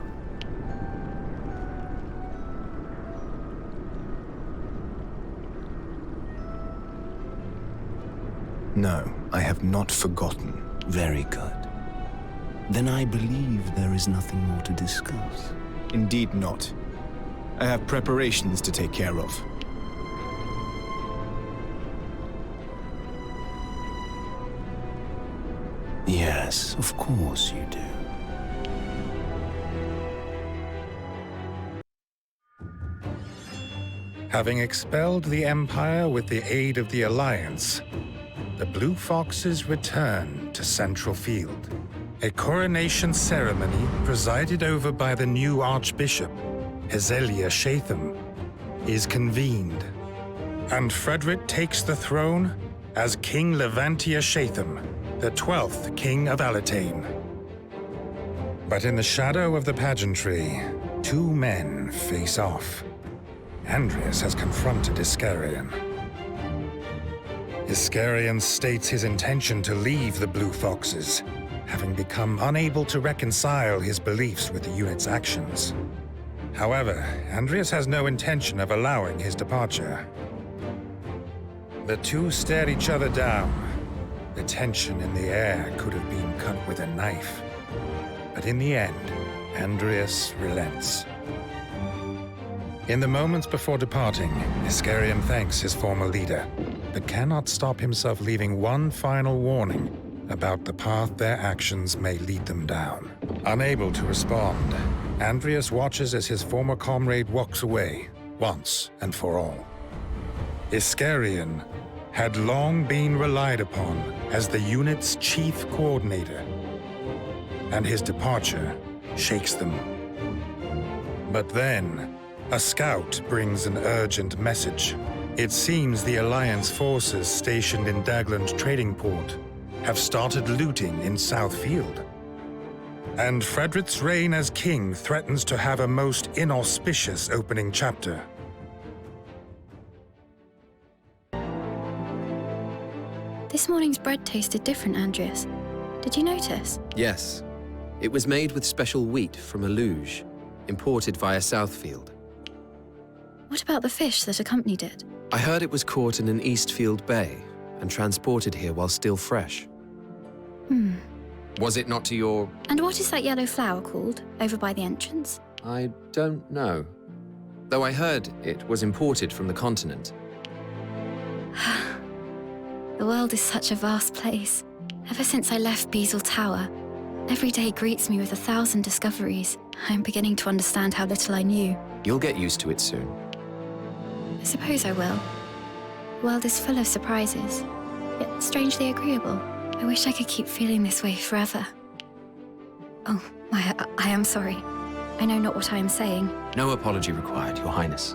No, I have not forgotten. Very good. Then I believe there is nothing more to discuss. Indeed not. I have preparations to take care of. Yes, of course you do. Having expelled the Empire with the aid of the Alliance, the Blue Foxes return to Central Field. A coronation ceremony presided over by the new Archbishop, Hezelia Shatham, is convened, and Frederick takes the throne as King Levantia Shatham, the 12th King of Alatain. But in the shadow of the pageantry, two men face off. Andreas has confronted Iscarian. Iscarian states his intention to leave the Blue Foxes, having become unable to reconcile his beliefs with the unit's actions. However, Andreas has no intention of allowing his departure. The two stare each other down. The tension in the air could have been cut with a knife. But in the end, Andreas relents. In the moments before departing, Iscarian thanks his former leader, but cannot stop himself leaving one final warning about the path their actions may lead them down. Unable to respond, Andreas watches as his former comrade walks away, once and for all. Iscarian had long been relied upon as the unit's chief coordinator, and his departure shakes them. But then, a scout brings an urgent message. It seems the Alliance forces stationed in Dagland Trading Port have started looting in Southfield. And Frederick's reign as king threatens to have a most inauspicious opening chapter. This morning's bread tasted different, Andreas. Did you notice? Yes. It was made with special wheat from a luge, imported via Southfield. What about the fish that accompanied it? I heard it was caught in an Eastfield bay and transported here while still fresh. Was it not to your... And what is that yellow flower called, over by the entrance? I don't know. Though I heard it was imported from the continent. The world is such a vast place. Ever since I left Beazle Tower, every day greets me with 1,000 discoveries. I'm beginning to understand how little I knew. You'll get used to it soon. I suppose I will. The world is full of surprises, yet strangely agreeable. I wish I could keep feeling this way forever. Oh, I am sorry. I know not what I am saying. No apology required, Your Highness.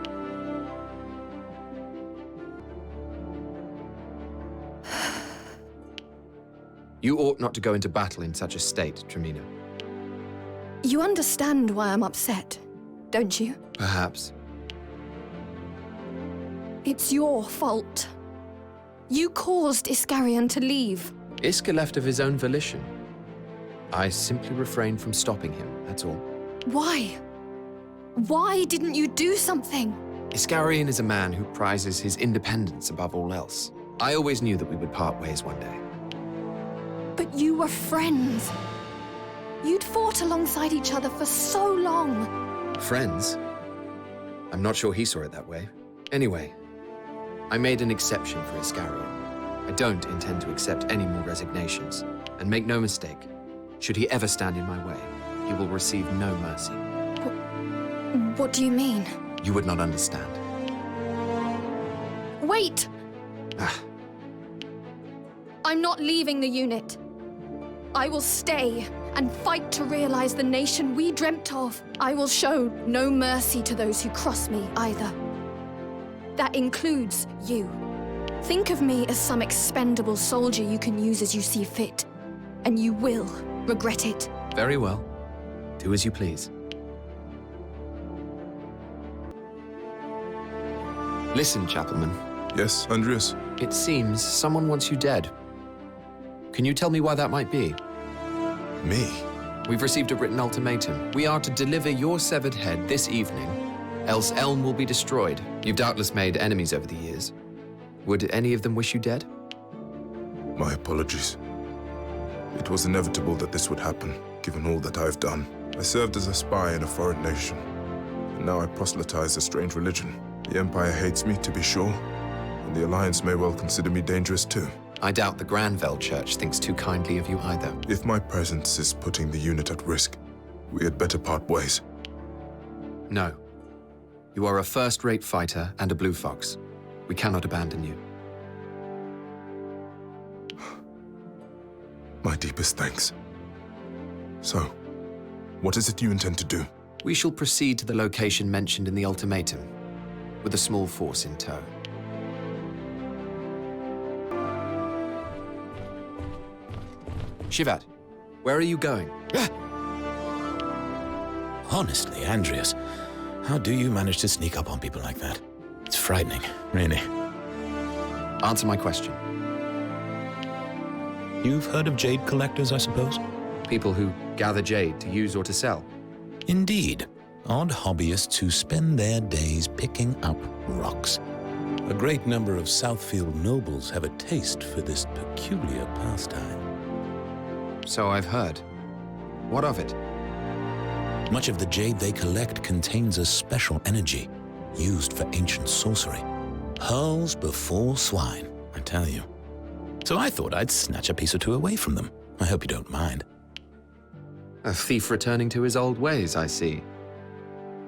You ought not to go into battle in such a state, Tremina. You understand why I'm upset, don't you? Perhaps. It's your fault. You caused Iscarian to leave. Iska left of his own volition. I simply refrained from stopping him, that's all. Why? Why didn't you do something? Iscarian is a man who prizes his independence above all else. I always knew that we would part ways one day. But you were friends. You'd fought alongside each other for so long. Friends? I'm not sure he saw it that way. Anyway, I made an exception for Iscarian. I don't intend to accept any more resignations. And make no mistake, should he ever stand in my way, he will receive no mercy. What do you mean? You would not understand. Wait! I'm not leaving the unit. I will stay and fight to realize the nation we dreamt of. I will show no mercy to those who cross me either. That includes you. Think of me as some expendable soldier you can use as you see fit, and you will regret it. Very well. Do as you please. Listen, Chapelman. Yes, Andreas? It seems someone wants you dead. Can you tell me why that might be? Me? We've received a written ultimatum. We are to deliver your severed head this evening, else Elm will be destroyed. You've doubtless made enemies over the years. Would any of them wish you dead? My apologies. It was inevitable that this would happen, given all that I've done. I served as a spy in a foreign nation, and now I proselytize a strange religion. The Empire hates me, to be sure, and the Alliance may well consider me dangerous too. I doubt the Granville Church thinks too kindly of you either. If my presence is putting the unit at risk, we had better part ways. No. You are a first-rate fighter and a Blue Fox. We cannot abandon you. My deepest thanks. So, what is it you intend to do? We shall proceed to the location mentioned in the ultimatum, with a small force in tow. Shivat, where are you going? Honestly, Andreas, how do you manage to sneak up on people like that? It's frightening, really. Answer my question. You've heard of jade collectors, I suppose? People who gather jade to use or to sell. Indeed. Odd hobbyists who spend their days picking up rocks. A great number of Southfield nobles have a taste for this peculiar pastime. So I've heard. What of it? Much of the jade they collect contains a special energy used for ancient sorcery. Pearls before swine, I tell you. So I thought I'd snatch a piece or two away from them. I hope you don't mind. A thief returning to his old ways, I see.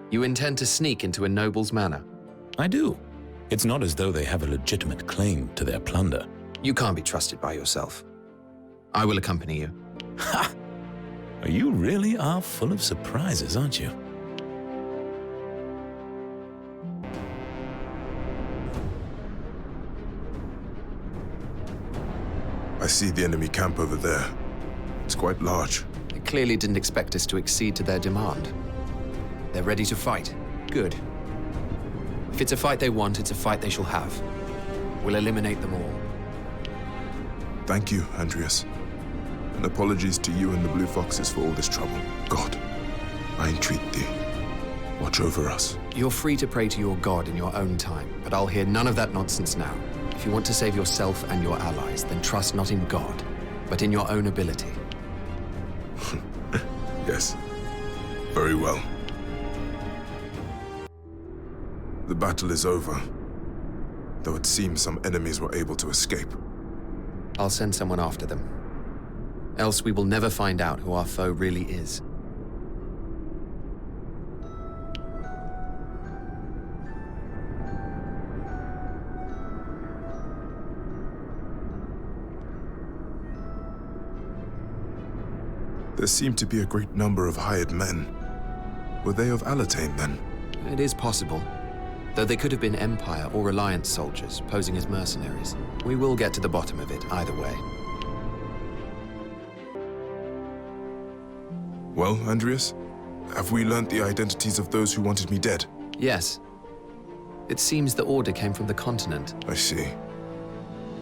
You intend to sneak into a noble's manor? I do. It's not as though they have a legitimate claim to their plunder. You can't be trusted by yourself. I will accompany you. Ha! You really are full of surprises, aren't you? I see the enemy camp over there. It's quite large. They clearly didn't expect us to accede to their demand. They're ready to fight. Good. If it's a fight they want, it's a fight they shall have. We'll eliminate them all. Thank you, Andreas. And apologies to you and the Blue Foxes for all this trouble. God, I entreat thee, watch over us. You're free to pray to your god in your own time, but I'll hear none of that nonsense now. If you want to save yourself and your allies, then trust not in God, but in your own ability. Yes, very well. The battle is over, though it seems some enemies were able to escape. I'll send someone after them. Else we will never find out who our foe really is. There seemed to be a great number of hired men. Were they of Alatane, then? It is possible. Though they could have been Empire or Alliance soldiers, posing as mercenaries. We will get to the bottom of it, either way. Well, Andreas? Have we learnt the identities of those who wanted me dead? Yes. It seems the order came from the continent. I see.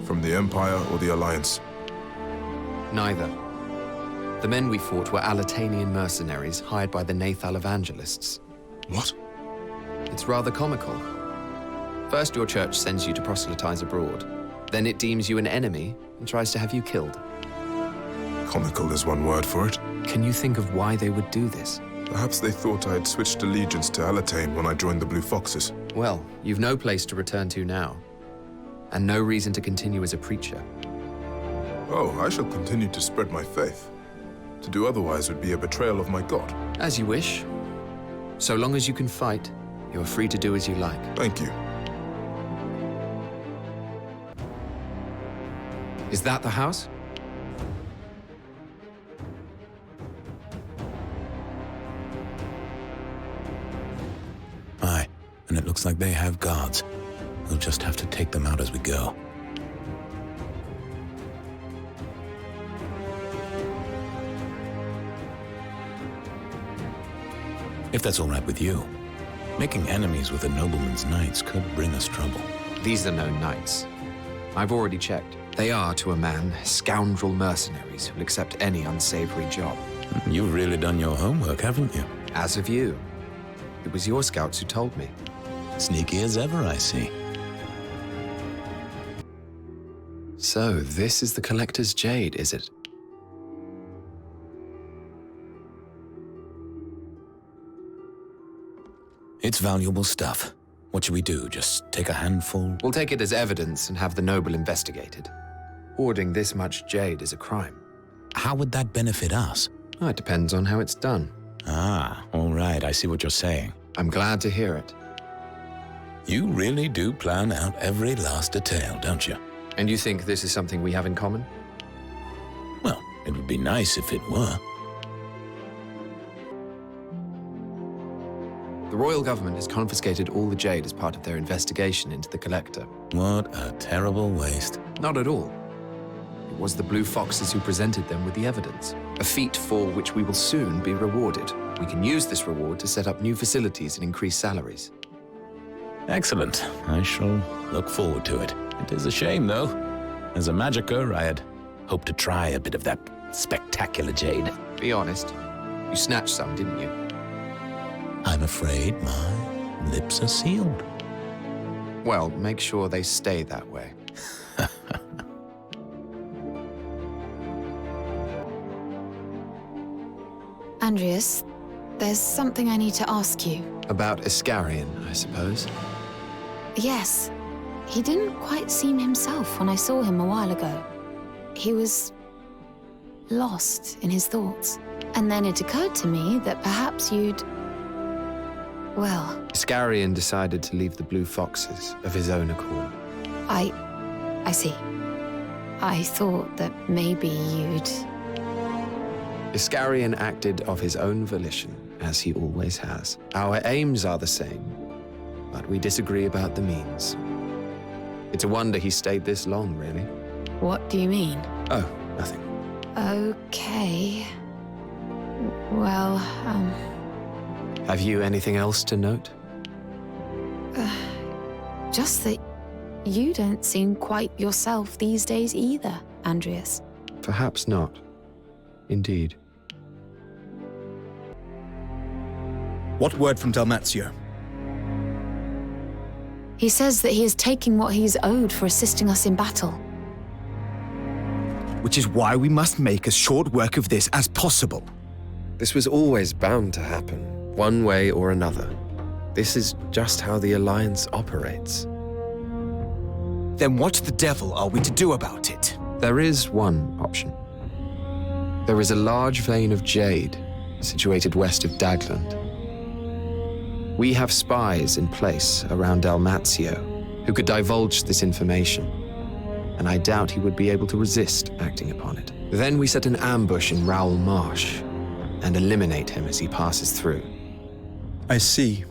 From the Empire or the Alliance? Neither. The men we fought were Alatanian mercenaries hired by the Nathal evangelists. What? It's rather comical. First, your church sends you to proselytize abroad. Then it deems you an enemy and tries to have you killed. Comical is one word for it. Can you think of why they would do this? Perhaps they thought I had switched allegiance to Alatane when I joined the Blue Foxes. Well, you've no place to return to now. And no reason to continue as a preacher. Oh, I shall continue to spread my faith. To do otherwise would be a betrayal of my God. As you wish. So long as you can fight, you're free to do as you like. Thank you. Is that the house? Aye, and it looks like they have guards. We'll just have to take them out as we go. If that's all right with you. Making enemies with a nobleman's knights could bring us trouble. These are no knights. I've already checked. They are, to a man, scoundrel mercenaries who'll accept any unsavory job. You've really done your homework, haven't you? As have you. It was your scouts who told me. Sneaky as ever, I see. So, this is the Collector's Jade, is it? It's valuable stuff. What should we do? Just take a handful? We'll take it as evidence and have the noble investigated. Hoarding this much jade is a crime. How would that benefit us? Oh, it depends on how it's done. Ah, all right, I see what you're saying. I'm glad to hear it. You really do plan out every last detail, don't you? And you think this is something we have in common? Well, it would be nice if it were. The royal government has confiscated all the jade as part of their investigation into the Collector. What a terrible waste. Not at all. It was the Blue Foxes who presented them with the evidence. A feat for which we will soon be rewarded. We can use this reward to set up new facilities and increase salaries. Excellent. I shall look forward to it. It is a shame, though. As a magicka, I had hoped to try a bit of that spectacular jade. Be honest. You snatched some, didn't you? I'm afraid my lips are sealed. Well, make sure they stay that way. Andreas, there's something I need to ask you. About Iscarian, I suppose. Yes. He didn't quite seem himself when I saw him a while ago. He was lost in his thoughts. And then it occurred to me that perhaps you'd... well... Iscarian decided to leave the Blue Foxes of his own accord. I see. I thought that maybe you'd... Iscarian acted of his own volition, as he always has. Our aims are the same, but we disagree about the means. It's a wonder he stayed this long, really. What do you mean? Oh, nothing. Okay. Well, Have you anything else to note? just that you don't seem quite yourself these days either, Andreas. Perhaps not. Indeed. What word from Dalmatio? He says that he is taking what he is owed for assisting us in battle. Which is why we must make as short work of this as possible. This was always bound to happen, one way or another. This is just how the Alliance operates. Then what the devil are we to do about it? There is one option. There is a large vein of Jade, situated west of Dagland. We have spies in place around Dalmatio who could divulge this information, and I doubt he would be able to resist acting upon it. Then we set an ambush in Rowell Marsh and eliminate him as he passes through. I see.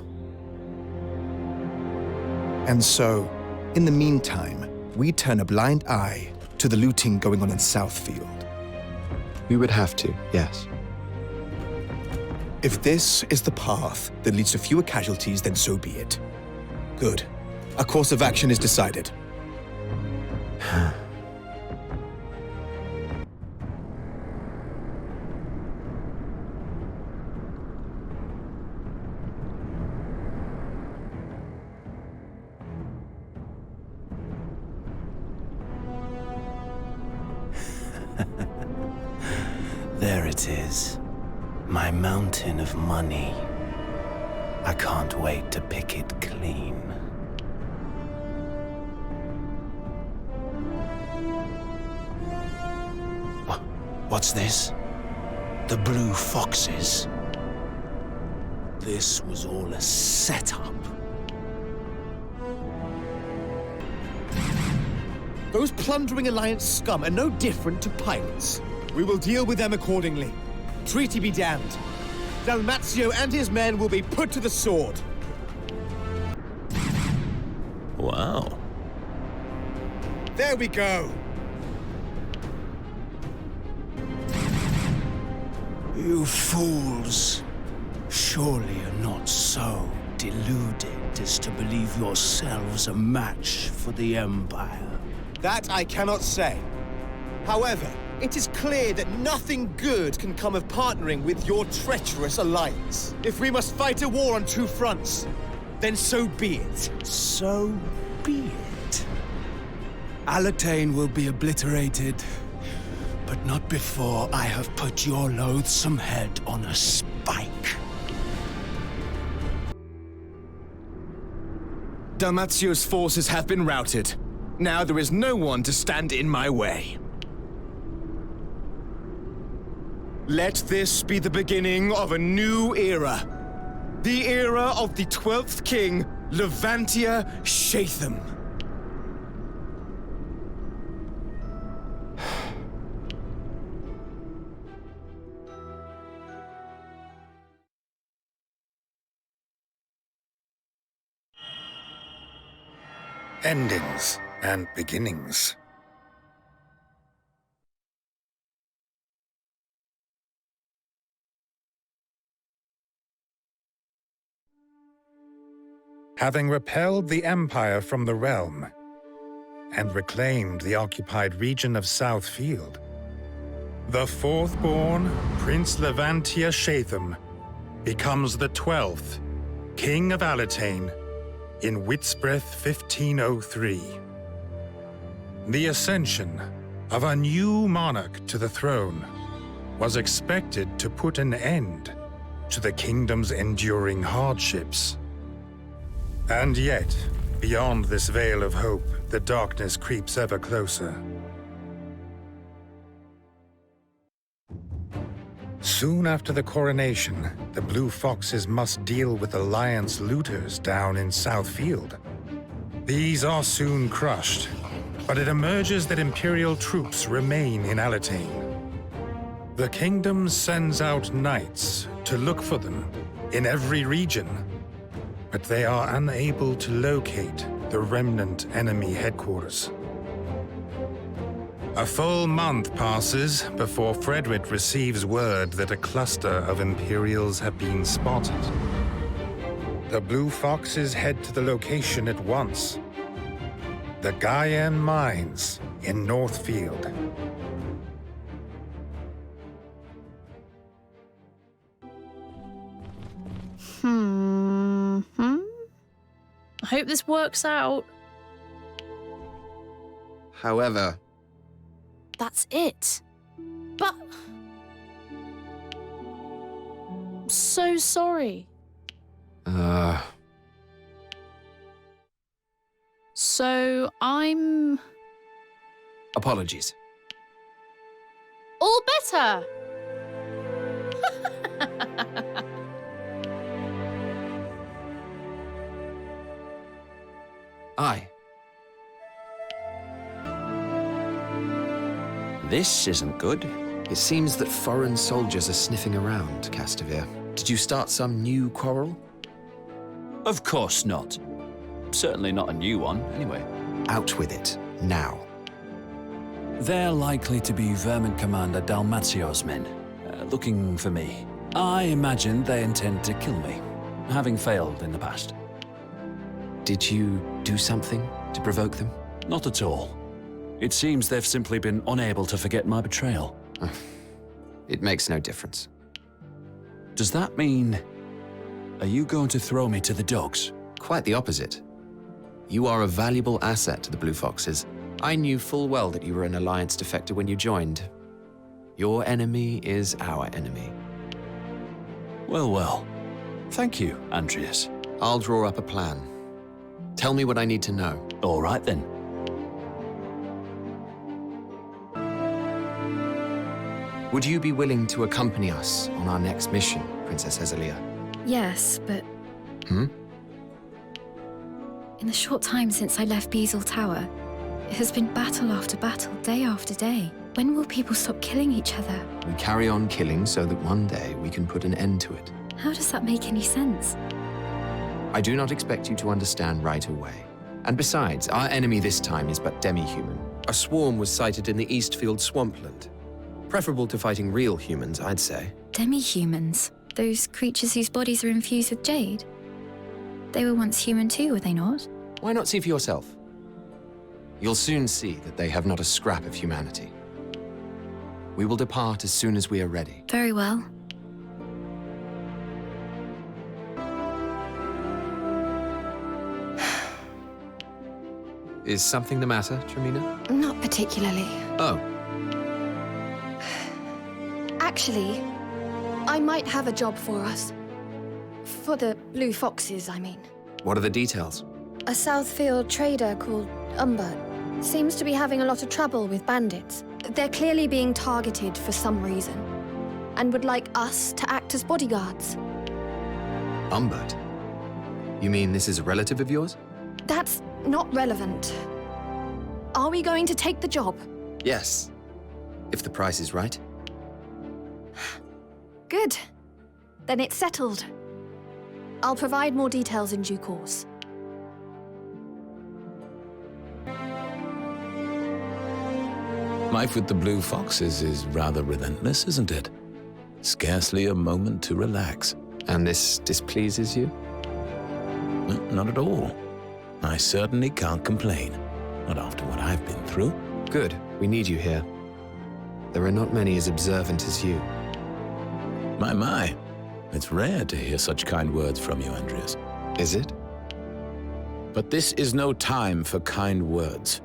And so, in the meantime, we turn a blind eye to the looting going on in Southfield. We would have to, yes. If this is the path that leads to fewer casualties, then so be it. Good. A course of action is decided. There it is. My mountain of money. I can't wait to pick it clean. What's this? The Blue Foxes. This was all a setup. Those plundering Alliance scum are no different to pirates. We will deal with them accordingly. Treaty be damned. Dalmatio and his men will be put to the sword. Wow. There we go. You fools. Surely you're not so deluded as to believe yourselves a match for the Empire. That I cannot say. However, it is clear that nothing good can come of partnering with your treacherous alliance. If we must fight a war on two fronts, then so be it. So be it. Alatane will be obliterated, but not before I have put your loathsome head on a spike. Dalmatio's forces have been routed. Now there is no one to stand in my way. Let this be the beginning of a new era. The era of the 12th King, Levantia Shatham. Endings and beginnings. Having repelled the Empire from the realm and reclaimed the occupied region of Southfield, the fourth-born Prince Levantia Shatham becomes the 12th King of Alatain in Whitsbreath 1503. The ascension of a new monarch to the throne was expected to put an end to the kingdom's enduring hardships. And yet, beyond this veil of hope, the darkness creeps ever closer. Soon after the coronation, the Blue Foxes must deal with Alliance looters down in Southfield. These are soon crushed, but it emerges that Imperial troops remain in Alatain. The kingdom sends out knights to look for them in every region, but they are unable to locate the remnant enemy headquarters. A full month passes before Frederick receives word that a cluster of Imperials have been spotted. The Blue Foxes head to the location at once. The Gaian Mines in Northfield. I hope this works out. However... That's it. But... I'm so sorry. So, I'm... Apologies. all better. Aye. This isn't good. It seems that foreign soldiers are sniffing around, Castamere. Did you start some new quarrel? Of course not. Certainly not a new one, anyway. Out with it, now. They're likely to be Vermin Commander Dalmatio's men, looking for me. I imagine they intend to kill me, having failed in the past. Did you do something to provoke them? Not at all. It seems they've simply been unable to forget my betrayal. It makes no difference. Does that mean... are you going to throw me to the dogs? Quite the opposite. You are a valuable asset to the Blue Foxes. I knew full well that you were an Alliance defector when you joined. Your enemy is our enemy. Well, well. Thank you, Andreas. I'll draw up a plan. Tell me what I need to know. All right, then. Would you be willing to accompany us on our next mission, Princess Hezelia? Yes, but... Hmm? In the short time since I left Beazle Tower, it has been battle after battle, day after day. When will people stop killing each other? We carry on killing so that one day we can put an end to it. How does that make any sense? I do not expect you to understand right away. And besides, our enemy this time is but Demi-human. A swarm was sighted in the Eastfield swampland. Preferable to fighting real humans, I'd say. Demi-humans? Those creatures whose bodies are infused with Jade? They were once human too, were they not? Why not see for yourself? You'll soon see that they have not a scrap of humanity. We will depart as soon as we are ready. Very well. Is something the matter, Tremina? Not particularly. Oh. Actually, I might have a job for us. For the Blue Foxes, I mean. What are the details? A Southfield trader called Umbert seems to be having a lot of trouble with bandits. They're clearly being targeted for some reason, and would like us to act as bodyguards. Umbert? You mean this is a relative of yours? That's not relevant. Are we going to take the job? Yes. If the price is right. Good. Then it's settled. I'll provide more details in due course. Life with the Blue Foxes is rather relentless, isn't it? Scarcely a moment to relax. And this displeases you? No, not at all. I certainly can't complain. Not after what I've been through. Good. We need you here. There are not many as observant as you. My. It's rare to hear such kind words from you, Andreas. Is it? But this is no time for kind words.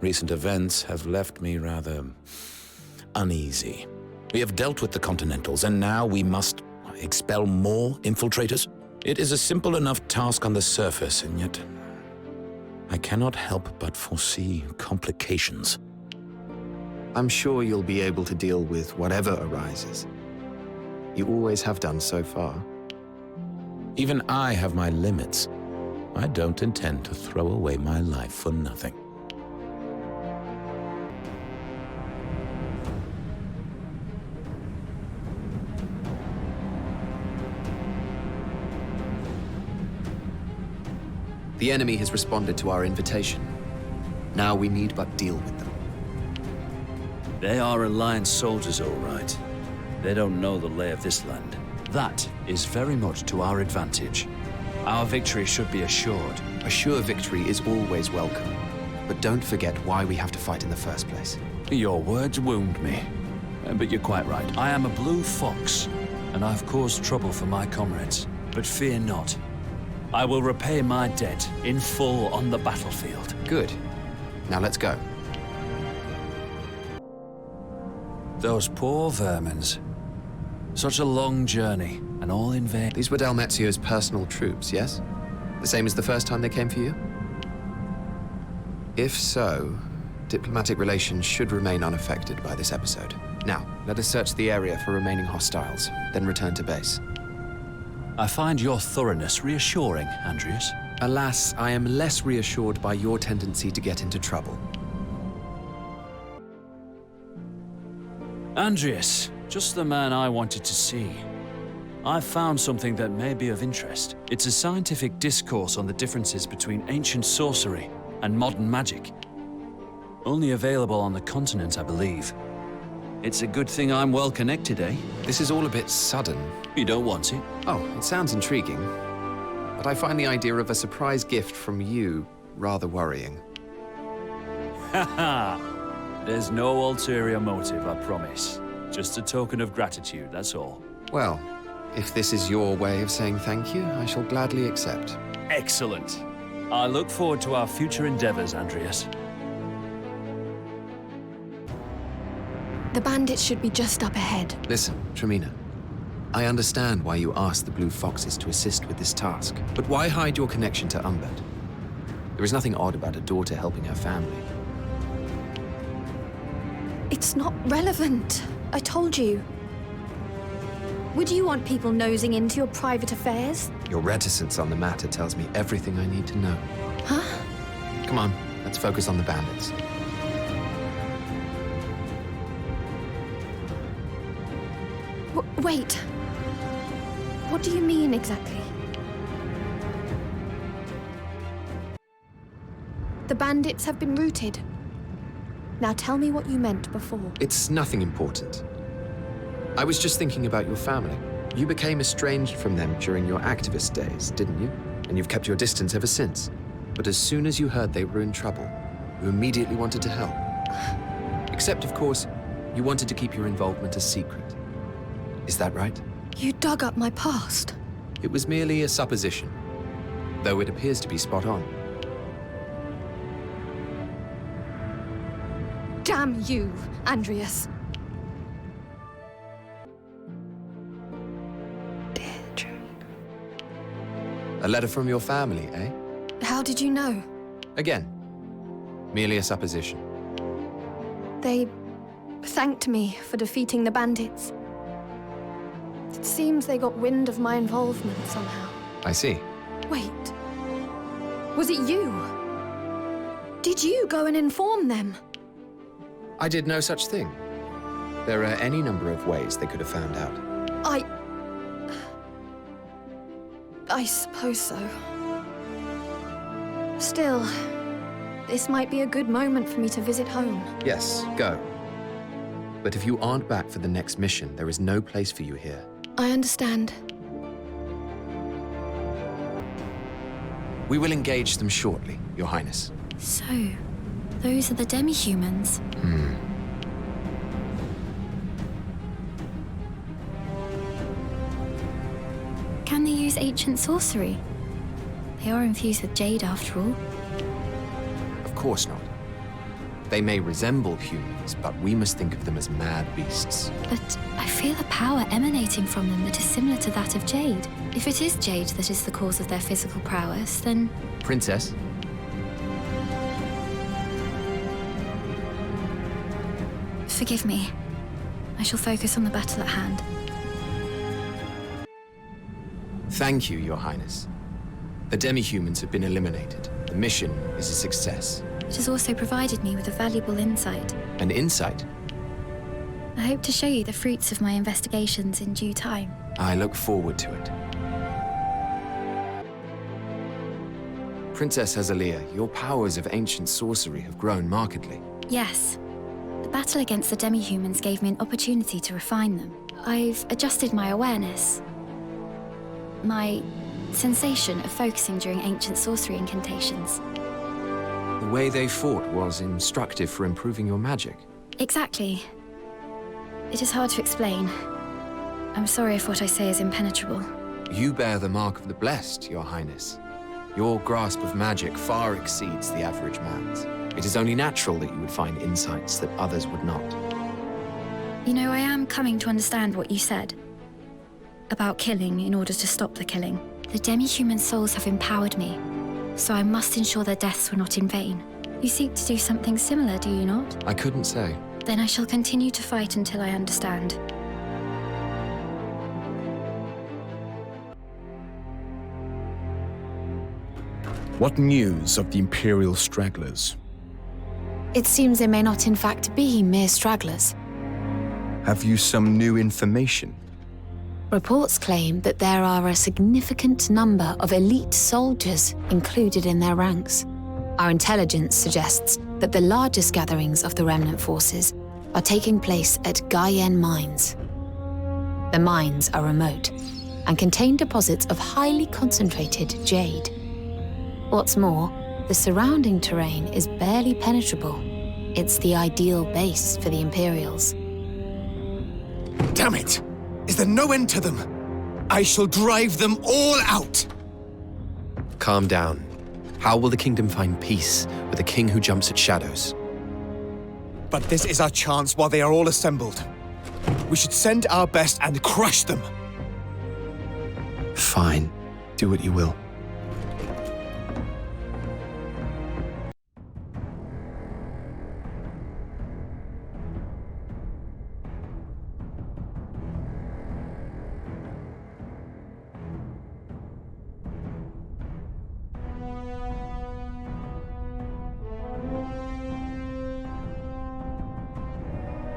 Recent events have left me rather uneasy. We have dealt with the Continentals, and now we must expel more infiltrators? It is a simple enough task on the surface, and yet I cannot help but foresee complications. I'm sure you'll be able to deal with whatever arises. You always have done so far. Even I have my limits. I don't intend to throw away my life for nothing. The enemy has responded to our invitation. Now we need but deal with them. They are Alliance soldiers, all right. They don't know the lay of this land. That is very much to our advantage. Our victory should be assured. A sure victory is always welcome. But don't forget why we have to fight in the first place. Your words wound me. But you're quite right. I am a blue fox, and I've caused trouble for my comrades. But fear not. I will repay my debt in full on the battlefield. Good. Now let's go. Those poor vermins. Such a long journey, and all in vain. These were Dalmezio's personal troops, yes? The same as the first time they came for you? If so, diplomatic relations should remain unaffected by this episode. Now, let us search the area for remaining hostiles, then return to base. I find your thoroughness reassuring, Andreas. Alas, I am less reassured by your tendency to get into trouble. Andreas, just the man I wanted to see. I've found something that may be of interest. It's a scientific discourse on the differences between ancient sorcery and modern magic. Only available on the continent, I believe. It's a good thing I'm well connected, eh? This is all a bit sudden. You don't want it? Oh, it sounds intriguing. But I find the idea of a surprise gift from you rather worrying. Haha! There's no ulterior motive, I promise. Just a token of gratitude, that's all. Well, if this is your way of saying thank you, I shall gladly accept. Excellent. I look forward to our future endeavors, Andreas. The bandits should be just up ahead. Listen, Tramina. I understand why you asked the Blue Foxes to assist with this task, but why hide your connection to Umbert? There is nothing odd about a daughter helping her family. It's not relevant. I told you. Would you want people nosing into your private affairs? Your reticence on the matter tells me everything I need to know. Huh? Come on, let's focus on the bandits. Wait. What do you mean exactly? The bandits have been routed. Now tell me what you meant before. It's nothing important. I was just thinking about your family. You became estranged from them during your activist days, didn't you? And you've kept your distance ever since. But as soon as you heard they were in trouble, you immediately wanted to help. Except, of course, you wanted to keep your involvement a secret. Is that right? You dug up my past. It was merely a supposition, though it appears to be spot on. Damn you, Andreas. A letter from your family, eh? How did you know? Again, merely a supposition. They thanked me for defeating the bandits. It seems they got wind of my involvement somehow. I see. Wait. Was it you? Did you go and inform them? I did no such thing. There are any number of ways they could have found out. I suppose so. Still, this might be a good moment for me to visit home. Yes, go. But if you aren't back for the next mission, there is no place for you here. I understand. We will engage them shortly, Your Highness. So, those are the Demi-humans? Can they use ancient sorcery? They are infused with Jade, after all. Of course not. They may resemble humans, but we must think of them as mad beasts. But I feel a power emanating from them that is similar to that of Jade. If it is Jade that is the cause of their physical prowess, then... Princess? Forgive me. I shall focus on the battle at hand. Thank you, Your Highness. The Demi-humans have been eliminated. The mission is a success. It has also provided me with a valuable insight. An insight? I hope to show you the fruits of my investigations in due time. I look forward to it. Princess Azalea, your powers of ancient sorcery have grown markedly. Yes. The battle against the Demi-humans gave me an opportunity to refine them. I've adjusted my awareness. My sensation of focusing during ancient sorcery incantations. The way they fought was instructive for improving your magic. Exactly. It is hard to explain. I'm sorry if what I say is impenetrable. You bear the mark of the blessed, Your Highness. Your grasp of magic far exceeds the average man's. It is only natural that you would find insights that others would not. You know, I am coming to understand what you said. About killing in order to stop the killing. The demi-human souls have empowered me, so I must ensure their deaths were not in vain. You seek to do something similar, do you not? I couldn't say. Then I shall continue to fight until I understand. What news of the Imperial stragglers? It seems they may not in fact be mere stragglers. Have you some new information? Reports claim that there are a significant number of elite soldiers included in their ranks. Our intelligence suggests that the largest gatherings of the remnant forces are taking place at Gaian mines. The mines are remote and contain deposits of highly concentrated jade. What's more, the surrounding terrain is barely penetrable. It's the ideal base for the Imperials. Damn it! Is there no end to them? I shall drive them all out! Calm down. How will the kingdom find peace with a king who jumps at shadows? But this is our chance while they are all assembled. We should send our best and crush them. Fine. Do what you will.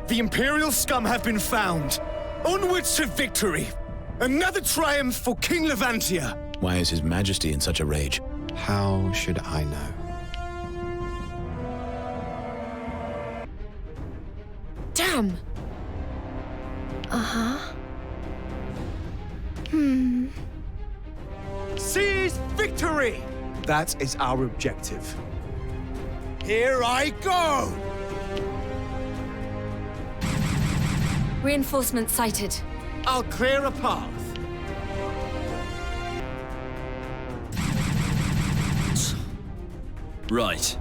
The Imperial scum have been found. Onwards to victory. Another triumph for King Levantia. Why is His Majesty in such a rage? How should I know? Damn! Seize victory! That is our objective. Here I go! Reinforcements sighted. I'll clear a path. Right.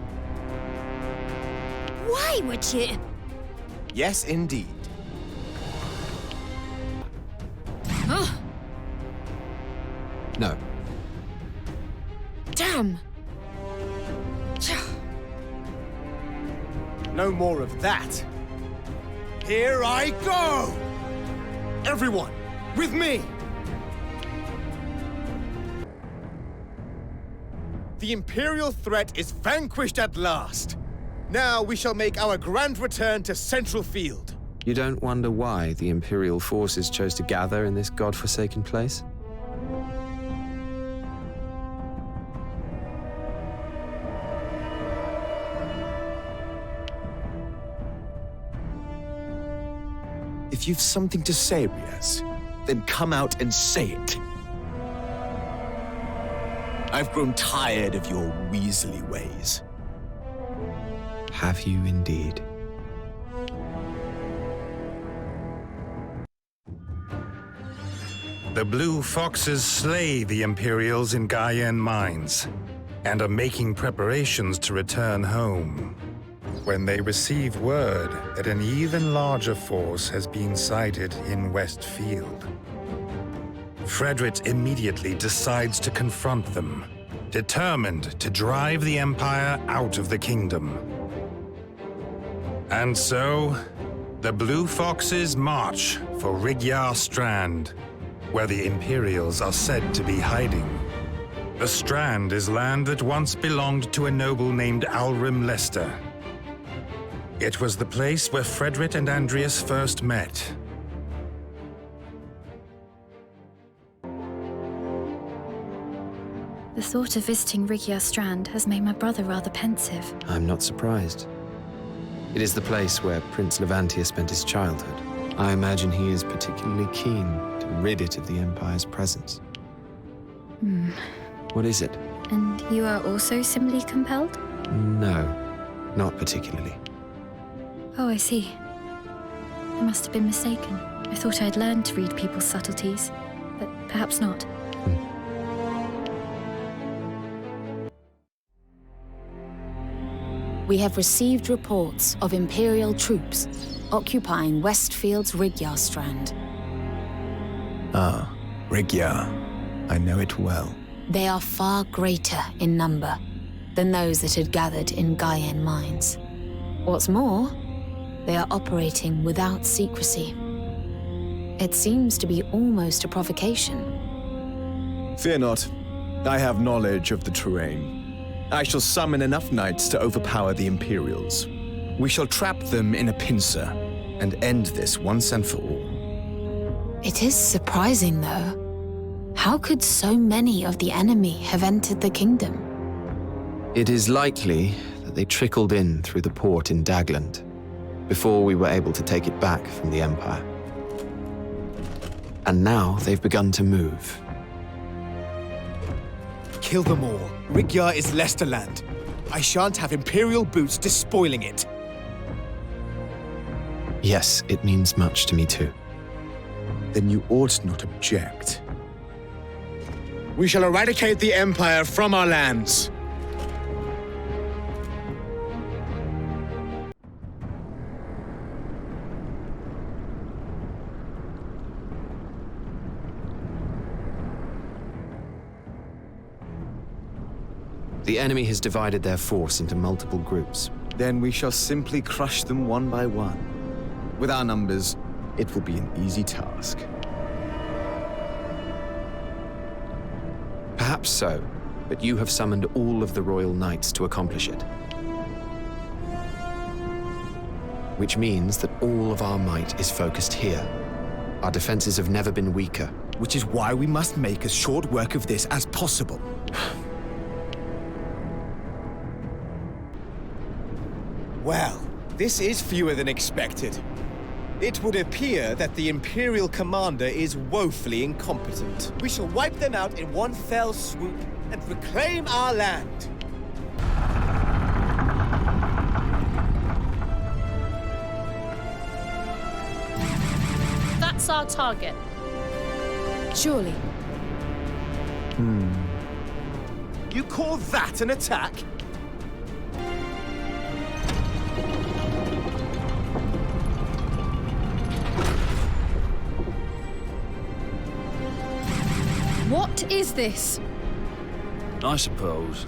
Why would you? Yes, indeed. No. Damn! No more of that. Here I go! Everyone, with me! The Imperial threat is vanquished at last. Now we shall make our grand return to Central Field. You don't wonder why the Imperial forces chose to gather in this godforsaken place? If you've something to say, Riaz, then come out and say it. I've grown tired of your weaselly ways. Have you indeed? The Blue Foxes slay the Imperials in Gaian mines and are making preparations to return home when they receive word that an even larger force has been sighted in Westfield. Frederick immediately decides to confront them, determined to drive the Empire out of the kingdom. And so, the Blue Foxes march for Rivengale Strand, where the Imperials are said to be hiding. The Strand is land that once belonged to a noble named Alrim Lester. It was the place where Frederick and Andreas first met. The thought of visiting Rivengale Strand has made my brother rather pensive. I'm not surprised. It is the place where Prince Levantia spent his childhood. I imagine he is particularly keen to rid it of the Empire's presence. What is it? And you are also similarly compelled? No, not particularly. Oh, I see. I must have been mistaken. I thought I'd learned to read people's subtleties, but perhaps not. We have received reports of Imperial troops occupying Westfield's Rivengale Strand. Ah, Rivengale. I know it well. They are far greater in number than those that had gathered in Gaian mines. What's more, they are operating without secrecy. It seems to be almost a provocation. Fear not. I have knowledge of the terrain. I shall summon enough knights to overpower the Imperials. We shall trap them in a pincer and end this once and for all. It is surprising, though. How could so many of the enemy have entered the kingdom? It is likely that they trickled in through the port in Dagland before we were able to take it back from the Empire. And now they've begun to move. Kill them all. Rivengale is Lesterland. I shan't have Imperial boots despoiling it. Yes, it means much to me too. Then you ought not object. We shall eradicate the Empire from our lands. The enemy has divided their force into multiple groups. Then we shall simply crush them one by one. With our numbers, it will be an easy task. Perhaps so, but you have summoned all of the Royal Knights to accomplish it. Which means that all of our might is focused here. Our defenses have never been weaker. Which is why we must make as short work of this as possible. Well, this is fewer than expected. It would appear that the Imperial commander is woefully incompetent. We shall wipe them out in one fell swoop and reclaim our land. That's our target. Surely. You call that an attack? What is this? I suppose.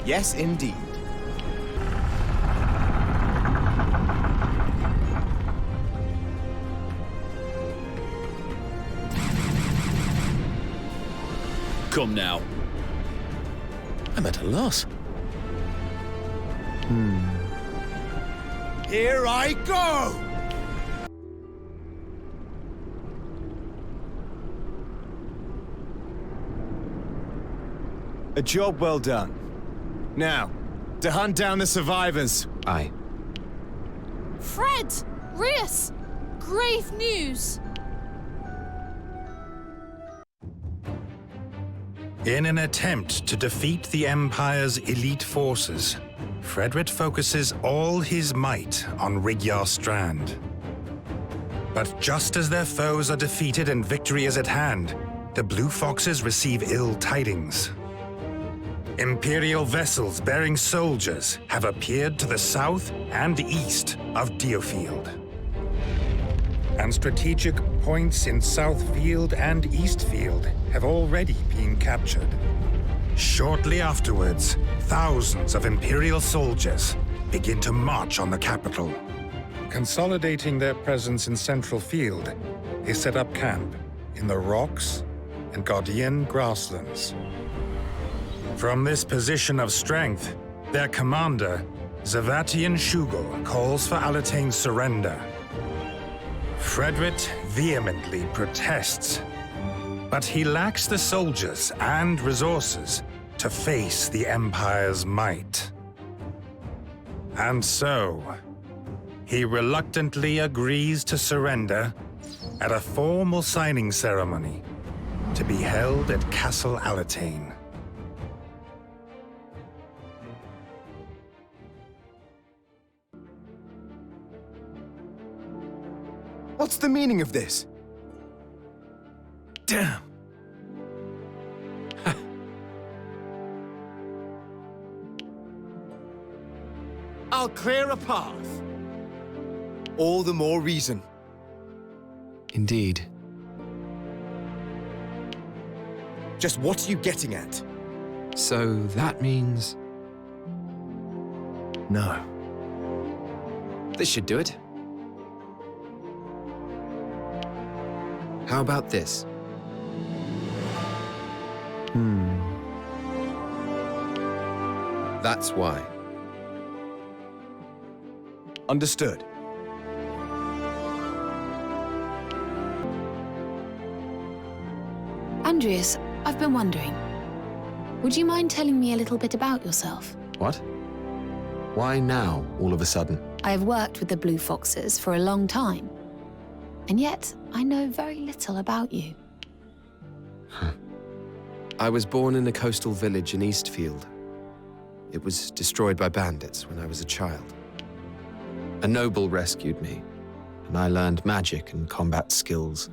Yes, indeed. Come now. I'm at a loss. Here I go! A job well done. Now, to hunt down the survivors. Aye. Fred! Rias! Grave news! In an attempt to defeat the Empire's elite forces, Frederick focuses all his might on Rivengale Strand. But just as their foes are defeated and victory is at hand, the Blue Foxes receive ill tidings. Imperial vessels bearing soldiers have appeared to the south and east of DioField. And strategic points in Southfield and Eastfield have already been captured. Shortly afterwards, thousands of Imperial soldiers begin to march on the capital. Consolidating their presence in Central Field, they set up camp in the rocks and Guardian grasslands. From this position of strength, their commander, Zavatian Shugel, calls for Alatane's surrender. Frederick vehemently protests, but he lacks the soldiers and resources to face the Empire's might. And so, he reluctantly agrees to surrender at a formal signing ceremony to be held at Castle Alatane. What's the meaning of this? Damn. I'll clear a path. All the more reason. Indeed. Just what are you getting at? So that means... No. This should do it. How about this? That's why. Understood. Andreas, I've been wondering. Would you mind telling me a little bit about yourself? What? Why now, all of a sudden? I have worked with the Blue Foxes for a long time, and yet I know very little about you. I was born in a coastal village in Eastfield. It was destroyed by bandits when I was a child. A noble rescued me, and I learned magic and combat skills,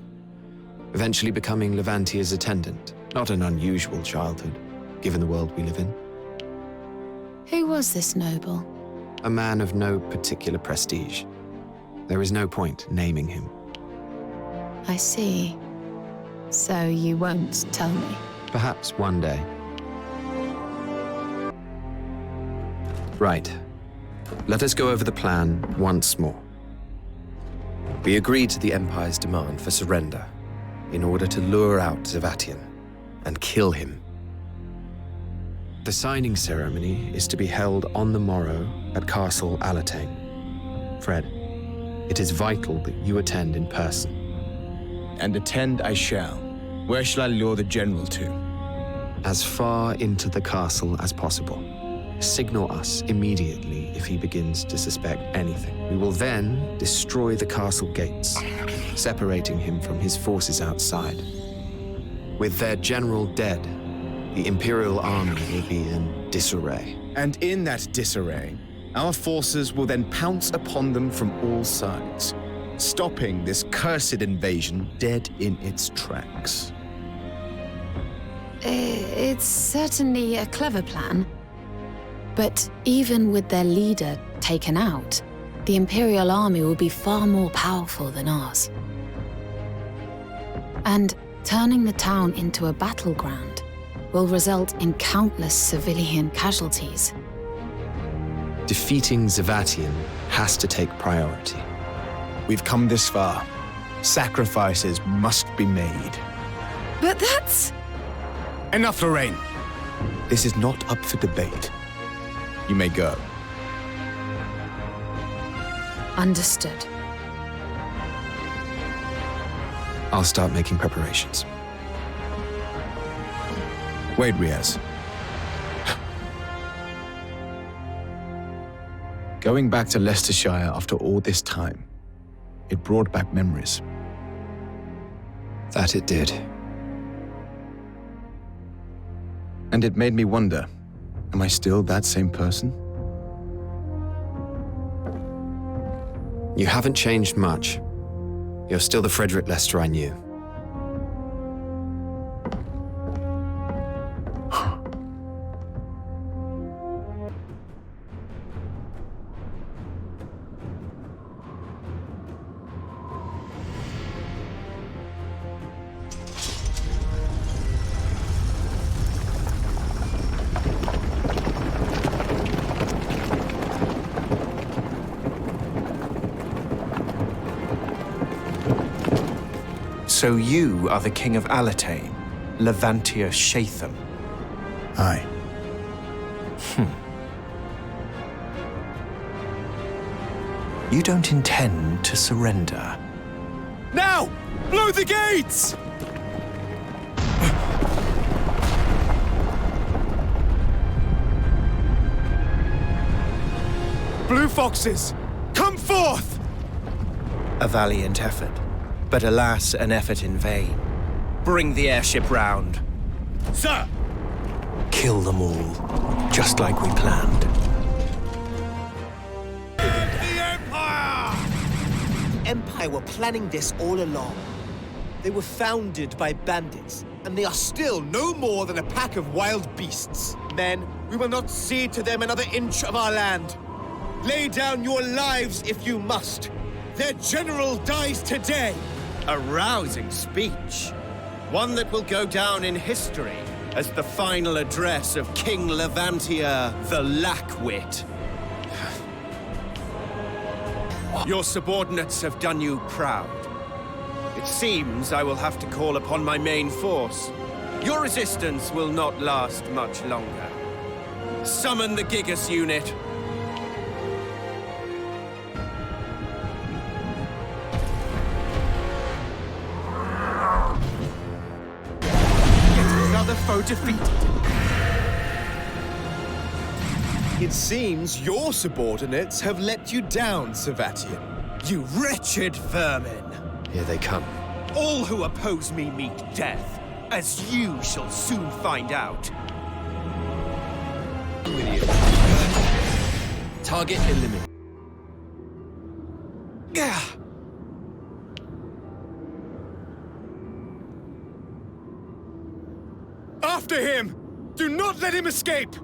eventually becoming Levantia's attendant. Not an unusual childhood, given the world we live in. Who was this noble? A man of no particular prestige. There is no point naming him. I see. So you won't tell me? Perhaps one day. Right. Let us go over the plan once more. We agreed to the Empire's demand for surrender in order to lure out Zavatian and kill him. The signing ceremony is to be held on the morrow at Castle Alatane. Fred, it is vital that you attend in person. And attend I shall. Where shall I lure the general to? As far into the castle as possible. Signal us immediately if he begins to suspect anything. We will then destroy the castle gates, separating him from his forces outside. With their general dead, the Imperial army will be in disarray. And in that disarray, our forces will then pounce upon them from all sides, stopping this cursed invasion dead in its tracks. It's certainly a clever plan. But even with their leader taken out, the Imperial army will be far more powerful than ours. And turning the town into a battleground will result in countless civilian casualties. Defeating Zavatian has to take priority. We've come this far. Sacrifices must be made. But that's... Enough, Lorraine. This is not up for debate. You may go. Understood. I'll start making preparations. Wait, Riaz. Going back to Leicestershire after all this time, it brought back memories. That it did. And it made me wonder, am I still that same person? You haven't changed much. You're still the Frederick Lester I knew. So you are the King of Alatane, Levantia Shatham? Aye. You don't intend to surrender? Now! Blow the gates! Blue Foxes, come forth! A valiant effort, but alas, an effort in vain. Bring the airship round. Sir! Kill them all, just like we planned. The Empire! The Empire were planning this all along. They were founded by bandits, and they are still no more than a pack of wild beasts. Men, we will not cede to them another inch of our land. Lay down your lives if you must. Their general dies today. A rousing speech. One that will go down in history as the final address of King Levantia the Lackwit. Your subordinates have done you proud. It seems I will have to call upon my main force. Your resistance will not last much longer. Summon the Gigas unit. Another foe defeated. It seems your subordinates have let you down, Savatian. You wretched vermin! Here they come. All who oppose me meet death, as you shall soon find out. Target eliminated. After him! Do not let him escape!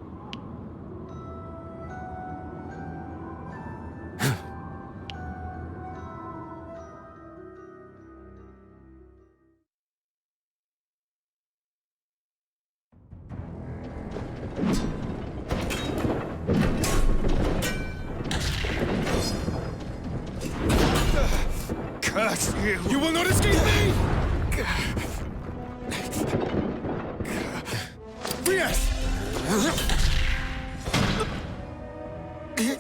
Curse you! You will not escape me! Rias! You!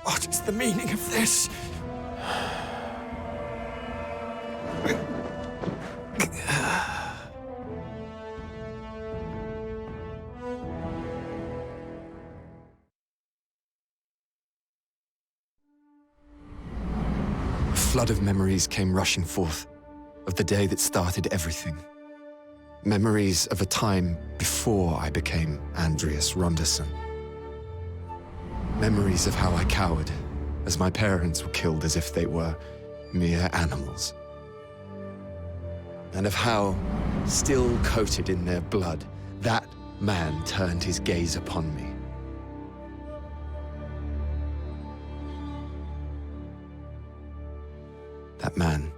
What is the meaning of this? A flood of memories came rushing forth of the day that started everything. Memories of a time before I became Andreas Ronderson. Memories of how I cowered as my parents were killed as if they were mere animals. And of how, still coated in their blood, that man turned his gaze upon me. That man,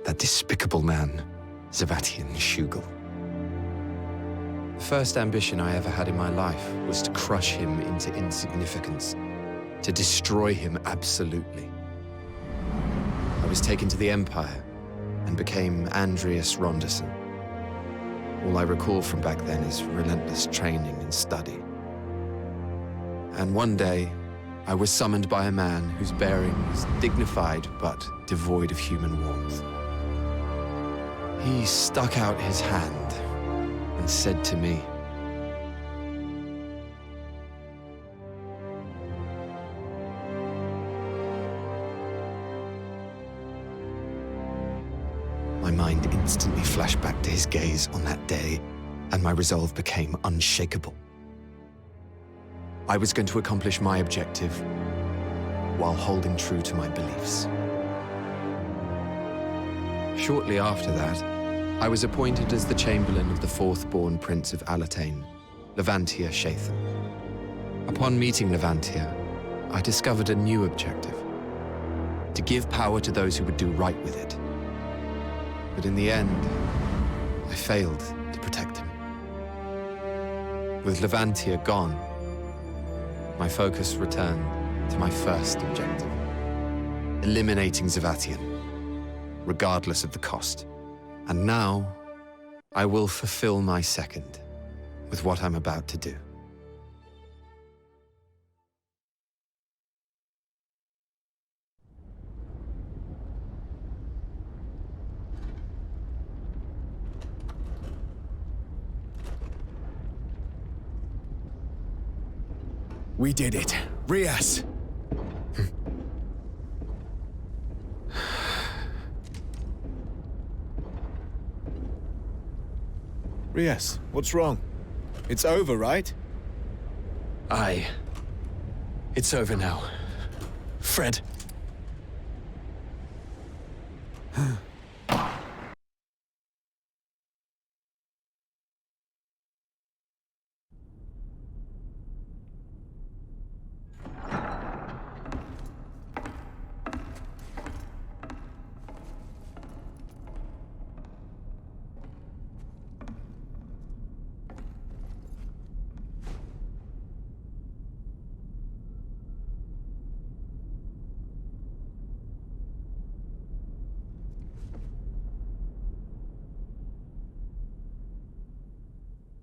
that despicable man, Zavatian Shugel. The first ambition I ever had in my life was to crush him into insignificance, to destroy him absolutely. I was taken to the Empire and became Andreas Ronderson. All I recall from back then is relentless training and study. And one day, I was summoned by a man whose bearing was dignified but devoid of human warmth. He stuck out his hand and said to me, my mind instantly flashed back to his gaze on that day, and my resolve became unshakable. I was going to accomplish my objective while holding true to my beliefs. Shortly after that, I was appointed as the Chamberlain of the fourth-born Prince of Alatain, Levantia Shatham. Upon meeting Levantia, I discovered a new objective: to give power to those who would do right with it. But in the end, I failed to protect him. With Levantia gone, my focus returned to my first objective: eliminating Zavatian, regardless of the cost. And now, I will fulfill my second with what I'm about to do. We did it. Rias! Rias, what's wrong? It's over, right? Aye. It's over now. Fred.